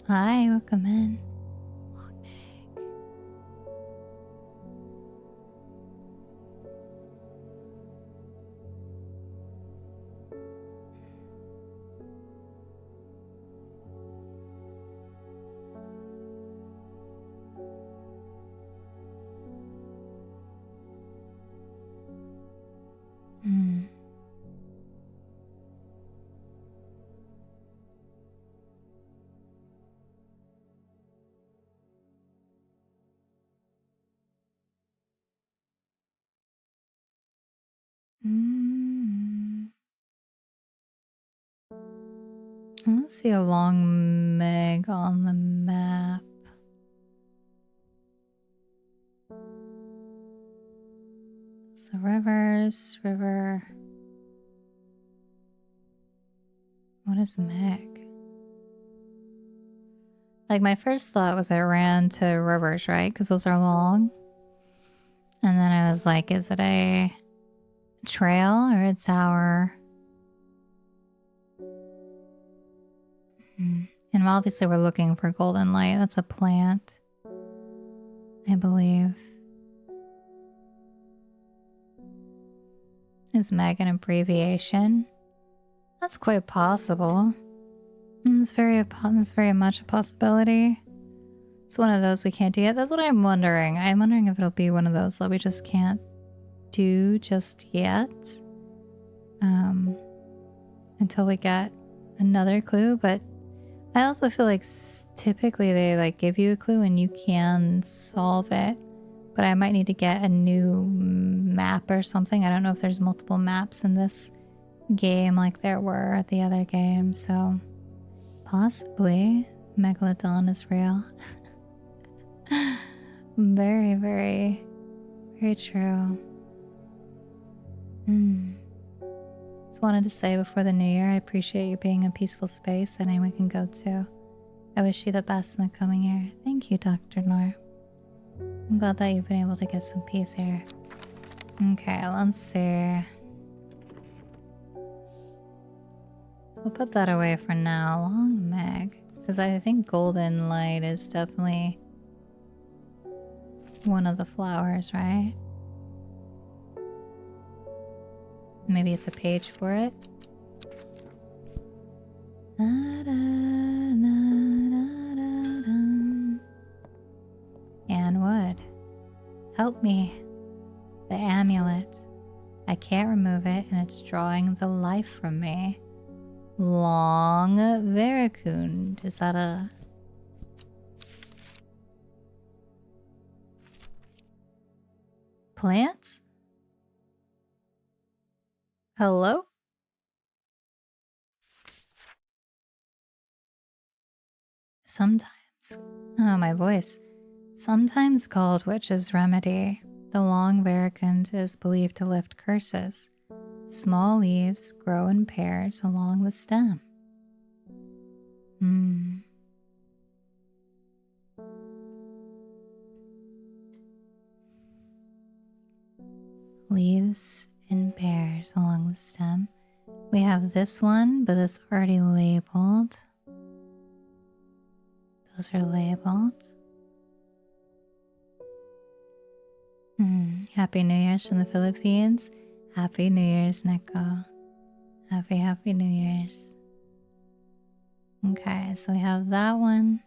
Hi, welcome in. Long Meg. I don't see a Long Meg on the map. So river. What is Meg? Like my first thought was I ran to rivers, right? Because those are long. And then I was like, is it a trail or a tower? And obviously we're looking for golden light. That's a plant, I believe. Is Meg an abbreviation? That's quite possible. It's very much a possibility. It's one of those we can't do yet. That's what I'm wondering. I'm wondering if it'll be one of those that we just can't do just yet. Until we get another clue. But I also feel like typically they like give you a clue and you can solve it. But I might need to get a new map or something. I don't know if there's multiple maps in this game like there were at the other game. So possibly Megalodon is real. Very, very, very true. Just wanted to say before the new year, I appreciate you being a peaceful space that anyone can go to. I wish you the best in the coming year. Thank you, Dr. Nor. I'm glad that you've been able to get some peace here. Okay, let's see. So we'll put that away for now. Long Meg. Because I think golden light is definitely one of the flowers, right? Maybe it's a page for it. And wood. Help me. The amulet. I can't remove it and it's drawing the life from me. Long Veracund. Is that a... plant? Hello? Sometimes... oh, my voice. Sometimes called Witch's Remedy, the long veracund is believed to lift curses. Small leaves grow in pairs along the stem. Leaves in pairs along the stem. We have this one, but it's already labeled. Those are labeled. Happy New Year's from the Philippines. Happy New Year's, Neko. Happy New Year's. Okay, so we have that one.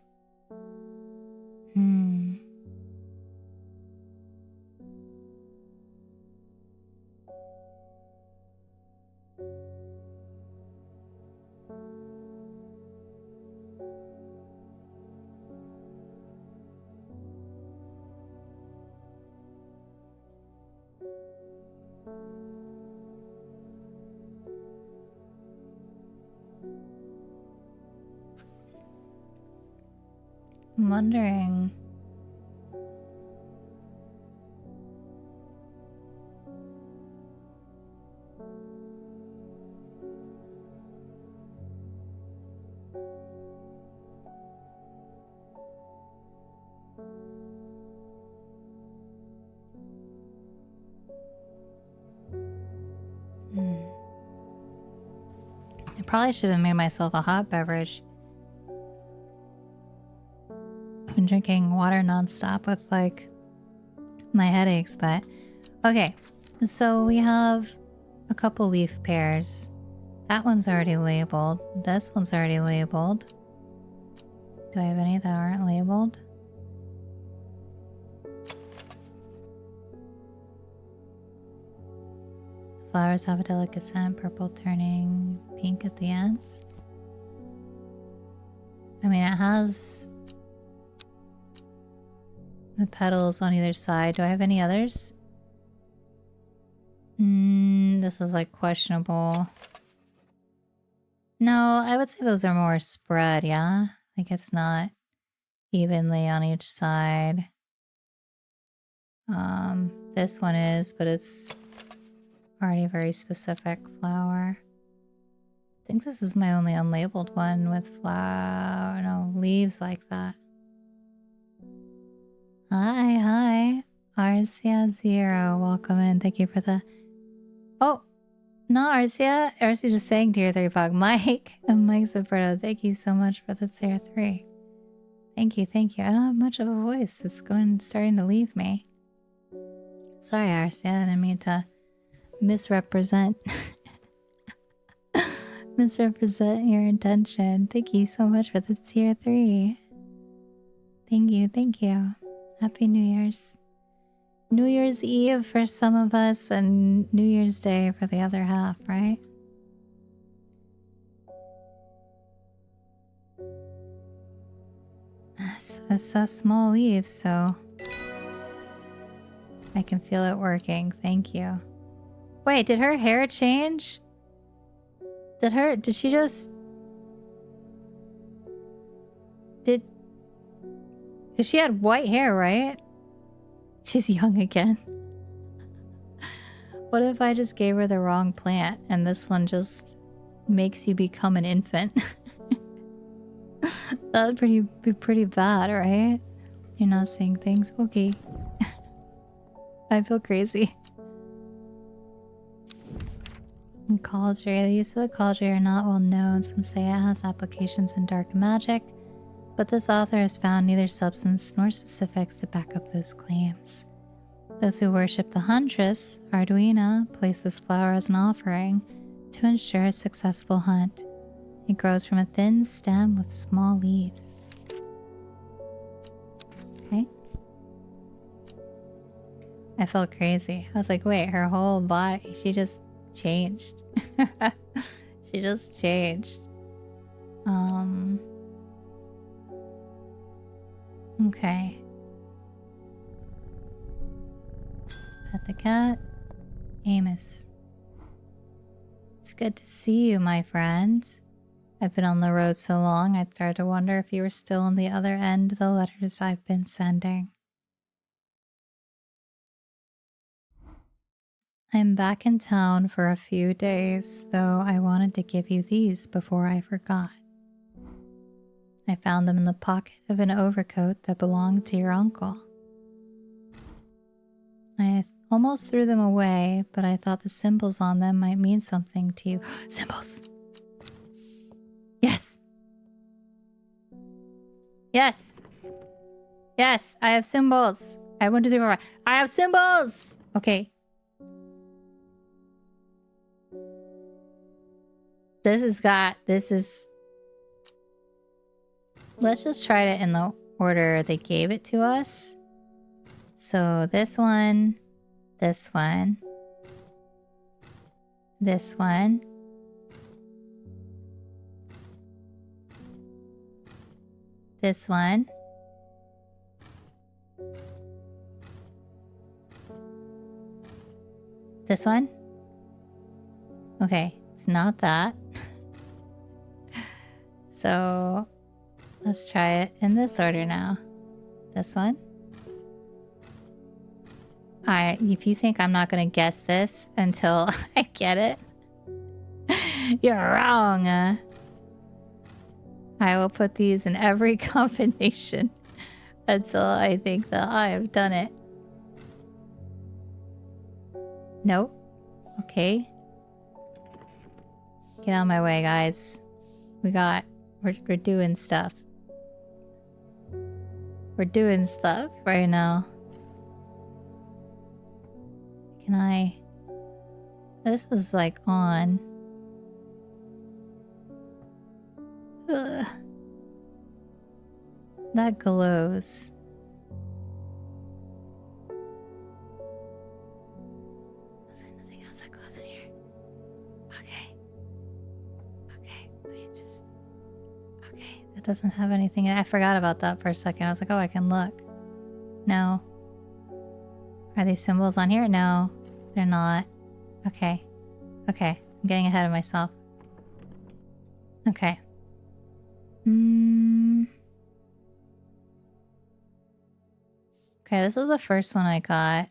I'm wondering... I probably should have made myself a hot beverage. I've been drinking water nonstop with like my headaches, but okay. So we have a couple leaf pairs. That one's already labeled. This one's already labeled. Do I have any that aren't labeled? Flowers have a delicate scent, purple turning pink at the ends. I mean, it has the petals on either side. Do I have any others? This is like questionable. No, I would say those are more spread, yeah? Like it's not evenly on each side. This one is, but it's already a very specific flower. I think this is my only unlabeled one with leaves like that. Hi. Arcia Zero, welcome in. Thank you for the... oh, no, Arcia. Arcia just saying tier 3 pug. Mike and Mike Zaberto, thank you so much for the tier 3. Thank you. I don't have much of a voice. It's starting to leave me. Sorry, Arcia. I didn't mean to misrepresent your intention. Thank you so much for the tier 3. Thank you. Happy New Year's. New Year's Eve for some of us and New Year's Day for the other half, right? It's a small leaf, so I can feel it working. Thank you. Wait, did her hair change? Did she just... Because she had white hair, right? She's young again. What if I just gave her the wrong plant and this one just makes you become an infant? That would be pretty bad, right? You're not seeing things? Okay. I feel crazy. And culture. The use of the culture are not well known. Some say it has applications in dark magic, but this author has found neither substance nor specifics to back up those claims. Those who worship the huntress, Arduina, place this flower as an offering to ensure a successful hunt. It grows from a thin stem with small leaves. Okay. I felt crazy. I was like, wait, her whole body, she just changed. She just changed. Okay. Pet the cat. Amos. It's good to see you, my friend. I've been on the road so long, I started to wonder if you were still on the other end of the letters I've been sending. I'm back in town for a few days, though I wanted to give you these before I forgot. I found them in the pocket of an overcoat that belonged to your uncle. I almost threw them away, but I thought the symbols on them might mean something to you. Symbols! Yes! Yes! Yes, I have symbols! I have 1, 2, 3, 4, 5. I have symbols! Okay. This is... Let's just try it in the order they gave it to us. So this one, this one, this one, this one, this one. Okay, it's not that. So let's try it in this order now. This one. Alright, if you think I'm not gonna guess this until I get it, you're wrong. I will put these in every combination until I think that I have done it. Nope. Okay. Get out of my way, guys. We're doing stuff. We're doing stuff right now. Can I... This is like on. Ugh. That glows. Is there nothing else that glows in here? Okay. Okay, let me just... Okay, that doesn't have anything. I forgot about that for a second. I was like, oh, I can look. No. Are these symbols on here? No, they're not. Okay. Okay, I'm getting ahead of myself. Okay. Okay, this was the first one I got.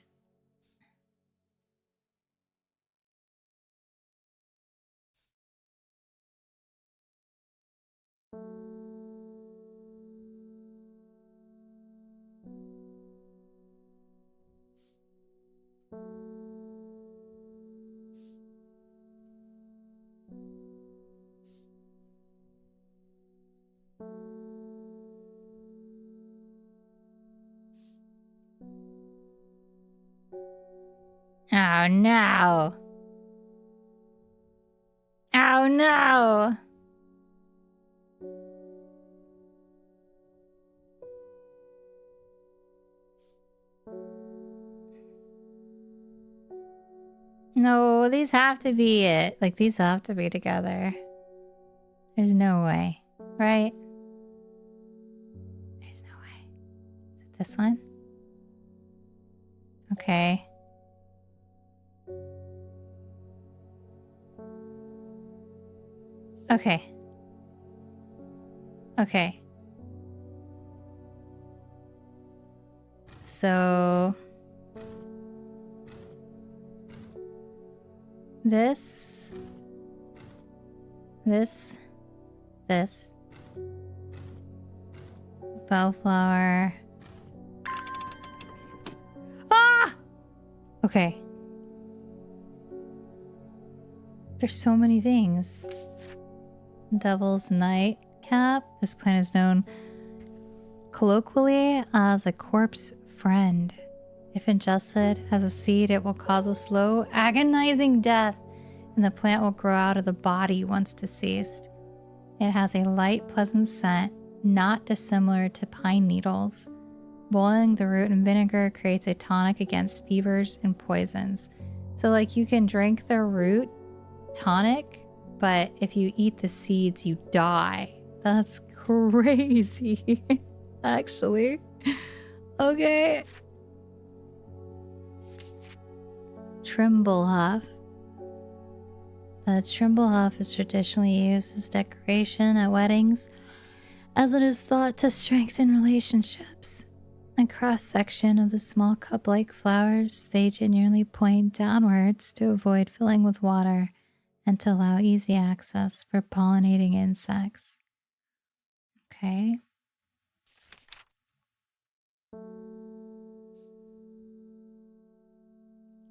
Oh no! Oh no! No, these have to be it. Like, these have to be together. There's no way. Right? There's no way. Is it this one? Okay. Okay. Okay. So... This... Bellflower. Ah! Okay. There's so many things. Devil's Nightcap. This plant is known colloquially as a corpse friend. If ingested as a seed, it will cause a slow, agonizing death, and the plant will grow out of the body once deceased. It has a light, pleasant scent, not dissimilar to pine needles. Boiling the root in vinegar creates a tonic against fevers and poisons. So like you can drink the root tonic, but if you eat the seeds, you die. That's crazy, actually. Okay. Trimblehuff. The trimblehuff is traditionally used as decoration at weddings, as it is thought to strengthen relationships. A cross-section of the small cup-like flowers, they generally point downwards to avoid filling with water and to allow easy access for pollinating insects. Okay.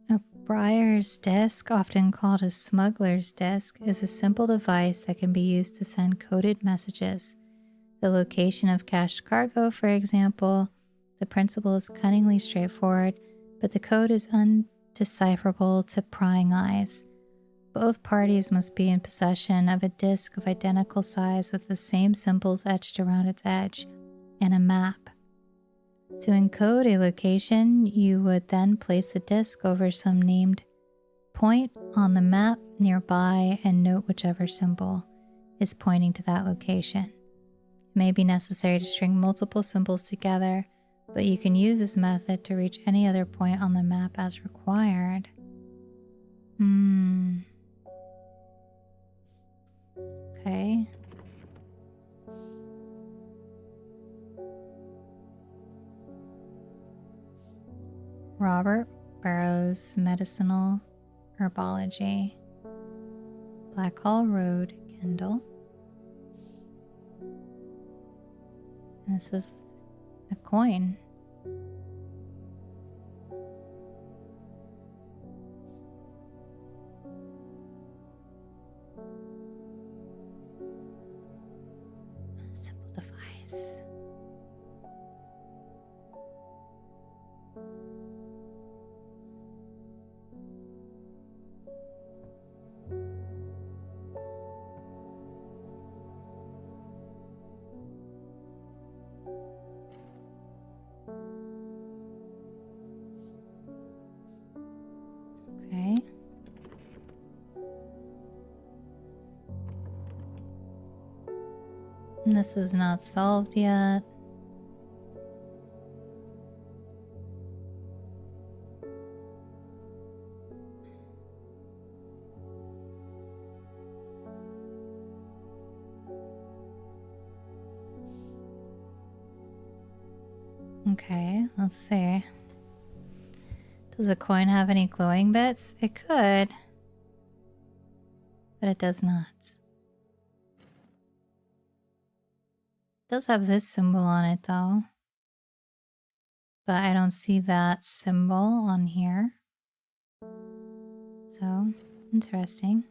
A briar's disc, often called a smuggler's disc, is a simple device that can be used to send coded messages. The location of cached cargo, for example. The principle is cunningly straightforward, but the code is undecipherable to prying eyes. Both parties must be in possession of a disc of identical size with the same symbols etched around its edge, and a map. To encode a location, you would then place the disc over some named point on the map nearby and note whichever symbol is pointing to that location. It may be necessary to string multiple symbols together, but you can use this method to reach any other point on the map as required. Okay. Robert Barrow's Medicinal Herbology. Blackhall Road, Kendall. And this is a coin. Simple device. Okay. And this is not solved yet. Okay, let's see. Does the coin have any glowing bits? It could, but it does not. It does have this symbol on it though, but I don't see that symbol on here. So, interesting.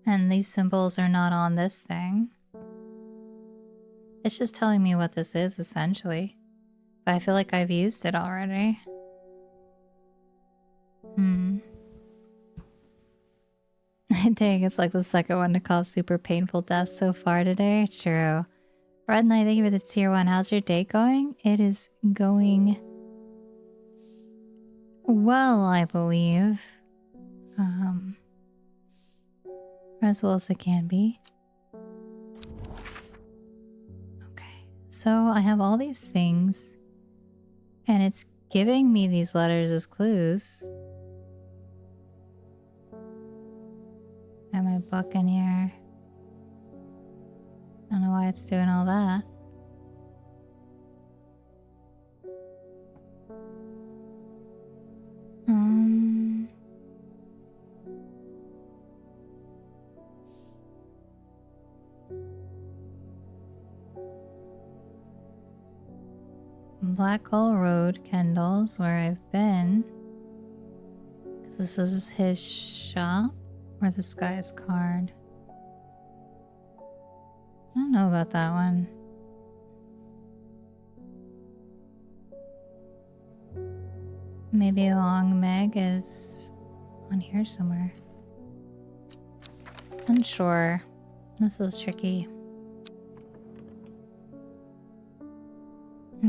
And these symbols are not on this thing. It's just telling me what this is, essentially. But I feel like I've used it already. Dang, it's like the second one to cause super painful death so far today. True. Red Knight, thank you for the tier 1. How's your day going? It is going well, I believe. As well as it can be. Okay, so I have all these things, and it's giving me these letters as clues. Got my book in here. I don't know why it's doing all that. Blackhall Road, Kendall's where I've been. Because this is his shop or this guy's card. I don't know about that one. Maybe Long Meg is On here somewhere. Unsure. This is tricky.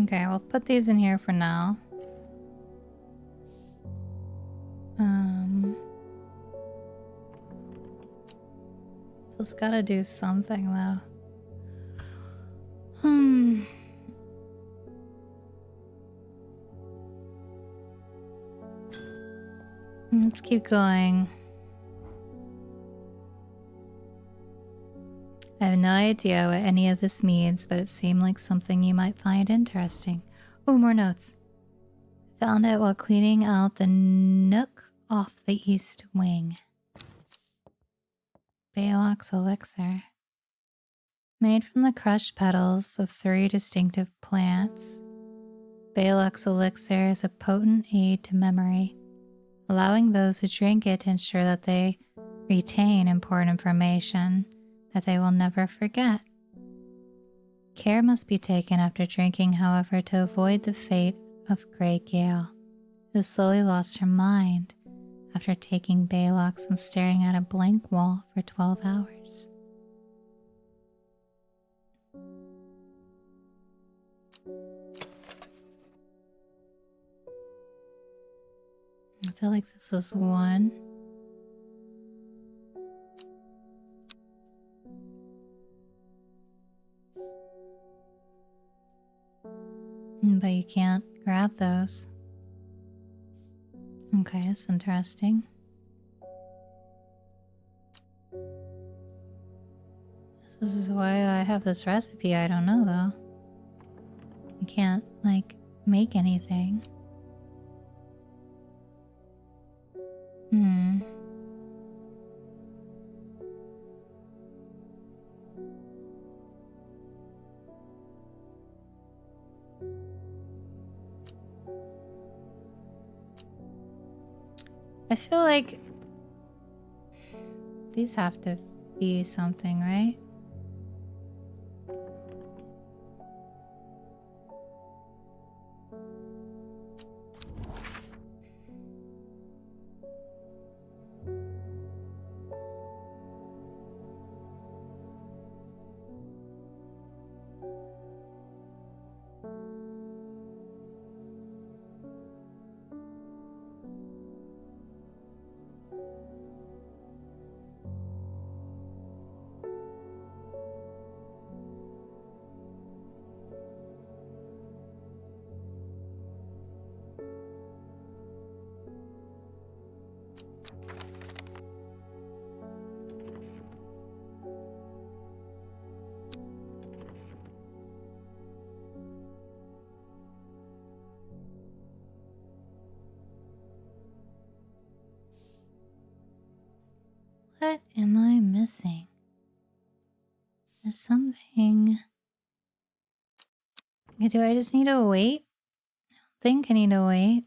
Okay, we'll put these in here for now. Those gotta do something though. Let's keep going. I have no idea what any of this means, but it seemed like something you might find interesting. Oh, more notes. Found it while cleaning out the nook off the east wing. Baylock's elixir. Made from the crushed petals of 3 distinctive plants, Baylock's elixir is a potent aid to memory, allowing those who drink it to ensure that they retain important information that they will never forget. Care must be taken after drinking, however, to avoid the fate of Grey Gale, who slowly lost her mind after taking Baylock's and staring at a blank wall for 12 hours. I feel like this is one. But you can't grab those. Okay, that's interesting. This is why I have this recipe. I don't know though. You can't, like, make anything. I feel like these have to be something, right? What am I missing? There's something. Do I just need to wait? I don't think I need to wait.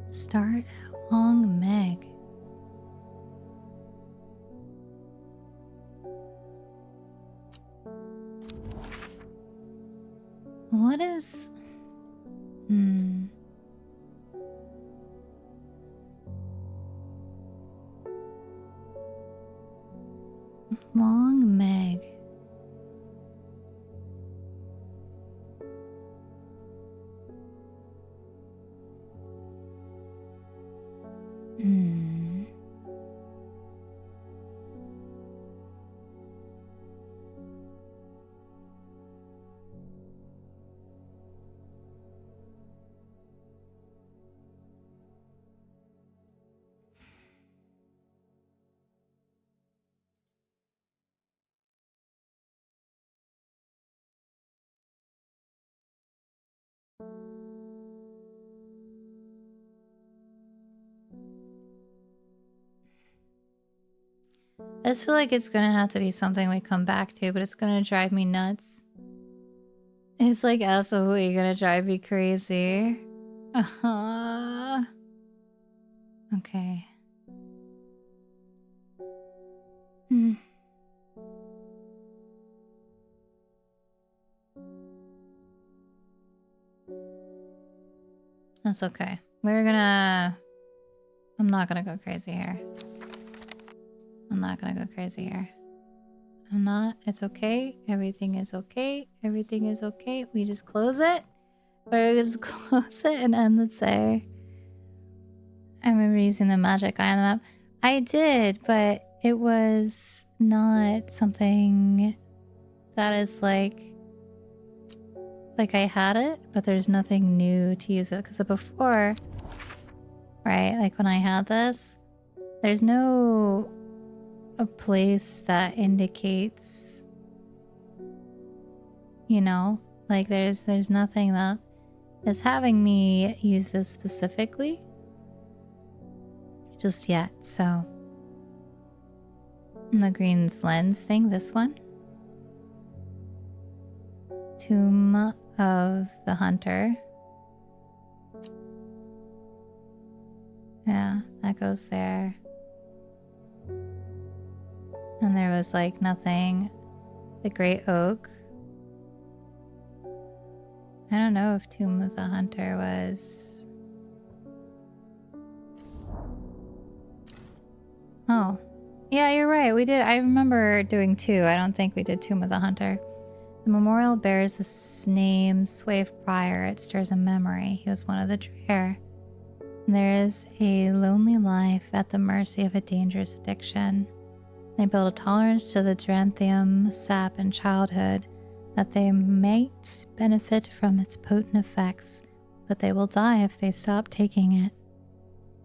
Start at Long Meg. What is... Long Meg. I just feel like it's gonna have to be something we come back to, but it's gonna drive me nuts. It's like absolutely gonna drive me crazy. Okay. That's okay. I'm not gonna go crazy here. I'm not gonna go crazy here. I'm not. It's okay. Everything is okay. Everything is okay. We just close it. We just close it and end the day. I remember using the magic eye on the map. I did, but it was not something that is like I had it, but there's nothing new to use it. Because before, right, like when I had this, there's no a place that indicates, you know, like there's nothing that is having me use this specifically just yet. So the green's lens thing, this one, Tomb of the Hunter, yeah, that goes there. And there was like nothing. The Great Oak. I don't know if Tomb of the Hunter was... Oh. Yeah, you're right. We did. I remember doing two. I don't think we did Tomb of the Hunter. The memorial bears the name Swave Prior. It stirs a memory. He was one of the Dreher. There is a lonely life at the mercy of a dangerous addiction. They build a tolerance to the Dranthum sap in childhood that they might benefit from its potent effects, but they will die if they stop taking it.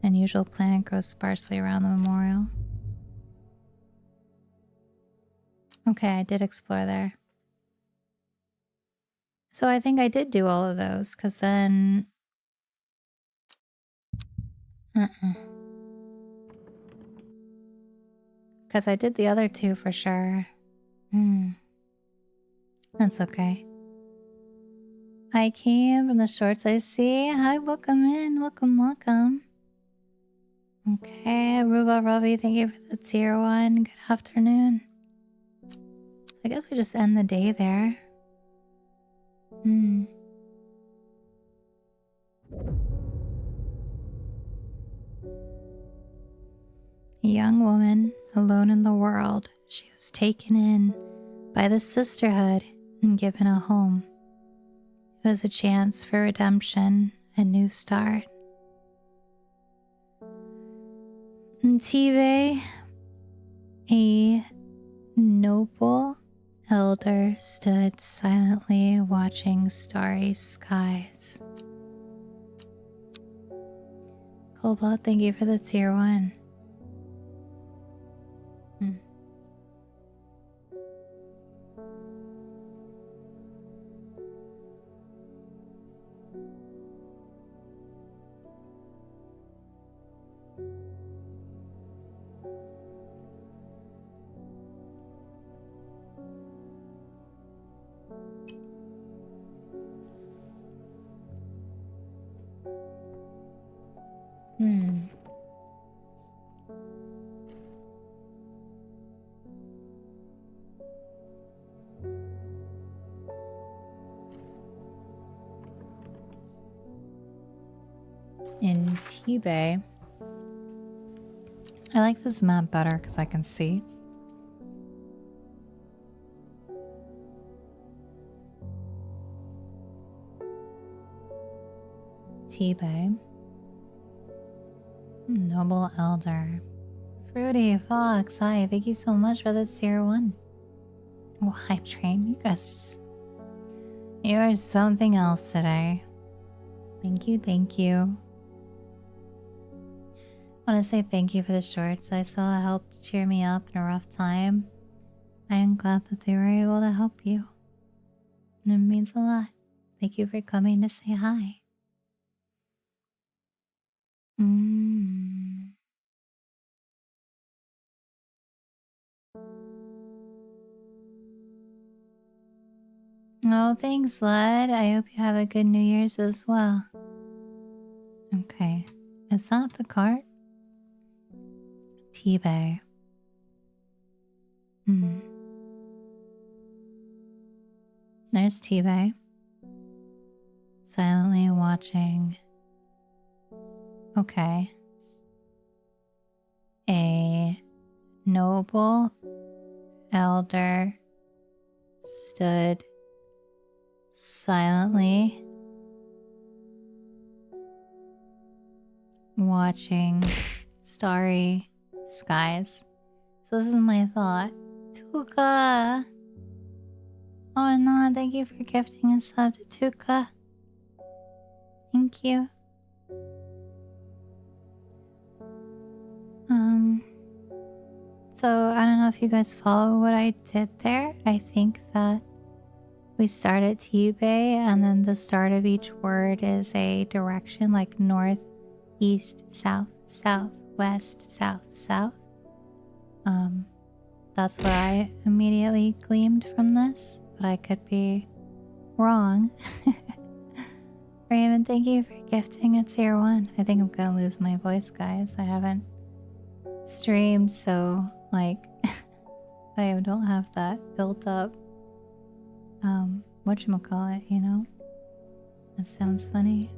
An unusual plant grows sparsely around the memorial. Okay, I did explore there. So I think I did do all of those, because then... Because I did the other two for sure. That's okay. I came from the shorts, I see. Hi, welcome in. Welcome, welcome. Okay, Ruba Robbie, thank you for the tier 1. Good afternoon. So I guess we just end the day there. A young woman, alone in the world, she was taken in by the sisterhood and given a home. It was a chance for redemption, a new start. In Tibe, a noble elder stood silently watching starry skies. Cobalt, thank you for the tier 1. Hmm. In T-Bay, I like this map better because I can see. T-Bay. Noble Elder. Fruity Fox, hi, thank you so much for the tier 1. Oh, Hype Train, you guys just... You are something else today. Thank you, thank you. I want to say thank you for the shorts I saw helped cheer me up in a rough time. I am glad that they were able to help you. And it means a lot. Thank you for coming to say hi. Oh, thanks, lad. I hope you have a good New Year's as well. Okay. Is that the cart? T-Bay. There's T-Bay. Silently watching. Okay. A noble elder stood silently watching starry skies. So this is my thought. Tuka! Oh no, thank you for gifting a sub to Tuka. Thank you. So I don't know if you guys follow what I did there. I think that we start at T-Bay and then the start of each word is a direction like north, east, south, south, west, south, south. That's what I immediately gleamed from this, but I could be wrong. Raven, thank you for gifting a tier 1. I think I'm gonna lose my voice, guys. I haven't streamed, so like I don't have that built up whatchamacallit, you know? That sounds funny.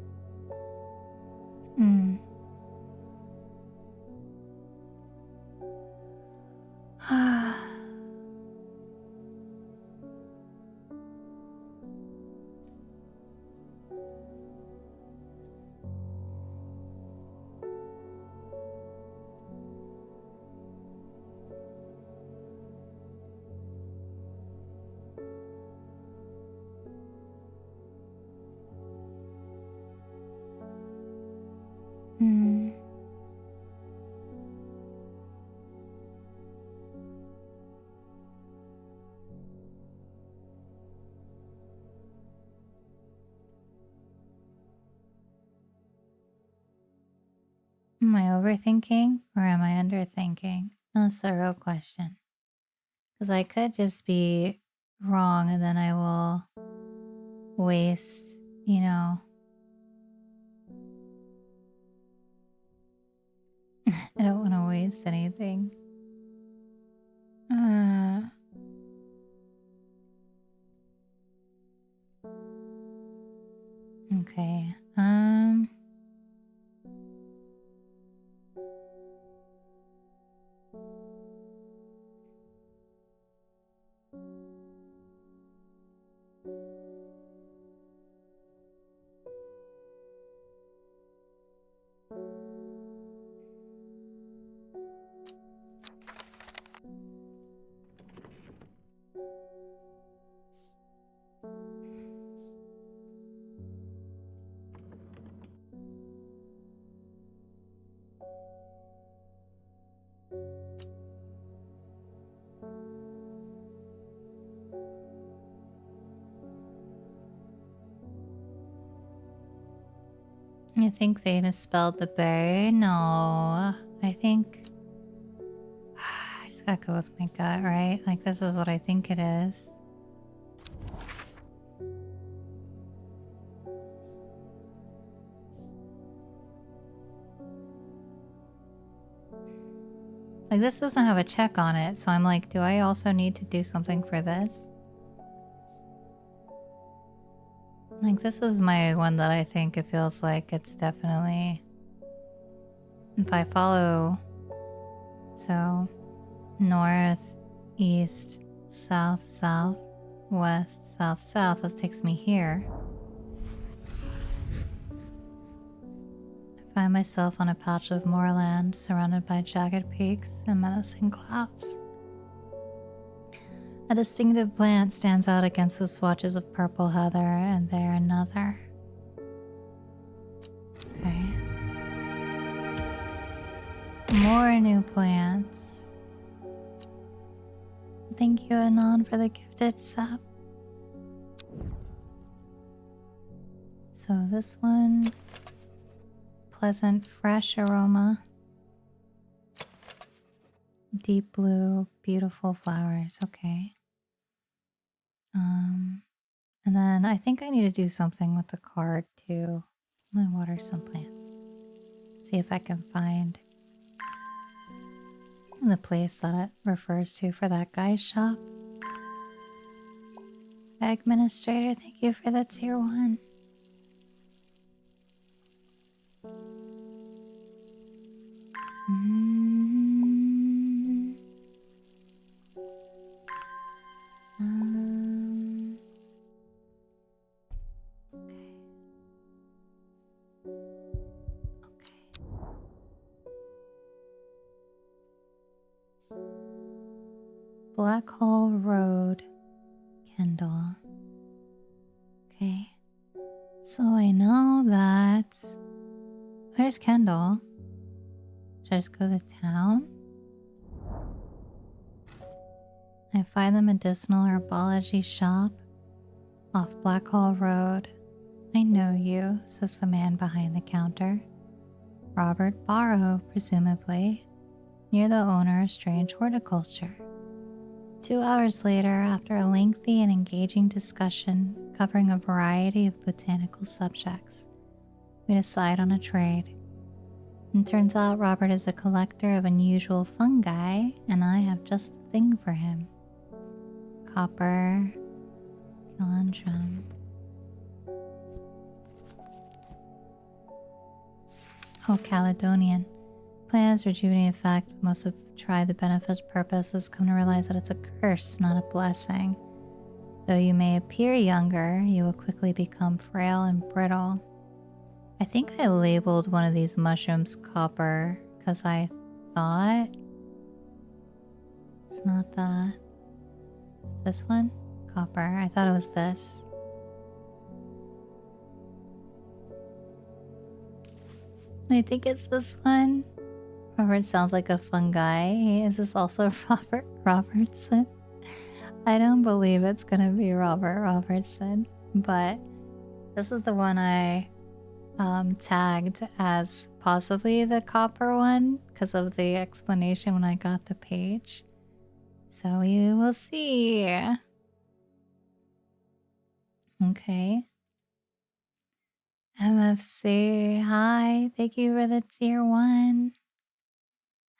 Am I overthinking or am I underthinking? That's the real question. Because I could just be wrong and then I will waste, you know. I don't want to waste anything. Okay. I think they misspelled the bay. No, I think I just gotta go with my gut, right? Like this is what I think it is. Like, this doesn't have a check on it, so I'm like, do I also need to do something for this? Like, this is my one that I think it feels like it's definitely... If I follow... So, north, east, south, south, west, south, south, that takes me here. I find myself on a patch of moorland surrounded by jagged peaks and menacing clouds. A distinctive plant stands out against the swatches of purple heather, and there another. Okay. More new plants. Thank you, Anon, for the gifted sub. So this one, pleasant, fresh aroma. Deep blue, beautiful flowers. Okay. And then I think I need to do something with the card too. I'm gonna water some plants. See if I can find the place that it refers to for that guy's shop. Administrator, thank you for the tier 1. Black Hole Road, Kendall. Okay. So I know that... Where's Kendall? Should I just go to town? I find the medicinal herbology shop off Black Hole Road. I know you, says the man behind the counter. Robert Barrow, presumably, near the owner of Strange Horticulture. 2 hours later, after a lengthy and engaging discussion covering a variety of botanical subjects, we decide on a trade. And turns out Robert is a collector of unusual fungi, and I have just the thing for him. Copper, calendrum. Oh, Caledonian. Plant has rejuvenating effect. Most have tried the benefit purpose has come to realize that it's a curse, not a blessing. Though you may appear younger, you will quickly become frail and brittle. I think I labeled one of these mushrooms copper because I thought... It's not that. Is this one? Copper. I thought it was this. I think it's this one. Robert sounds like a fungi. Is this also Robert Robertson? I don't believe it's gonna be Robert Robertson, but this is the one I tagged as possibly the copper one because of the explanation when I got the page. So we will see. Okay. MFC, hi. Thank you for the tier 1.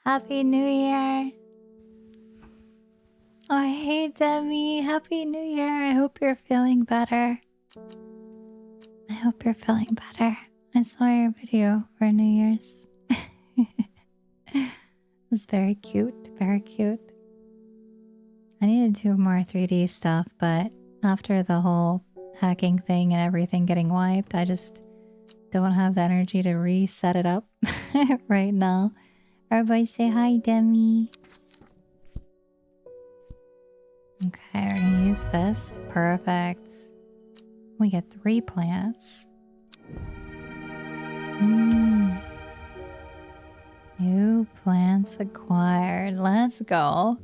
Happy New Year. Oh, hey, Demi. Happy New Year. I hope you're feeling better. I hope you're feeling better. I saw your video for New Year's. It was very cute. Very cute. I need to do more 3D stuff, but after the whole hacking thing and everything getting wiped, I just don't have the energy to reset it up right now. Everybody say hi, Demi. Okay, we're gonna use this. Perfect. We get 3 plants. New plants acquired. Let's go.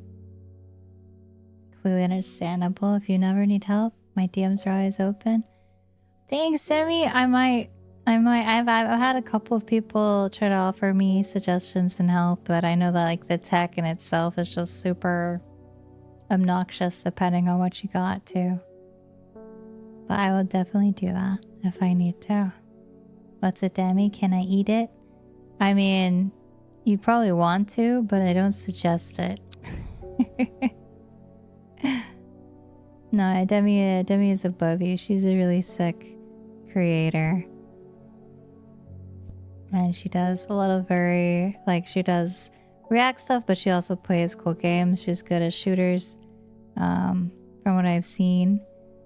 Completely understandable. If you never need help, my DMs are always open. Thanks, Demi. I've had a couple of people try to offer me suggestions and help, but I know that like the tech in itself is just super obnoxious depending on what you got too. But I will definitely do that if I need to. What's a Demi? Can I eat it? I mean, You probably want to, but I don't suggest it. No, Demi is above you. She's a really sick creator. And she does a lot of very, like, she does React stuff, but she also plays cool games. She's good at shooters, from what I've seen.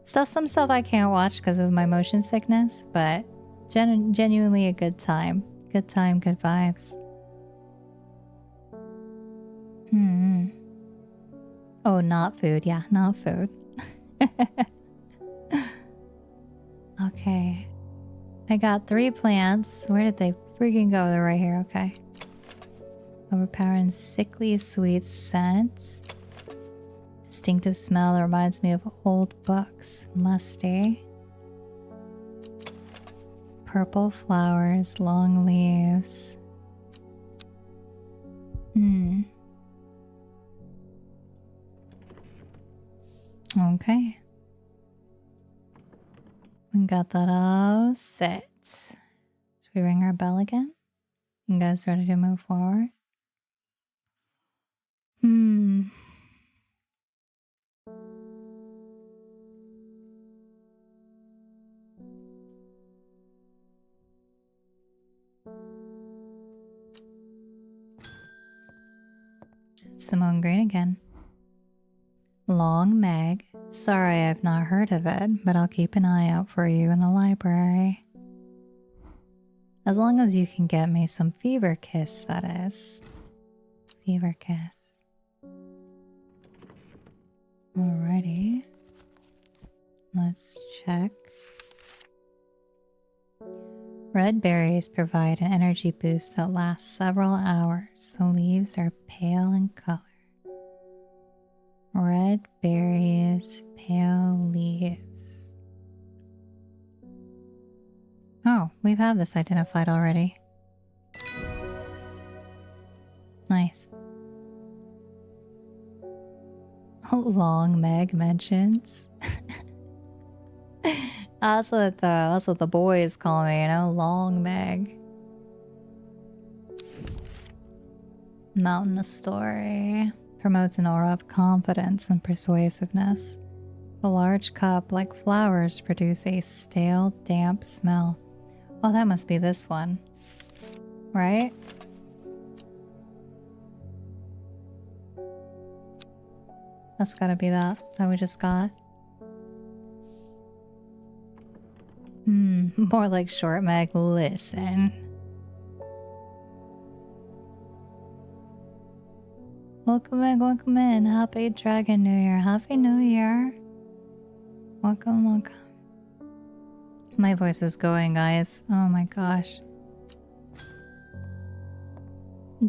Some stuff I can't watch because of my motion sickness, but genuinely a good time. Good time, good vibes. Oh, not food. Yeah, not food. Okay. I got 3 plants. Where did they freaking go? They're right here. Okay. Overpowering sickly sweet scent. Distinctive smell that reminds me of old books. Musty. Purple flowers, long leaves. Okay. We got that all set. Should we ring our bell again? You guys ready to move forward? Simone Green again. Long Meg. Sorry I've not heard of it, but I'll keep an eye out for you in the library. As long as you can get me some Fever Kiss, that is. Fever Kiss. Alrighty. Let's check. Red berries provide an energy boost that lasts several hours. The leaves are pale in color. Red berries, pale leaves. Oh, we've had this identified already. Nice. Long Meg mentions. That's what the boys call me, you know, Long Meg. Mountainous story. Promotes an aura of confidence and persuasiveness. The large cup, like flowers, produce a stale, damp smell. Oh, that must be this one. Right? That's gotta be that we just got. More like Short Meg. Listen. Welcome in. Happy Dragon New Year. Happy New Year. Welcome. My voice is going, guys. Oh my gosh.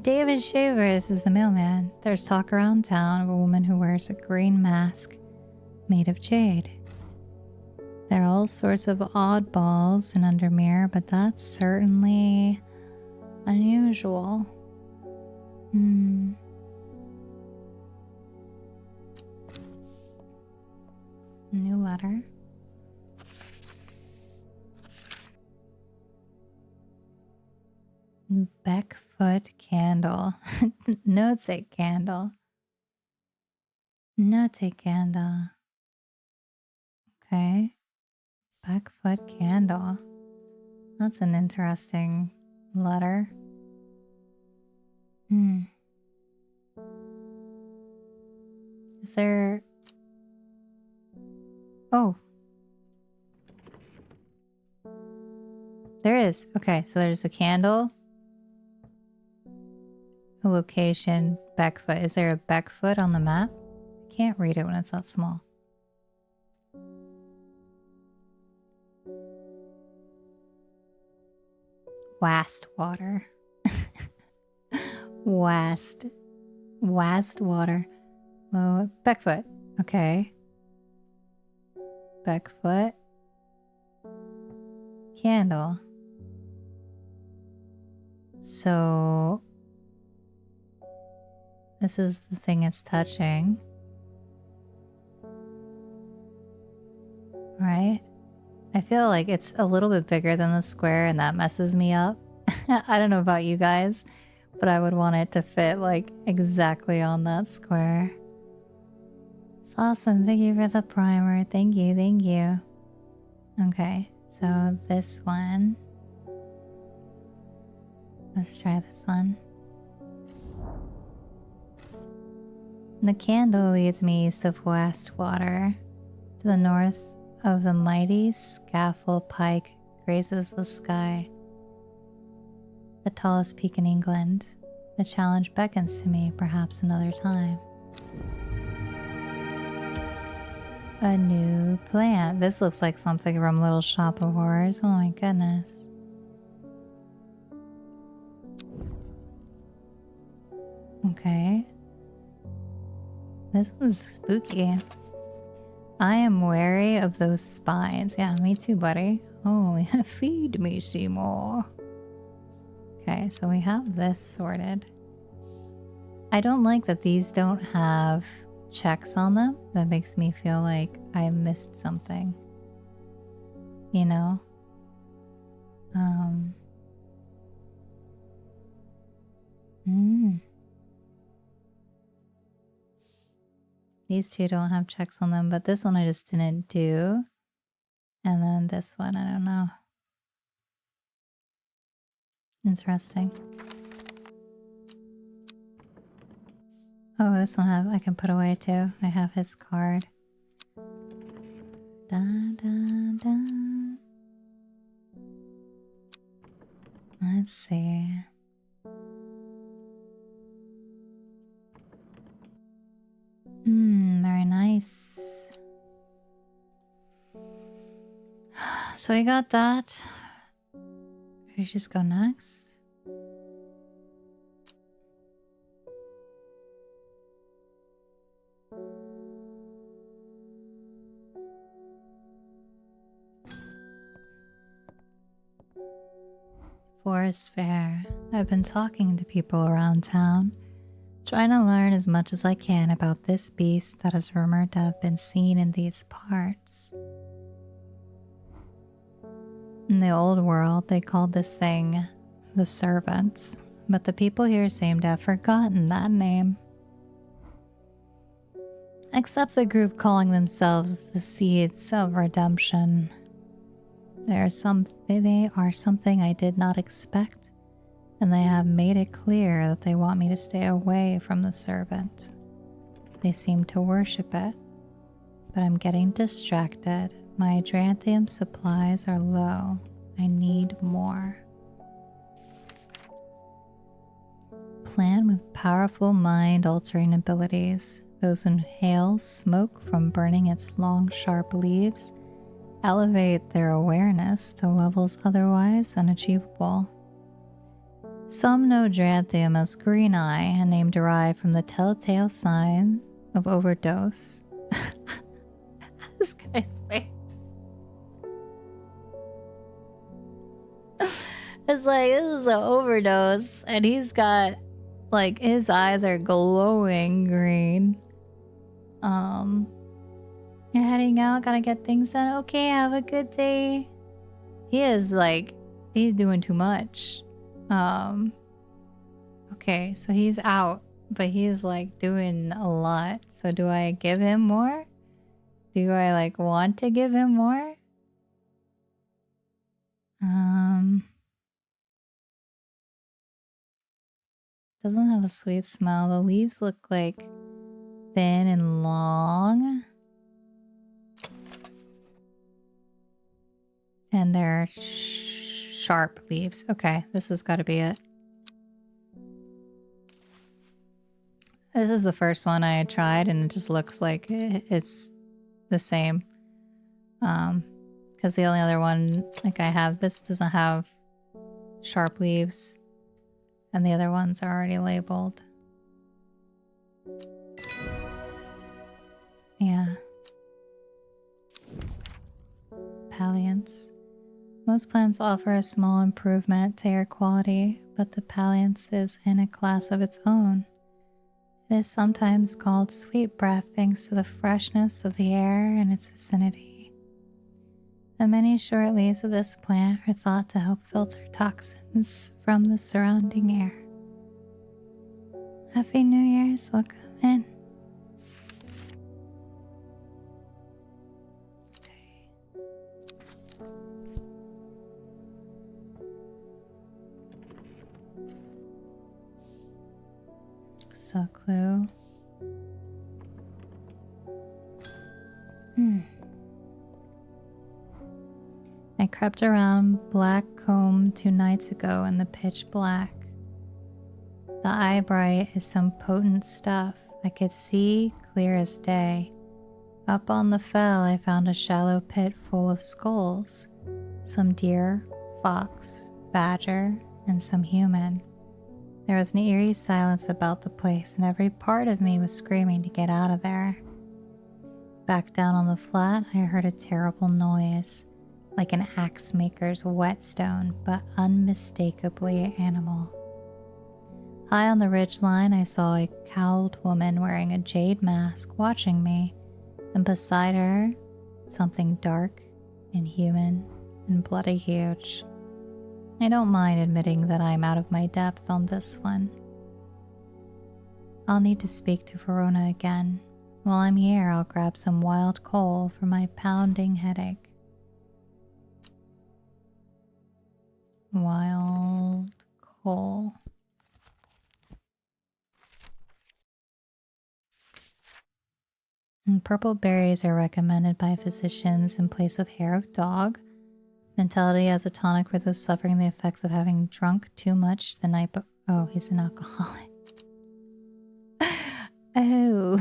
David Shavers is the mailman. There's talk around town of a woman who wears a green mask made of jade. There are all sorts of oddballs in Undermere, but that's certainly unusual. New letter. Beckfoot candle. Notes a candle. Note a candle. Okay. Beckfoot candle. That's an interesting letter. Is there... Oh. There is. Okay, so there's a candle. A location. Beckfoot. Is there a Beckfoot on the map? I can't read it when it's that small. Wast water. Wast water. Oh, Beckfoot. Okay. Beckfoot. Candle. So this is the thing it's touching. Right? I feel like it's a little bit bigger than the square and that messes me up. I don't know about you guys. but I would want it to fit like exactly on that square. It's awesome. Thank you for the primer. Thank you, thank you. Okay, so this one. Let's try this one. The candle leads me east of Westwater. To the north of the mighty scaffold pike grazes the sky. The tallest peak in England. The challenge beckons to me, perhaps another time. A new plant. This looks like something from Little Shop of Horrors. Oh my goodness. Okay. This one's spooky. I am wary of those spines. Yeah, me too, buddy. Oh, feed me, Seymour. Okay, so we have this sorted. I don't like that these don't have checks on them. That makes me feel like I missed something. You know? These two don't have checks on them, but this one I just didn't do. And then this one, I don't know. Interesting. Oh, this one I can put away too. I have his card. Da, da, da. Let's see. Very nice. So we got that. We just go next. Forest Fair. I've been talking to people around town, trying to learn as much as I can about this beast that is rumored to have been seen in these parts. In the old world, they called this thing the Servant, but the people here seem to have forgotten that name. Except the group calling themselves the Seeds of Redemption. They are something I did not expect, and they have made it clear that they want me to stay away from the Servant. They seem to worship it, but I'm getting distracted. My Hydranthium supplies are low. I need more. Plant with powerful mind-altering abilities. Those who inhale smoke from burning its long, sharp leaves elevate their awareness to levels otherwise unachievable. Some know Hydranthium as Green Eye, a name derived from the telltale sign of overdose. This guy's face. It's like, this is an overdose, and he's got, like, his eyes are glowing green. You're heading out, gotta get things done. Okay, have a good day. He is like, he's doing too much. Okay, so he's out, but he's like doing a lot. So do I give him more? Do I like want to give him more? Doesn't have a sweet smell. The leaves look like thin and long. And they're sharp leaves. Okay, this has got to be it. This is the first one I tried, and it just looks like it's the same. Because the only other one, like I have, this doesn't have sharp leaves, and the other ones are already labeled. Yeah. Palliance. Most plants offer a small improvement to air quality, but the palliance is in a class of its own. It is sometimes called sweet breath thanks to the freshness of the air in its vicinity. The many short leaves of this plant are thought to help filter toxins from the surrounding air. Happy New Year's. Welcome in. Clue. I crept around Black Comb 2 nights ago in the pitch black. The eye bright is some potent stuff I could see clear as day. Up on the fell I found a shallow pit full of skulls. Some deer, fox, badger, and some human. There was an eerie silence about the place, and every part of me was screaming to get out of there. Back down on the flat, I heard a terrible noise, like an axe maker's whetstone, but unmistakably animal. High on the ridgeline, I saw a cowled woman wearing a jade mask watching me, and beside her, something dark, inhuman, and bloody huge. I don't mind admitting that I'm out of my depth on this one. I'll need to speak to Verona again. While I'm here, I'll grab some wild coal for my pounding headache. Wild coal. And purple berries are recommended by physicians in place of hair of dog. Mentality as a tonic for those suffering the effects of having drunk too much the night before. Oh, he's an alcoholic. Oh.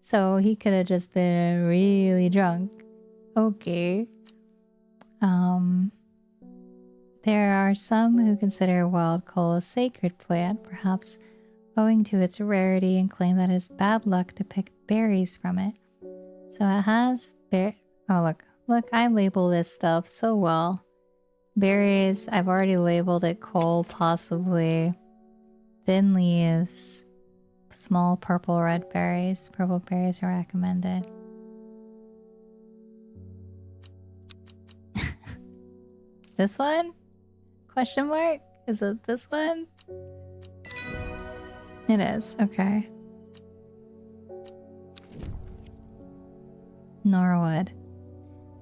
So he could have just been really drunk. Okay. There are some who consider wild coal a sacred plant, perhaps owing to its rarity, and claim that it's bad luck to pick berries from it. So it has oh, look, I label this stuff so well. Berries, I've already labeled it coal, possibly. Thin leaves, small purple red berries. Purple berries are recommended. This one? Question mark? Is it this one? It is, okay. Norwood.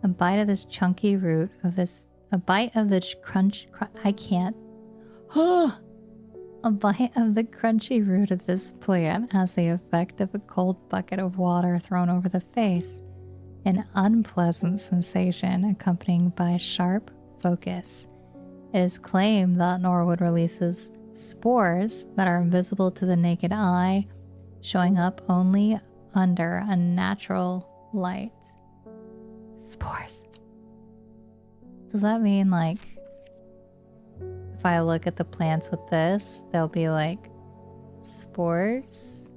A bite of this chunky root of this, a bite of the I can't. A bite of the crunchy root of this plant has the effect of a cold bucket of water thrown over the face. An unpleasant sensation accompanied by sharp focus. It is claimed that Norwood releases spores that are invisible to the naked eye, showing up only under a natural light. Spores. Does that mean, like, if I look at the plants with this, they'll be like spores?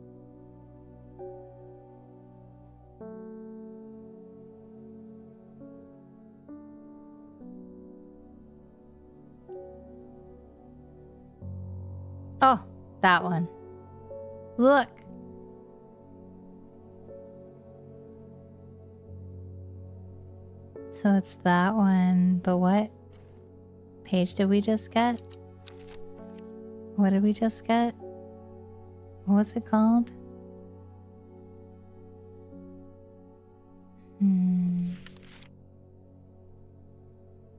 Oh, that one. Look. So it's that one, but what page did we just get? What did we just get? What was it called?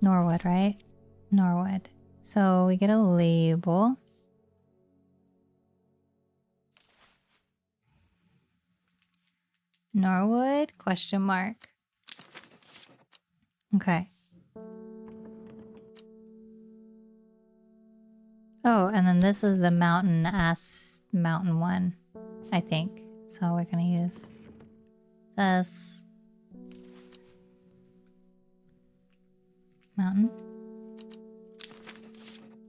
Norwood, right? Norwood. So we get a label. Norwood, question mark. Okay. Oh, and then this is the mountain one, I think. So we're gonna use this mountain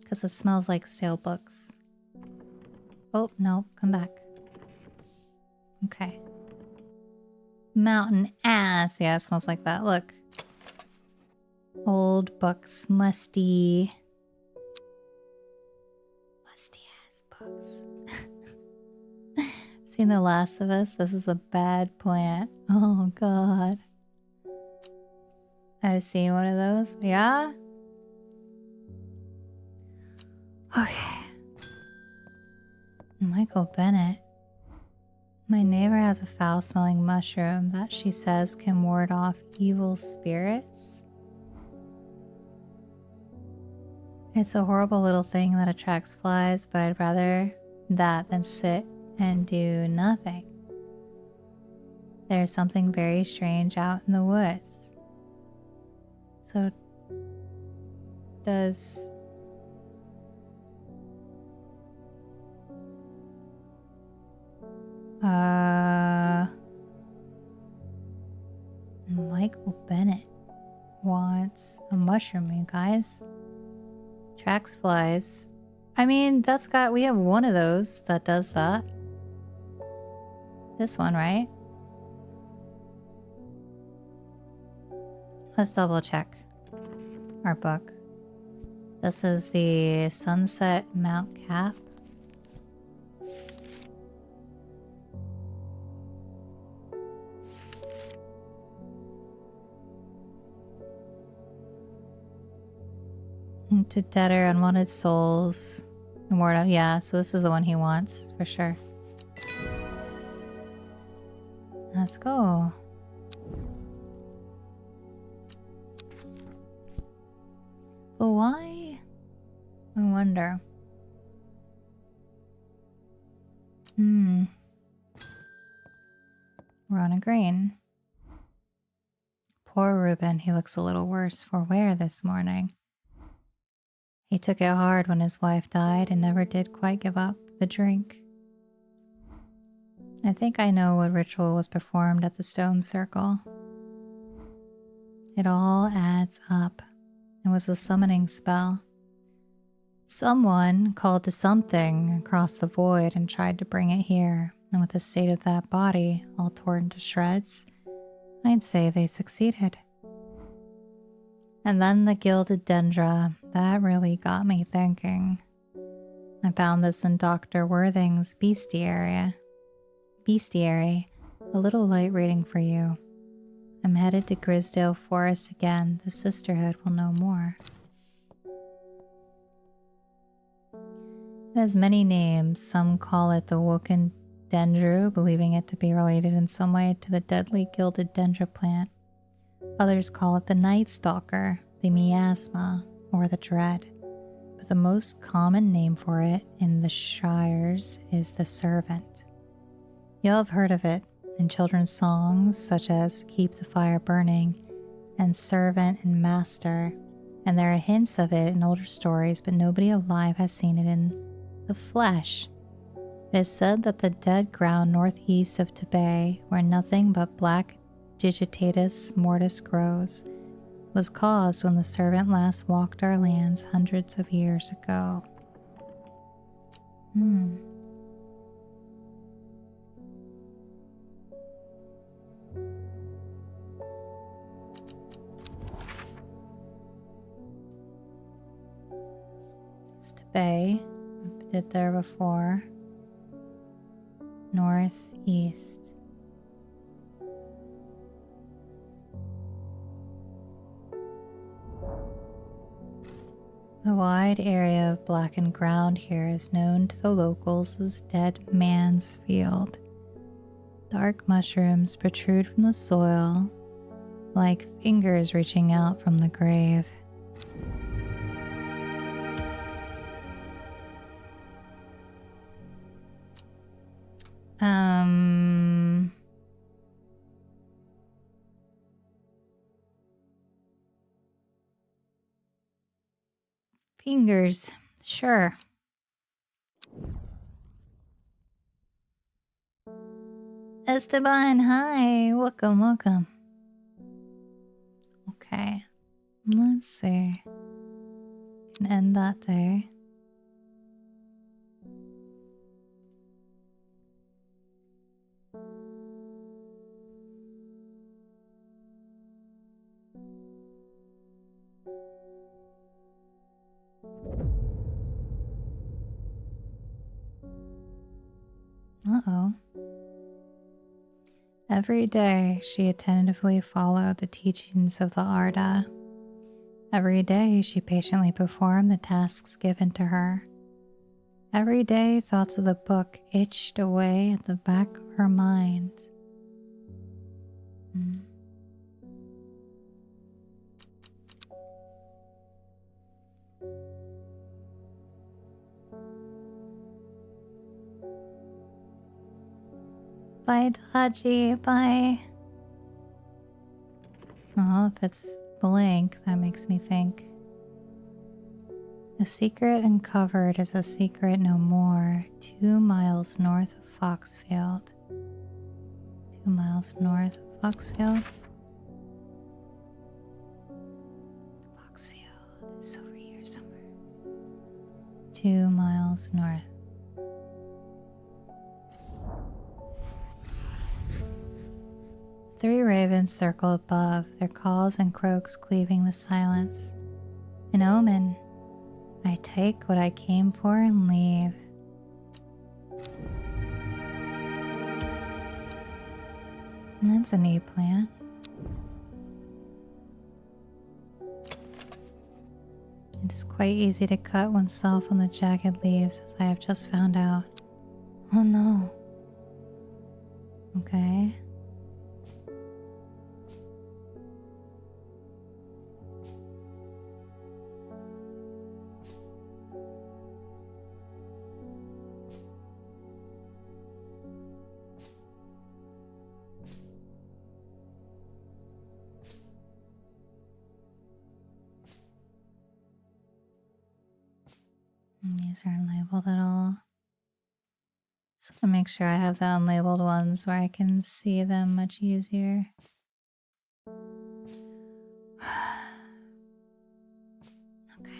because it smells like stale books. Oh, no, come back. Okay. Mountain ass. Yeah, it smells like that. Look. Old books, musty. Musty ass books. Seen The Last of Us? This is a bad plant. Oh god. I've seen one of those. Yeah? Okay. Michael Bennett. My neighbor has a foul-smelling mushroom that she says can ward off evil spirits. It's a horrible little thing that attracts flies, but I'd rather that than sit and do nothing. There's something very strange out in the woods. So, does... Michael Bennett wants a mushroom, you guys. Tracks flies. I mean, we have one of those that does that. This one, right? Let's double check our book. This is the Sunset Mount Cap. To dead or unwanted souls. Immortal. Yeah, so this is the one he wants, for sure. Let's go. But why? I wonder. We're on a grain. Poor Reuben, he looks a little worse for wear this morning. He took it hard when his wife died and never did quite give up the drink. I think I know what ritual was performed at the stone circle. It all adds up. It was a summoning spell. Someone called to something across the void and tried to bring it here, and with the state of that body all torn to shreds, I'd say they succeeded. And then the gilded dendra, that really got me thinking. I found this in Dr. Worthing's bestiary. A little light reading for you. I'm headed to Grisdale Forest again. The sisterhood will know more. It has many names. Some call it the Woken Dendru, believing it to be related in some way to the deadly gilded dendra plant. Others call it the Night Stalker, the Miasma, or the Dread. But the most common name for it in the Shires is the Servant. You'll have heard of it in children's songs such as Keep the Fire Burning and Servant and Master, and there are hints of it in older stories, but nobody alive has seen it in the flesh. It is said that the dead ground northeast of Tibet, where nothing but black Digitatus mortis grows, was caused when the servant last walked our lands hundreds of years ago. It's Tibet. I did there before. Northeast. The wide area of blackened ground here is known to the locals as Dead Man's Field. Dark mushrooms protrude from the soil like fingers reaching out from the grave. Fingers, sure. Esteban, hi, welcome. Okay, let's see. Can end that day. Uh-oh. Every day she attentively followed the teachings of the Arda. Every day she patiently performed the tasks given to her. Every day, thoughts of the book itched away at the back of her mind. Bye, Dodgy. Bye. Oh, if it's blank, that makes me think. A secret uncovered is a secret no more. 2 miles north of Foxfield. 2 miles north of Foxfield. Foxfield is over here somewhere. 2 miles north. Three ravens circle above, their calls and croaks cleaving the silence. An omen. I take what I came for and leave. That's a neat plant. It is quite easy to cut oneself on the jagged leaves, as I have just found out. Oh no. Okay. These are unlabeled at all. Just want to make sure I have the unlabeled ones where I can see them much easier. Okay.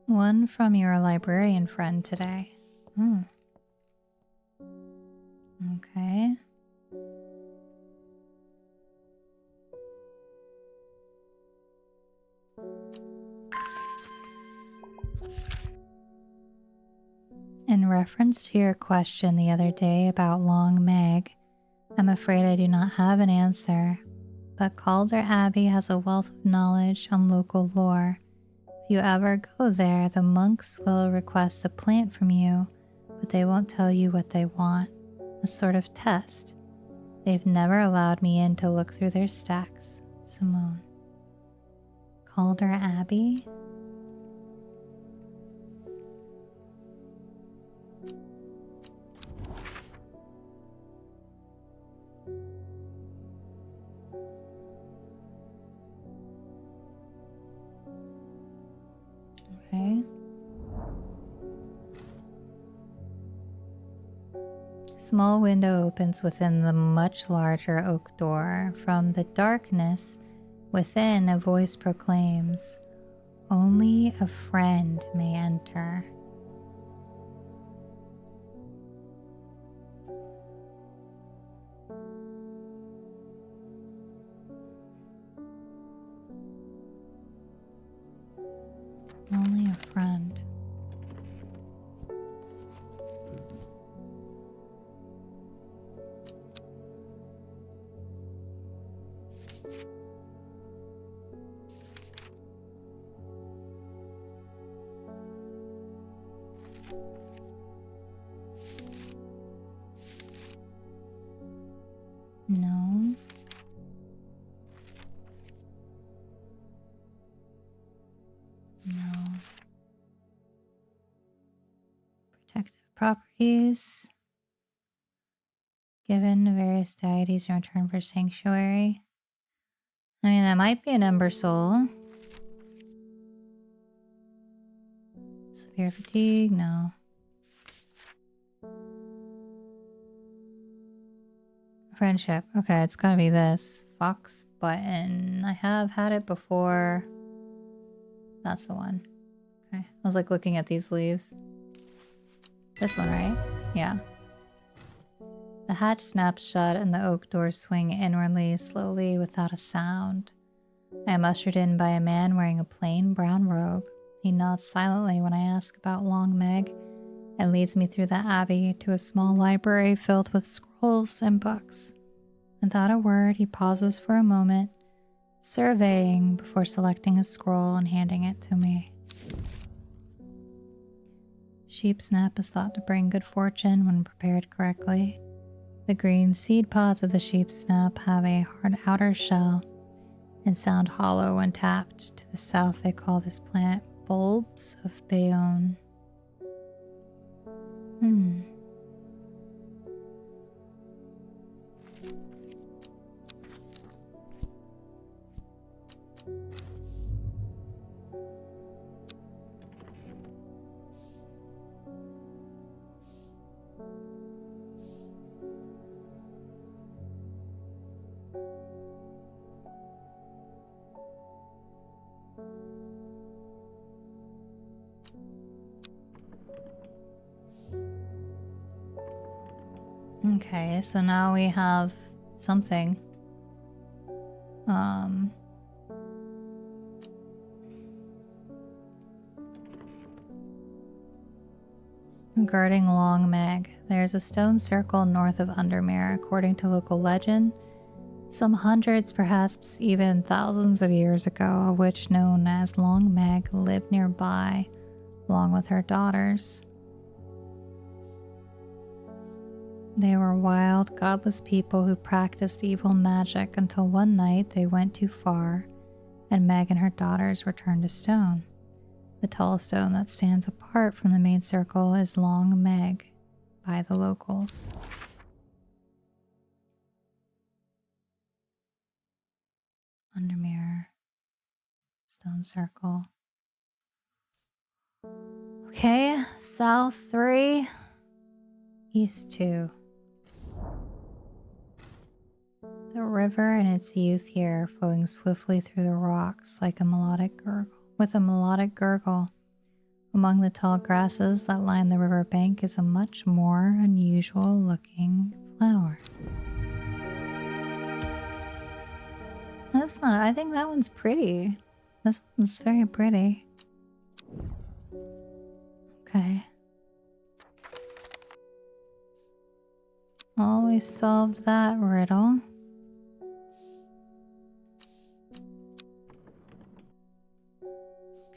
One from your librarian friend today. Okay. In reference to your question the other day about Long Meg, I'm afraid I do not have an answer, but Calder Abbey has a wealth of knowledge on local lore. If you ever go there, the monks will request a plant from you, but they won't tell you what they want. A sort of test. They've never allowed me in to look through their stacks. Simone. Calder Abbey? Okay. Small window opens within the much larger oak door. From the darkness within, a voice proclaims, "Only a friend may enter." Only a friend. No. No. Protective properties. Given to various deities in return for sanctuary. I mean, that might be an Ember Soul. Severe fatigue? No. Friendship. Okay, it's gotta be this. Fox button. I have had it before. That's the one. Okay. I was like looking at these leaves. This one, right? Yeah. The hatch snaps shut and the oak doors swing inwardly, slowly, without a sound. I am ushered in by a man wearing a plain brown robe. He nods silently when I ask about Long Meg and leads me through the abbey to a small library filled with scrolls and books. Without a word, he pauses for a moment, surveying before selecting a scroll and handing it to me. Sheep's nap is thought to bring good fortune when prepared correctly. The green seed pods of the sheep's snap have a hard outer shell and sound hollow when tapped. To the south, they call this plant bulbs of Bayonne. Okay, so now we have something. Guarding Long Meg, there's a stone circle north of Undermere. According to local legend, some hundreds, perhaps even thousands of years ago, a witch known as Long Meg lived nearby, along with her daughters. They were wild, godless people who practiced evil magic until one night they went too far, and Meg and her daughters were turned to stone. The tall stone that stands apart from the main circle is Long Meg by the locals. Undermere, stone circle. Okay, south 3, east 2. The river in its youth here flowing swiftly through the rocks like a melodic gurgle. With a melodic gurgle. Among the tall grasses that line the river bank is a much more unusual looking flower. That's not, I think that one's pretty. This one's very pretty. Okay. Always solved that riddle.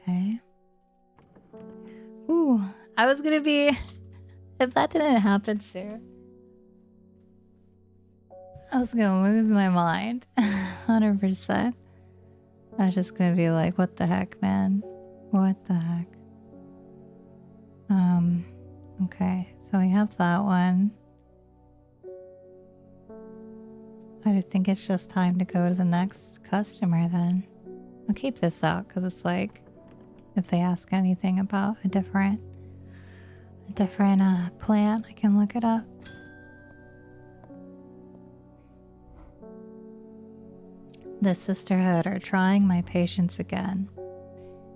Okay. Ooh, I was gonna be... If that didn't happen soon, I was gonna lose my mind. 100%. I was just gonna be like, what the heck, man? What the heck? Okay, so we have that one. I think it's just time to go to the next customer then. I'll keep this out because it's like, if they ask anything about a different plant, I can look it up. The sisterhood are trying my patience again.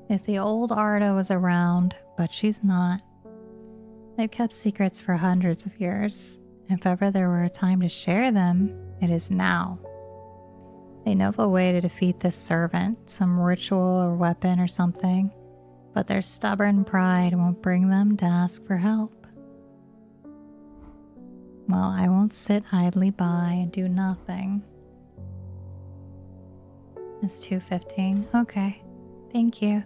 If the old Arda was around, but she's not. They've kept secrets for hundreds of years. If ever there were a time to share them, it is now. They know of a way to defeat this servant, some ritual or weapon or something, but their stubborn pride won't bring them to ask for help. Well, I won't sit idly by and do nothing. It's 2:15. Okay. Thank you.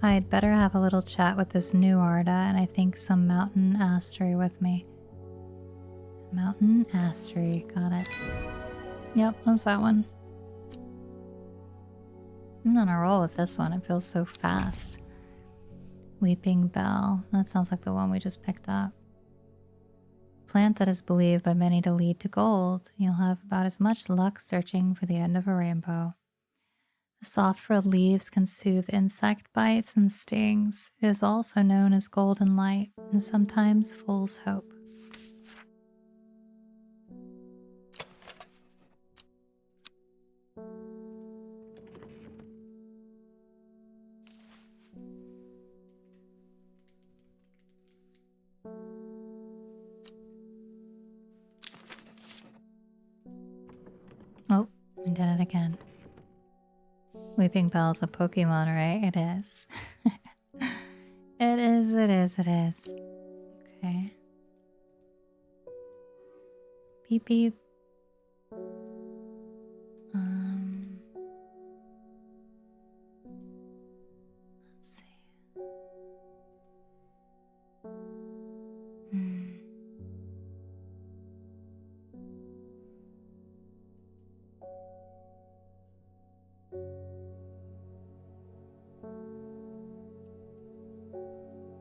I'd better have a little chat with this new Arda and I think some mountain astery with me. Mountain astery, got it. Yep, that's that one. I'm on a roll with this one, it feels so fast. Weeping Bell, that sounds like the one we just picked up. Plant that is believed by many to lead to gold. You'll have about as much luck searching for the end of a rainbow. The soft red leaves can soothe insect bites and stings. It is also known as golden light and sometimes fool's hope. Oh, I did it again. Weeping Bell's a Pokemon, right? It is. It is, it is, it is. Okay. Beep beep. Let's see.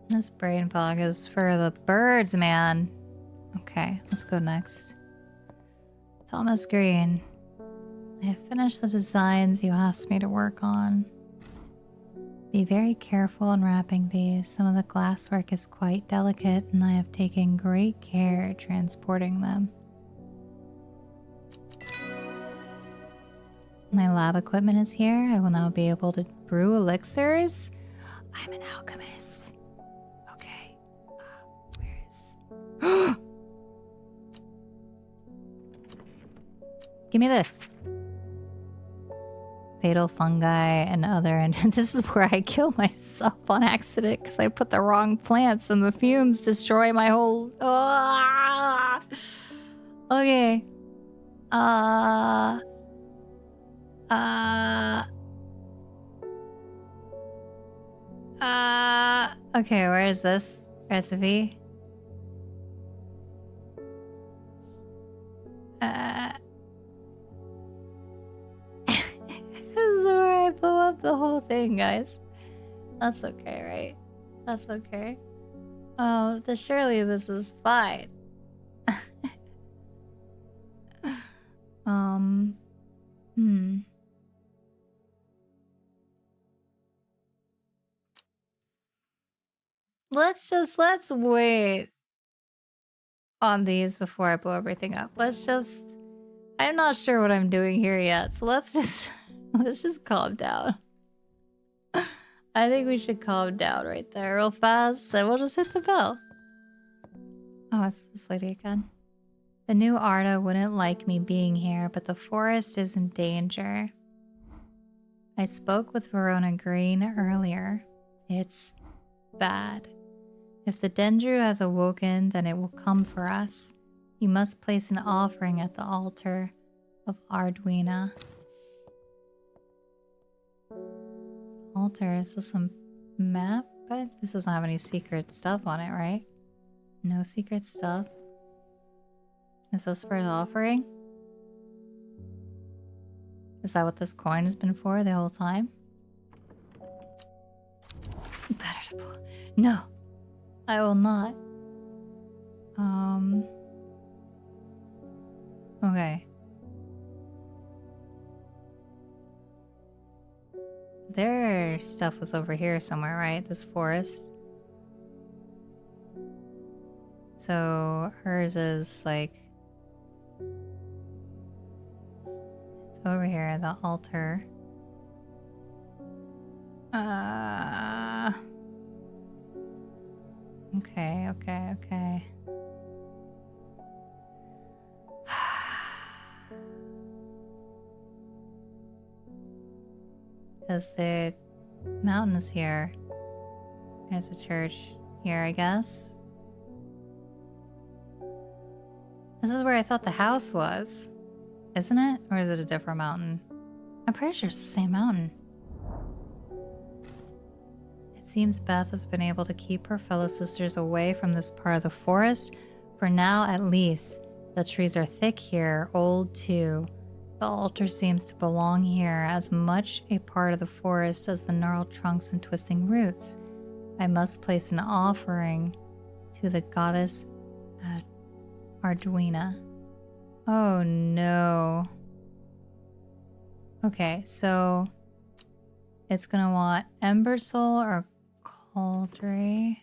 This brain fog is for the birds, man. Okay, let's go next. Thomas Green. I have finished the designs you asked me to work on. Be very careful in wrapping these. Some of the glasswork is quite delicate, and I have taken great care transporting them. My lab equipment is here. I will now be able to brew elixirs. I'm an alchemist. Okay. Where is... Give me this. Fatal fungi and other, and this is where I kill myself on accident because I put the wrong plants and the fumes destroy my whole... Okay. Okay, where is this recipe? This is where I blow up the whole thing, guys. That's okay, right? That's okay. Oh, surely this is fine. Let's wait on these before I blow everything up. I'm not sure what I'm doing here yet, so let's just calm down. I think we should calm down right there real fast, and we'll just hit the bell. Oh, it's this lady again. The new Arda wouldn't like me being here, but the forest is in danger. I spoke with Verona Green earlier. It's bad. If the Dendru has awoken, then it will come for us. You must place an offering at the altar of Arduina. Altar, is this a map? But this doesn't have any secret stuff on it, right? No secret stuff. Is this for an offering? Is that what this coin has been for the whole time? Better to blow. No, I will not. Okay. Their stuff was over here somewhere, right? This forest. So hers is like... It's over here, the altar. Okay. Because the mountain is here. There's a church here, I guess. This is where I thought the house was. Isn't it? Or is it a different mountain? I'm pretty sure it's the same mountain. It seems Beth has been able to keep her fellow sisters away from this part of the forest. For now, at least. The trees are thick here, old too. The altar seems to belong here, as much a part of the forest as the gnarled trunks and twisting roots. I must place an offering to the goddess Arduina. Oh no. Okay, so it's gonna want Ember Soul or Cauldry.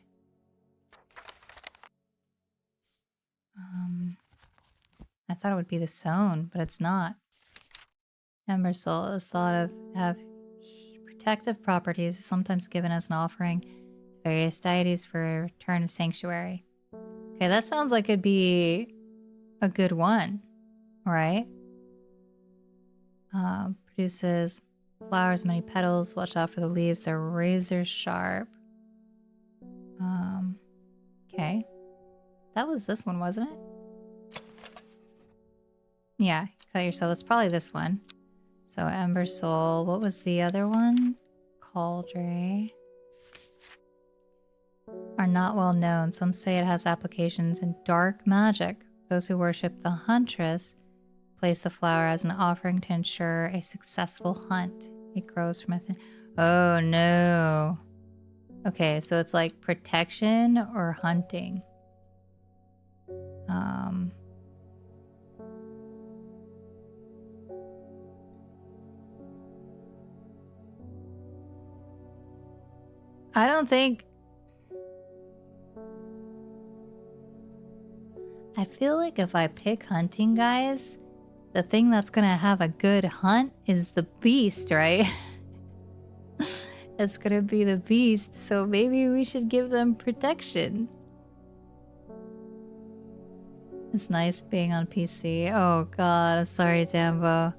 I thought it would be the Sown, but it's not. Ember Soul is thought of have protective properties, sometimes given as an offering to various deities for a return of sanctuary. Okay, that sounds like it'd be a good one, right? Produces Flowers, many petals. Watch out for the leaves. They're razor sharp. Okay. That was this one, wasn't it? Yeah, cut yourself. That's probably this one. So Ember Soul. What was the other one? Cauldron. Are not well known. Some say it has applications in dark magic. Those who worship the huntress place the flower as an offering to ensure a successful hunt. It grows from within. Oh no. Okay, so it's like protection or hunting. I don't think... I feel like if I pick hunting, guys, the thing that's gonna have a good hunt is the beast, right? It's gonna be the beast, so maybe we should give them protection. It's nice being on PC. Oh god, I'm sorry, Dambo.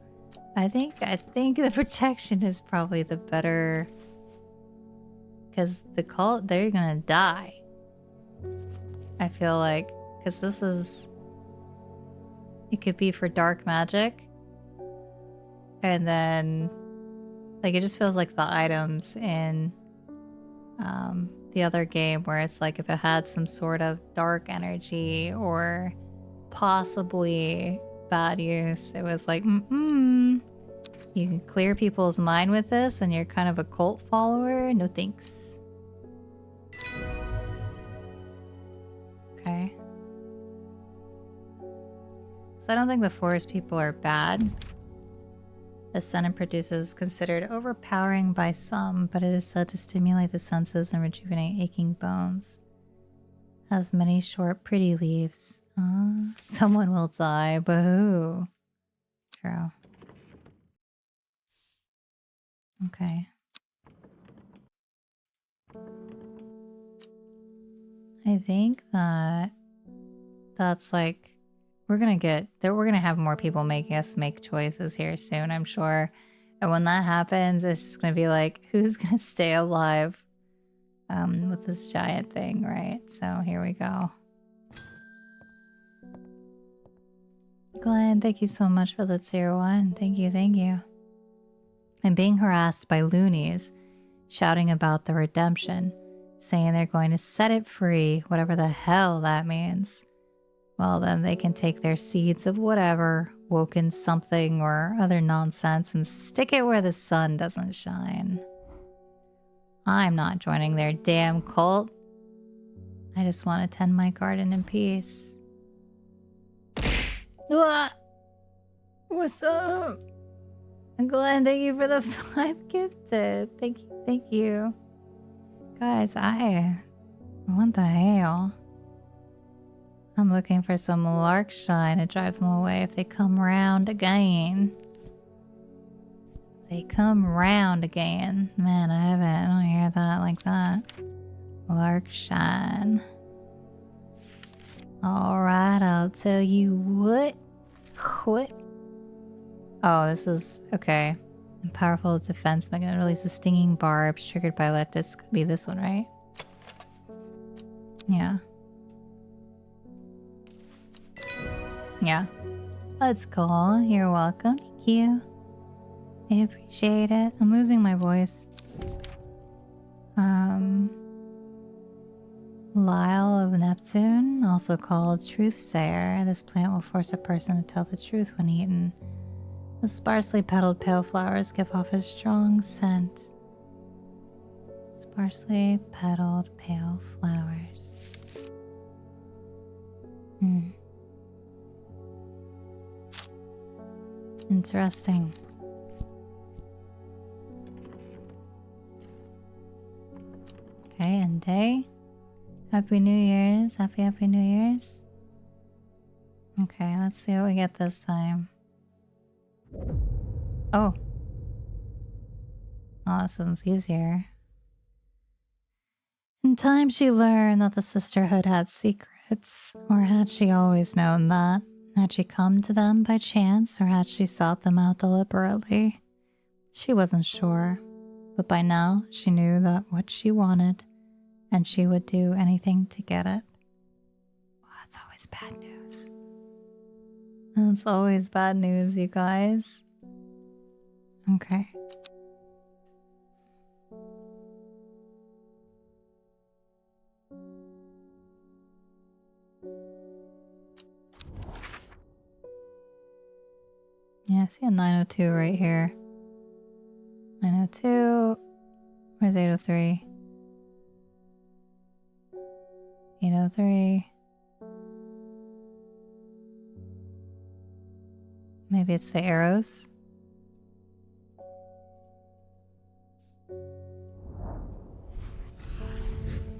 I think the protection is probably the better... Because the cult, they're gonna die. I feel like... Because this is... It could be for dark magic. And then... Like, it just feels like the items in the other game where it's like if it had some sort of dark energy or possibly bad use, it was like, you can clear people's mind with this and you're kind of a cult follower. No thanks. Okay. So I don't think the forest people are bad. The sun it produces is considered overpowering by some, but it is said to stimulate the senses and rejuvenate aching bones. Has many short, pretty leaves. Someone will die, but who? True. Okay. I think that's like... We're gonna have more people making us make choices here soon, I'm sure. And when that happens, it's just gonna be like, who's gonna stay alive with this giant thing, right? So here we go. Glenn, thank you so much for the tier 1. Thank you, thank you. I'm being harassed by loonies, shouting about the redemption, saying they're going to set it free, whatever the hell that means. Well, then they can take their seeds of whatever, woken something or other nonsense, and stick it where the sun doesn't shine. I'm not joining their damn cult. I just want to tend my garden in peace. What's up? Glenn, thank you for the 5 gifted. Thank you, thank you. Guys, what the hell? I'm looking for some lark shine to drive them away if they come round again. They come round again. Man, I don't hear that like that. Lark shine. Alright, I'll tell you what. What? Oh, this is... Okay. Powerful defense magnet releases stinging barbs triggered by let. This could be this one, right? Yeah. Yeah. That's cool. You're welcome. Thank you. I appreciate it. I'm losing my voice. Lyle of Neptune, also called Truthsayer. This plant will force a person to tell the truth when eaten. The sparsely petaled pale flowers give off a strong scent. Sparsely petaled pale flowers. Interesting. Okay, and day. Happy New Year's. Happy New Year's. Okay, let's see what we get this time. Oh. Oh, this one's easier. In time she learned that the sisterhood had secrets, or had she always known that? Had she come to them by chance, or had she sought them out deliberately? She wasn't sure, but by now she knew that what she wanted, and she would do anything to get it. Well, that's always bad news. That's always bad news, you guys. Okay. Yeah, I see a 902 right here. 902. Where's 803? 803. Maybe it's the arrows.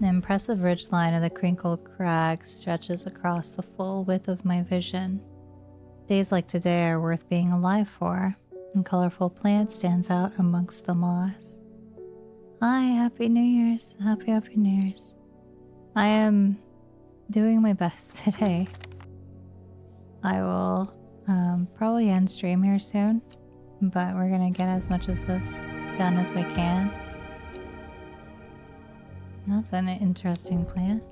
The impressive ridgeline of the crinkled crag stretches across the full width of my vision. Days like today are worth being alive for, and colorful plant stands out amongst the moss. Hi, Happy New Year's. Happy New Year's. I am doing my best today. I will probably end stream here soon, but we're gonna get as much of this done as we can. That's an interesting plant.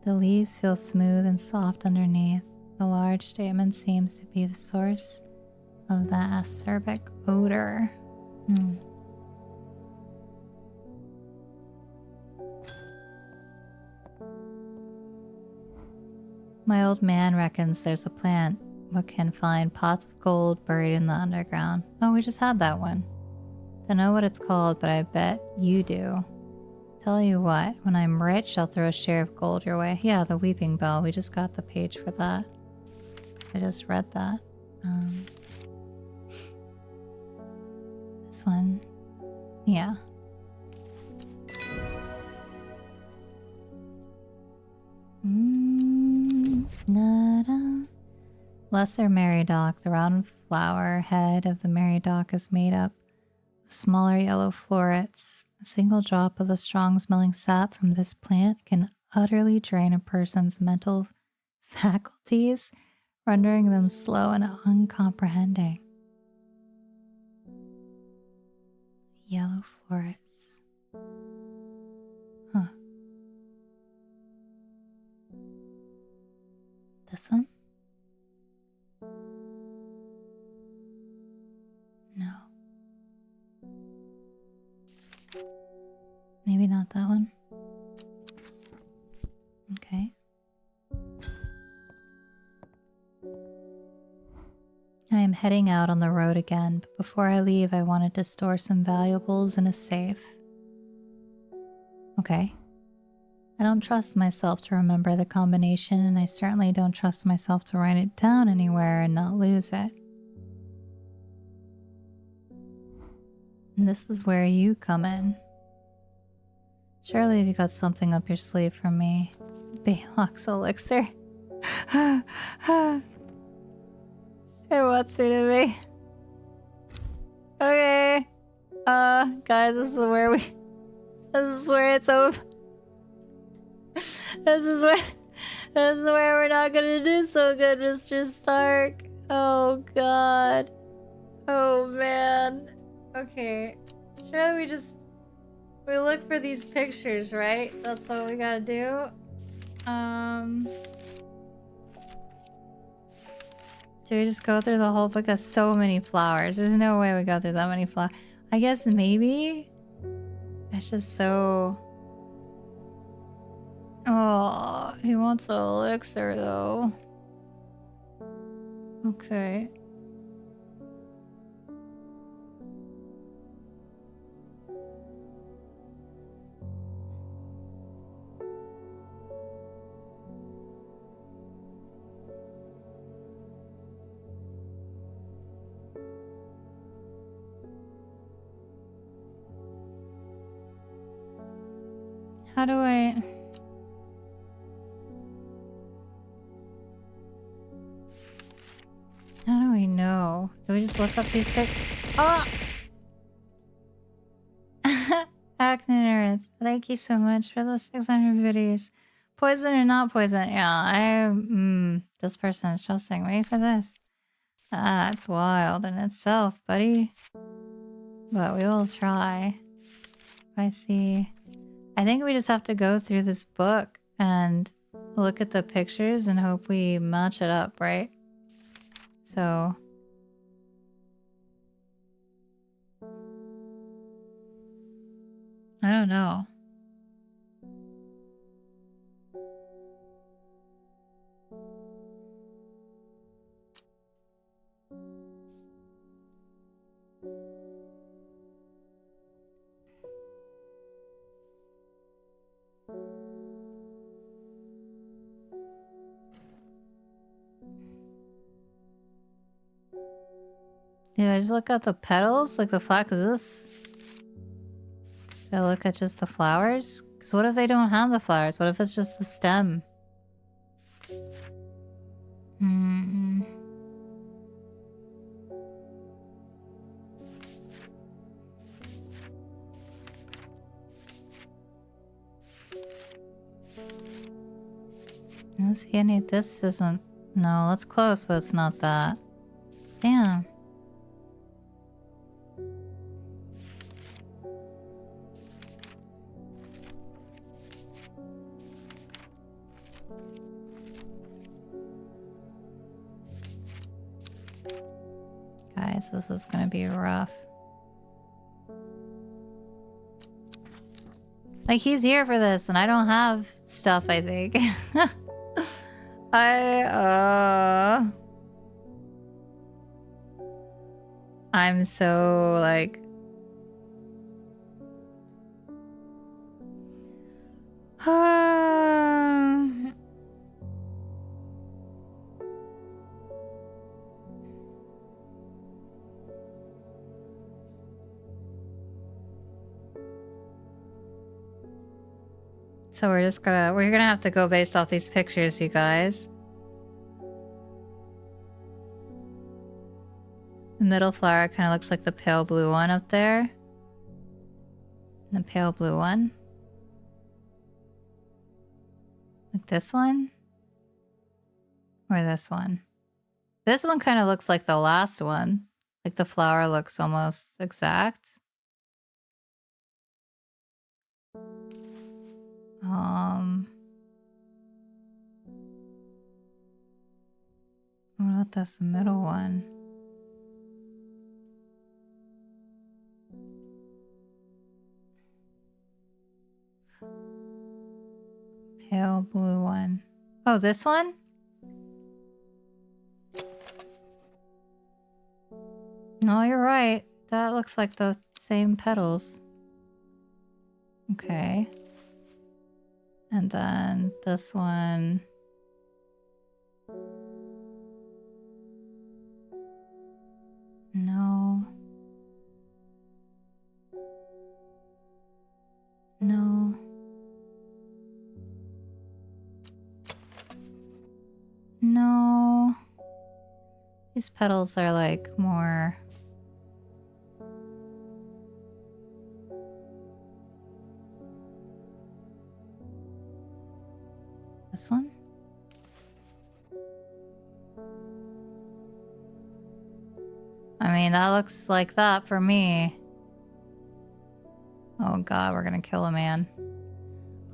The leaves feel smooth and soft underneath. The large stamen seems to be the source of that acerbic odor. My old man reckons there's a plant what can find pots of gold buried in the underground. Oh, we just had that one. Don't know what it's called, but I bet you do. Tell you what, when I'm rich, I'll throw a share of gold your way. Yeah, the Weeping Bell. We just got the page for that. I just read that. This one. Yeah. Lesser Merrydock. The round flower head of the Merrydock is made up of smaller yellow florets. A single drop of the strong-smelling sap from this plant can utterly drain a person's mental faculties, rendering them slow and uncomprehending. Yellow florets. Huh. This one? No. Maybe not that one. Okay. I am heading out on the road again, but before I leave, I wanted to store some valuables in a safe. Okay. I don't trust myself to remember the combination, and I certainly don't trust myself to write it down anywhere and not lose it. And this is where you come in. Surely you got something up your sleeve for me. Baylock's elixir. It wants me to be. Okay. Guys, this is where it's over. This is where we're not gonna do so good, Mr. Stark. Oh god. Oh man. Okay. Surely we look for these pictures, right? That's what we gotta do. Do we just go through the whole book? That's so many flowers. There's no way we go through that many flowers. I guess maybe. It's just so... Oh, he wants the elixir though. Okay. How do I... How do we know? Do we just look up these pics? Oh! Acne Earth, thank you so much for the 600 videos. Poison or not poison? Yeah, this person is trusting me for this. That's wild in itself, buddy. But we will try. I see. I think we just have to go through this book and look at the pictures and hope we match it up, right? So... I don't know. Did I just look at the petals? Like the flower? Is this... Did I look at just the flowers? Because what if they don't have the flowers? What if it's just the stem? Hmm. I don't see any. This isn't... No, that's close, but it's not that. Damn. Guys, this is gonna be rough. Like, he's here for this, and I don't have stuff, I think. I'm so, like... So we're gonna have to go based off these pictures, you guys. The middle flower kind of looks like the pale blue one up there. The pale blue one. Like this one? Or this one? This one kind of looks like the last one. Like the flower looks almost exact. What about this middle one? Pale blue one. Oh, this one? No, you're right. That looks like the same petals. Okay. And then this one. No. No. No. These petals are like more... This one? I mean, that looks like that for me. Oh god, we're gonna kill a man.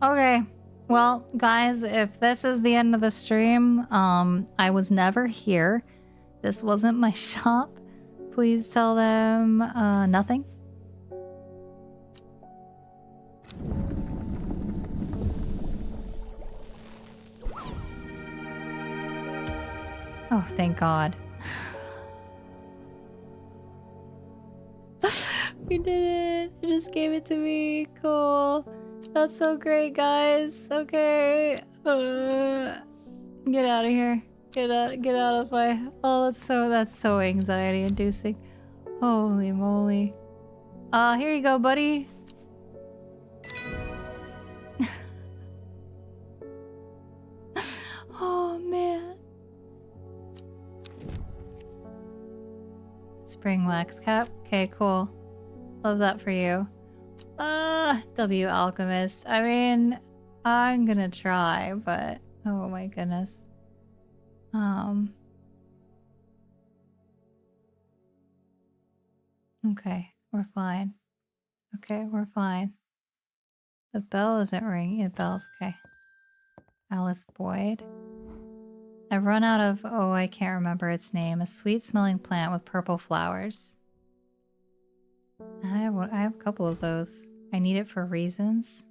Okay. Well, guys, if this is the end of the stream, I was never here. This wasn't my shop. Please tell them nothing. Oh, thank God. We did it. You just gave it to me. Cool. That's so great, guys. Okay. Get out of here. Get out of my... Oh, that's so anxiety inducing. Holy moly. Here you go, buddy. Oh, man. Spring wax cap. Okay, cool. Love that for you. W Alchemist. I mean, I'm gonna try, but oh my goodness. Okay, we're fine. Okay, we're fine. The bell isn't ringing. The bell's okay. Alice Boyd. I've run out of, oh, I can't remember its name. A sweet-smelling plant with purple flowers. I have a couple of those. I need it for reasons.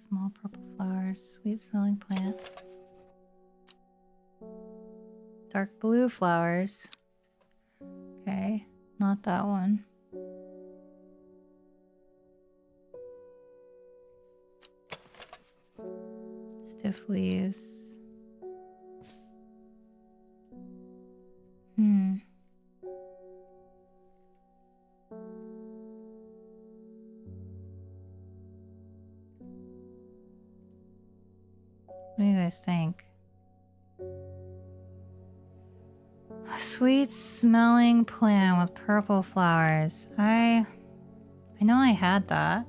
Small purple flowers, sweet-smelling plant. Dark blue flowers. Okay, not that one. Stiff leaves. What do you guys think? A sweet smelling plant with purple flowers. I know I had that.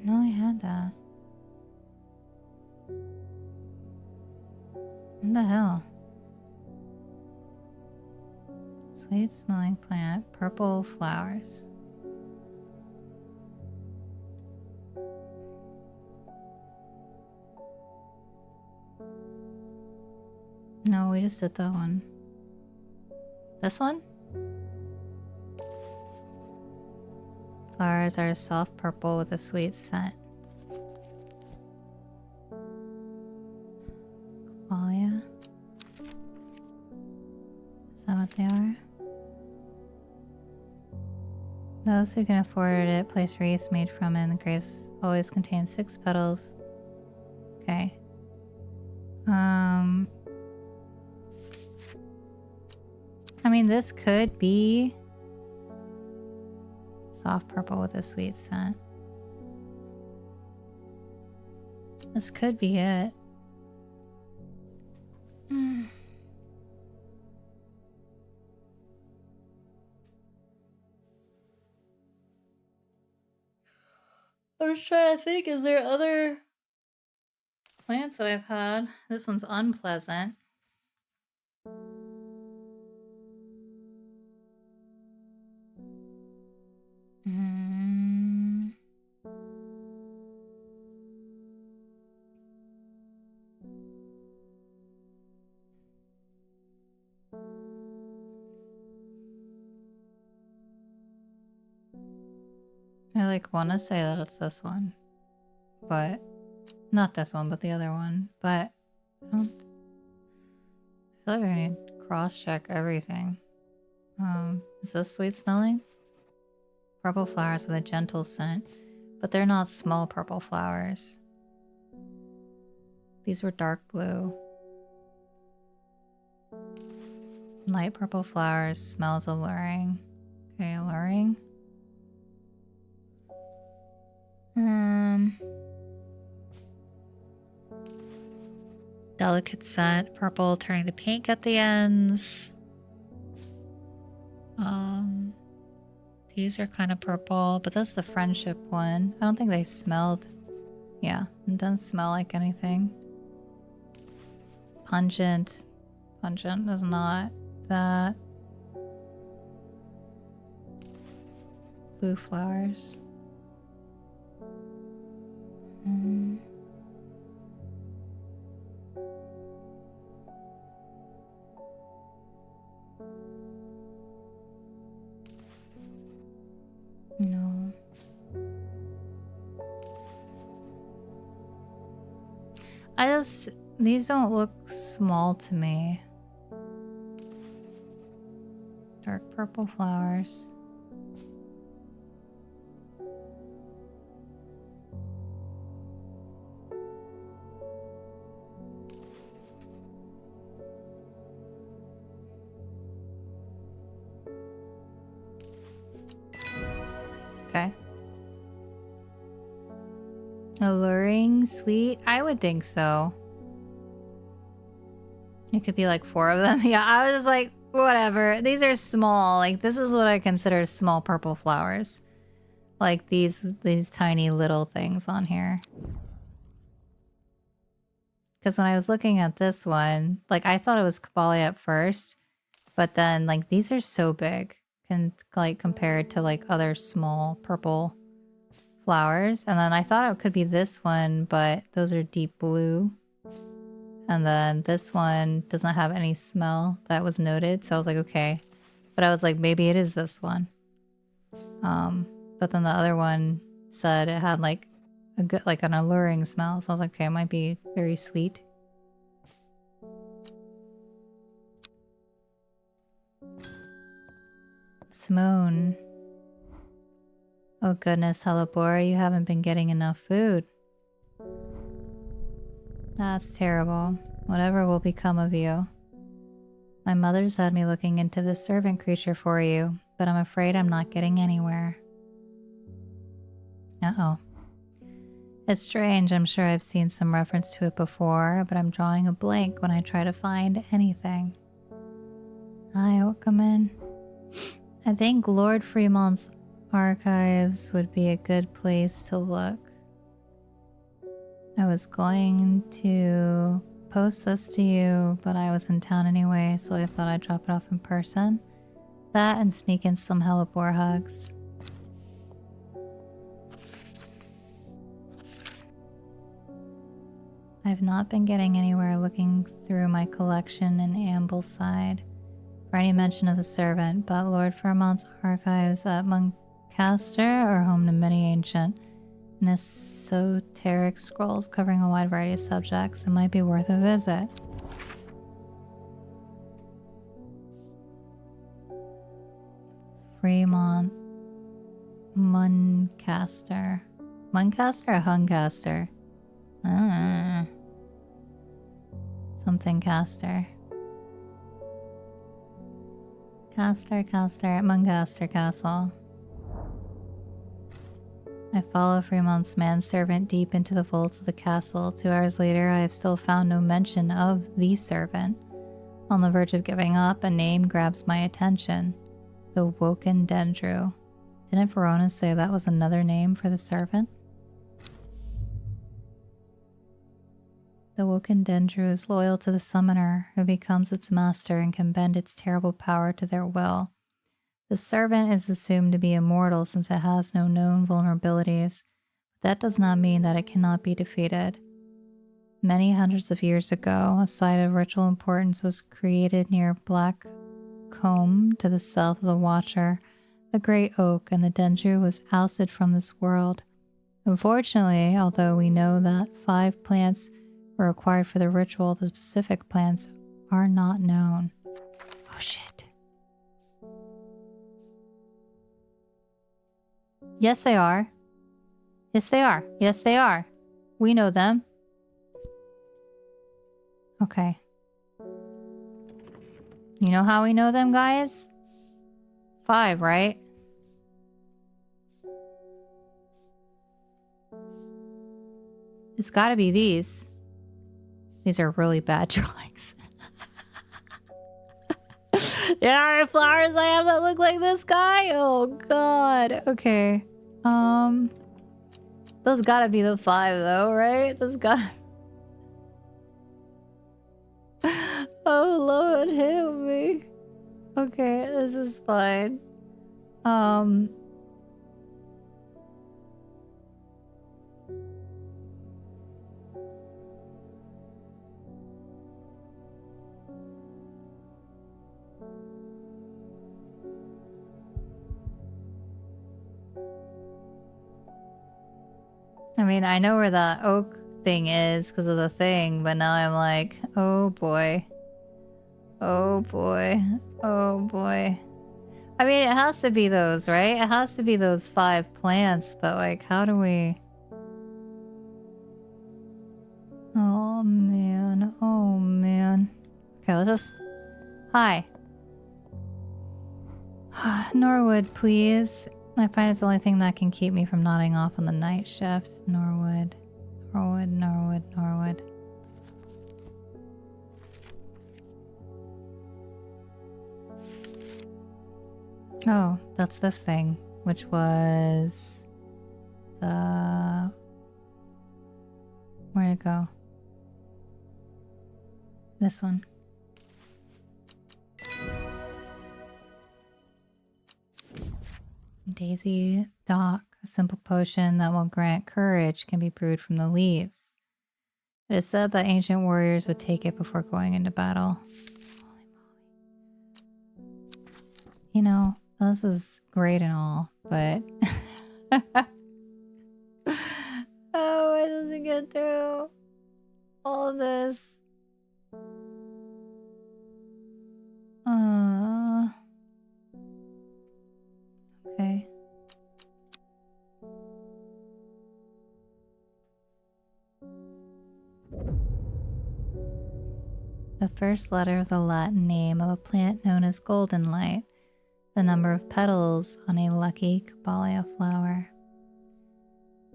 I know I had that. What the hell? Sweet smelling plant, purple flowers. No, we just did that one. This one? Flowers are soft purple with a sweet scent. Qualia. Is that what they are? Those who can afford it place wreaths made from it, and the grapes always contain 6 petals. Okay. I mean, this could be soft purple with a sweet scent. This could be it. I'm just trying to think, is there other plants that I've had? This one's unpleasant. I like want to say that it's this one, but not this one, but the other one. But I feel like I need to cross-check everything. Is this sweet smelling? Purple flowers with a gentle scent, but they're not small purple flowers. These were dark blue. Light purple flowers, smells alluring. Okay, alluring. Delicate scent, purple turning to pink at the ends. These are kind of purple, but that's the friendship one. I don't think they smelled. Yeah, it doesn't smell like anything. Pungent. Pungent is not that. Blue flowers. No. These don't look small to me. Dark purple flowers. Okay. Alluring, sweet? I would think so. It could be like 4 of them. Yeah, I was like, Whatever. These are small. Like, this is what I consider small purple flowers. Like these tiny little things on here. Because when I was looking at this one, like I thought it was Kabali at first, but then like these are so big like compared to like other small purple flowers. And then I thought it could be this one, but those are deep blue. And then this one doesn't have any smell that was noted. So I was like, okay. But I was like, maybe it is this one. But then the other one said it had like a good, like an alluring smell. So I was like, okay, it might be very sweet. Simone. Oh goodness, Helibora, you haven't been getting enough food. That's terrible. Whatever will become of you. My mother's had me looking into this servant creature for you, but I'm afraid I'm not getting anywhere. Uh-oh. It's strange, I'm sure I've seen some reference to it before, but I'm drawing a blank when I try to find anything. Hi, welcome in. I think Lord Fremont's archives would be a good place to look. I was going to post this to you, but I was in town anyway, so I thought I'd drop it off in person. That and sneak in some Helibor hugs. I've not been getting anywhere looking through my collection in Ambleside for any mention of the servant, but Lord Fairmont's archives at Muncaster are home to many ancient and esoteric scrolls covering a wide variety of subjects. It might be worth a visit. Fremont. Muncaster. Muncaster or Huncaster? Something caster. Caster at Muncaster Castle. I follow Fremont's manservant deep into the vaults of the castle. 2 hours later, I have still found no mention of the servant. On the verge of giving up, a name grabs my attention. The Woken Dendru. Didn't Verona say that was another name for the servant? The Woken Dendru is loyal to the summoner, who becomes its master and can bend its terrible power to their will. The servant is assumed to be immortal since it has no known vulnerabilities, but that does not mean that it cannot be defeated. Many hundreds of years ago, a site of ritual importance was created near Black Combe to the south of the Watcher, a great oak, and the Dendru was ousted from this world. Unfortunately, although we know that 5 plants were required for the ritual, the specific plants are not known. Oh shit. Yes, they are. Yes, they are. Yes, they are. We know them. Okay. You know how we know them, guys? 5, right? It's gotta be these. These are really bad drawings. There are flowers I have that look like this guy? Oh god. Okay. Those gotta be the 5 though, right? Those gotta... Oh Lord, help me. Okay, this is fine. I mean, I know where the oak thing is because of the thing, but now I'm like, oh boy. Oh boy. Oh boy. I mean, it has to be those, right? It has to be those 5 plants, but like, how do we... Oh man. Oh man. Okay, let's just... Hi. Norwood, please. I find it's the only thing that can keep me from nodding off on the night shift. Norwood. Norwood, Norwood, Norwood. Oh, that's this thing, which was the... Where'd it go? This one. Daisy Dock, a simple potion that will grant courage, can be brewed from the leaves. It is said that ancient warriors would take it before going into battle. Holy moly. You know, this is great and all, but... Oh, why does it get through all of this? Okay. The first letter of the Latin name of a plant known as golden light, the number of petals on a lucky Caballia flower.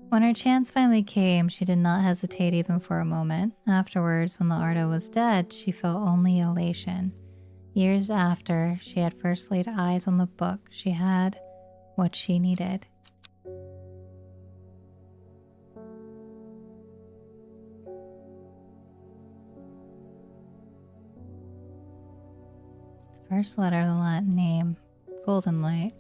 When her chance finally came, she did not hesitate even for a moment. Afterwards, when the Arda was dead, she felt only elation. Years after she had first laid eyes on the book, she had what she needed. The first letter of the Latin name, golden light.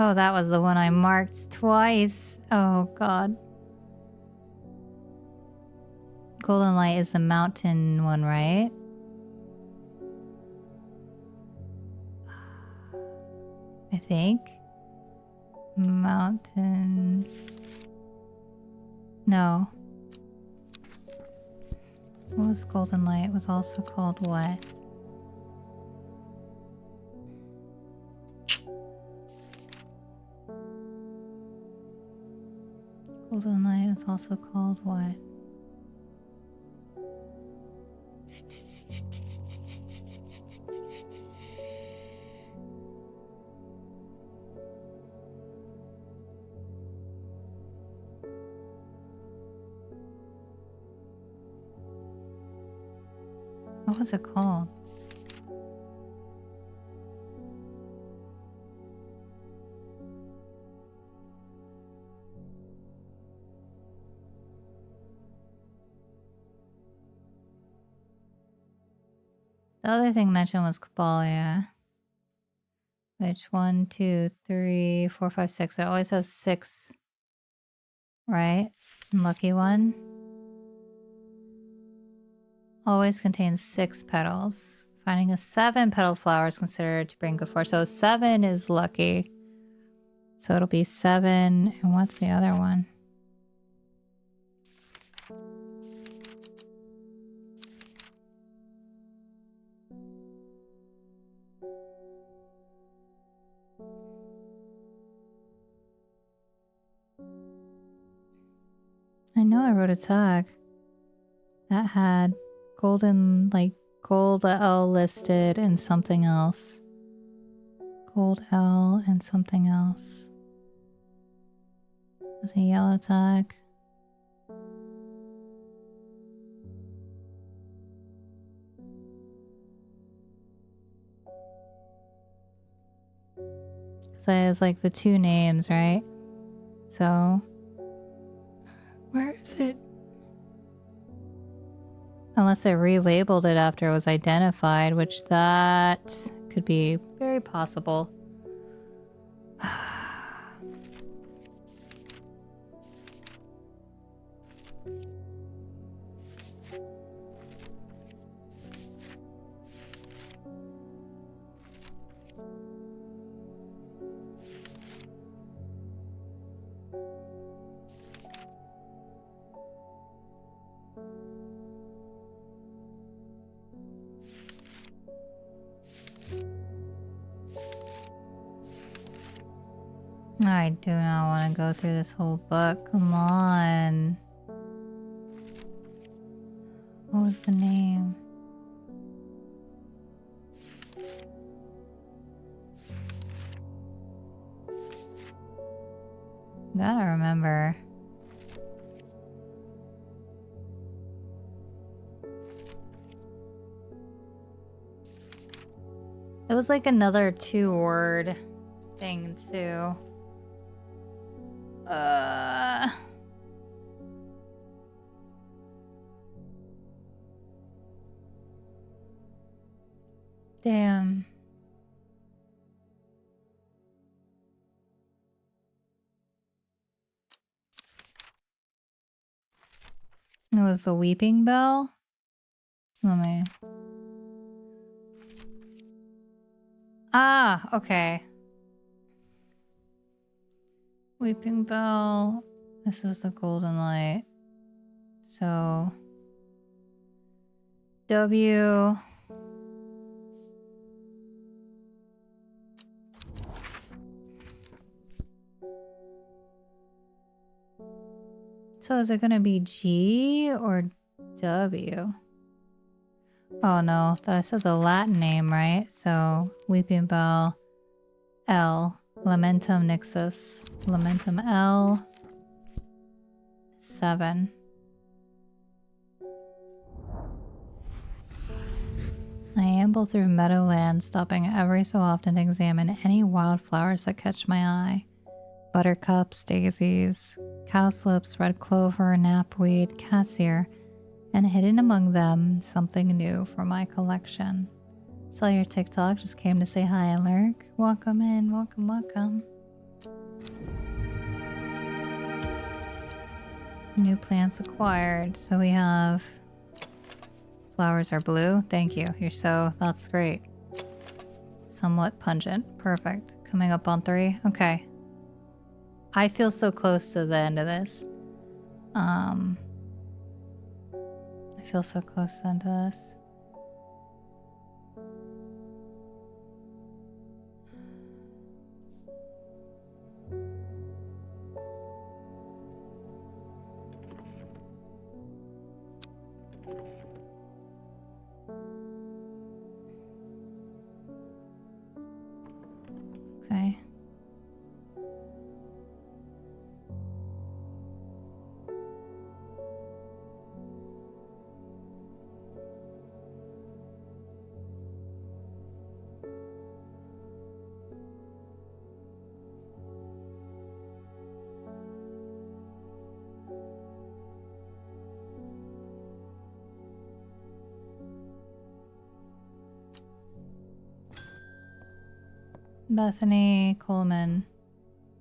Oh, that was the one I marked twice. Oh, God. Golden light is the mountain one, right? I think. Mountain. No. What was golden light? It was also called what? Golden light is also called what? What was it called? The other thing mentioned was Caballia. Which 1, 2, 3, 4, 5, 6. It always has 6, right? And lucky one always contains 6 petals. Finding a 7-petal flower is considered to bring good fortune. So 7 is lucky. So it'll be 7. And what's the other one? I know I wrote a tag that had golden, like gold L listed and something else. Gold L and something else. It was a yellow tag. Because it has like the 2 names, right? So, where is it? Unless it relabeled it after it was identified, which that could be very possible. I do not want to go through this whole book. Come on. What was the name? Gotta remember. It was like another 2-word thing too. Damn. It was the weeping bell. Let me. Ah, okay. Weeping bell. This is the golden light. So W. So is it gonna be G or W? Oh no, I said the Latin name, right? So weeping bell, L, lamentum nixus, lamentum L, 7. I amble through meadowland, stopping every so often to examine any wildflowers that catch my eye. Buttercups, daisies, cowslips, red clover, knapweed, cat's ear, and hidden among them, something new for my collection. Saw your TikTok, just came to say hi and lurk. Welcome in, welcome, welcome. New plants acquired. So we have flowers are blue. Thank you. That's great. Somewhat pungent. Perfect. Coming up on 3. Okay. I feel so close to the end of this. I feel so close to the end of this. Okay. Bethany Coleman.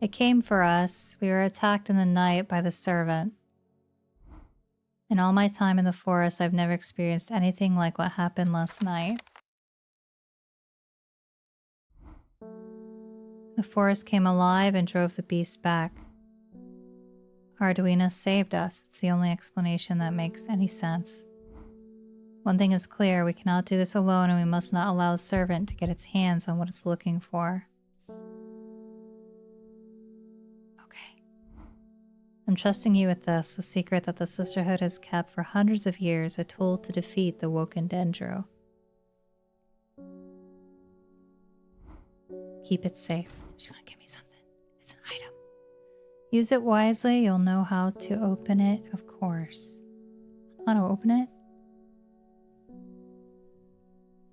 It came for us. We were attacked in the night by the servant. In all my time in the forest, I've never experienced anything like what happened last night. The forest came alive and drove the beast back. Arduino saved us. It's the only explanation that makes any sense. One thing is clear, we cannot do this alone and we must not allow the servant to get its hands on what it's looking for. Okay. I'm trusting you with this, the secret that the Sisterhood has kept for hundreds of years, a tool to defeat the Woken Dendro. Keep it safe. She's gonna give me something. It's an item. Use it wisely, you'll know how to open it, of course. How to open it?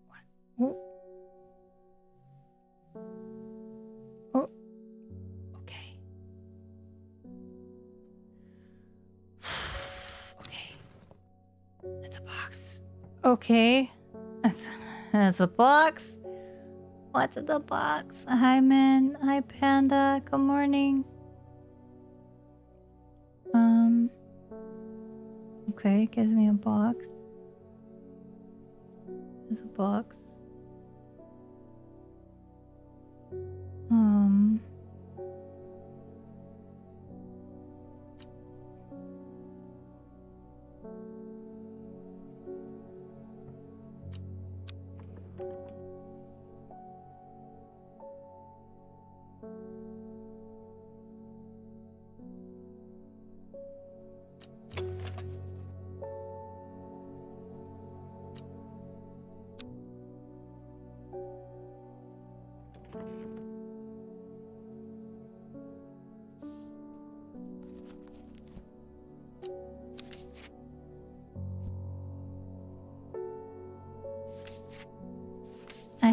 What? Oh. Okay. Okay. It's a box. Okay. That's a box. What's in the box? Hi, man. Hi, Panda. Good morning. Okay, gives me a box. There's a box.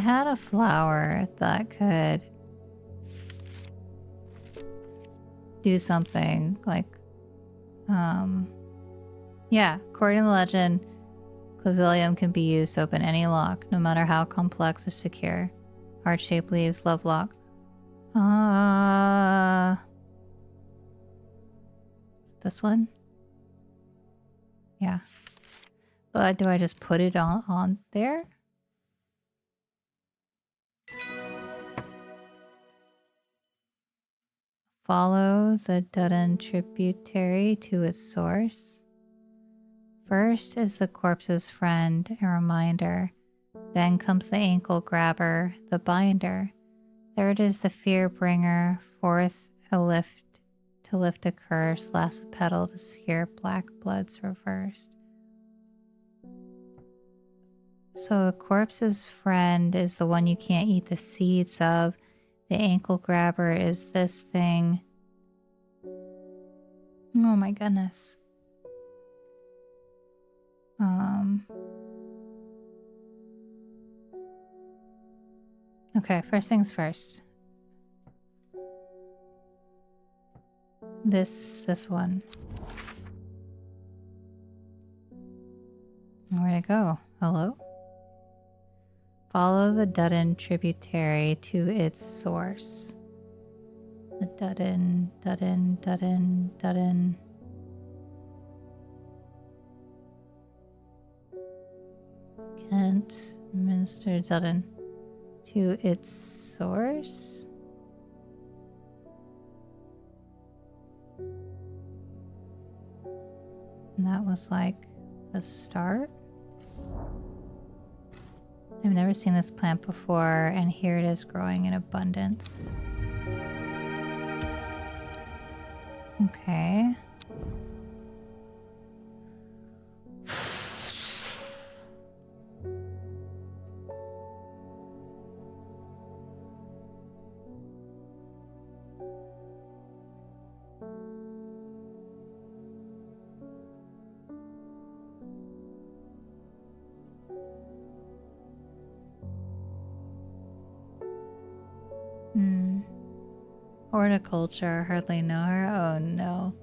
had a flower that could do something like, yeah, according to the legend, Clavilium can be used to open any lock, no matter how complex or secure. Heart-shaped leaves, love lock. This one? Yeah. But do I just put it on there? Follow the Dudden tributary to its source. First is the corpse's friend, a reminder. Then comes the ankle grabber, the binder. Third is the fear bringer. Fourth, a lift to lift a curse. Last, a petal to secure black blood's reversed. So the corpse's friend is the one you can't eat the seeds of. The ankle grabber is this thing. Oh my goodness. Okay, first things first. This one. Where'd it go? Hello? Follow the Dudden tributary to its source. The Dudden. Kent, Minister Dudden. To its source? And that was like the start? I've never seen this plant before, and here it is growing in abundance. Okay. Horticulture, hardly know her. Oh no.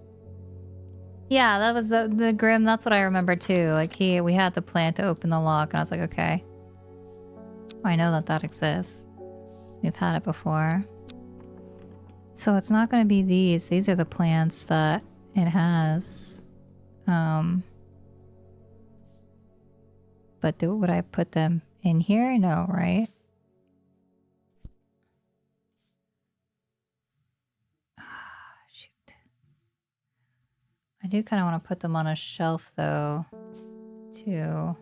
Yeah, that was the Grim. That's what I remember too. Like we had the plan to open the lock, and I was like, okay, I know that exists. We've had it before. So it's not going to be these. These are the plants that it has. But would I put them in here? No, right? I do kind of want to put them on a shelf though, too.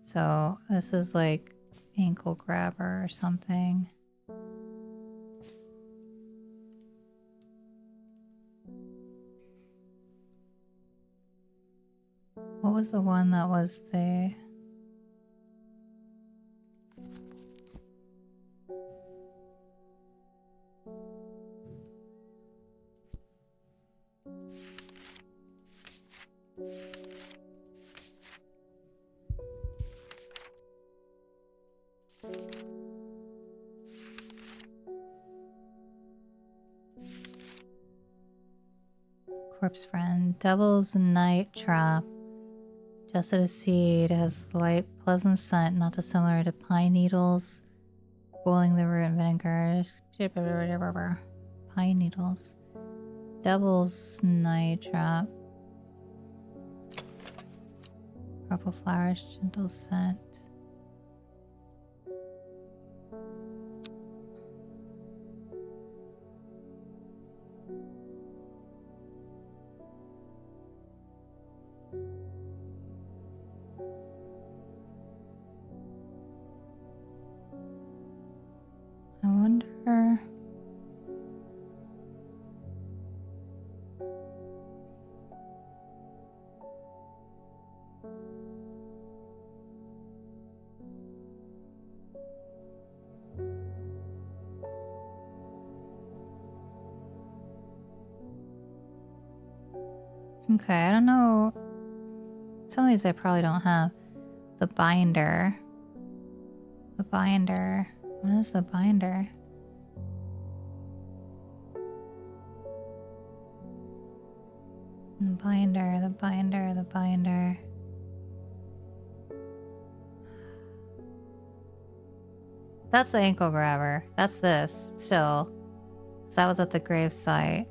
So this is like ankle grabber or something. What was the one that was the... Corpse friend. Devil's night trap. Just a seed. Has light, pleasant scent, not dissimilar to pine needles. Boiling the root in vinegar. Pine needles. Devil's night trap. Purple flowers, gentle scent. I wonder... Okay, I don't know. Some of these I probably don't have. The binder. The binder. What is the binder? The binder, the binder, the binder. That's the ankle grabber. That's this, still. So that was at the grave site.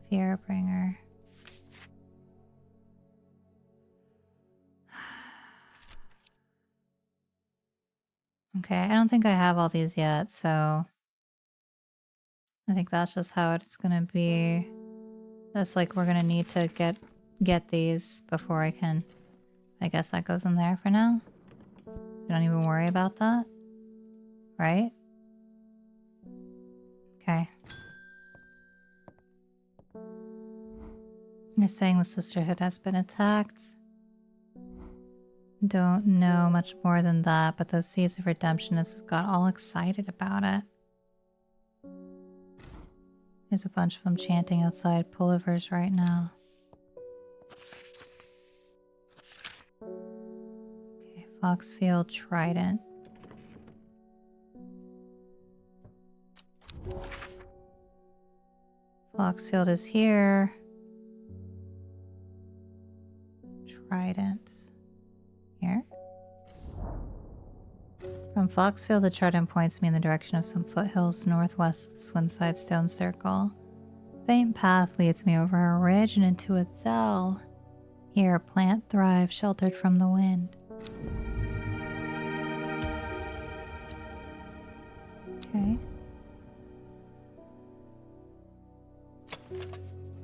Fearbringer. Okay, I don't think I have all these yet, so I think that's just how it's gonna be. That's like we're gonna need to get these before I can. I guess that goes in there for now. Don't even worry about that. Right? Okay. You're saying the sisterhood has been attacked? Don't know much more than that, but those seeds of redemptionists got all excited about it. There's a bunch of them chanting outside Pullivers right now. Okay, Foxfield Trident. Foxfield is here. Trident. Here. From Foxfield, the trident points me in the direction of some foothills northwest of the Swinside Stone Circle. Faint path leads me over a ridge and into a dell. Here, a plant thrives, sheltered from the wind. Okay.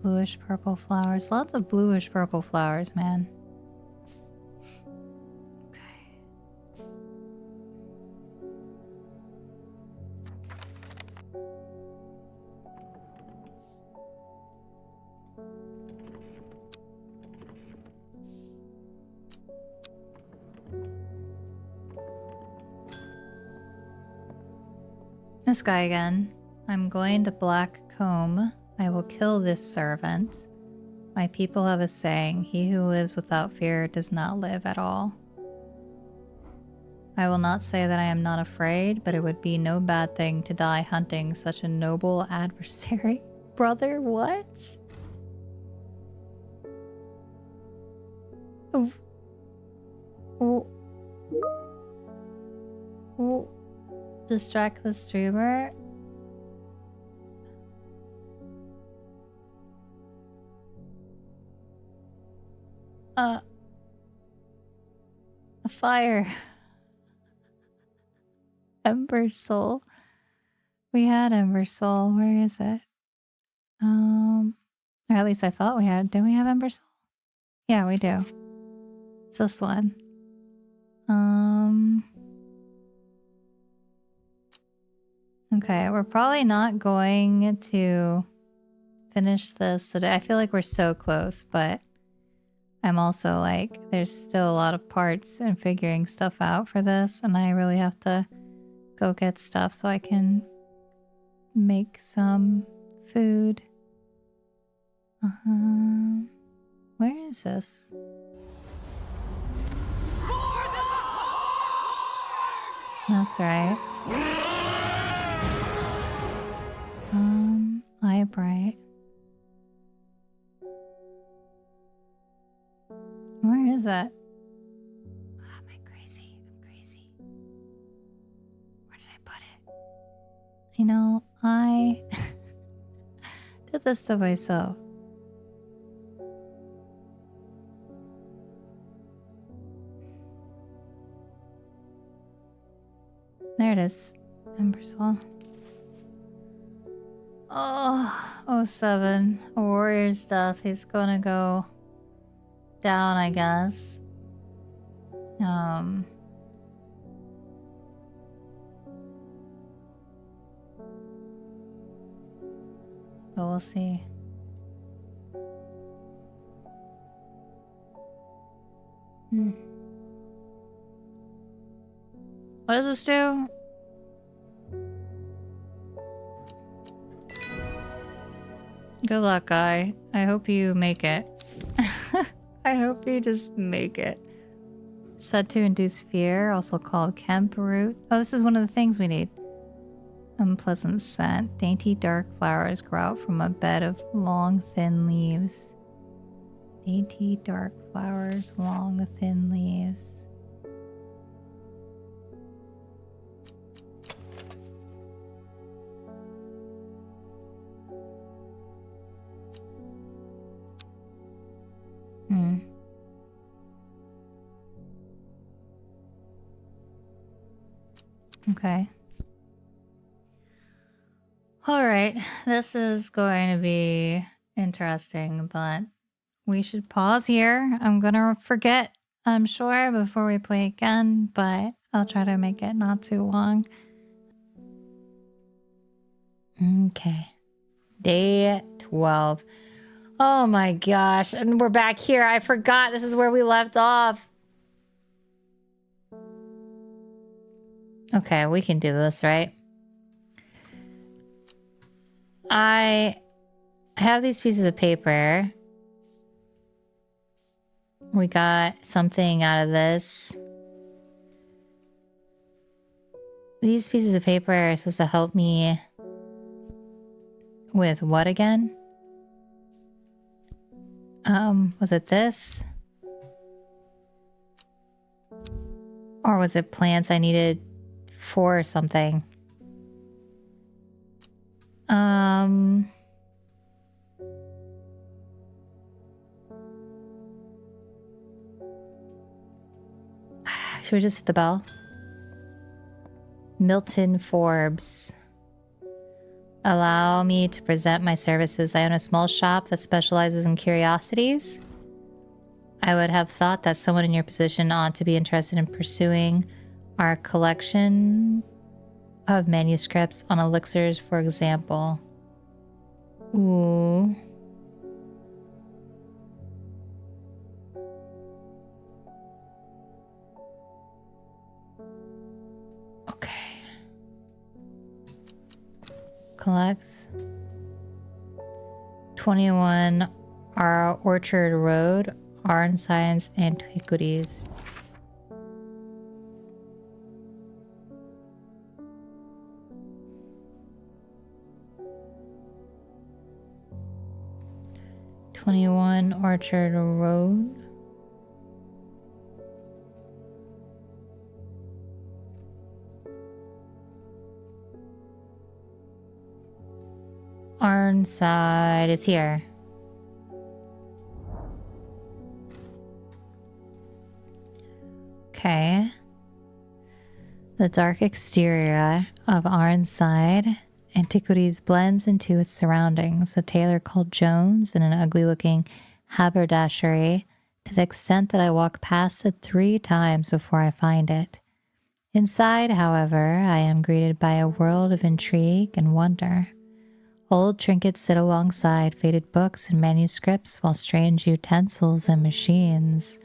Bluish purple flowers. Lots of bluish purple flowers, man. This guy again. I'm going to Black Comb. I will kill this servant. My people have a saying, he who lives without fear does not live at all. I will not say that I am not afraid, but it would be no bad thing to die hunting such a noble adversary. Brother, what? Oh. Oh. Oh. Distract the streamer. A fire. Ember Soul. We had Ember Soul. Where is it? Or at least I thought we had. Do we have Ember Soul? Yeah, we do. It's this one. Okay, we're probably not going to finish this today. I feel like we're so close, but I'm also like, there's still a lot of parts and figuring stuff out for this, and I really have to go get stuff so I can make some food. Where is this? That's right. Eyebright. Where is it? Oh, am I crazy? I'm crazy. Where did I put it? You know, I did this to myself. There it is. Ember Soul. Oh, 07. A warrior's death. He's gonna go down, I guess. But we'll see. What does this do? Good luck, guy. I hope you make it. I hope you just make it. Said to induce fear, also called Kemp root. Oh, this is one of the things we need. Unpleasant scent. Dainty dark flowers grow out from a bed of long, thin leaves. Dainty dark flowers, long, thin leaves. Okay. All right. This is going to be interesting, but we should pause here. I'm going to forget, I'm sure, before we play again, but I'll try to make it not too long. Okay. Day 12. Oh my gosh. And we're back here. I forgot this is where we left off. Okay, we can do this, right? I have these pieces of paper. We got something out of this. These pieces of paper are supposed to help me with what again? Was it this? Or was it plants I needed for something? Should we just hit the bell? Milton Forbes. Allow me to present my services. I own a small shop that specializes in curiosities. I would have thought that someone in your position ought to be interested in pursuing our collection of manuscripts on elixirs, for example. Ooh. Okay. Collects 21 our Orchard Road, Art and Science Antiquities. Orchard Road. Arnside is here. Okay. The dark exterior of Arnside Antiquities blends into its surroundings. A tailor called Jones and an ugly-looking haberdashery, to the extent that I walk past it 3 times before I find it. Inside, however, I am greeted by a world of intrigue and wonder. Old trinkets sit alongside faded books and manuscripts, while strange utensils and machines,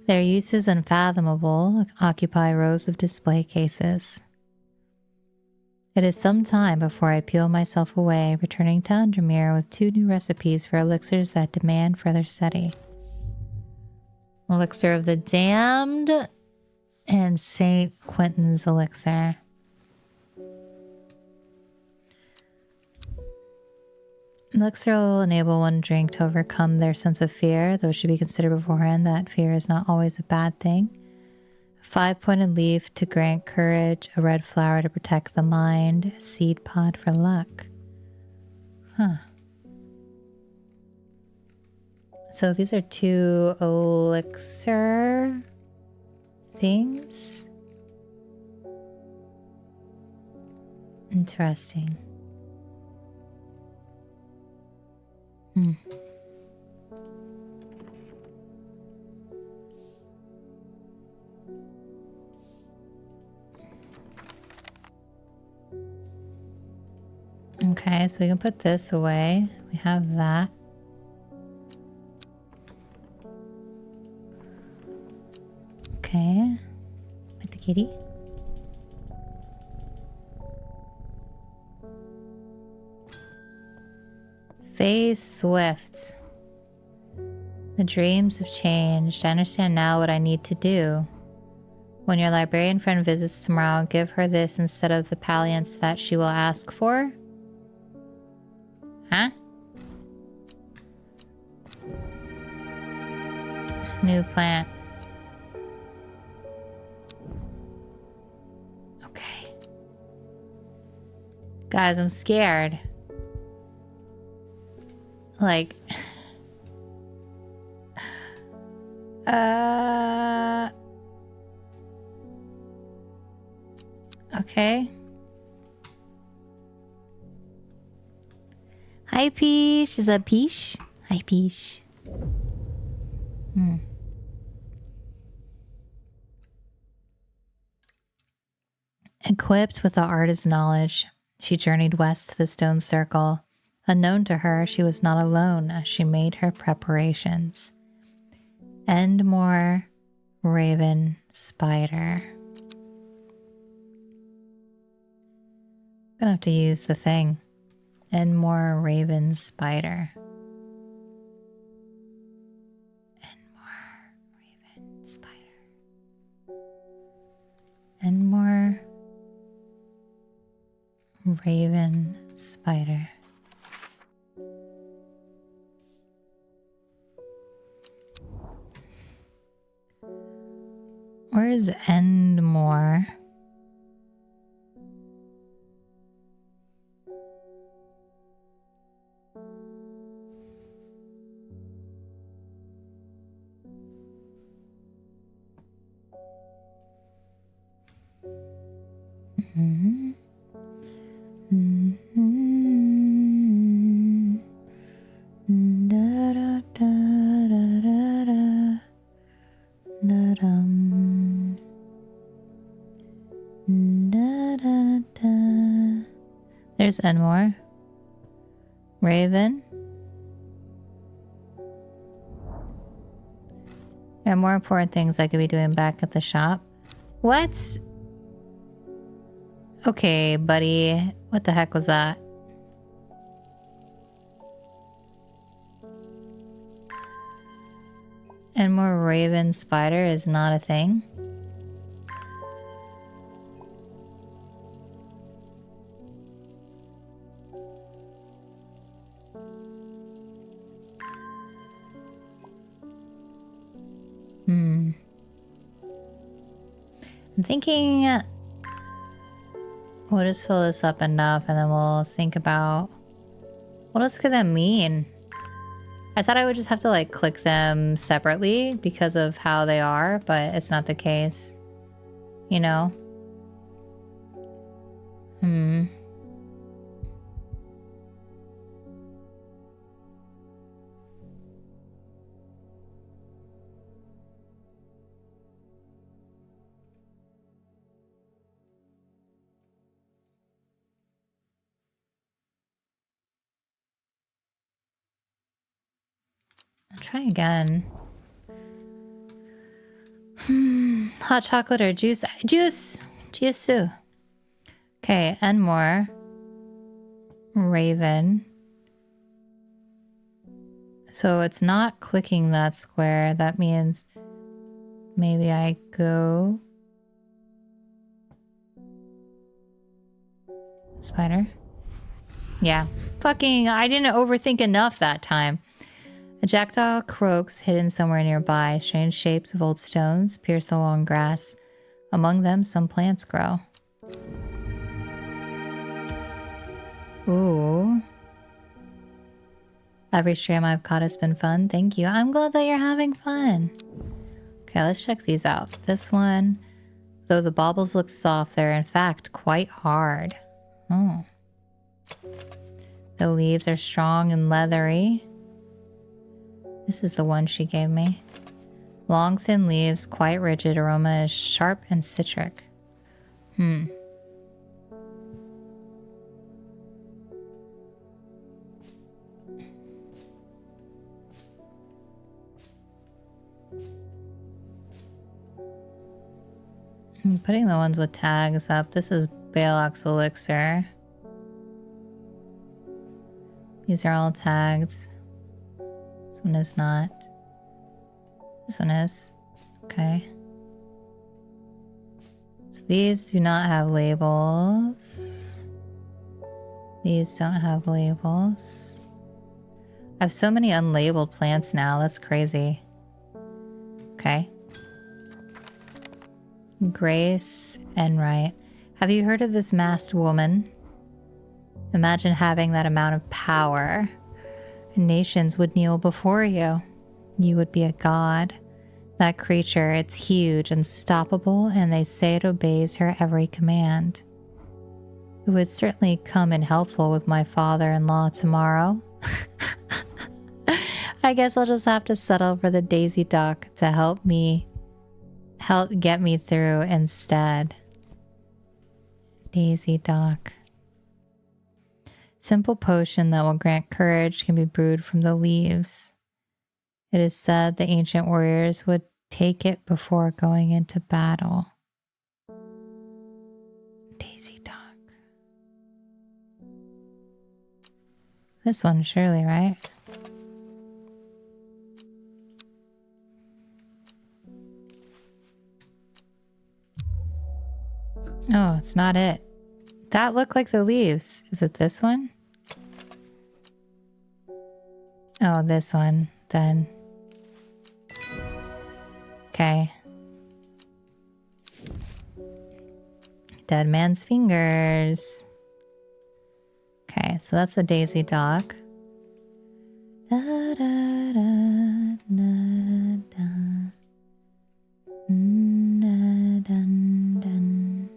their uses unfathomable, occupy rows of display cases. It is some time before I peel myself away, returning to Undermere with 2 new recipes for elixirs that demand further study. Elixir of the Damned and St. Quentin's Elixir. Elixir will enable one drink to overcome their sense of fear, though it should be considered beforehand that fear is not always a bad thing. A 5-pointed leaf to grant courage, a red flower to protect the mind, a seed pod for luck. Huh. So these are 2 elixir things. Interesting. Okay, so we can put this away. We have that. Okay. Put the kitty. Phase Swift. The dreams have changed. I understand now what I need to do. When your librarian friend visits tomorrow, give her this instead of the palliance that she will ask for. Huh? New plant. Okay. Guys, I'm scared. Like... Okay. Hi, Peach. Is that Peach? Hi, Peach. Equipped with the artist's knowledge, she journeyed west to the stone circle. Unknown to her, she was not alone as she made her preparations. Endmore Raven Spider. I'm gonna have to use the thing. Endmore Raven Spider. Endmore Raven Spider. Endmore Raven Spider. Where's Endmore? There's Enmore. Raven. There are more important things I could be doing back at the shop. What? Okay, buddy. What the heck was that? Enmore Raven Spider is not a thing? I'm thinking we'll just fill this up enough and then we'll think about what else could that mean? I thought I would just have to like click them separately because of how they are, but it's not the case. You know? I'll try again. Hot chocolate or juice? Juice! Juice. Okay, and more. Raven. So it's not clicking that square. That means maybe I go... Spider? Yeah. Fucking, I didn't overthink enough that time. A jackdaw croaks hidden somewhere nearby. Strange shapes of old stones pierce the long grass. Among them, some plants grow. Ooh. Every stream I've caught has been fun. Thank you. I'm glad that you're having fun. Okay, let's check these out. This one, though the baubles look soft, they're in fact quite hard. Oh. The leaves are strong and leathery. This is the one she gave me. Long, thin leaves, quite rigid. Aroma is sharp and citric. I'm putting the ones with tags up. This is Balox Elixir. These are all tagged. This one is not. This one is. Okay. So these do not have labels. These don't have labels. I have so many unlabeled plants now. That's crazy. Okay. Grace Enright. Have you heard of this masked woman? Imagine having that amount of power. Nations would kneel before you. You would be a god. That creature, it's huge, unstoppable, and they say it obeys her every command. It would certainly come in helpful with my father-in-law tomorrow. I guess I'll just have to settle for the Daisy Duck to help get me through instead. Daisy Duck. Simple potion that will grant courage can be brewed from the leaves. It is said the ancient warriors would take it before going into battle. Daisy Duck. This one, surely, right? Oh, it's not it. That looked like the leaves. Is it this one? Oh, this one, then. Okay. Dead man's fingers. Okay, so that's the Daisy Duck. Da, da, da, da, da. Da, dun, dun.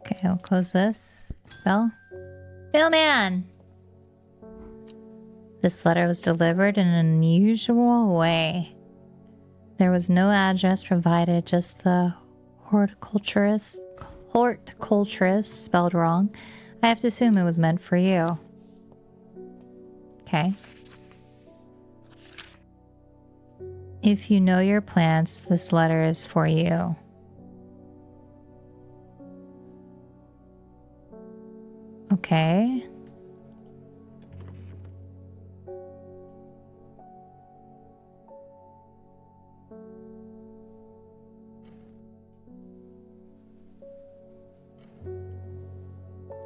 Okay, I'll close this. Bell? Mailman! This letter was delivered in an unusual way. There was no address provided, just the horticulturist spelled wrong. I have to assume it was meant for you. Okay. If you know your plants, this letter is for you. Okay.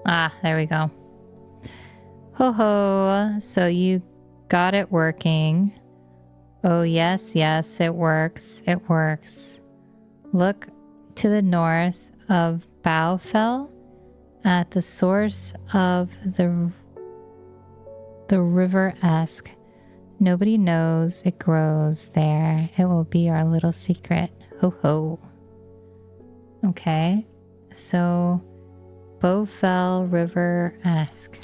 Ah, there we go. Ho ho. So you got it working. Oh, yes, yes, it works. It works. Look to the north of Bowfell at the source of the river Esk. Nobody knows it grows there. It will be our little secret. Ho ho. Okay, so Bowfell River Esk.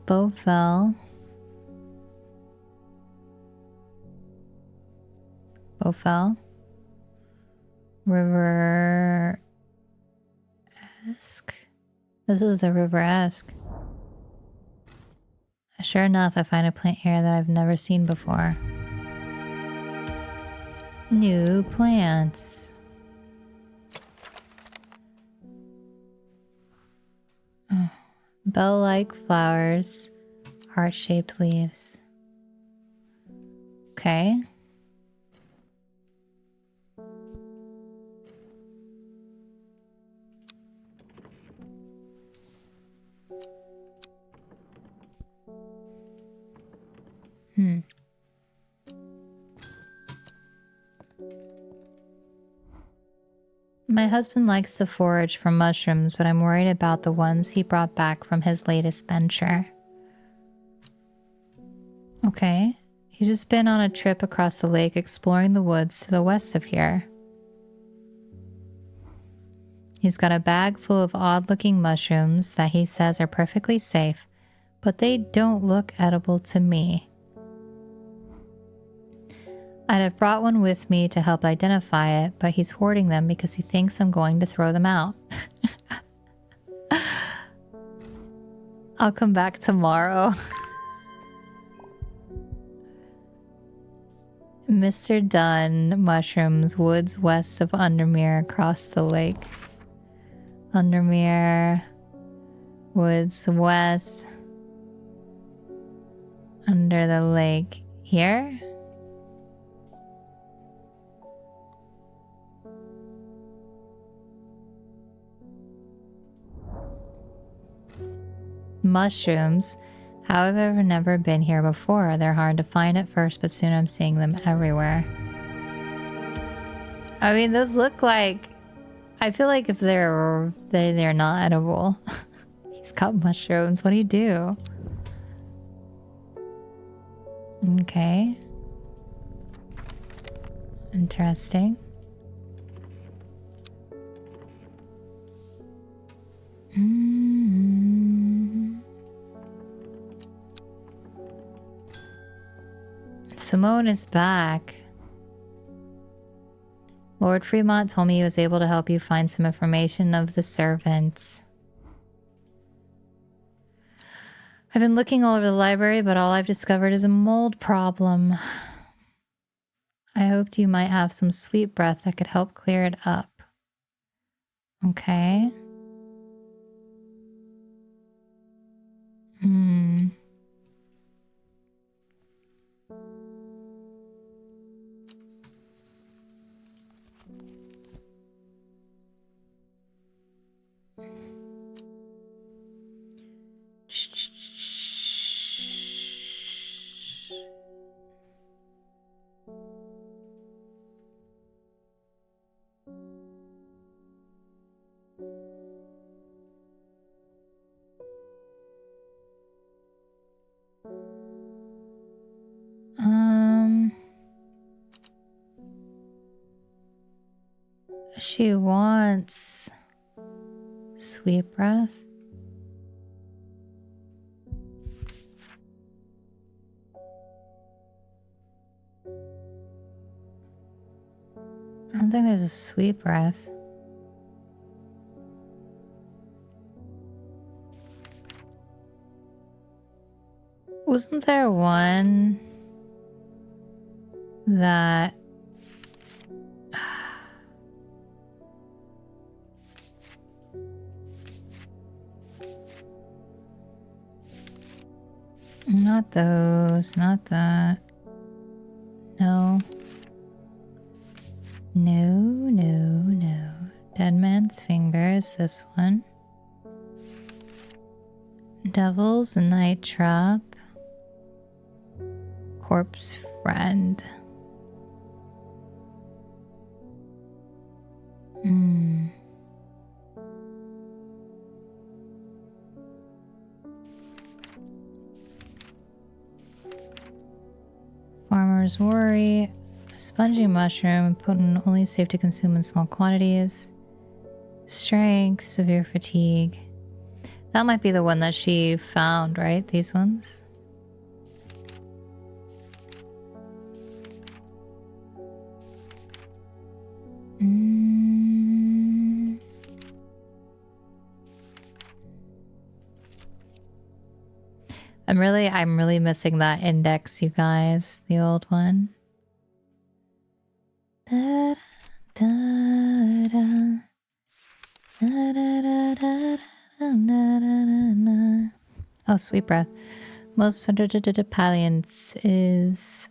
Bowfell River Esk. This is the River Esk. Sure enough, I find a plant here that I've never seen before. New plants. Oh. Bell-like flowers, heart-shaped leaves. Okay. My husband likes to forage for mushrooms, but I'm worried about the ones he brought back from his latest venture. Okay. He's just been on a trip across the lake exploring the woods to the west of here. He's got a bag full of odd-looking mushrooms that he says are perfectly safe, but they don't look edible to me. I'd have brought one with me to help identify it, but he's hoarding them because he thinks I'm going to throw them out. I'll come back tomorrow. Mr. Dunn mushrooms, woods west of Undermere, across the lake. Undermere, woods west, under the lake. Here? Mushrooms. How have I ever never been here before? They're hard to find at first, but soon I'm seeing them everywhere. I mean, those look like... I feel like if they're not edible. He's got mushrooms. What do you do? Okay. Interesting. Simone is back. Lord Fremont told me he was able to help you find some information of the servants. I've been looking all over the library, but all I've discovered is a mold problem. I hoped you might have some sweet breath that could help clear it up. Okay. She wants sweet breath. I don't think there's a sweet breath. Wasn't there one that... Not those, not that. No. No. Dead Man's Fingers, this one. Devil's Night Trap. Corpse Friend. Farmer's Worry. Spongy mushroom, potent, only safe to consume in small quantities. Strength, severe fatigue. That might be the one that she found, right? These ones. I'm really missing that index, you guys. The old one. Da, da, da, da, da, da, da. Oh, sweet breath. Most palliance is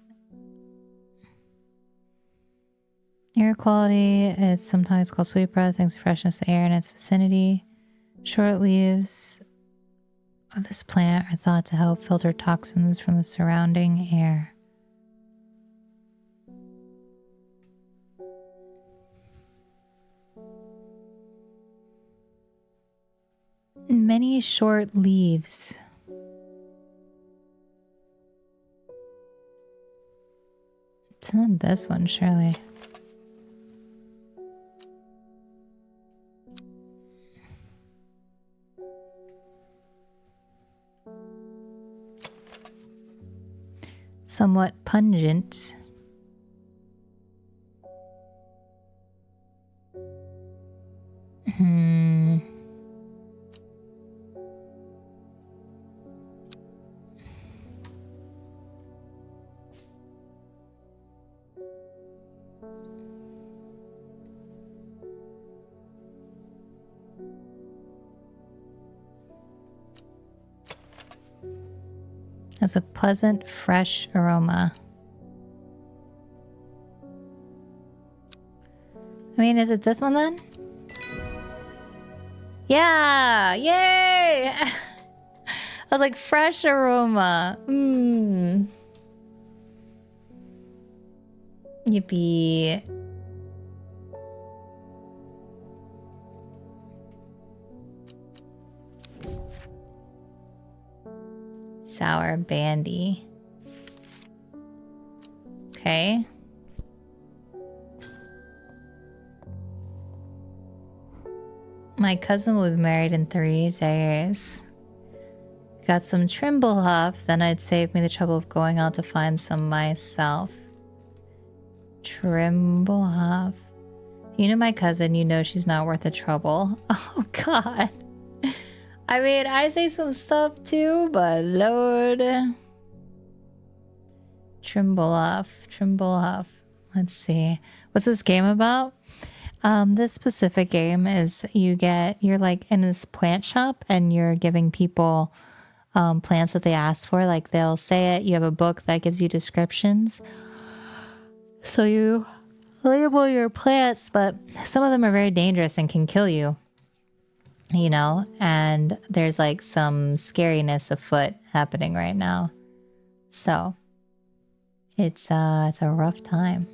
air quality. It's sometimes called sweet breath thanks to freshness of the air in its vicinity. Short leaves of this plant are thought to help filter toxins from the surrounding air. Many short leaves. It's not this one, surely. Somewhat pungent. Has a pleasant, fresh aroma. I mean, is it this one then? Yeah! Yay! I was like, fresh aroma. Mmm. Yippee. Sour bandy. Okay. My cousin will be married in 3 days. Got some Trimblehuff, then I'd save me the trouble of going out to find some myself. Trimblehuff. If you know my cousin, you know she's not worth the trouble. Oh god. I mean, I say some stuff too, but lord. Trimblehuff. Trimblehuff. Let's see. What's this game about? This specific game is you're like in this plant shop and you're giving people plants that they ask for. Like they'll say it. You have a book that gives you descriptions. So you label your plants, but some of them are very dangerous and can kill you. You know, and there's like some scariness afoot happening right now. So it's a rough time.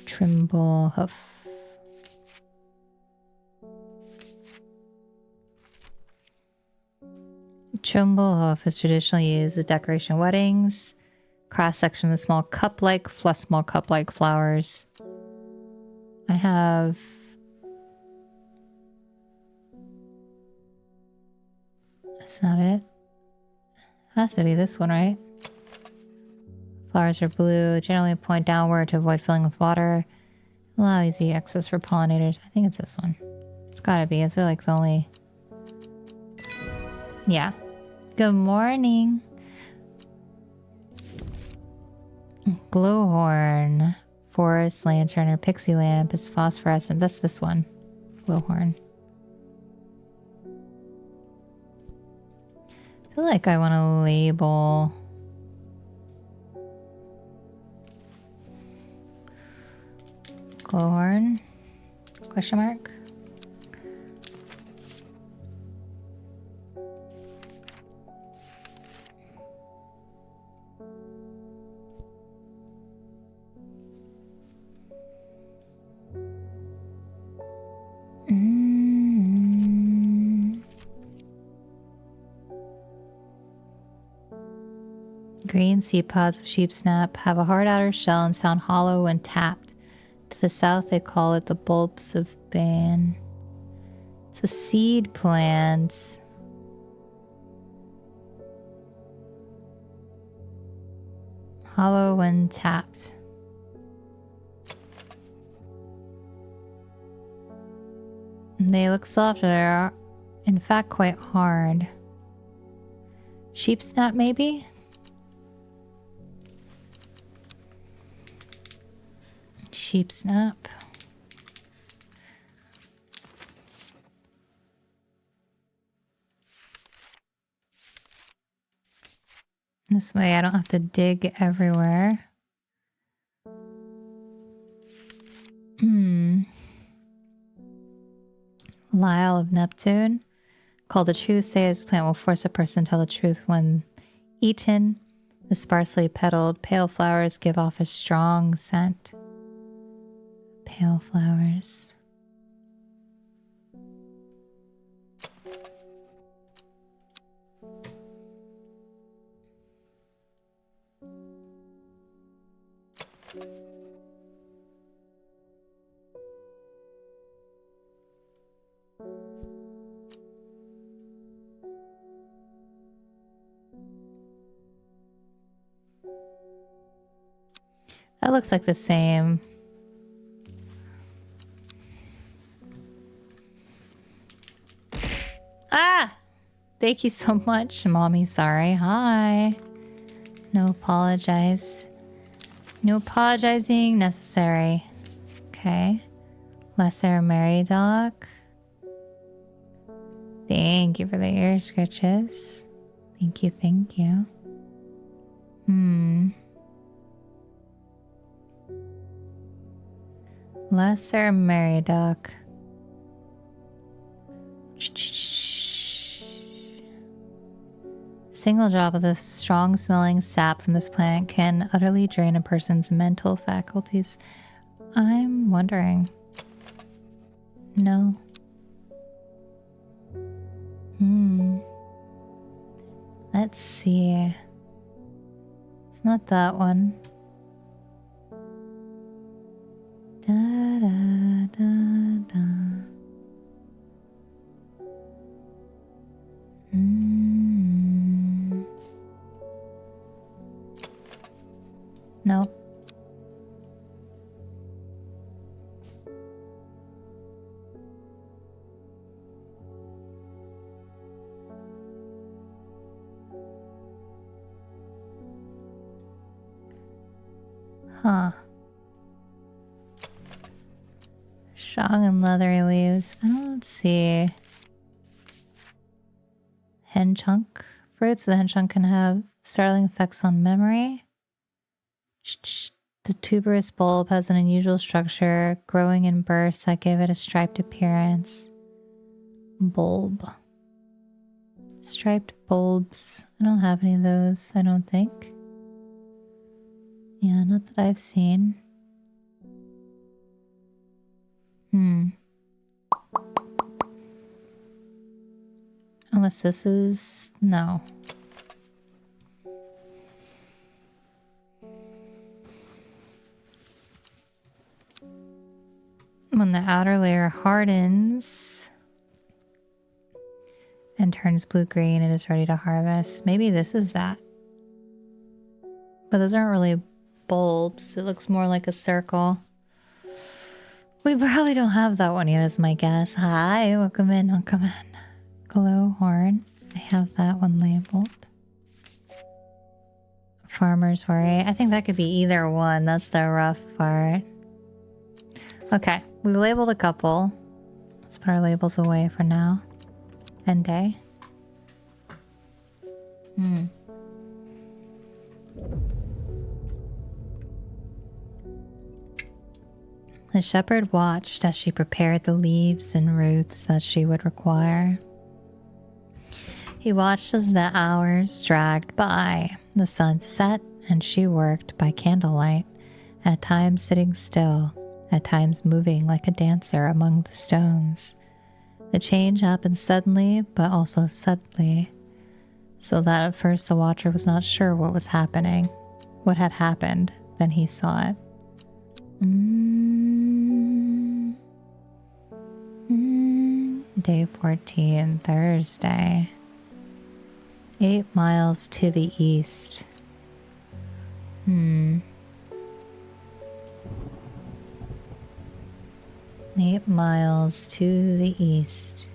Trimblehuff. Trimblehuff is traditionally used as decoration weddings. Cross section of small cup-like flowers. I have that's not it. Has to be this one, right? Flowers are blue, generally point downward to avoid filling with water. Allow easy access for pollinators. I think it's this one. It's gotta be. It's like the only... Yeah. Good morning. Glowhorn. Forest lantern or pixie lamp is phosphorescent. That's this one. Glowhorn. I feel like I want to label... Glowhorn? Question mark? Green seed pods of sheepsnap have a hard outer shell and sound hollow when tapped. To the south, they call it the bulbs of Ban. It's a seed plant. Hollow when tapped. They look soft. They're in fact quite hard. Sheepsnap, maybe? Sheepsnap. This way I don't have to dig everywhere. Lyle of Neptune. Called the truth, say this plant will force a person to tell the truth when eaten. The sparsely petaled pale flowers give off a strong scent. Pale flowers. That looks like the same. Ah! Thank you so much, Mommy. Sorry. Hi. No apologize. No apologizing necessary. Okay. Lesser Mary Dog. Thank you for the ear scratches. Thank you, thank you. Lesser Mary Dog. Single drop of the strong smelling sap from this plant can utterly drain a person's mental faculties. I'm wondering. No. Let's see. It's not that one. Da da da da. Nope. Huh. Strong and leathery leaves. I don't see. Hen chunk fruits. The hen chunk can have startling effects on memory. The tuberous bulb has an unusual structure, growing in bursts that give it a striped appearance. Bulb. Striped bulbs. I don't have any of those, I don't think. Yeah, not that I've seen. Unless this is... no. When the outer layer hardens and turns blue-green, it is ready to harvest. Maybe this is that. But those aren't really bulbs. It looks more like a circle. We probably don't have that one yet, is my guess. Hi, welcome in, welcome in. Glowhorn. I have that one labeled. Farmer's Worry. I think that could be either one. That's the rough part. Okay, we've labeled a couple. Let's put our labels away for now. End day. The shepherd watched as she prepared the leaves and roots that she would require. He watched as the hours dragged by. The sun set and she worked by candlelight, at times sitting still, at times moving like a dancer among the stones. The change happened suddenly, but also subtly, so that at first the watcher was not sure what was happening, what had happened. Then he saw it. Day 14, Thursday. 8 miles to the east. 8 miles to the east.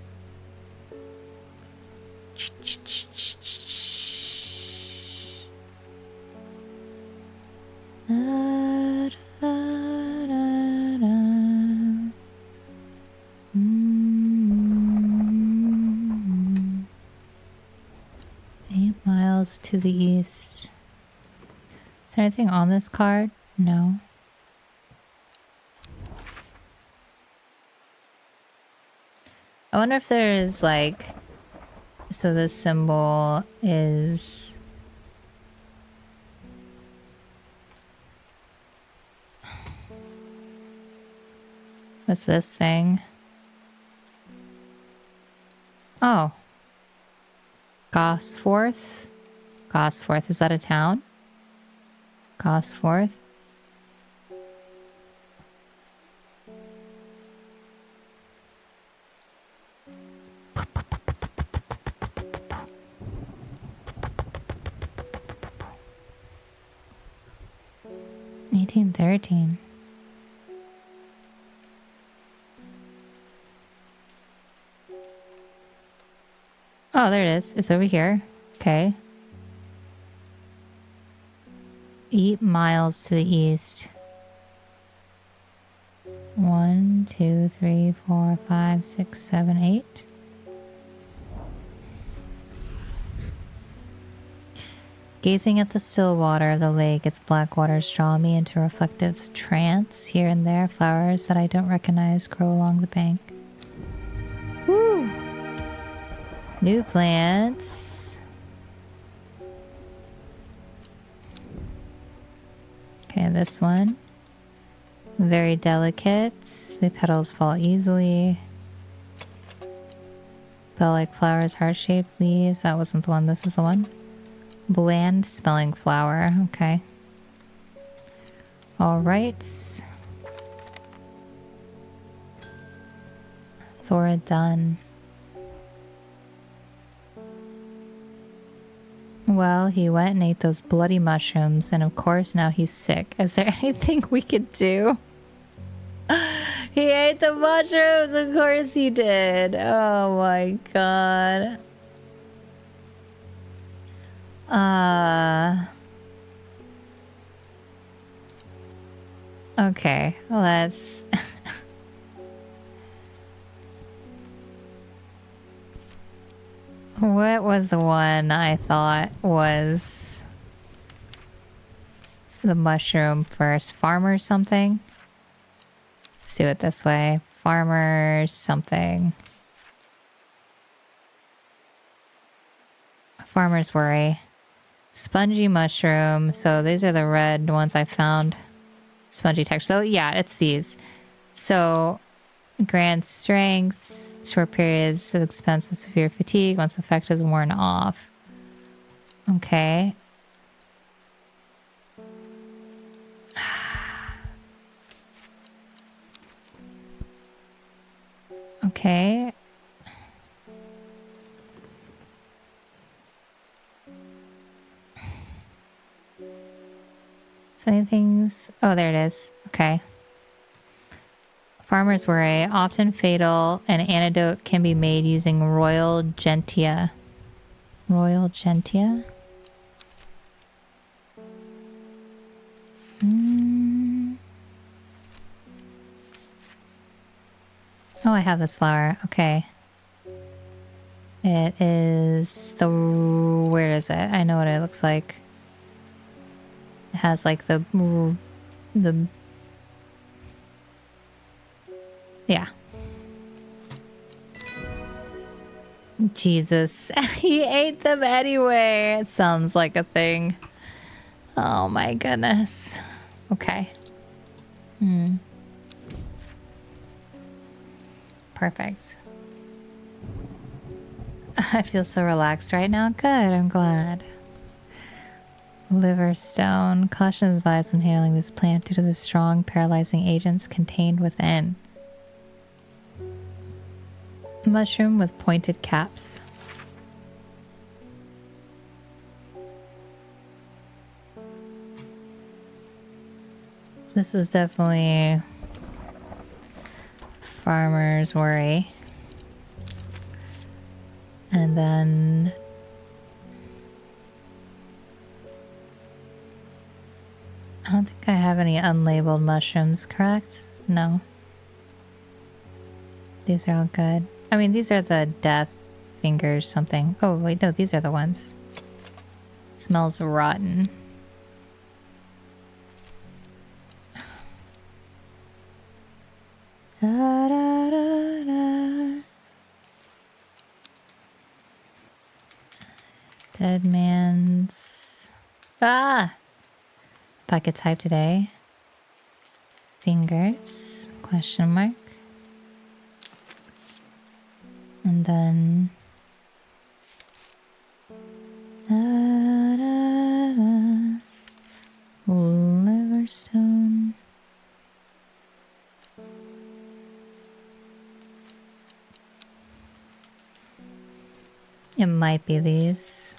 Da, da, da, da. 8 miles to the east. Is there anything on this card? No. I wonder if there's like... so this symbol is... what's this thing? Oh. Gosforth? Gosforth, is that a town? Gosforth? $18.13. Oh, there it is. It's over here. Okay. 8 miles to the east. 1, 2, 3, 4, 5, 6, 7, 8. Gazing at the still water of the lake, its black waters draw me into reflective trance. Here and there, flowers that I don't recognize grow along the bank. Woo! New plants. Okay, this one. Very delicate. The petals fall easily. Bell-like flowers, heart-shaped leaves. That wasn't the one. This is the one. Bland smelling flower. Okay. All right. Thora done. Well, he went and ate those bloody mushrooms, and of course now he's sick. Is there anything we could do? He ate the mushrooms! Of course he did! Oh my god. Okay, let's... What was the one I thought was the mushroom first? Farmer something? Let's do it this way. Farmer something. Farmer's worry. Spongy mushroom. So these are the red ones I found. Spongy texture. So yeah, it's these. So grand strengths, short periods at the expense of severe fatigue once the effect is worn off. Okay. Okay. So anything's... Oh, there it is. Okay. Farmer's worry, often fatal. An antidote can be made using royal gentia. Royal gentia? Oh, I have this flower. Okay. It is the... Where is it? I know what it looks like. It has like the... Yeah. Jesus. He ate them anyway. It sounds like a thing. Oh my goodness. Okay. Perfect. I feel so relaxed right now. Good, I'm glad. Liver stone. Caution is advised when handling this plant due to the strong paralyzing agents contained within. Mushroom with pointed caps. This is definitely farmer's worry. And then I don't think I have any unlabeled mushrooms, correct? No. These are all good. I mean, these are the death fingers something. Oh, wait, no, these are the ones. Smells rotten. Da, da, da, da. Dead man's... Ah! Bucket type today. Fingers. Question mark. And then... Da, da, da. Liverstone. It might be these.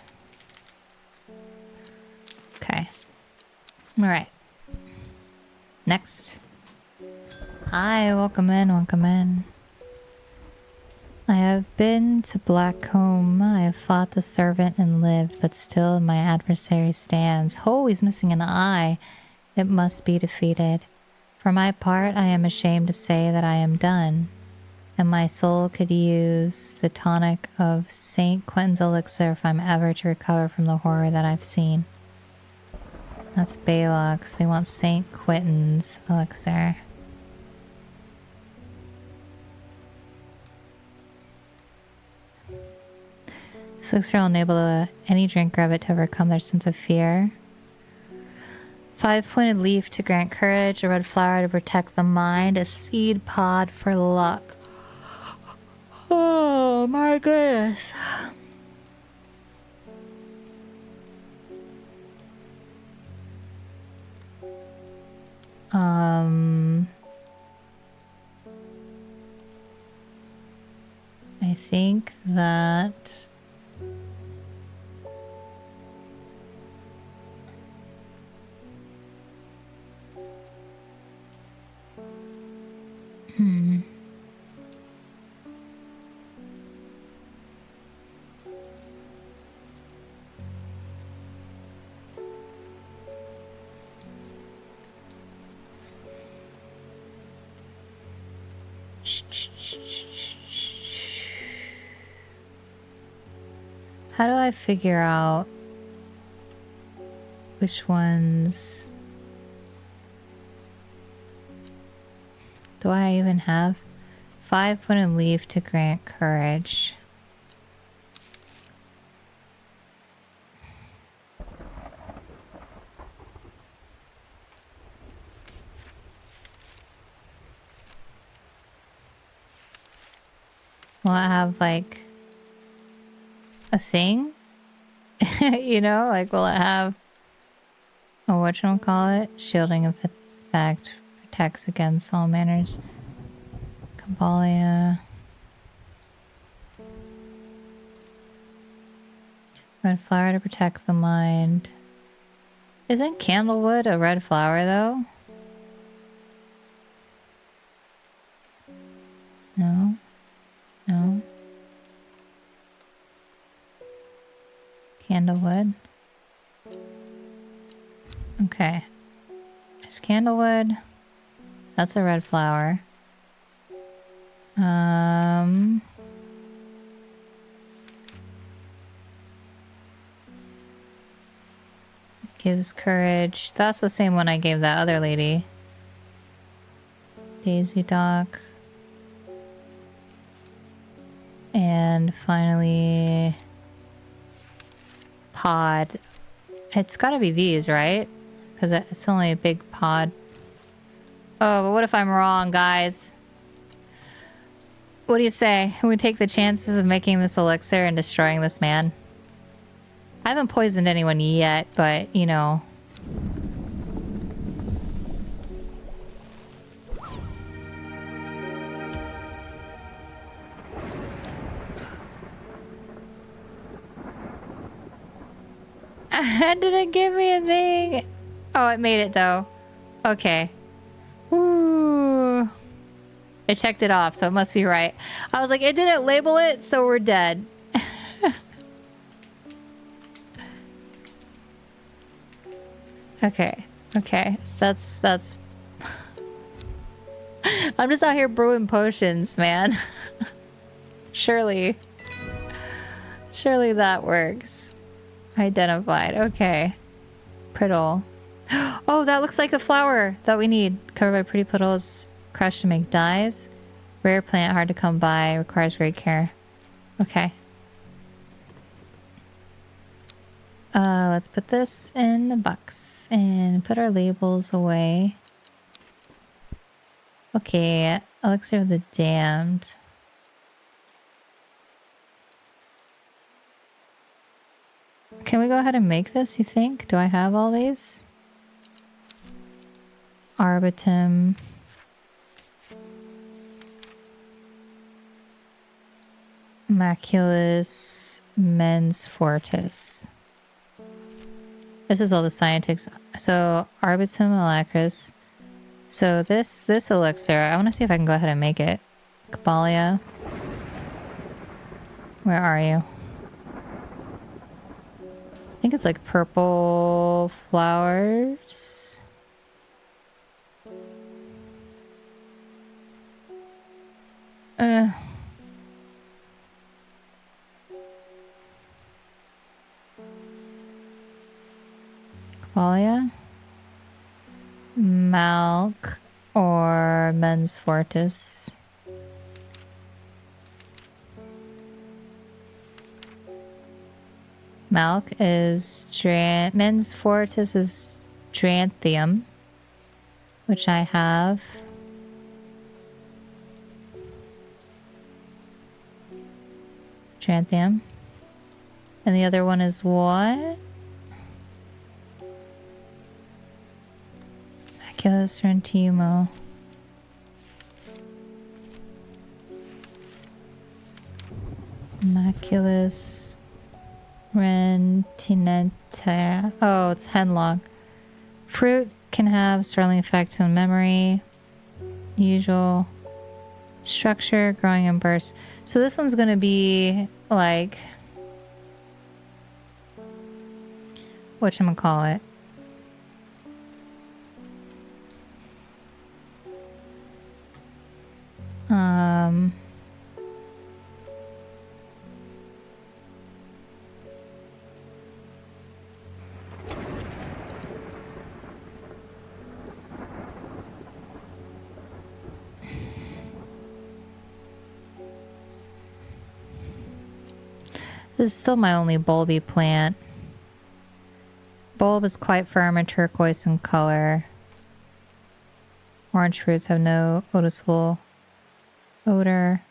Okay. Alright. Next. Hi, welcome in, welcome in. I have been to Blackcomb. I have fought the servant and lived, but still my adversary stands. Oh, he's missing an eye. It must be defeated. For my part, I am ashamed to say that I am done, and my soul could use the tonic of St. Quentin's elixir if I'm ever to recover from the horror that I've seen. That's Baylock's. They want St. Quentin's elixir. This elixir will enable any drinker of it to overcome their sense of fear. 5-pointed leaf to grant courage, a red flower to protect the mind, a seed pod for luck. Oh my goodness. I think that how do I figure out which ones do I even have? 5-pointed leaf to grant courage. Will I have like a thing? You know, like will it have a whatchamacallit? Shielding effect protects against all manners. Caballia. Red flower to protect the mind. Isn't candlewood a red flower though? No. No. Candlewood. Okay. There's candlewood. That's a red flower. Gives courage. That's the same one I gave that other lady. Daisy Dock. And finally, pod. It's gotta be these, right? Because it's only a big pod. Oh, but what if I'm wrong, guys? What do you say? Can we take the chances of making this elixir and destroying this man? I haven't poisoned anyone yet, but, you know. Didn't give me a thing. Oh, it made it though. Okay. Ooh. It checked it off, so it must be right. I was like, it didn't label it, so we're dead. Okay. Okay. So that's I'm just out here brewing potions, man. Surely that works. Identified. Okay. Priddle. Oh, that looks like the flower that we need. Covered by pretty petals, crushed to make dyes. Rare plant, hard to come by, requires great care. Okay. Let's put this in the box and put our labels away. Okay, Elixir of the Damned. Can we go ahead and make this, you think? Do I have all these? Arbitum. Maculus. Mens Fortis. This is all the scientists. So, Arbitum Alacris. So this elixir, I want to see if I can go ahead and make it. Caballia. Where are you? I think it's like purple flowers. Qualia? Malk or Men's Fortis? Malk is Men's Fortis is Dranthium, which I have. Dranthium. And the other one is what? Maculus Rentimo. Maculus Rentinenta. Oh, it's Henlock. Fruit can have sterling effects on memory. Usual structure, growing in bursts. So this one's gonna be like, whatchamacallit? This is still my only bulby plant. Bulb is quite firm and turquoise in color. Orange fruits have no noticeable odor.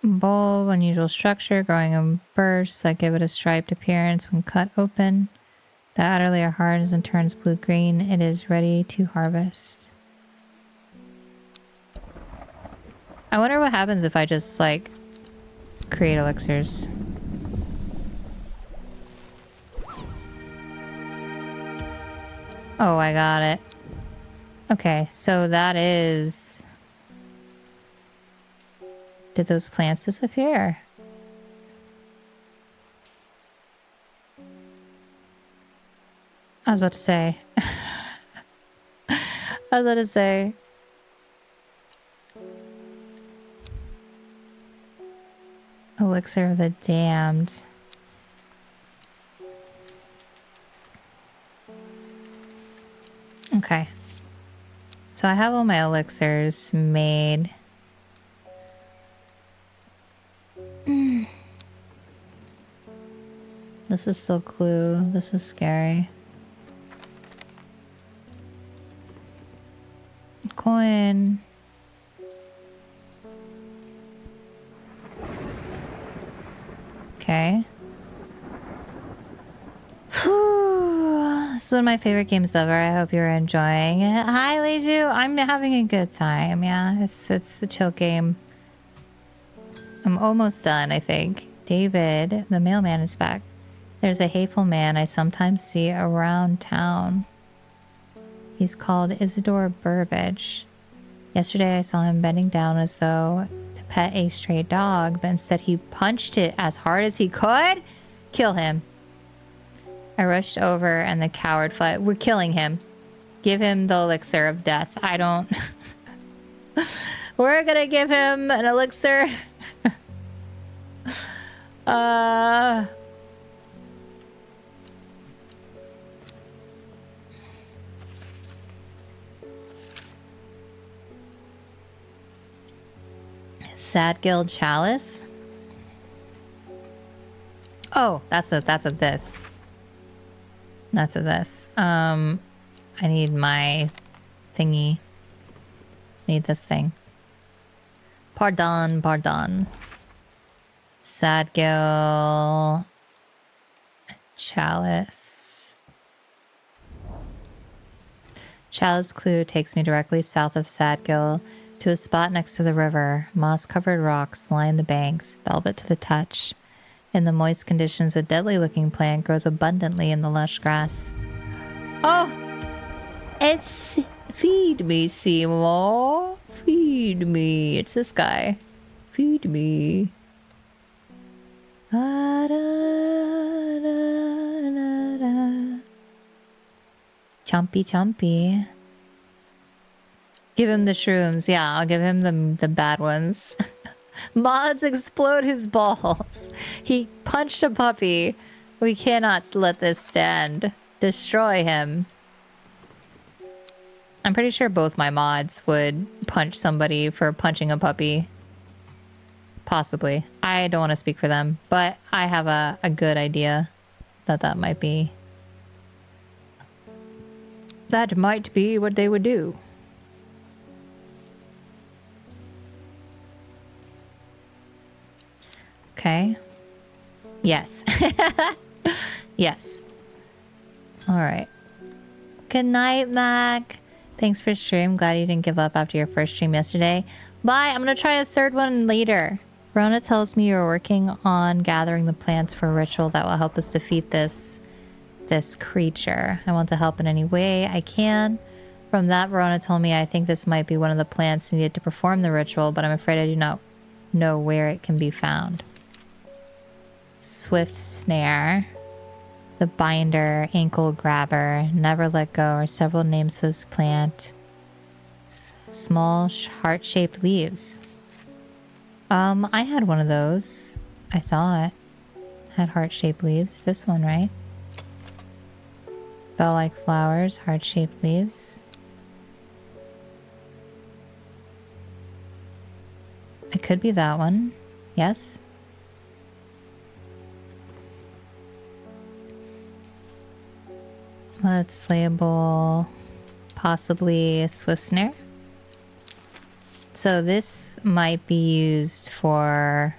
Bulb, unusual structure, growing in bursts that give it a striped appearance when cut open. The outer layer hardens and turns blue-green. It is ready to harvest. I wonder what happens if I just, like, create elixirs. Oh, I got it. Okay, so that is... Did those plants disappear? I was about to say. Elixir of the Damned. Okay. So I have all my elixirs made. This is still Clue. This is scary. Coin. Okay. Whew. This is one of my favorite games ever. I hope you're enjoying it. Hi, Leiju. I'm having a good time. Yeah, it's a chill game. I'm almost done, I think. David, the mailman, is back. There's a hateful man I sometimes see around town. He's called Isidore Burbage. Yesterday I saw him bending down as though to pet a stray dog, but instead he punched it as hard as he could. Kill him. I rushed over and the coward fled. We're killing him. Give him the elixir of death. I don't... We're gonna give him an elixir. Sad Guild Chalice. Oh, that's a this. That's a this. I need my thingy. Need this thing. Pardon. Sad Guild Chalice. Chalice Clue takes me directly south of Sadgill to a spot next to the river. Moss-covered rocks line the banks, velvet to the touch. In the moist conditions, a deadly-looking plant grows abundantly in the lush grass. Oh! It's... Feed me, Seymour. Feed me. It's this guy. feed me. Ah, da, da, da, da. Chompy, chompy. Give him the shrooms. Yeah, I'll give him the bad ones. Mods explode his balls. He punched a puppy. We cannot let this stand. Destroy him. I'm pretty sure both my mods would punch somebody for punching a puppy. Possibly. I don't want to speak for them, but I have a good idea that might be. That might be what they would do. Okay. Yes. Yes. All right. Good night, Mac. Thanks for stream. Glad you didn't give up after your first stream yesterday. Bye. I'm going to try a third one later. Rona tells me you're working on gathering the plants for a ritual that will help us defeat this creature. I want to help in any way I can. From that, Verona told me I think this might be one of the plants needed to perform the ritual, but I'm afraid I do not know where it can be found. Swift snare. The binder, ankle grabber, never let go are several names of this plant. Small heart-shaped leaves. I had one of those. I thought. Had heart-shaped leaves. This one, right? Bell-like flowers, heart-shaped leaves. It could be that one. Yes? Let's label possibly a swift snare. So this might be used for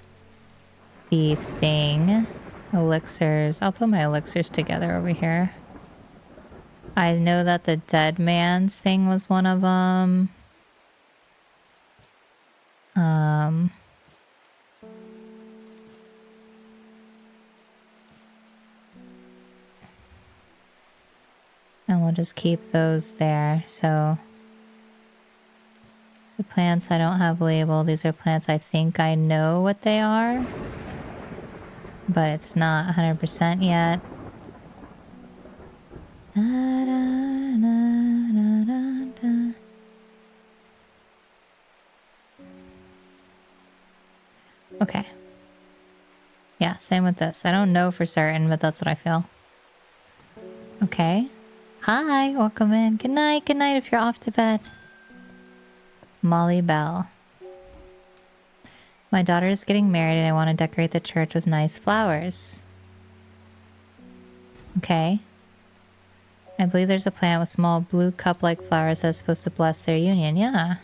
the thing. Elixirs. I'll put my elixirs together over here. I know that the dead man's thing was one of them. And we'll just keep those there. So plants I don't have labeled. These are plants I think I know what they are. But it's not 100% yet. Okay. Yeah, same with this. I don't know for certain, but that's what I feel. Okay. Hi, welcome in. Good night if you're off to bed. Molly Bell. My daughter is getting married and I want to decorate the church with nice flowers. Okay. I believe there's a plant with small blue cup-like flowers that's supposed to bless their union. Yeah.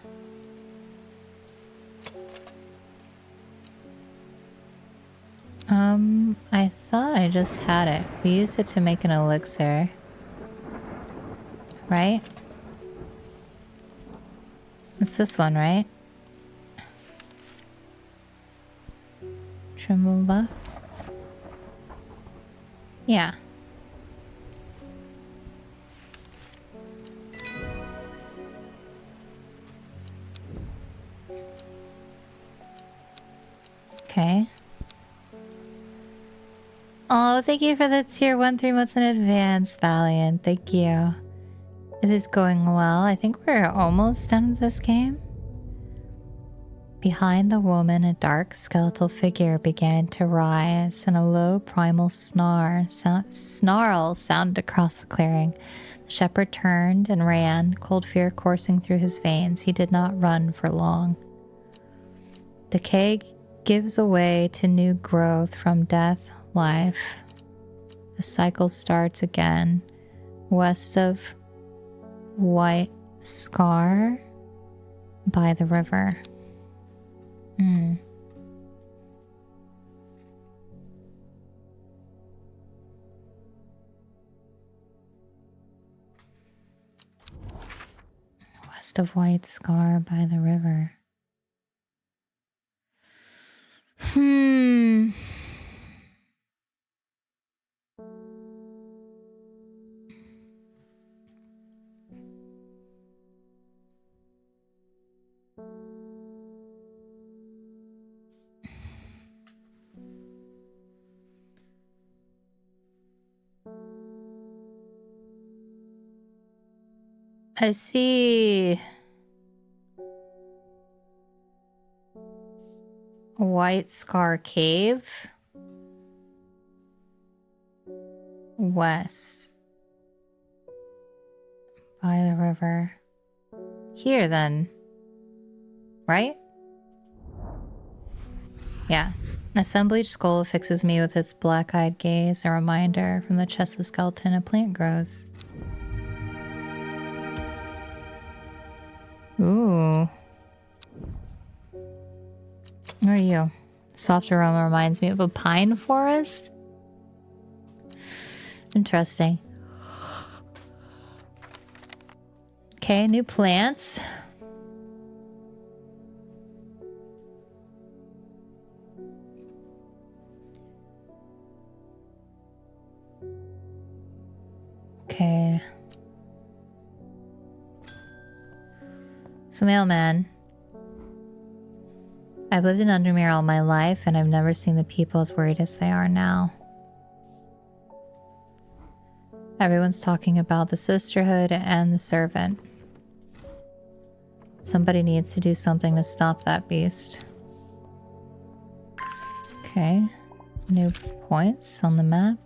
I thought I just had it. We used it to make an elixir. Right? It's this one, right? Trimble buff? Yeah. Okay. Oh, thank you for the tier 1 3 months in advance, Valiant. Thank you. It is going well. I think we're almost done with this game. Behind the woman, a dark skeletal figure began to rise, and a low primal snarl sounded across the clearing. The shepherd turned and ran, cold fear coursing through his veins. He did not run for long. Decay gives way to new growth from death, life. The cycle starts again. West of White Scar by the river. West of White Scar by the river. I see White Scar Cave. West. By the river. Here then. Right? Yeah. A sun-bleached skull fixes me with its black-eyed gaze, a reminder from the chest of the skeleton a plant grows. Ooh. What are you? Soft aroma reminds me of a pine forest? Interesting. Okay, new plants. Okay. So, mailman. I've lived in Undermere all my life, and I've never seen the people as worried as they are now. Everyone's talking about the sisterhood and the servant. Somebody needs to do something to stop that beast. Okay. New points on the map.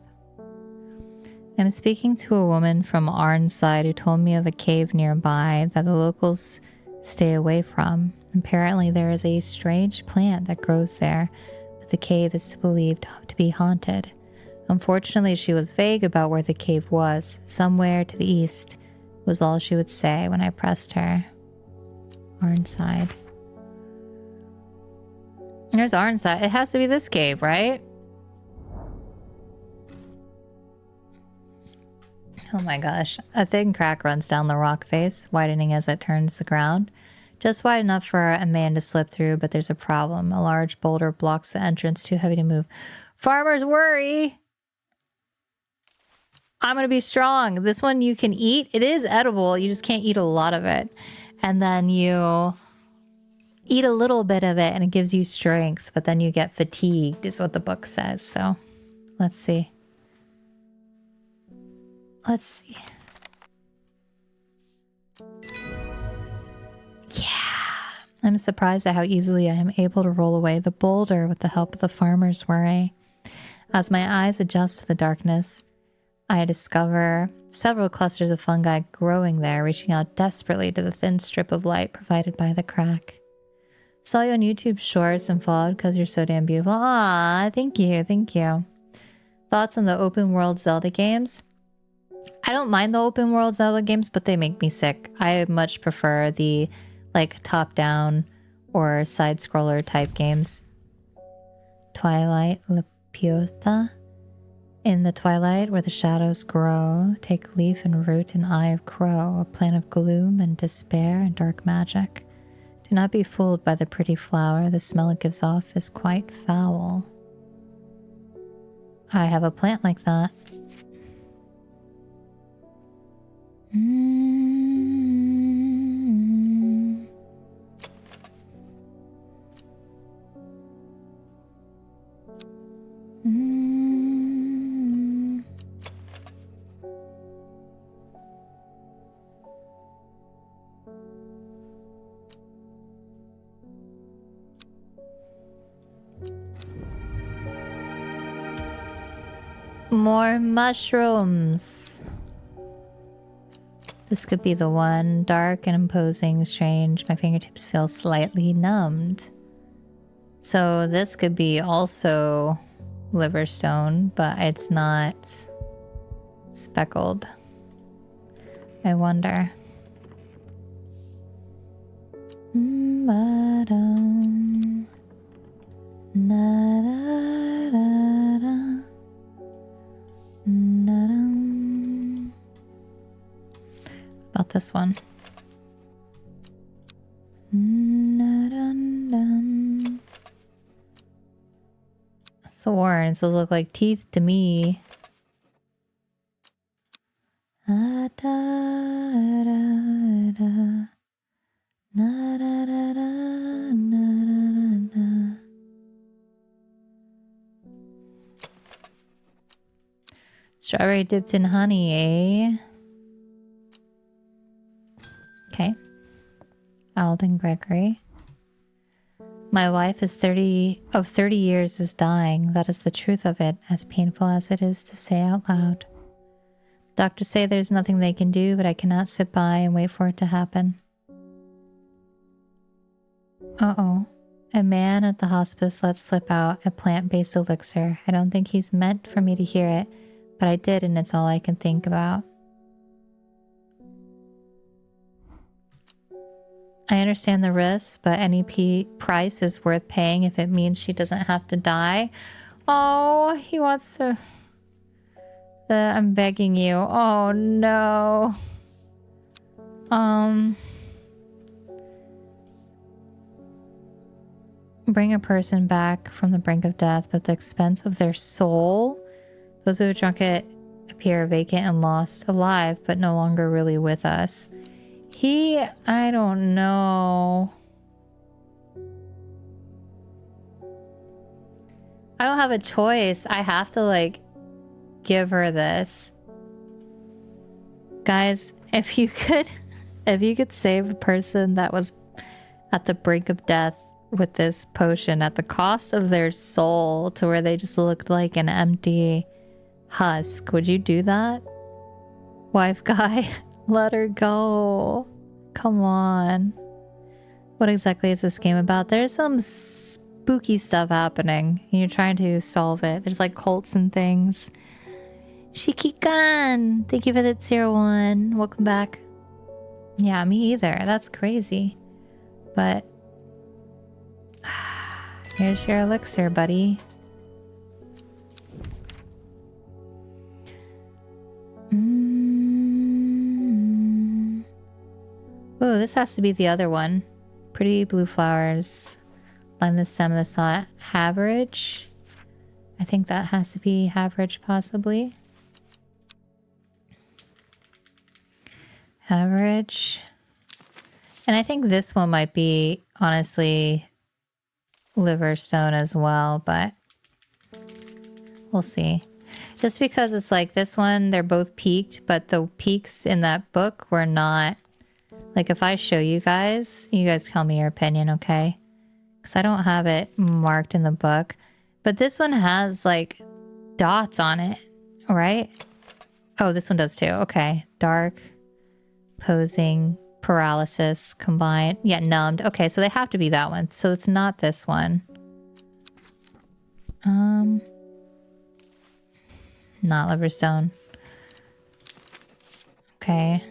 I'm speaking to a woman from Arnside who told me of a cave nearby that the locals stay away from. Apparently there is a strange plant that grows there, but the cave is believed to be haunted. Unfortunately, she was vague about where the cave was. Somewhere to the east was all she would say when I pressed her. Arnside. There's Arnside. It has to be this cave, right? Oh my gosh. A thin crack runs down the rock face, widening as it turns the ground. Just wide enough for a man to slip through, but there's a problem. A large boulder blocks the entrance, too heavy to move. Farmers worry! I'm gonna be strong. This one you can eat. It is edible. You just can't eat a lot of it. And then you eat a little bit of it and it gives you strength, but then you get fatigued, is what the book says. So let's see. Let's see. Yeah. I'm surprised at how easily I am able to roll away the boulder with the help of the farmer's worry. As my eyes adjust to the darkness, I discover several clusters of fungi growing there, reaching out desperately to the thin strip of light provided by the crack. Saw you on YouTube Shorts and followed because you're so damn beautiful. Ah, thank you, thank you. Thoughts on the open world Zelda games? I don't mind the open world Zelda games, but they make me sick. I much prefer the like top-down or side-scroller type games. Twilight Lepiota. In the twilight where the shadows grow, take leaf and root and eye of crow, a plant of gloom and despair and dark magic. Do not be fooled by the pretty flower. The smell it gives off is quite foul. I have a plant like that. More mushrooms. This could be the one. Dark and imposing, strange. My fingertips feel slightly numbed. So this could be also liverstone, but it's not speckled. I wonder. About this one. Thorns, those look like teeth to me. Strawberry dipped in honey, eh? Alden Gregory. My wife is 30 years is dying. That is the truth of it, as painful as it is to say out loud. Doctors say there's nothing they can do, but I cannot sit by and wait for it to happen. Uh-oh. A man at the hospice let slip out a plant-based elixir. I don't think he's meant for me to hear it, but I did, and it's all I can think about. I understand the risks, but any price is worth paying if it means she doesn't have to die. Oh, he wants to... I'm begging you. Oh, no. Bring a person back from the brink of death, but at the expense of their soul. Those who have drunk it appear vacant and lost, alive, but no longer really with us. I don't know. I don't have a choice. I have to, like, give her this. Guys, if you could save a person that was at the brink of death with this potion at the cost of their soul to where they just looked like an empty husk, would you do that? Wife guy, let her go. Come on. What exactly is this game about? There's some spooky stuff happening and you're trying to solve it. There's like cults and things. Shikikan, thank you for the tier 1. Welcome back. Yeah, me either. That's crazy. But here's your elixir, buddy. Oh, this has to be the other one. Pretty blue flowers. Line the stem of the saw. Haverage. I think that has to be Haverage, possibly. Haverage. And I think this one might be, honestly, Liverstone as well, but we'll see. Just because it's like this one, they're both peaked, but the peaks in that book were not... Like, if I show you guys tell me your opinion, okay? Because I don't have it marked in the book. But this one has, like, dots on it, right? Oh, this one does too. Okay. Dark, posing, paralysis, combined. Yeah, numbed. Okay, so they have to be that one. So it's not this one. Not Liverstone. Okay.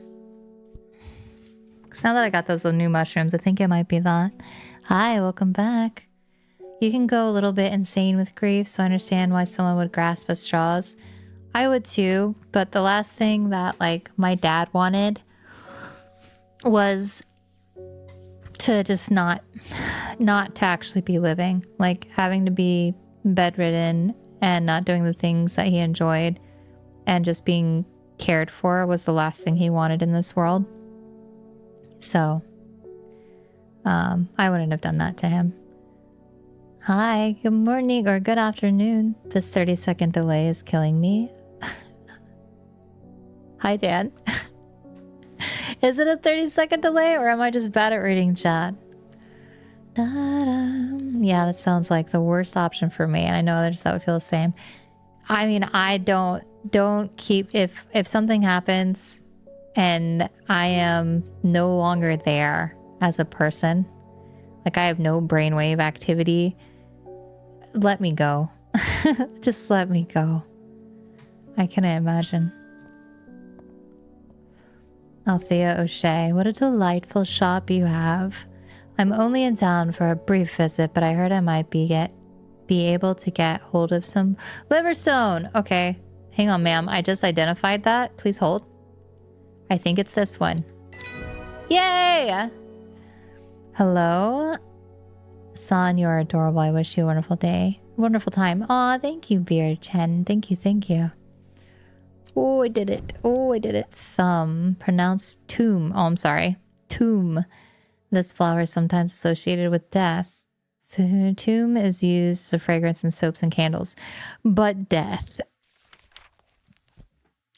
Because now that I got those little new mushrooms, I think it might be that. Hi, welcome back. You can go a little bit insane with grief, so I understand why someone would grasp at straws. I would too, but the last thing that, like, my dad wanted was to just not to actually be living. Like, having to be bedridden and not doing the things that he enjoyed and just being cared for was the last thing he wanted in this world. So, I wouldn't have done that to him. Hi, good morning or good afternoon. This 30-second delay is killing me. Hi, Dan. Is it a 30-second delay or am I just bad at reading chat? Yeah, that sounds like the worst option for me, and I know others that would feel the same. I mean, I don't keep... If something happens and I am no longer there as a person, like I have no brainwave activity, let me go. Just let me go. I cannot imagine. Althea O'Shea, what a delightful shop you have. I'm only in town for a brief visit, but I heard I might be able to get hold of some Liverstone. Okay, hang on, ma'am. I just identified that. Please hold. I think it's this one. Yay! Hello? San, you're adorable. I wish you a wonderful day. Wonderful time. Aw, thank you, Beard Chen. Thank you, thank you. Oh, I did it. Oh, I did it. Thumb. Pronounced tomb. Oh, I'm sorry. Tomb. This flower is sometimes associated with death. The tomb is used as a fragrance in soaps and candles. But death.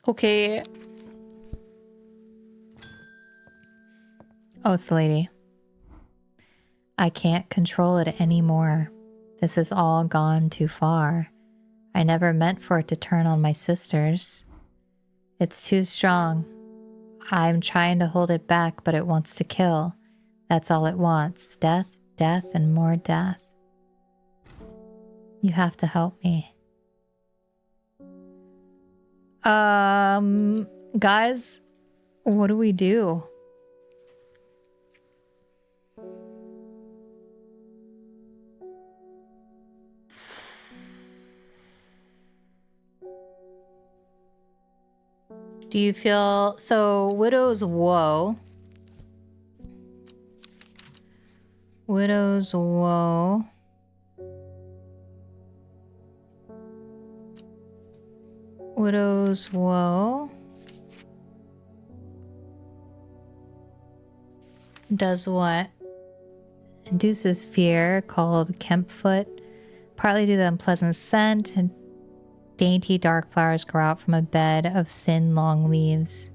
Okay. Oh, it's the lady. I can't control it anymore. This has all gone too far. I never meant for it to turn on my sisters. It's too strong. I'm trying to hold it back, but it wants to kill. That's all it wants. Death, death, and more death. You have to help me. Guys, what do we do? Do you feel... So, Widow's Woe. Widow's Woe. Widow's Woe. Does what? Induces fear, called Kempfoot. Partly due to the unpleasant scent, and dainty dark flowers grow out from a bed of thin, long leaves.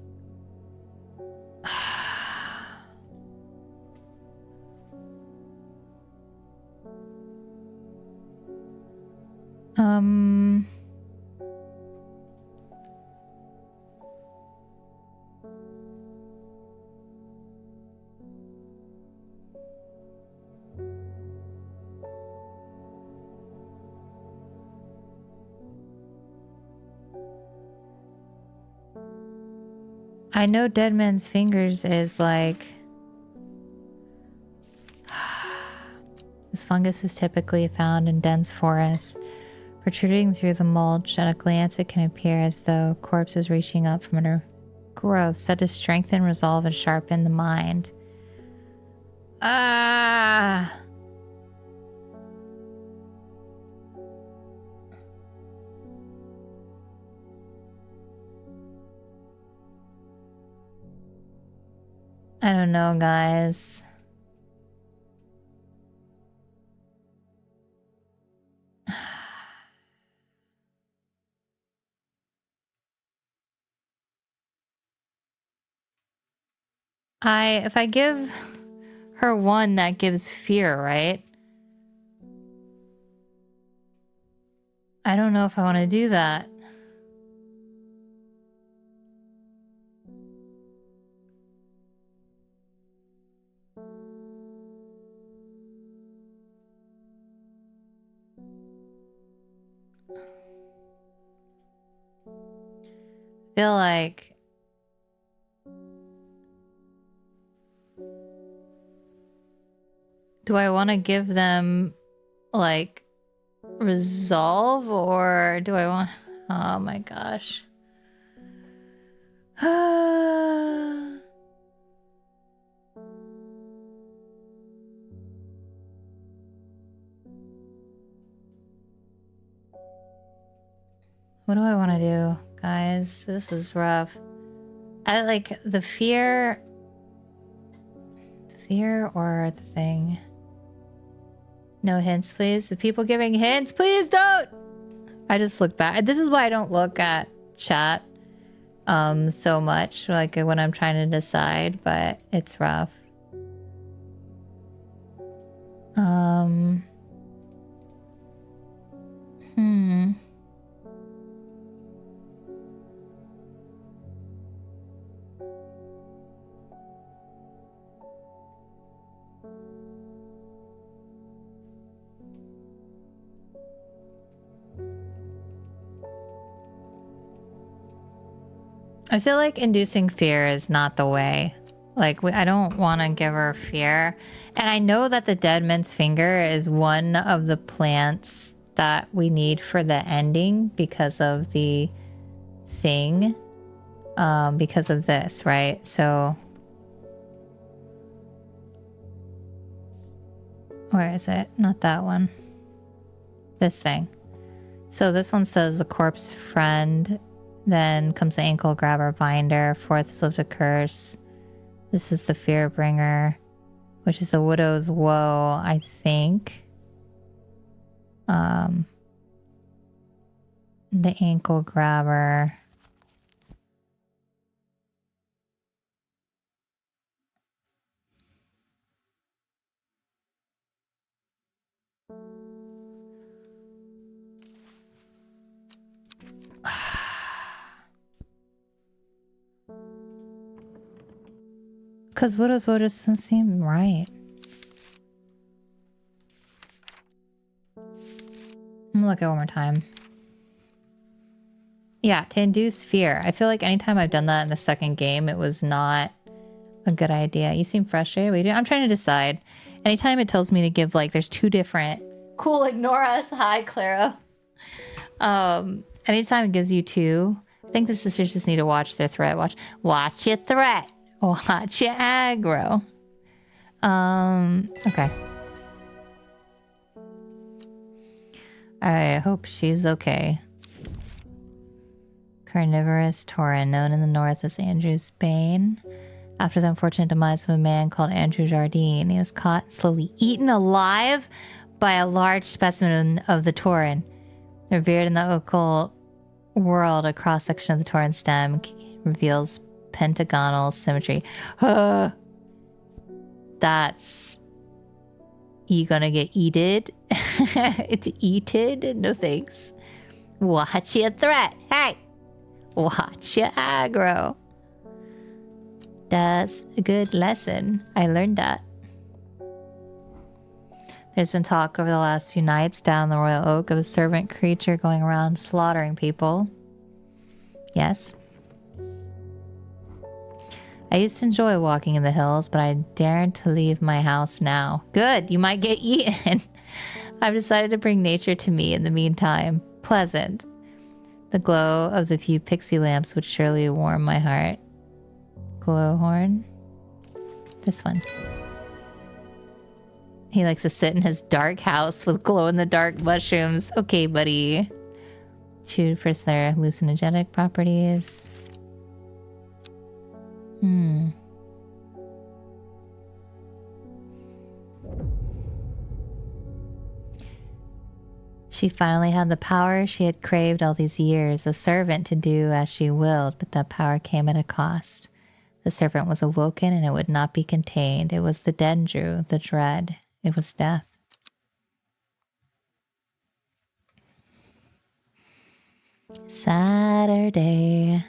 I know Dead Man's Fingers is like... This fungus is typically found in dense forests. Protruding through the mulch, at a glance it can appear as though corpses reaching up from under growth, said to strengthen, resolve, and sharpen the mind. Ah! I don't know, guys. If I give her one, that gives fear, right? I don't know if I want to do that. I feel like... Do I want to give them, like, resolve, or do I want... Oh my gosh. What do I want to do, guys? This is rough. I like the fear... Fear or the thing? No hints, please. The people giving hints, please don't! I just look back. This is why I don't look at chat so much, like when I'm trying to decide, but it's rough. I feel like inducing fear is not the way. Like, I don't want to give her fear. And I know that the Dead Man's Finger is one of the plants that we need for the ending because of the thing. Because of this, right? So... Where is it? Not that one. This thing. So this one says the corpse friend. Then comes the ankle grabber binder. Fourth is lift a curse. This is the fear bringer, which is the widow's woe, I think. The ankle grabber. Because Widow's Woe doesn't seem right. I'm gonna look at it one more time. Yeah, to induce fear. I feel like anytime I've done that in the second game, it was not a good idea. You seem frustrated. What are you doing? I'm trying to decide. Anytime it tells me to give, like, there's two different... Cool, ignore us. Hi, Clara. Anytime it gives you two, I think the sisters just need to watch their threat. Watch your threat. Watch your aggro. Okay. I hope she's okay. Carnivorous tauren, known in the north as Andrew's Bane. After the unfortunate demise of a man called Andrew Jardine, he was caught and slowly eaten alive by a large specimen of the tauren. Revered in the occult world, a cross-section of the tauren stem reveals pentagonal symmetry. That's... You gonna get eated? It's eated? No thanks. Watch your threat. Hey! Watch your aggro. That's a good lesson. I learned that. There's been talk over the last few nights down the Royal Oak of a servant creature going around slaughtering people. Yes. I used to enjoy walking in the hills, but I daren't to leave my house now. Good, you might get eaten. I've decided to bring nature to me in the meantime. Pleasant. The glow of the few pixie lamps would surely warm my heart. Glowhorn. This one. He likes to sit in his dark house with glow-in-the-dark mushrooms. Okay, buddy. Chewed for their hallucinogenic properties. She finally had the power she had craved all these years, a servant to do as she willed, but that power came at a cost. The serpent was awoken and it would not be contained. It was the Dendru, the dread. It was death. Saturday.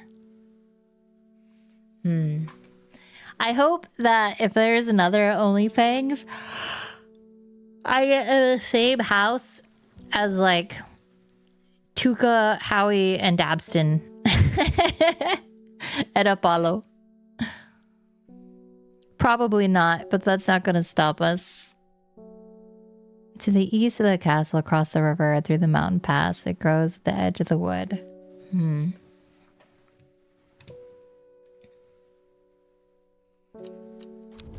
I hope that if there's another OnlyFans, I get in the same house as like Tuka, Howie, and Dabston. And Apollo. Probably not, but that's not going to stop us. To the east of the castle, across the river, through the mountain pass, it grows at the edge of the wood.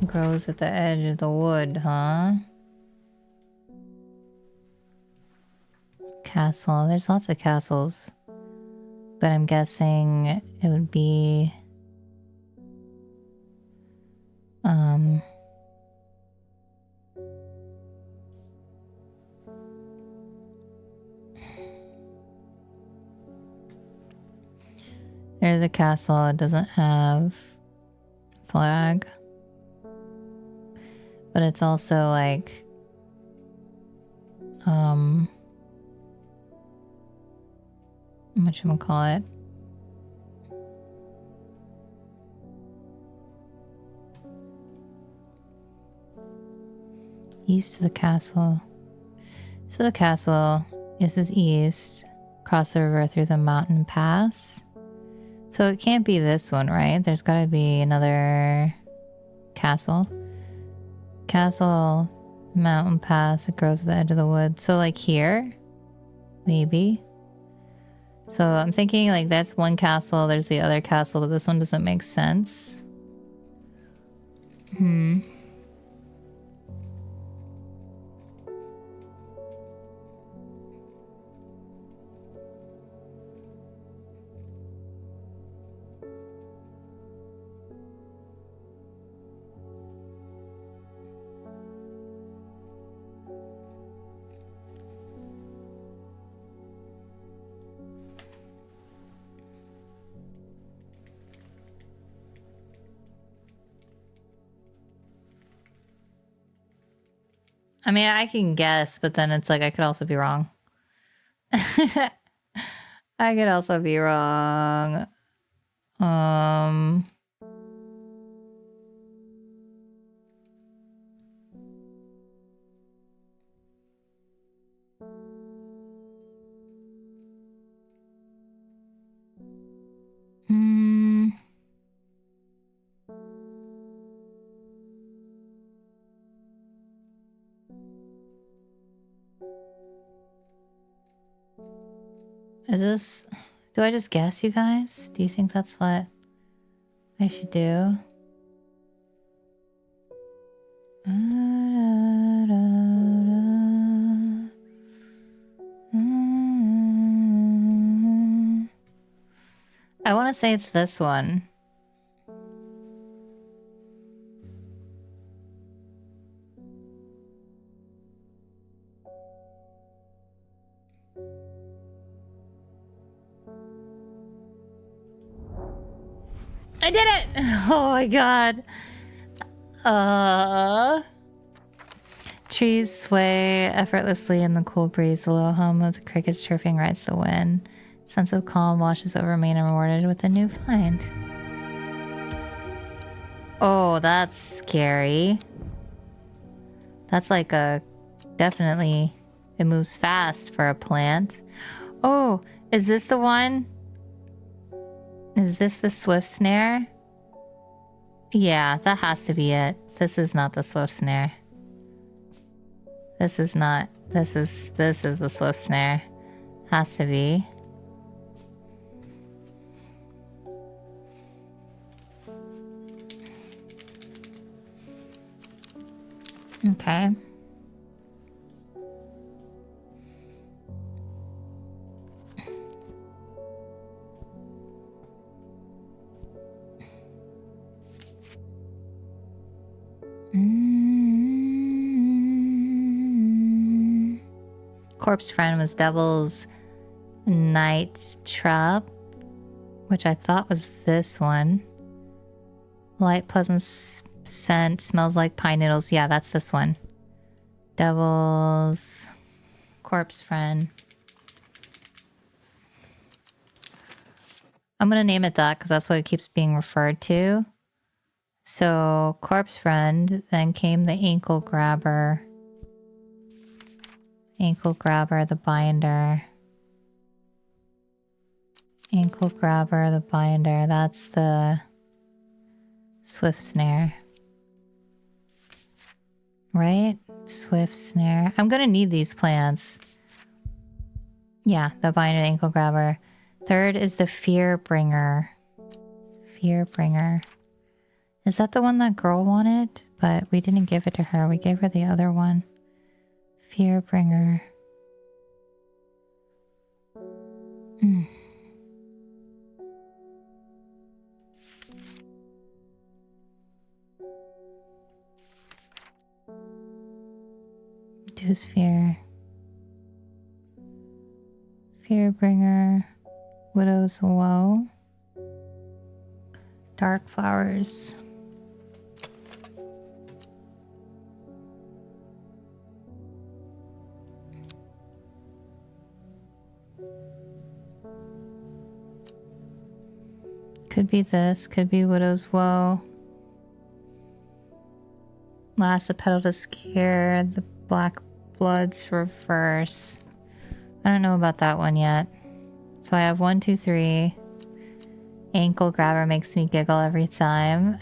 Grows at the edge of the wood, huh? Castle. There's lots of castles. But I'm guessing it would be... There's a castle. It doesn't have flag. But it's also like... whatchamacallit? East of the castle. So the castle, this is east. Cross the river through the mountain pass. So it can't be this one, right? There's gotta be another castle. Castle, mountain pass, it grows at the edge of the wood. So like here? Maybe. So I'm thinking like that's one castle, there's the other castle, but this one doesn't make sense. I mean, I can guess, but then it's like I could also be wrong. I could also be wrong. Is this... Do I just guess, you guys? Do you think that's what I should do? I want to say it's this one. I did it! Oh my god. Trees sway effortlessly in the cool breeze. The low hum of the crickets chirping rides the wind. Sense of calm washes over me and I'm rewarded with a new find. Oh, that's scary. That's like a... Definitely... It moves fast for a plant. Oh, is this the one? Is this the swift snare? Yeah, that has to be it. This is not the swift snare. This is not. This is the swift snare. Has to be. Okay. Corpse friend was Devil's Night Trap, which I thought was this one. Light pleasant scent, smells like pine needles. Yeah, that's this one. Devil's Corpse friend. I'm gonna name it that because that's what it keeps being referred to. So, Corpse friend, then came the ankle grabber. Ankle grabber, the binder. Ankle grabber, the binder. That's the swift snare. Right? Swift snare. I'm gonna need these plants. Yeah, the binder, the ankle grabber. Third is the fear bringer. Fear bringer. Is that the one that girl wanted? But we didn't give it to her. We gave her the other one. Fear bringer. Reduce fear. Fear bringer. Widow's woe. Dark flowers. Could be this, could be Widow's Woe. Last, a petal to scare the black bloods reverse. I don't know about that one yet. So I have 1, 2, 3. Ankle grabber makes me giggle every time.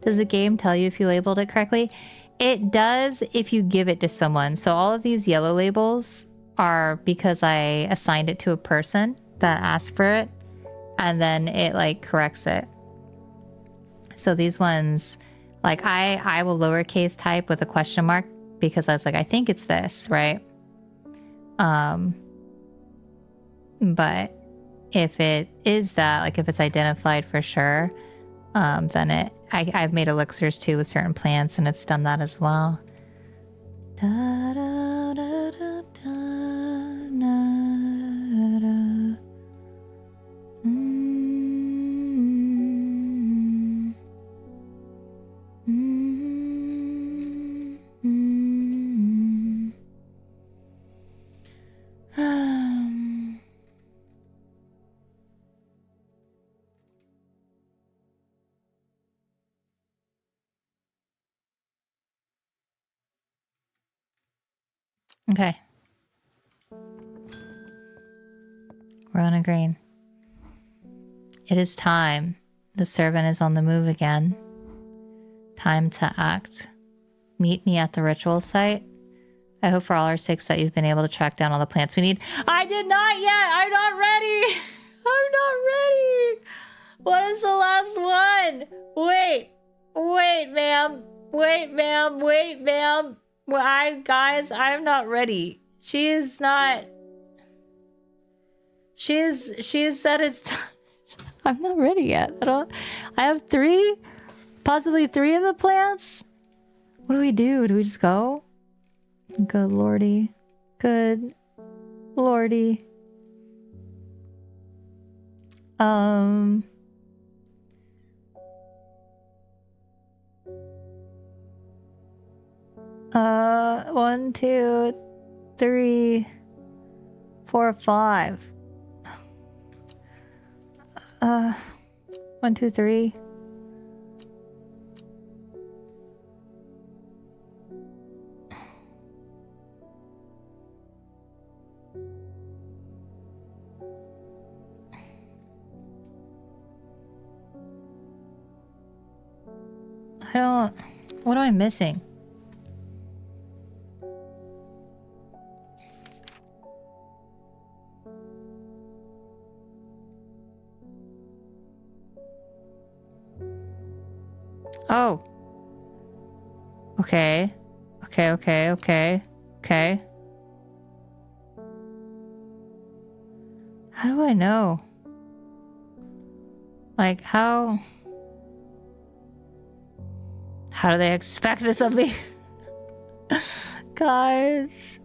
Does the game tell you if you labeled it correctly? It does if you give it to someone. So all of these yellow labels are because I assigned it to a person that asked for it. And then it like corrects it. So these ones, like I will lowercase type with a question mark because I was like, I think it's this, right? But if it is that, like if it's identified for sure, then I've made elixirs too with certain plants and it's done that as well. Da, da, da, da, da, da, da. Okay. We're on a green. It is time. The servant is on the move again. Time to act. Meet me at the ritual site. I hope for all our sakes that you've been able to track down all the plants we need. I did not yet! I'm not ready! I'm not ready! What is the last one? Wait! Wait, ma'am! Wait, ma'am! Wait, ma'am! Well, guys, I'm not ready. She is not... She has said it's time. I'm not ready yet. I have 3? Possibly 3 of the plants? What do we do? Do we just go? Good lordy. Good lordy. 1, 2, 3, 4, 5. 1, 2, 3. I don't... What am I missing? Oh. Okay. Okay. How do I know? Like, how do they expect this of me? Guys.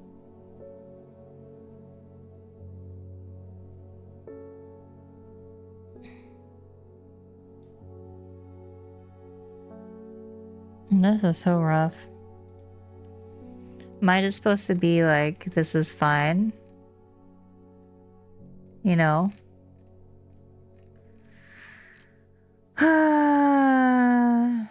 This is so rough. Might is supposed to be like, this is fine. You know? I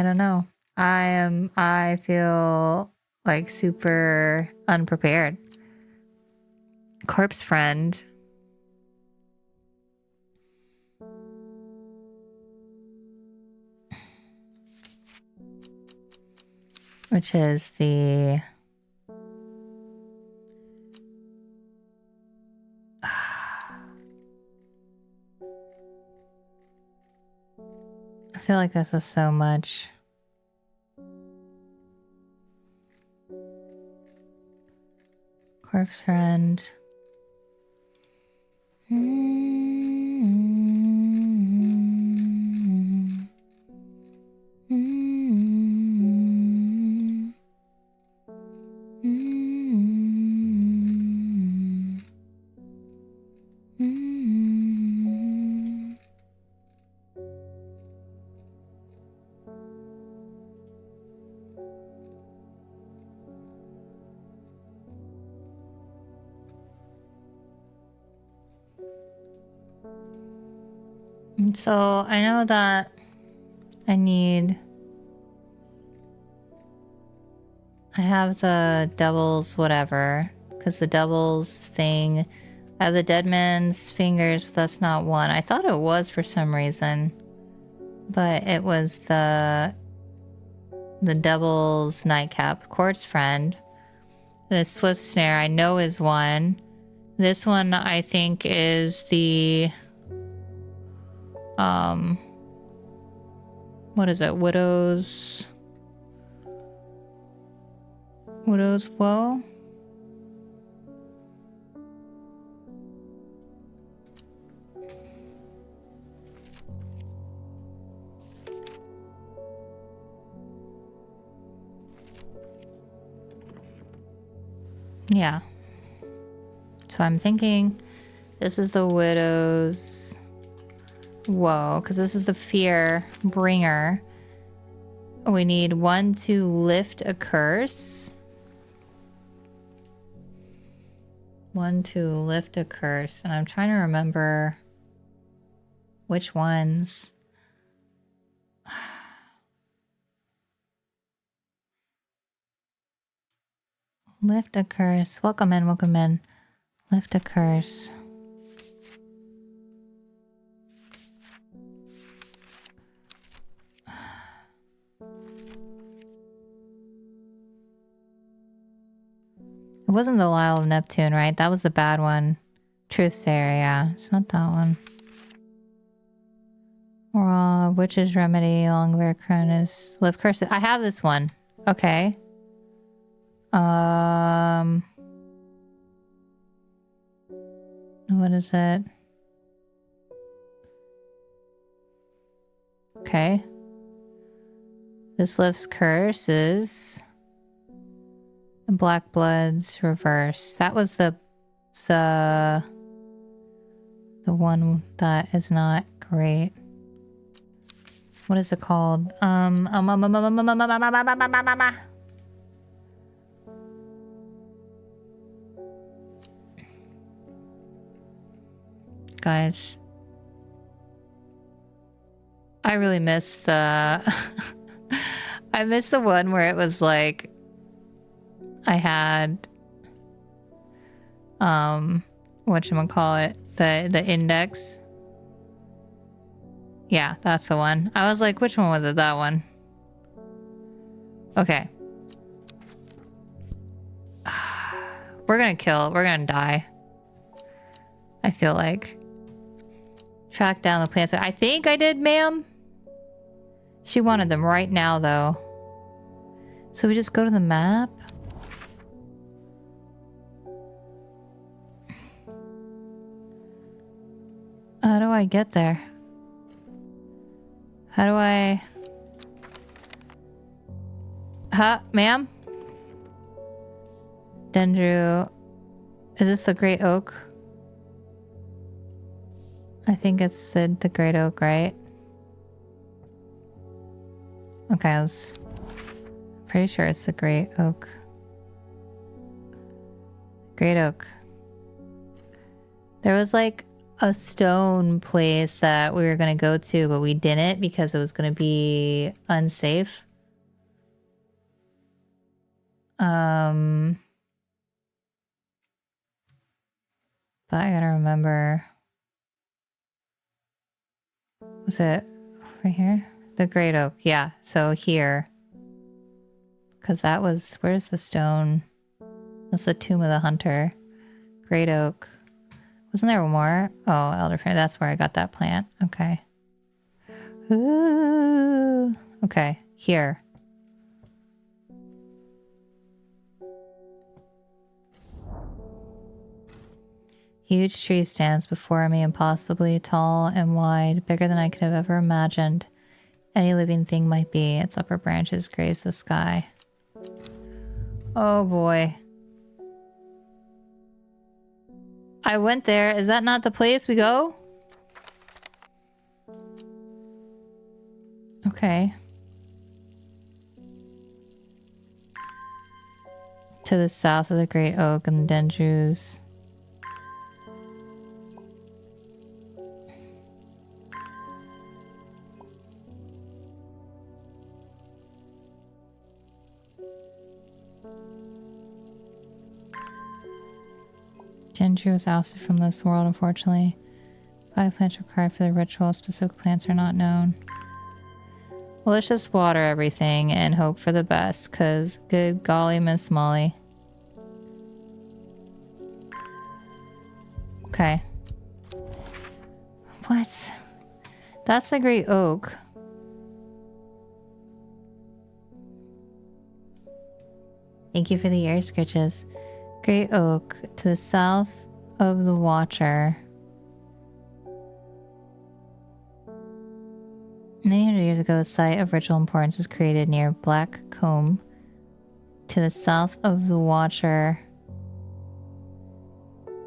don't know. I feel like super unprepared. Corpse friend. Which is the... I feel like this is so much. Corpse friend. So I know that I have the devil's whatever, because the devil's thing, I have the dead man's fingers, but that's not one. I thought it was for some reason, but it was the devil's nightcap. Quartz friend. The swift snare I know is one. This one I think is the what is it? Widow's woe? Yeah. So I'm thinking this is the widow's woe, because this is the fear bringer. We need 1 to lift a curse. 1 to lift a curse. And I'm trying to remember which ones. Lift a curse. Welcome in, welcome in. Lift a curse. It wasn't the Isle of Neptune, right? That was the bad one. Truthsayer, yeah. It's not that one. Witch's Remedy, Longwear Cronus, Live Curse. I have this one. Okay. What is it? Okay. This lifts curses. And Black Blood's reverse. That was the one that is not great. What is it called? Guys, I really miss the I miss the one where it was like I had whatchamacallit, the index. Yeah, that's the one. I was like, which one was it? That one. Okay. We're gonna die. I feel like. Track down the plants. I think I did, ma'am. She wanted them right now, though. So we just go to the map? How do I get there? How do I... Huh? Ma'am? Dendru... Is this the Great Oak? I think it's the Great Oak, right? Okay, I was pretty sure it's the Great Oak. Great Oak. There was like a stone place that we were gonna go to, but we didn't because it was gonna be unsafe. But I gotta remember. Was it right here? The Great Oak, yeah. So here. Because that was... Where's the stone? That's the Tomb of the Hunter. Great Oak. Wasn't there more? Oh, Elderframe. That's where I got that plant. Okay. Ooh. Okay, here. Huge tree stands before me, impossibly tall and wide, bigger than I could have ever imagined any living thing might be. Its upper branches graze the sky. Oh boy. I went there. Is that not the place we go? Okay. To the south of the Great Oak and the Dendrus. Dendru was ousted from this world, unfortunately. 5 plants required for the ritual. Specific plants are not known. Well, let's just water everything and hope for the best, because good golly, Miss Molly. Okay. What? That's the Great Oak. Thank you for the ear scritches. Great Oak, to the south of the Watcher. Many hundred years ago, a site of ritual importance was created near Black Combe. To the south of the Watcher,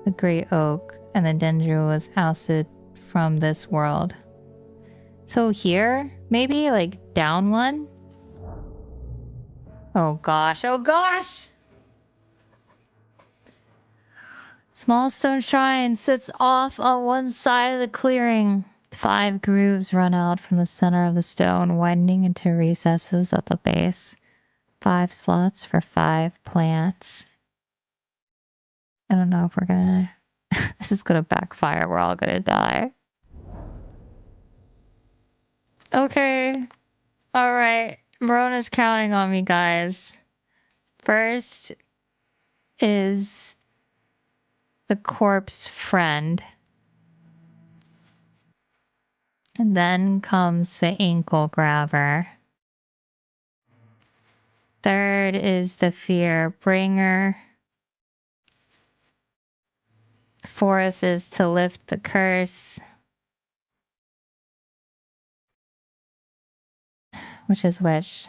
the Great Oak, and the Dendru was ousted from this world. So here? Maybe? Like, down one? Oh gosh, oh gosh! Small stone shrine sits off on one side of the clearing. 5 grooves run out from the center of the stone, widening into recesses at the base. 5 slots for 5 plants. I don't know if we're gonna... This is gonna backfire. We're all gonna die. Okay. Alright. Verona's counting on me, guys. First, is the corpse friend. And then comes the ankle grabber. Third is the fear bringer. Fourth is to lift the curse. Which is which?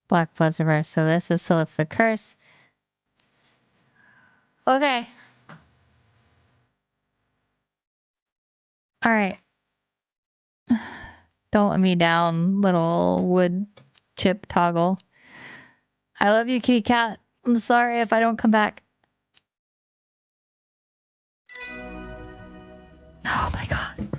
Black Blood's reverse. So this is to lift the curse. Okay. Alright. Don't let me down, little wood chip toggle. I love you, kitty cat. I'm sorry if I don't come back. Oh my god.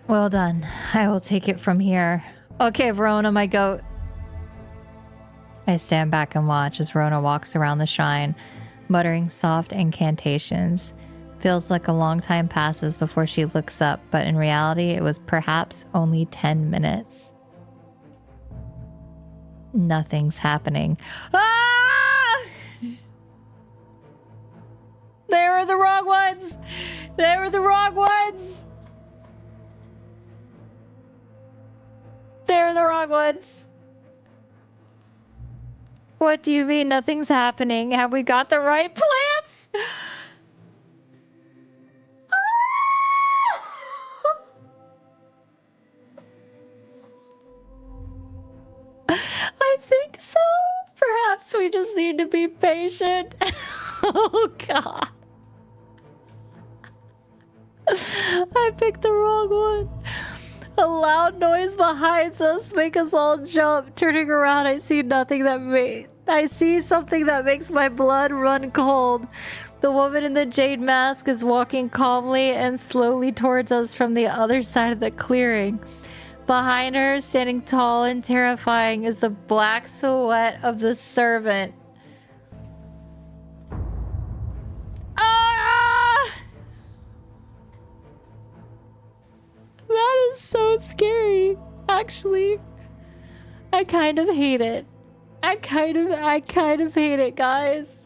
Well done. I will take it from here. Okay, Verona, my goat. I stand back and watch as Verona walks around the shrine, muttering soft incantations. Feels like a long time passes before she looks up, but in reality, it was perhaps only 10 minutes. Nothing's happening. Ah! They were the wrong ones! They were the wrong ones! They're the wrong ones. What do you mean nothing's happening? Have we got the right plants? I think so. Perhaps we just need to be patient. Oh god. I picked the wrong one. A loud noise behind us makes us all jump. Turning around, I see something that makes my blood run cold. The woman in the jade mask is walking calmly and slowly towards us from the other side of the clearing. Behind her, standing tall and terrifying, is the black silhouette of the servant. That is so scary. Actually, I kind of hate it. I kind of hate it, guys.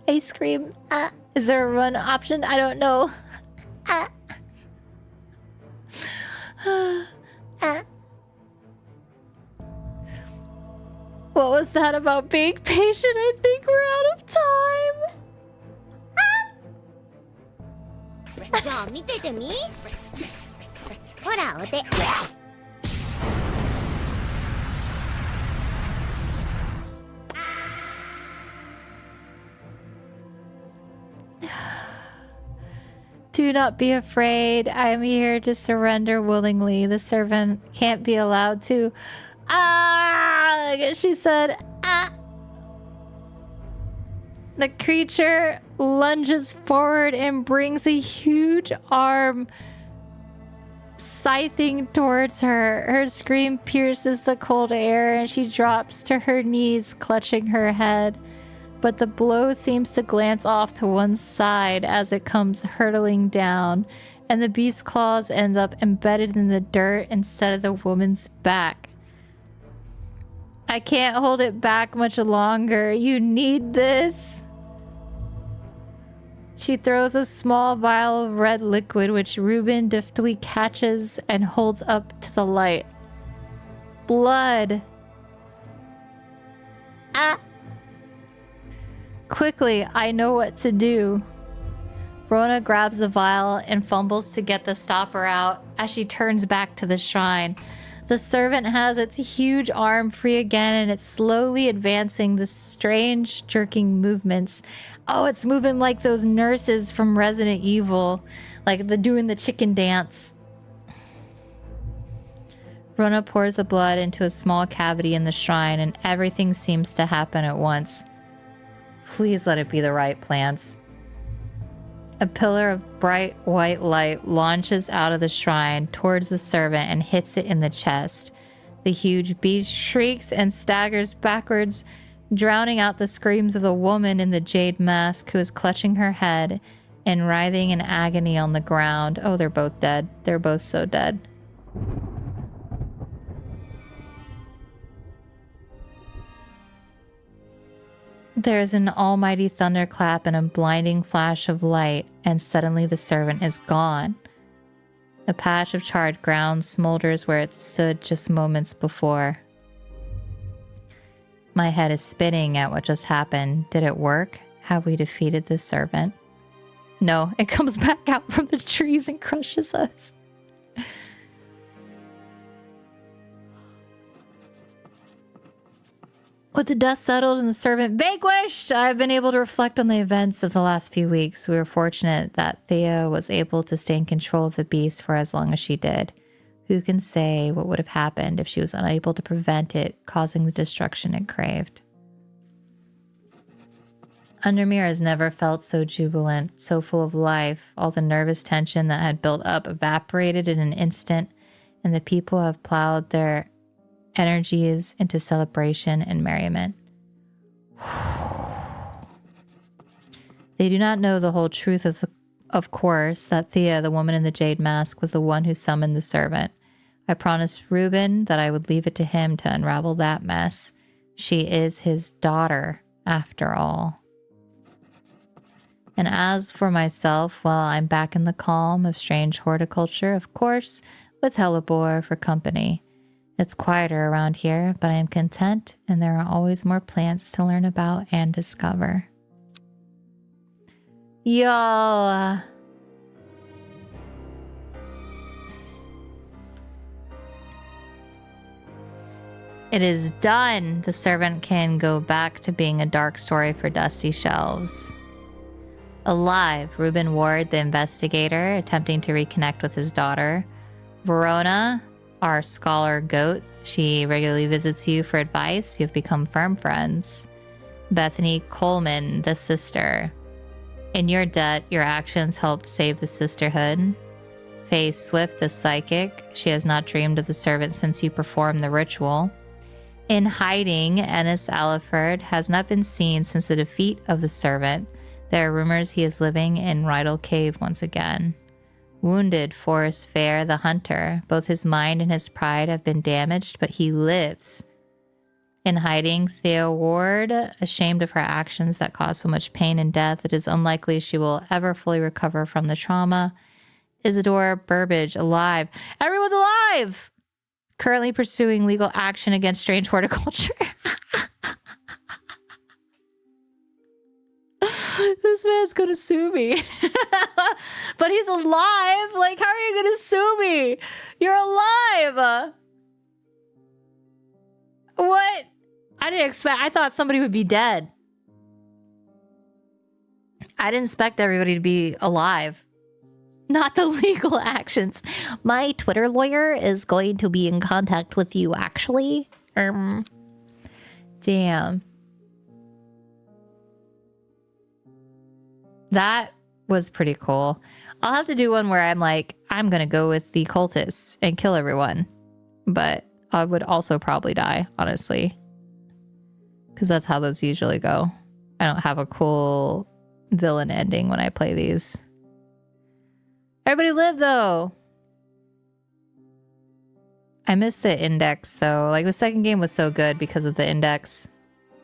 Ice cream. Is there a run option? I don't know. What was that about being patient? I think we're out of time. Do not be afraid. I am here to surrender willingly. The servant can't be allowed to. She said, The creature lunges forward and brings a huge arm scything towards her. Her scream pierces the cold air and she drops to her knees, clutching her head. But the blow seems to glance off to one side as it comes hurtling down, and the beast's claws end up embedded in the dirt instead of the woman's back. I can't hold it back much longer. You need this. She throws a small vial of red liquid, which Ruben deftly catches and holds up to the light. Blood. Quickly, I know what to do. Rona grabs the vial and fumbles to get the stopper out as she turns back to the shrine. The servant has its huge arm free again and it's slowly advancing the strange jerking movements. Oh, it's moving like those nurses from Resident Evil, like doing the chicken dance. Rona pours the blood into a small cavity in the shrine and everything seems to happen at once. Please let it be the right plants. A pillar of bright white light launches out of the shrine towards the servant and hits it in the chest. The huge beast shrieks and staggers backwards, drowning out the screams of the woman in the jade mask who is clutching her head and writhing in agony on the ground. Oh, they're both dead. They're both so dead. There's an almighty thunderclap and a blinding flash of light, and suddenly the servant is gone. A patch of charred ground smolders where it stood just moments before. My head is spinning at what just happened. Did it work? Have we defeated the servant? No, it comes back out from the trees and crushes us. With the dust settled and the servant vanquished, I've been able to reflect on the events of the last few weeks. We were fortunate that Thea was able to stay in control of the beast for as long as she did. Who can say what would have happened if she was unable to prevent it causing the destruction it craved? Undermere has never felt so jubilant, so full of life. All the nervous tension that had built up evaporated in an instant, and the people have plowed their energies into celebration and merriment. They do not know the whole truth of course, that Thea, the woman in the jade mask, was the one who summoned the servant. I promised Reuben that I would leave it to him to unravel that mess. She is his daughter, after all. And as for myself, well, I'm back in the calm of strange horticulture, of course, with Hellebore for company. It's quieter around here, but I am content, and there are always more plants to learn about and discover. Yo! It is done! The servant can go back to being a dark story for dusty shelves. Alive, Reuben Ward, the investigator, attempting to reconnect with his daughter. Verona, our scholar goat. She regularly visits you for advice. You've become firm friends. Bethany Coleman, the sister. In your debt, your actions helped save the sisterhood. Faye Swift, the psychic. She has not dreamed of the servant since you performed the ritual. In hiding, Ennis Aliford has not been seen since the defeat of the servant. There are rumors he is living in Rydal Cave once again. Wounded, Forrest Fair, the hunter. Both his mind and his pride have been damaged, but he lives. In hiding, Thea Ward, ashamed of her actions that caused so much pain and death, it is unlikely she will ever fully recover from the trauma. Isadora Burbage, alive. Everyone's alive! Currently pursuing legal action against strange horticulture. This man's gonna sue me. But he's alive! Like, how are you gonna sue me? You're alive! What? I didn't expect... I thought somebody would be dead. I didn't expect everybody to be alive. Not the legal actions. My Twitter lawyer is going to be in contact with you, actually. Damn. That was pretty cool. I'll have to do one where I'm like, I'm going to go with the cultists and kill everyone. But I would also probably die, honestly. Because that's how those usually go. I don't have a cool villain ending when I play these. Everybody lived, though. I missed the index, though. Like, the second game was so good because of the index.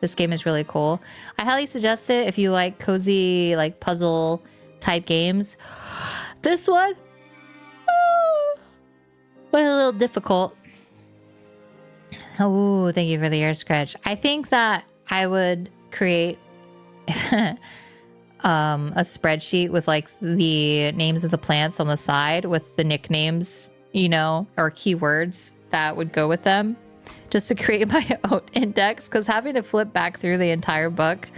This game is really cool. I highly suggest it if you like cozy, like, puzzle type games. This one was a little difficult. Oh, thank you for the ear scratch. I think that I would create a spreadsheet with like the names of the plants on the side with the nicknames, you know, or keywords that would go with them, just to create my own index, because having to flip back through the entire book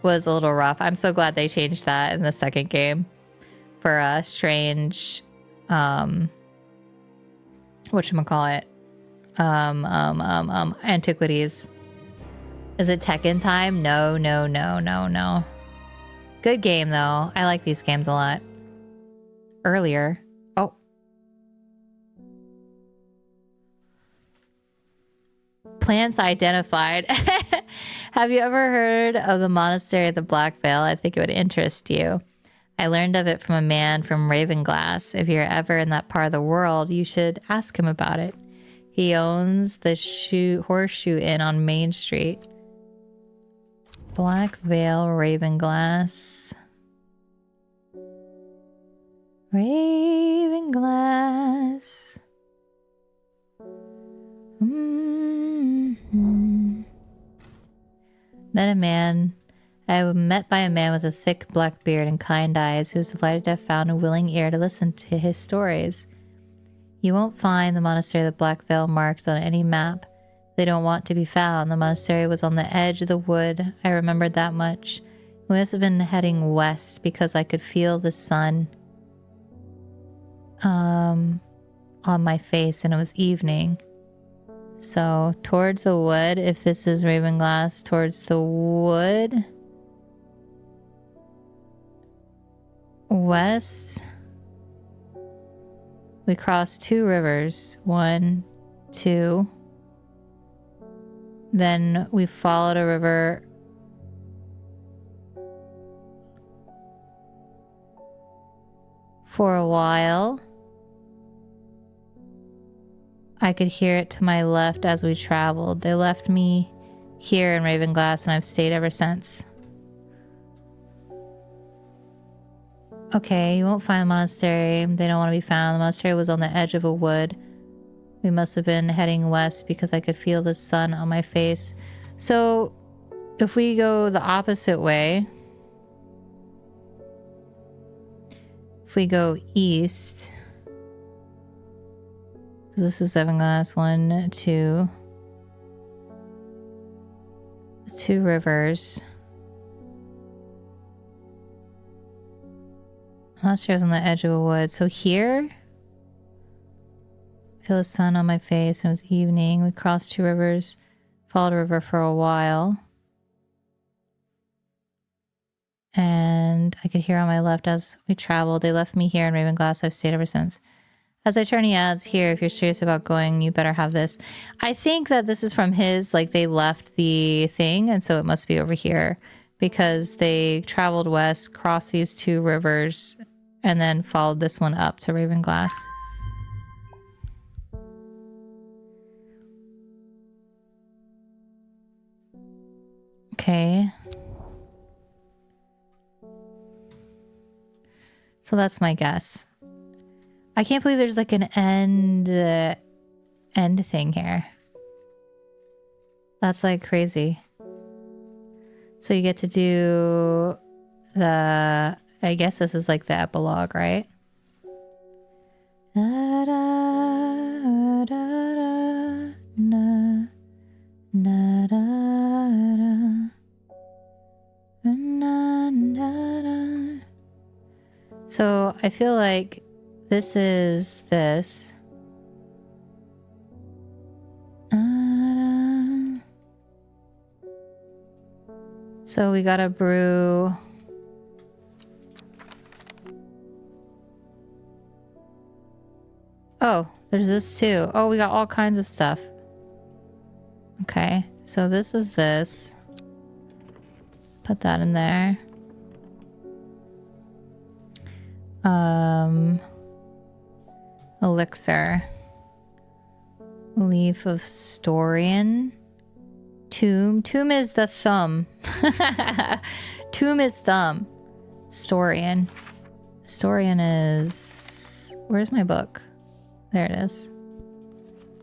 was a little rough. I'm so glad they changed that in the second game for a strange whatchamacallit? Antiquities. Is it Tekken time? No. Good game, though. I like these games a lot. Earlier. Oh. Plants identified. Have you ever heard of the monastery of the Black Veil? I think it would interest you. I learned of it from a man from Ravenglass. If you're ever in that part of the world, you should ask him about it. He owns the Horseshoe Inn on Main Street. Black Veil, Ravenglass. Ravenglass. I was met by a man with a thick black beard and kind eyes who was delighted to have found a willing ear to listen to his stories. You won't find the monastery of the Black Veil marked on any map. They don't want to be found. The monastery was on the edge of the wood. I remembered that much. We must have been heading west because I could feel the sun on my face, and it was evening. So towards the wood, if this is Ravenglass, towards the wood, west, we crossed 2 rivers. 1, 2. Then we followed a river for a while. I could hear it to my left as we traveled. They left me here in Ravenglass, and I've stayed ever since. Okay, you won't find the monastery. They don't want to be found. The monastery was on the edge of a wood. We must have been heading west because I could feel the sun on my face. So, if we go the opposite way, if we go east, because this is Ravenglass, 1, 2. 2 rivers. Monastery was on the edge of a wood. So here, I feel the sun on my face, and it was evening. We crossed 2 rivers, followed a river for a while. And I could hear on my left as we traveled. They left me here in Ravenglass. I've stayed ever since. As I turn, he adds, here, if you're serious about going, you better have this. I think that this is from his, like, they left the thing, and so it must be over here. Because they traveled west, crossed these 2 rivers, and then followed this one up to Ravenglass. Okay. So that's my guess. I can't believe there's like an end thing here. That's like crazy. So you get to do the, I guess this is like the epilogue, right? Da, da, da, da, na, na, da, da, na, na, da. So I feel like this is this. So we gotta brew. Oh, there's this too. Oh, we got all kinds of stuff. Okay, so this is this. Put that in there. Elixir. Leaf of Storian. Tomb. Tomb is the thumb. Tomb is thumb. Storian. Storian is... Where's my book? There it is.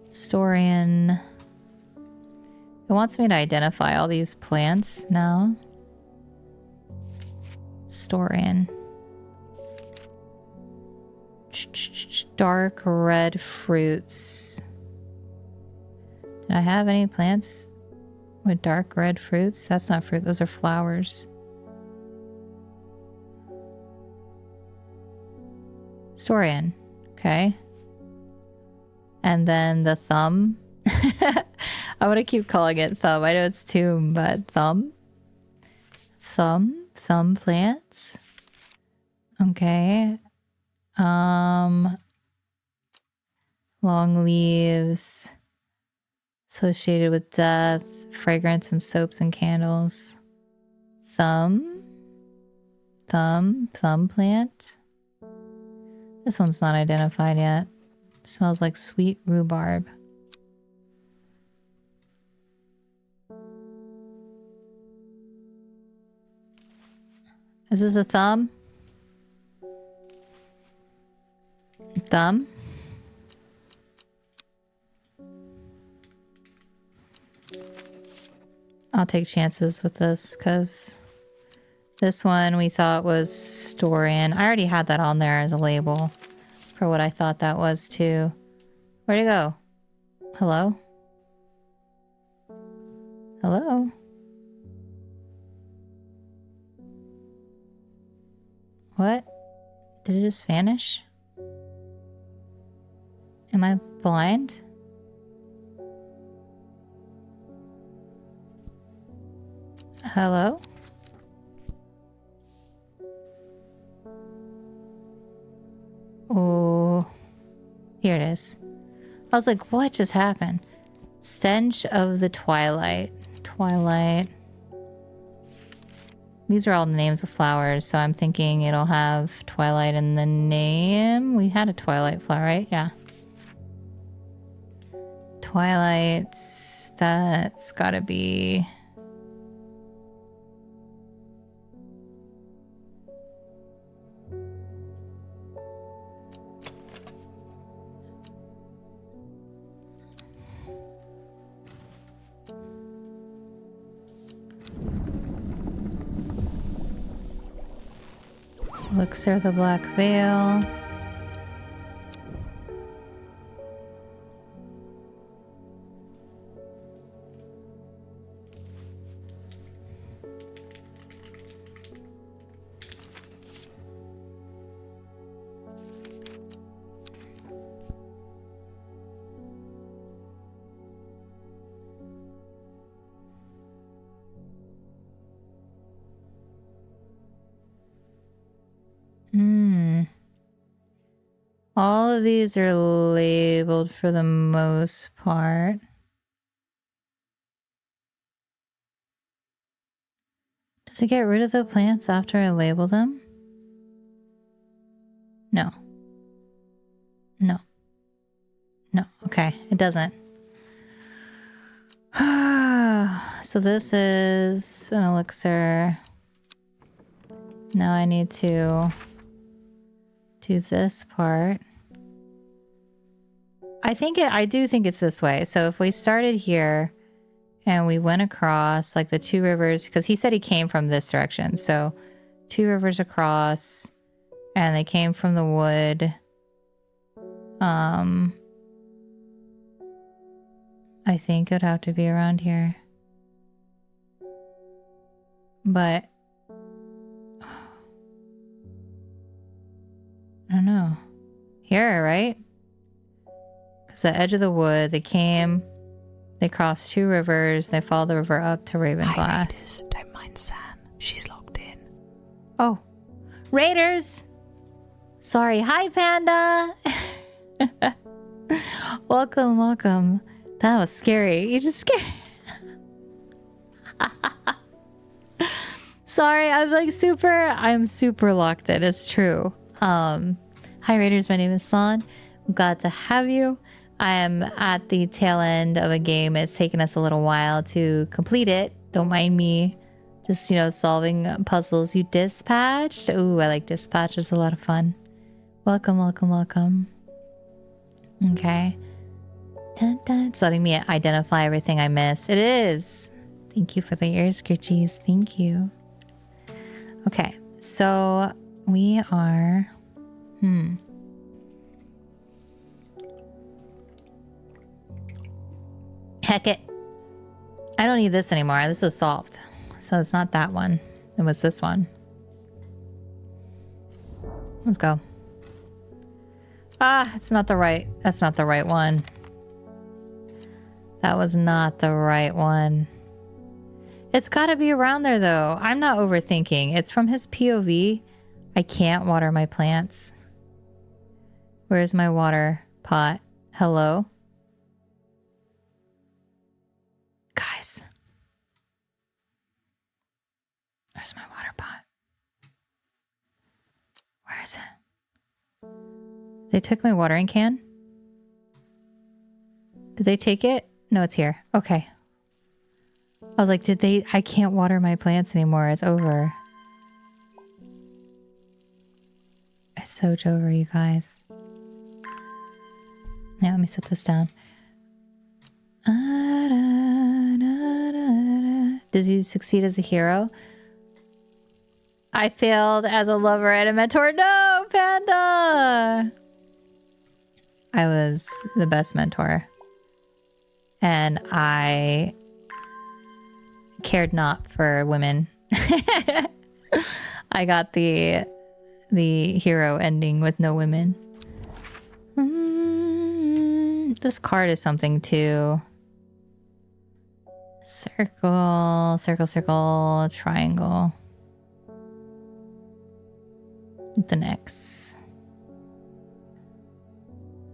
Storian. It wants me to identify all these plants now. Storian. Dark red fruits. Did I have any plants with dark red fruits? That's not fruit, those are flowers. Storian. Okay. And then the thumb. I want to keep calling it thumb. I know it's tomb, but thumb. Thumb. thumb plants. Okay. Long leaves associated with death, fragrance and soaps and candles. Thumb plant. This one's not identified yet. Smells like sweet rhubarb. Is this a thumb? Thumb? I'll take chances with this because this one we thought was Storian. I already had that on there as a label for what I thought that was too. Where'd it go? Hello? Hello? What? Did it just vanish? Am I blind? Hello? Oh, here it is. I was like, what just happened? Stench of the Twilight. Twilight. These are all the names of flowers, so I'm thinking it'll have Twilight in the name. We had a Twilight flower, right? Yeah. Twilight. That's gotta be... Elixir the Black Veil. All of these are labeled for the most part. Does it get rid of the plants after I label them? No. No. No. Okay, it doesn't. So this is an elixir. Now I need to do this part. I do think it's this way. So if we started here and we went across like the two rivers, because he said he came from this direction. So 2 rivers across and they came from the wood. I think it'd have to be around here. But I don't know. Here, right? Because the edge of the wood, they crossed 2 rivers, they followed the river up to Ravenglass. Hi, Raiders. Don't mind San. She's locked in. Oh. Raiders! Sorry. Hi, Panda! Welcome, welcome. That was scary. You just scared. Sorry, I'm super locked in. It's true. Hi, Raiders. My name is San. I'm glad to have you. I am at the tail end of a game. It's taken us a little while to complete it. Don't mind me just, solving puzzles. You dispatched? Ooh, I like dispatch. It's a lot of fun. Welcome, welcome, welcome. Okay. Dun, dun. It's letting me identify everything I missed. It is. Thank you for the ear scritchies. Thank you. Okay, so we are... Heck it. I don't need this anymore. This was solved. So it's not that one. It was this one. Let's go. Ah, it's not the right... That's not the right one. That was not the right one. It's got to be around there, though. I'm not overthinking. It's from his POV. I can't water my plants. Where's my water pot? Hello? Guys. Where's my water pot? Where is it? They took my watering can? Did they take it? No, it's here. Okay. I was like, did they? I can't water my plants anymore. It's over. It's so over, you guys. Yeah, let me set this down. Does you succeed as a hero? I failed as a lover and a mentor. No, Panda! I was the best mentor. And I cared not for women. I got the hero ending with no women. This card is something too. Circle, circle, circle, triangle. The next.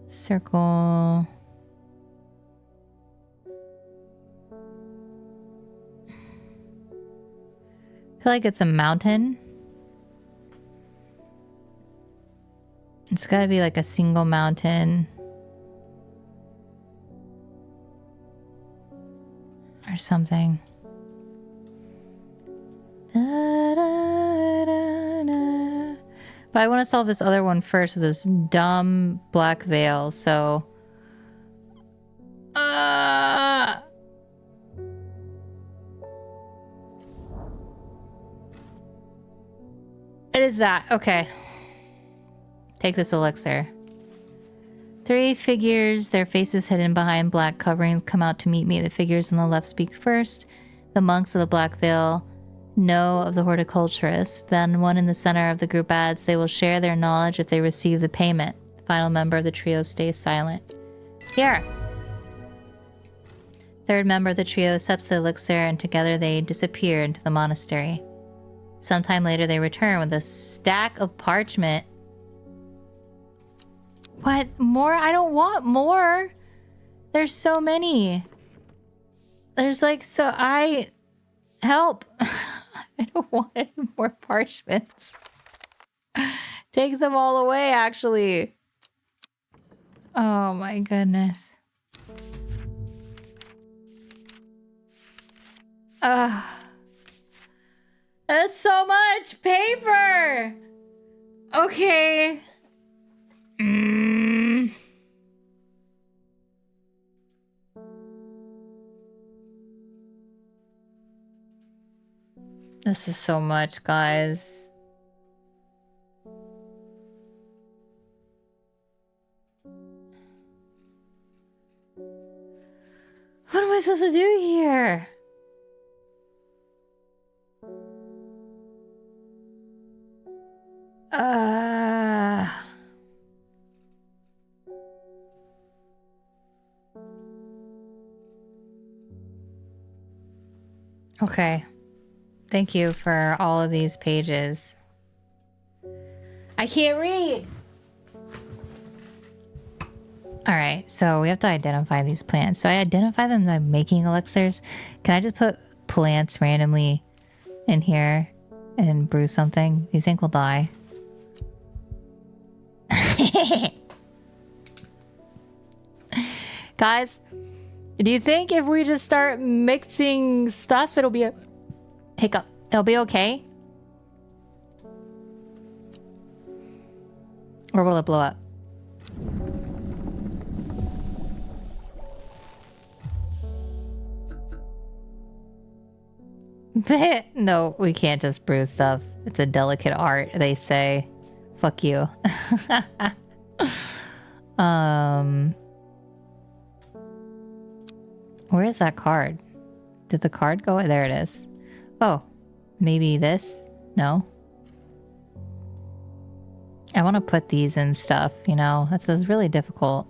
Circle. I feel like it's a mountain. It's gotta be like a single mountain. Or something. But I want to solve this other one first with this dumb black veil, so... It is that. Okay. Take this elixir. 3 figures, their faces hidden behind black coverings, come out to meet me. The figures on the left speak first. The monks of the black veil know of the horticulturist. Then one in the center of the group adds, they will share their knowledge if they receive the payment. The final member of the trio stays silent. Here! Third member of the trio accepts the elixir, and together they disappear into the monastery. Sometime later they return with a stack of parchment. What? More? I don't want more. There's so many. There's like so... Help. I don't want any more parchments. Take them all away, actually. Oh my goodness. That's so much paper. Okay. This is so much, guys. What am I supposed to do here? Okay. Thank you for all of these pages. I can't read! Alright, so we have to identify these plants. So I identify them by making elixirs. Can I just put plants randomly in here and brew something? Do you think we'll die? Guys, do you think if we just start mixing stuff, it'll be a hiccup? It'll be okay? Or will it blow up? No, we can't just brew stuff. It's a delicate art, they say. Fuck you. Where is that card? Did the card go? There it is. Oh, maybe this? No? I want to put these in stuff, you know? That's really difficult.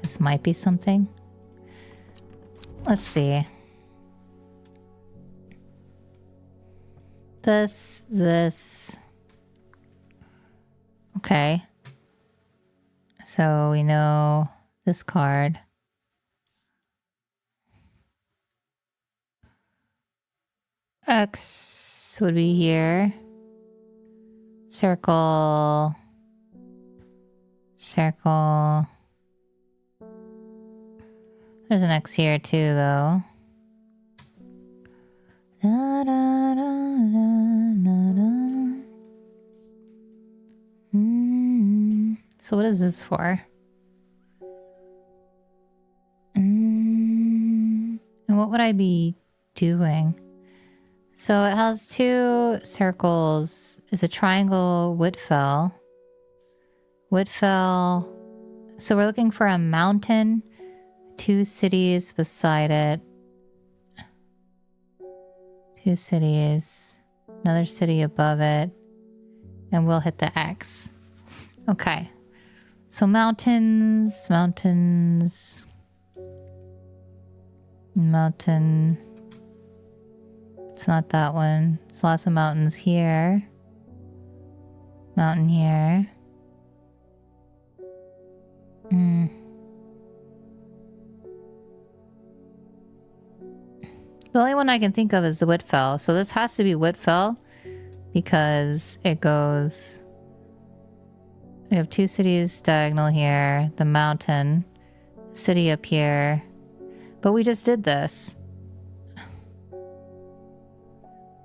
This might be something. Let's see. This. Okay. So we know this card. X would be here. Circle. Circle. There's an X here too, though. Da, da, da, da, da. So what is this for? And what would I be doing? So it has two circles. Is a triangle Whitfell. Whitfell. So we're looking for a mountain. Two cities beside it. Two cities. Another city above it. And we'll hit the X. Okay. So mountains. Mountains. Mountain. It's not that one. There's lots of mountains here. Mountain here. The only one I can think of is the Whitfell. So this has to be Whitfell because it goes... We have two cities diagonal here. The mountain. City up here. But we just did this.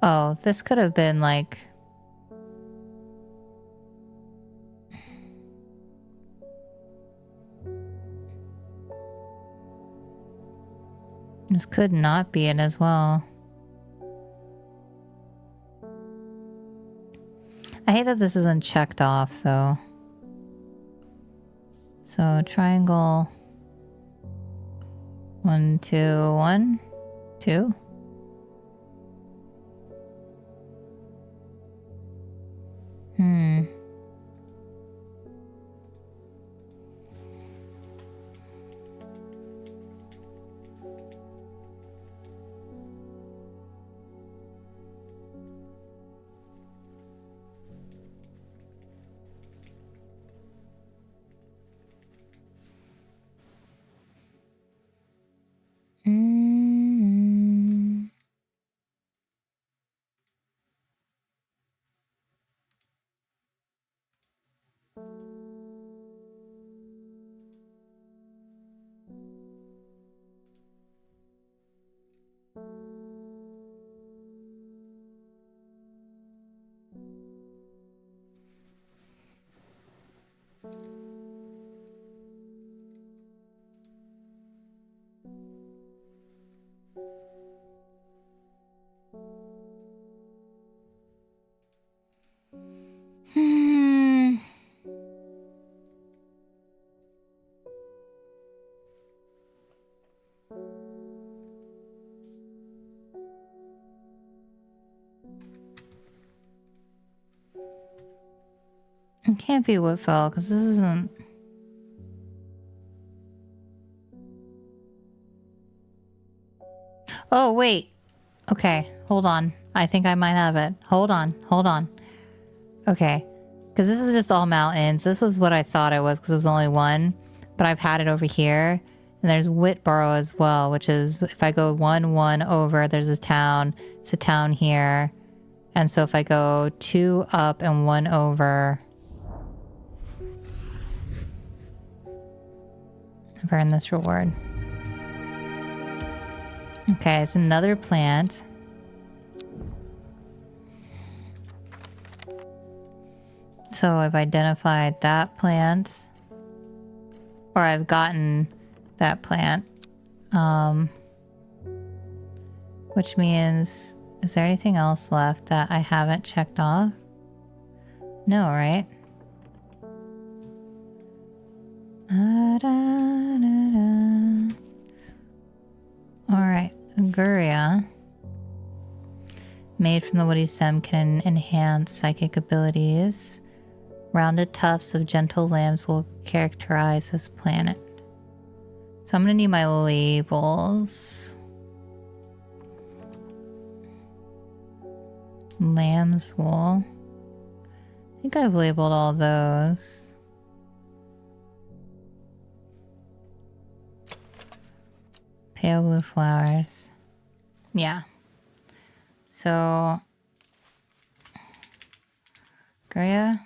Oh, this could have been like... This could not be it as well. I hate that this isn't checked off though. So triangle. 1, 2, 1, 2. It can't be Whitfell because this isn't... Oh, wait. Okay, hold on. I think I might have it. Hold on, hold on. Okay, because this is just all mountains. This was what I thought it was because it was only one, but I've had it over here. And there's Whitborough as well, which is, if I go 1, 1 over, there's a town. It's a town here. And so if I go 2 up and 1 over... I've earned this reward. Okay, it's another plant. So I've identified that plant. Or I've gotten that plant. Which means, is there anything else left that I haven't checked off? No, right? Alright, Auguria. Made from the woody stem can enhance psychic abilities. Rounded tufts of gentle lambs will characterize this planet. So I'm gonna need my labels. Lamb's wool. I think I've labeled all those. Pale blue flowers. Yeah. So, Greya.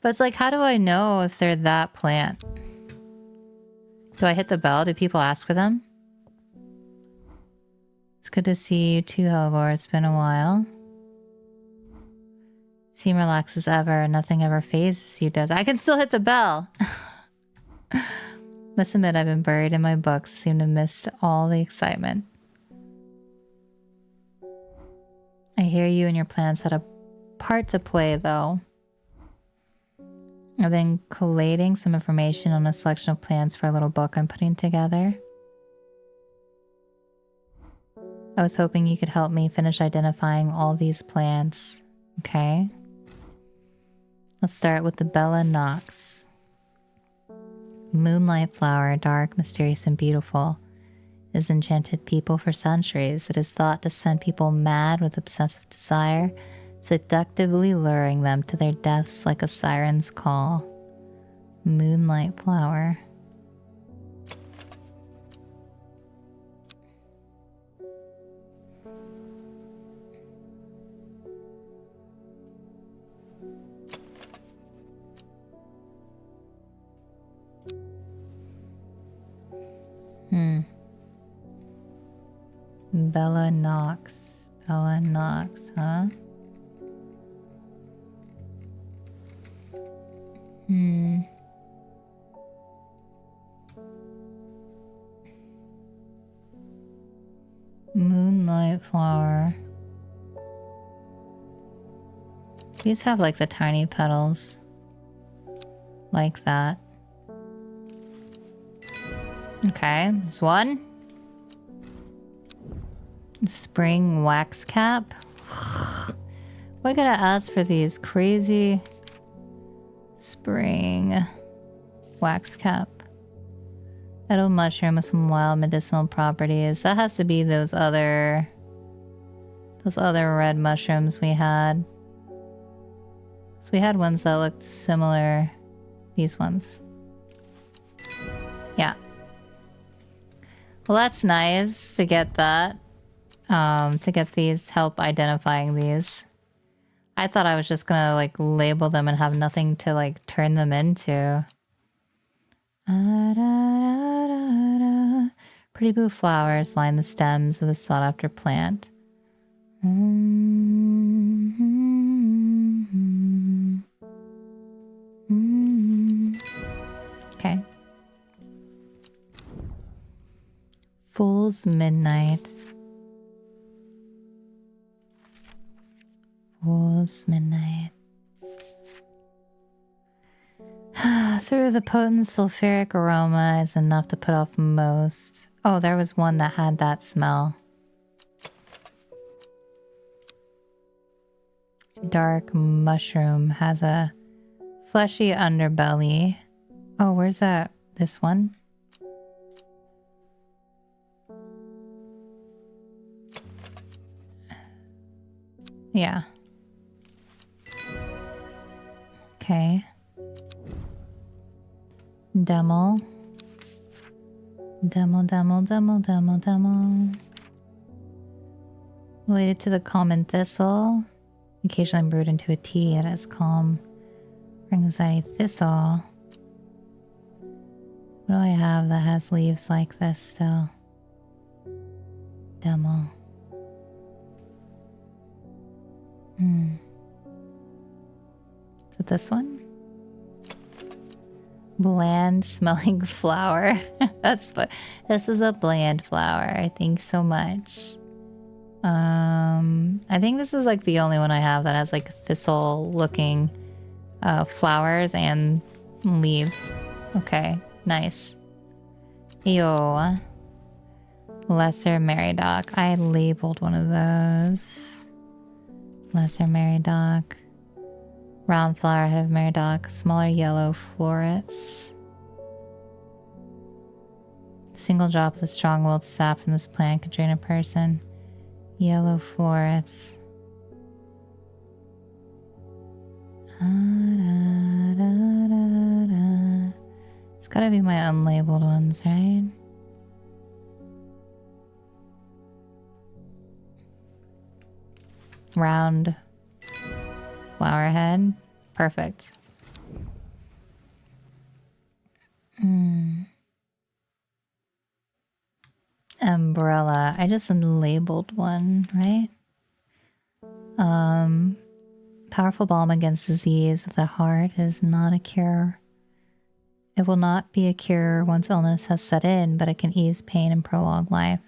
But it's like, how do I know if they're that plant? Do I hit the bell? Do people ask for them? It's good to see you too, Helgor. It's been a while. Seem relaxed as ever. Nothing ever phases you, does. I can still hit the bell. Must admit, I've been buried in my books. I seem to have missed all the excitement. I hear you and your plans had a part to play, though. I've been collating some information on a selection of plants for a little book I'm putting together. I was hoping you could help me finish identifying all these plants. Okay. Let's start with the Bella Nox. Moonlight flower, dark, mysterious, and beautiful. It has enchanted people for centuries. It is thought to send people mad with obsessive desire, seductively luring them to their deaths like a siren's call. Moonlight flower. Bella Nox. Bella Nox, huh? Moonlight flower. These have like the tiny petals. Like that. Okay, this one. Spring wax cap. Why gotta ask for these crazy spring wax cap? Edible mushroom with some wild medicinal properties. That has to be those other red mushrooms we had. So we had ones that looked similar. These ones. Yeah. Well, that's nice to get that. To get these, help identifying these. I thought I was just gonna like label them and have nothing to like turn them into. Pretty blue flowers line the stems of the sought after plant. Okay. Fool's Midnight. Fool's Midnight. Through the potent sulfuric aroma is enough to put off most. Oh, there was one that had that smell. Dark mushroom has a fleshy underbelly. Oh, where's that? This one? Yeah. Okay. Demo. Related to the common thistle. Occasionally brewed into a tea, it has calm anxiety thistle. What do I have that has leaves like this still? Demo. Is it this one? Bland smelling flower. This is a bland flower. Thanks so much. I think this is like the only one I have that has like thistle looking flowers and leaves. Okay, nice. Ew. Lesser Meridoc. I labeled one of those. Lesser Meridoc. Round flower head of Meridoc. Smaller yellow florets. single drop of the strong-willed sap from this plant could drain a person. Yellow florets. It's gotta be my unlabeled ones, right? Round flower head. Perfect. Umbrella. I just unlabeled one, right? Powerful balm against disease of the heart is not a cure. It will not be a cure once illness has set in, but it can ease pain and prolong life.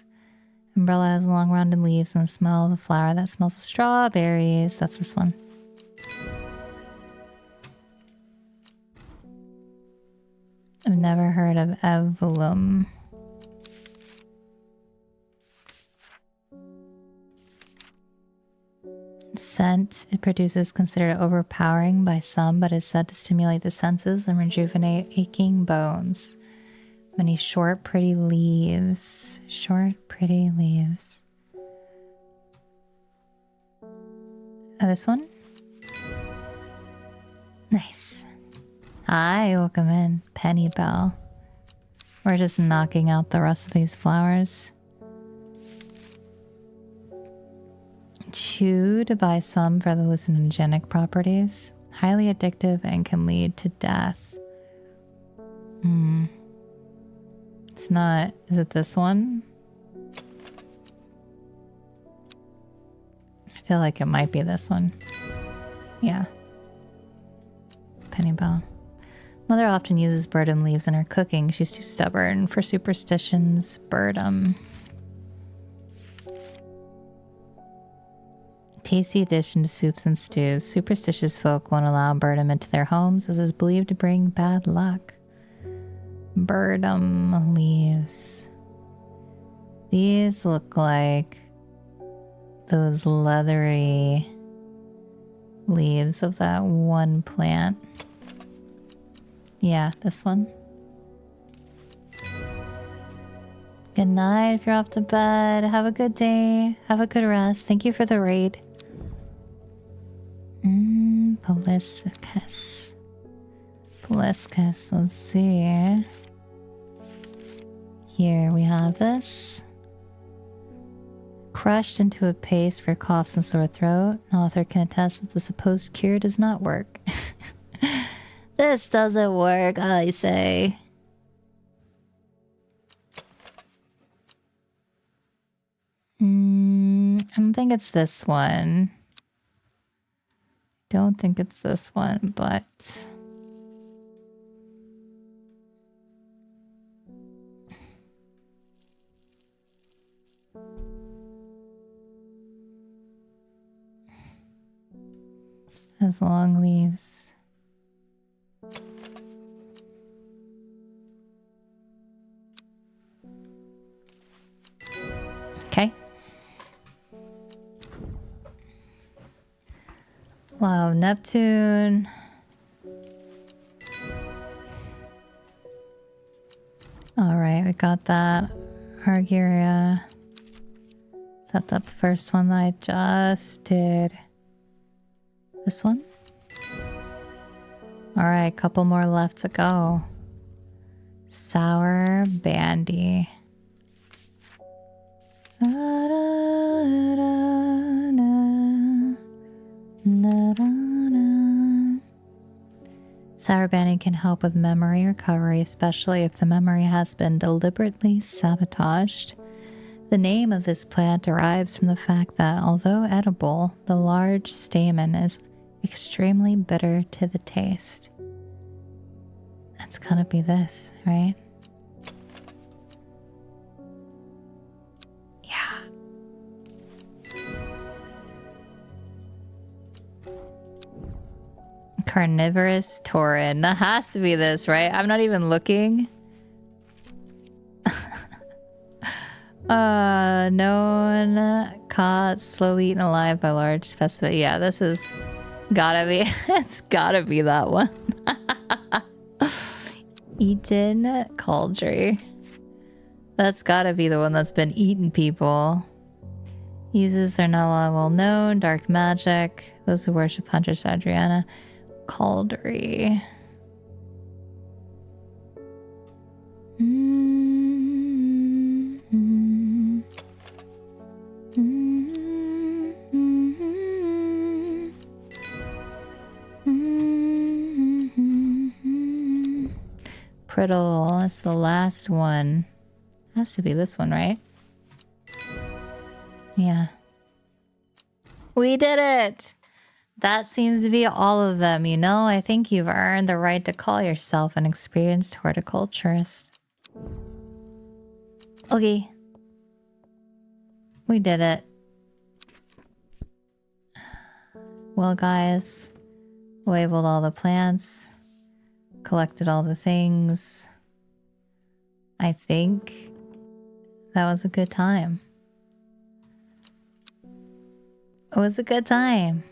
Umbrella has long rounded leaves and the smell of the flower that smells of strawberries. That's this one. I've never heard of Evelum. Scent it produces considered overpowering by some, but is said to stimulate the senses and rejuvenate aching bones. Many short, pretty leaves. Short, pretty leaves. Oh, this one? Nice. Hi, welcome in. Penny Bell. We're just knocking out the rest of these flowers. Chewed by some for the hallucinogenic properties. Highly addictive and can lead to death. It's not... Is it this one? I feel like it might be this one. Yeah. Penny Bell. Mother often uses birdum leaves in her cooking. She's too stubborn for superstitions. Birdum. Tasty addition to soups and stews. Superstitious folk won't allow birdum into their homes as it is believed to bring bad luck. Birdum leaves. These look like those leathery leaves of that one plant. Yeah, this one. Good night if you're off to bed. Have a good day. Have a good rest. Thank you for the raid. Poliscus. Poliscus. Let's see. Here we have this. Crushed into a paste for coughs and sore throat. An author can attest that the supposed cure does not work. This doesn't work, I say. I don't think it's this one. Don't think it's this one, but... has long leaves. Okay. Wow, Neptune. All right, we got that. Argyria. Is that the first one that I just did? This one? All right, couple more left to go. Sour Bandy. Sour Bandy can help with memory recovery, especially if the memory has been deliberately sabotaged. The name of this plant derives from the fact that, although edible, the large stamen is extremely bitter to the taste. That's gonna be this, right? Yeah. Carnivorous taurin. That has to be this, right? I'm not even looking. Known caught slowly eaten alive by large specimen. Yeah, this is gotta be. It's gotta be that one. Eaten Cauldry. That's gotta be the one that's been eating people. Uses are not well known. Dark magic. Those who worship Huntress Adriana. Caldery. Priddle. That's the last one. Has to be this one, right? Yeah. We did it! That seems to be all of them, you know? I think you've earned the right to call yourself an experienced horticulturist. Okay. We did it. Well, guys, labeled all the plants, collected all the things. I think that was a good time. It was a good time.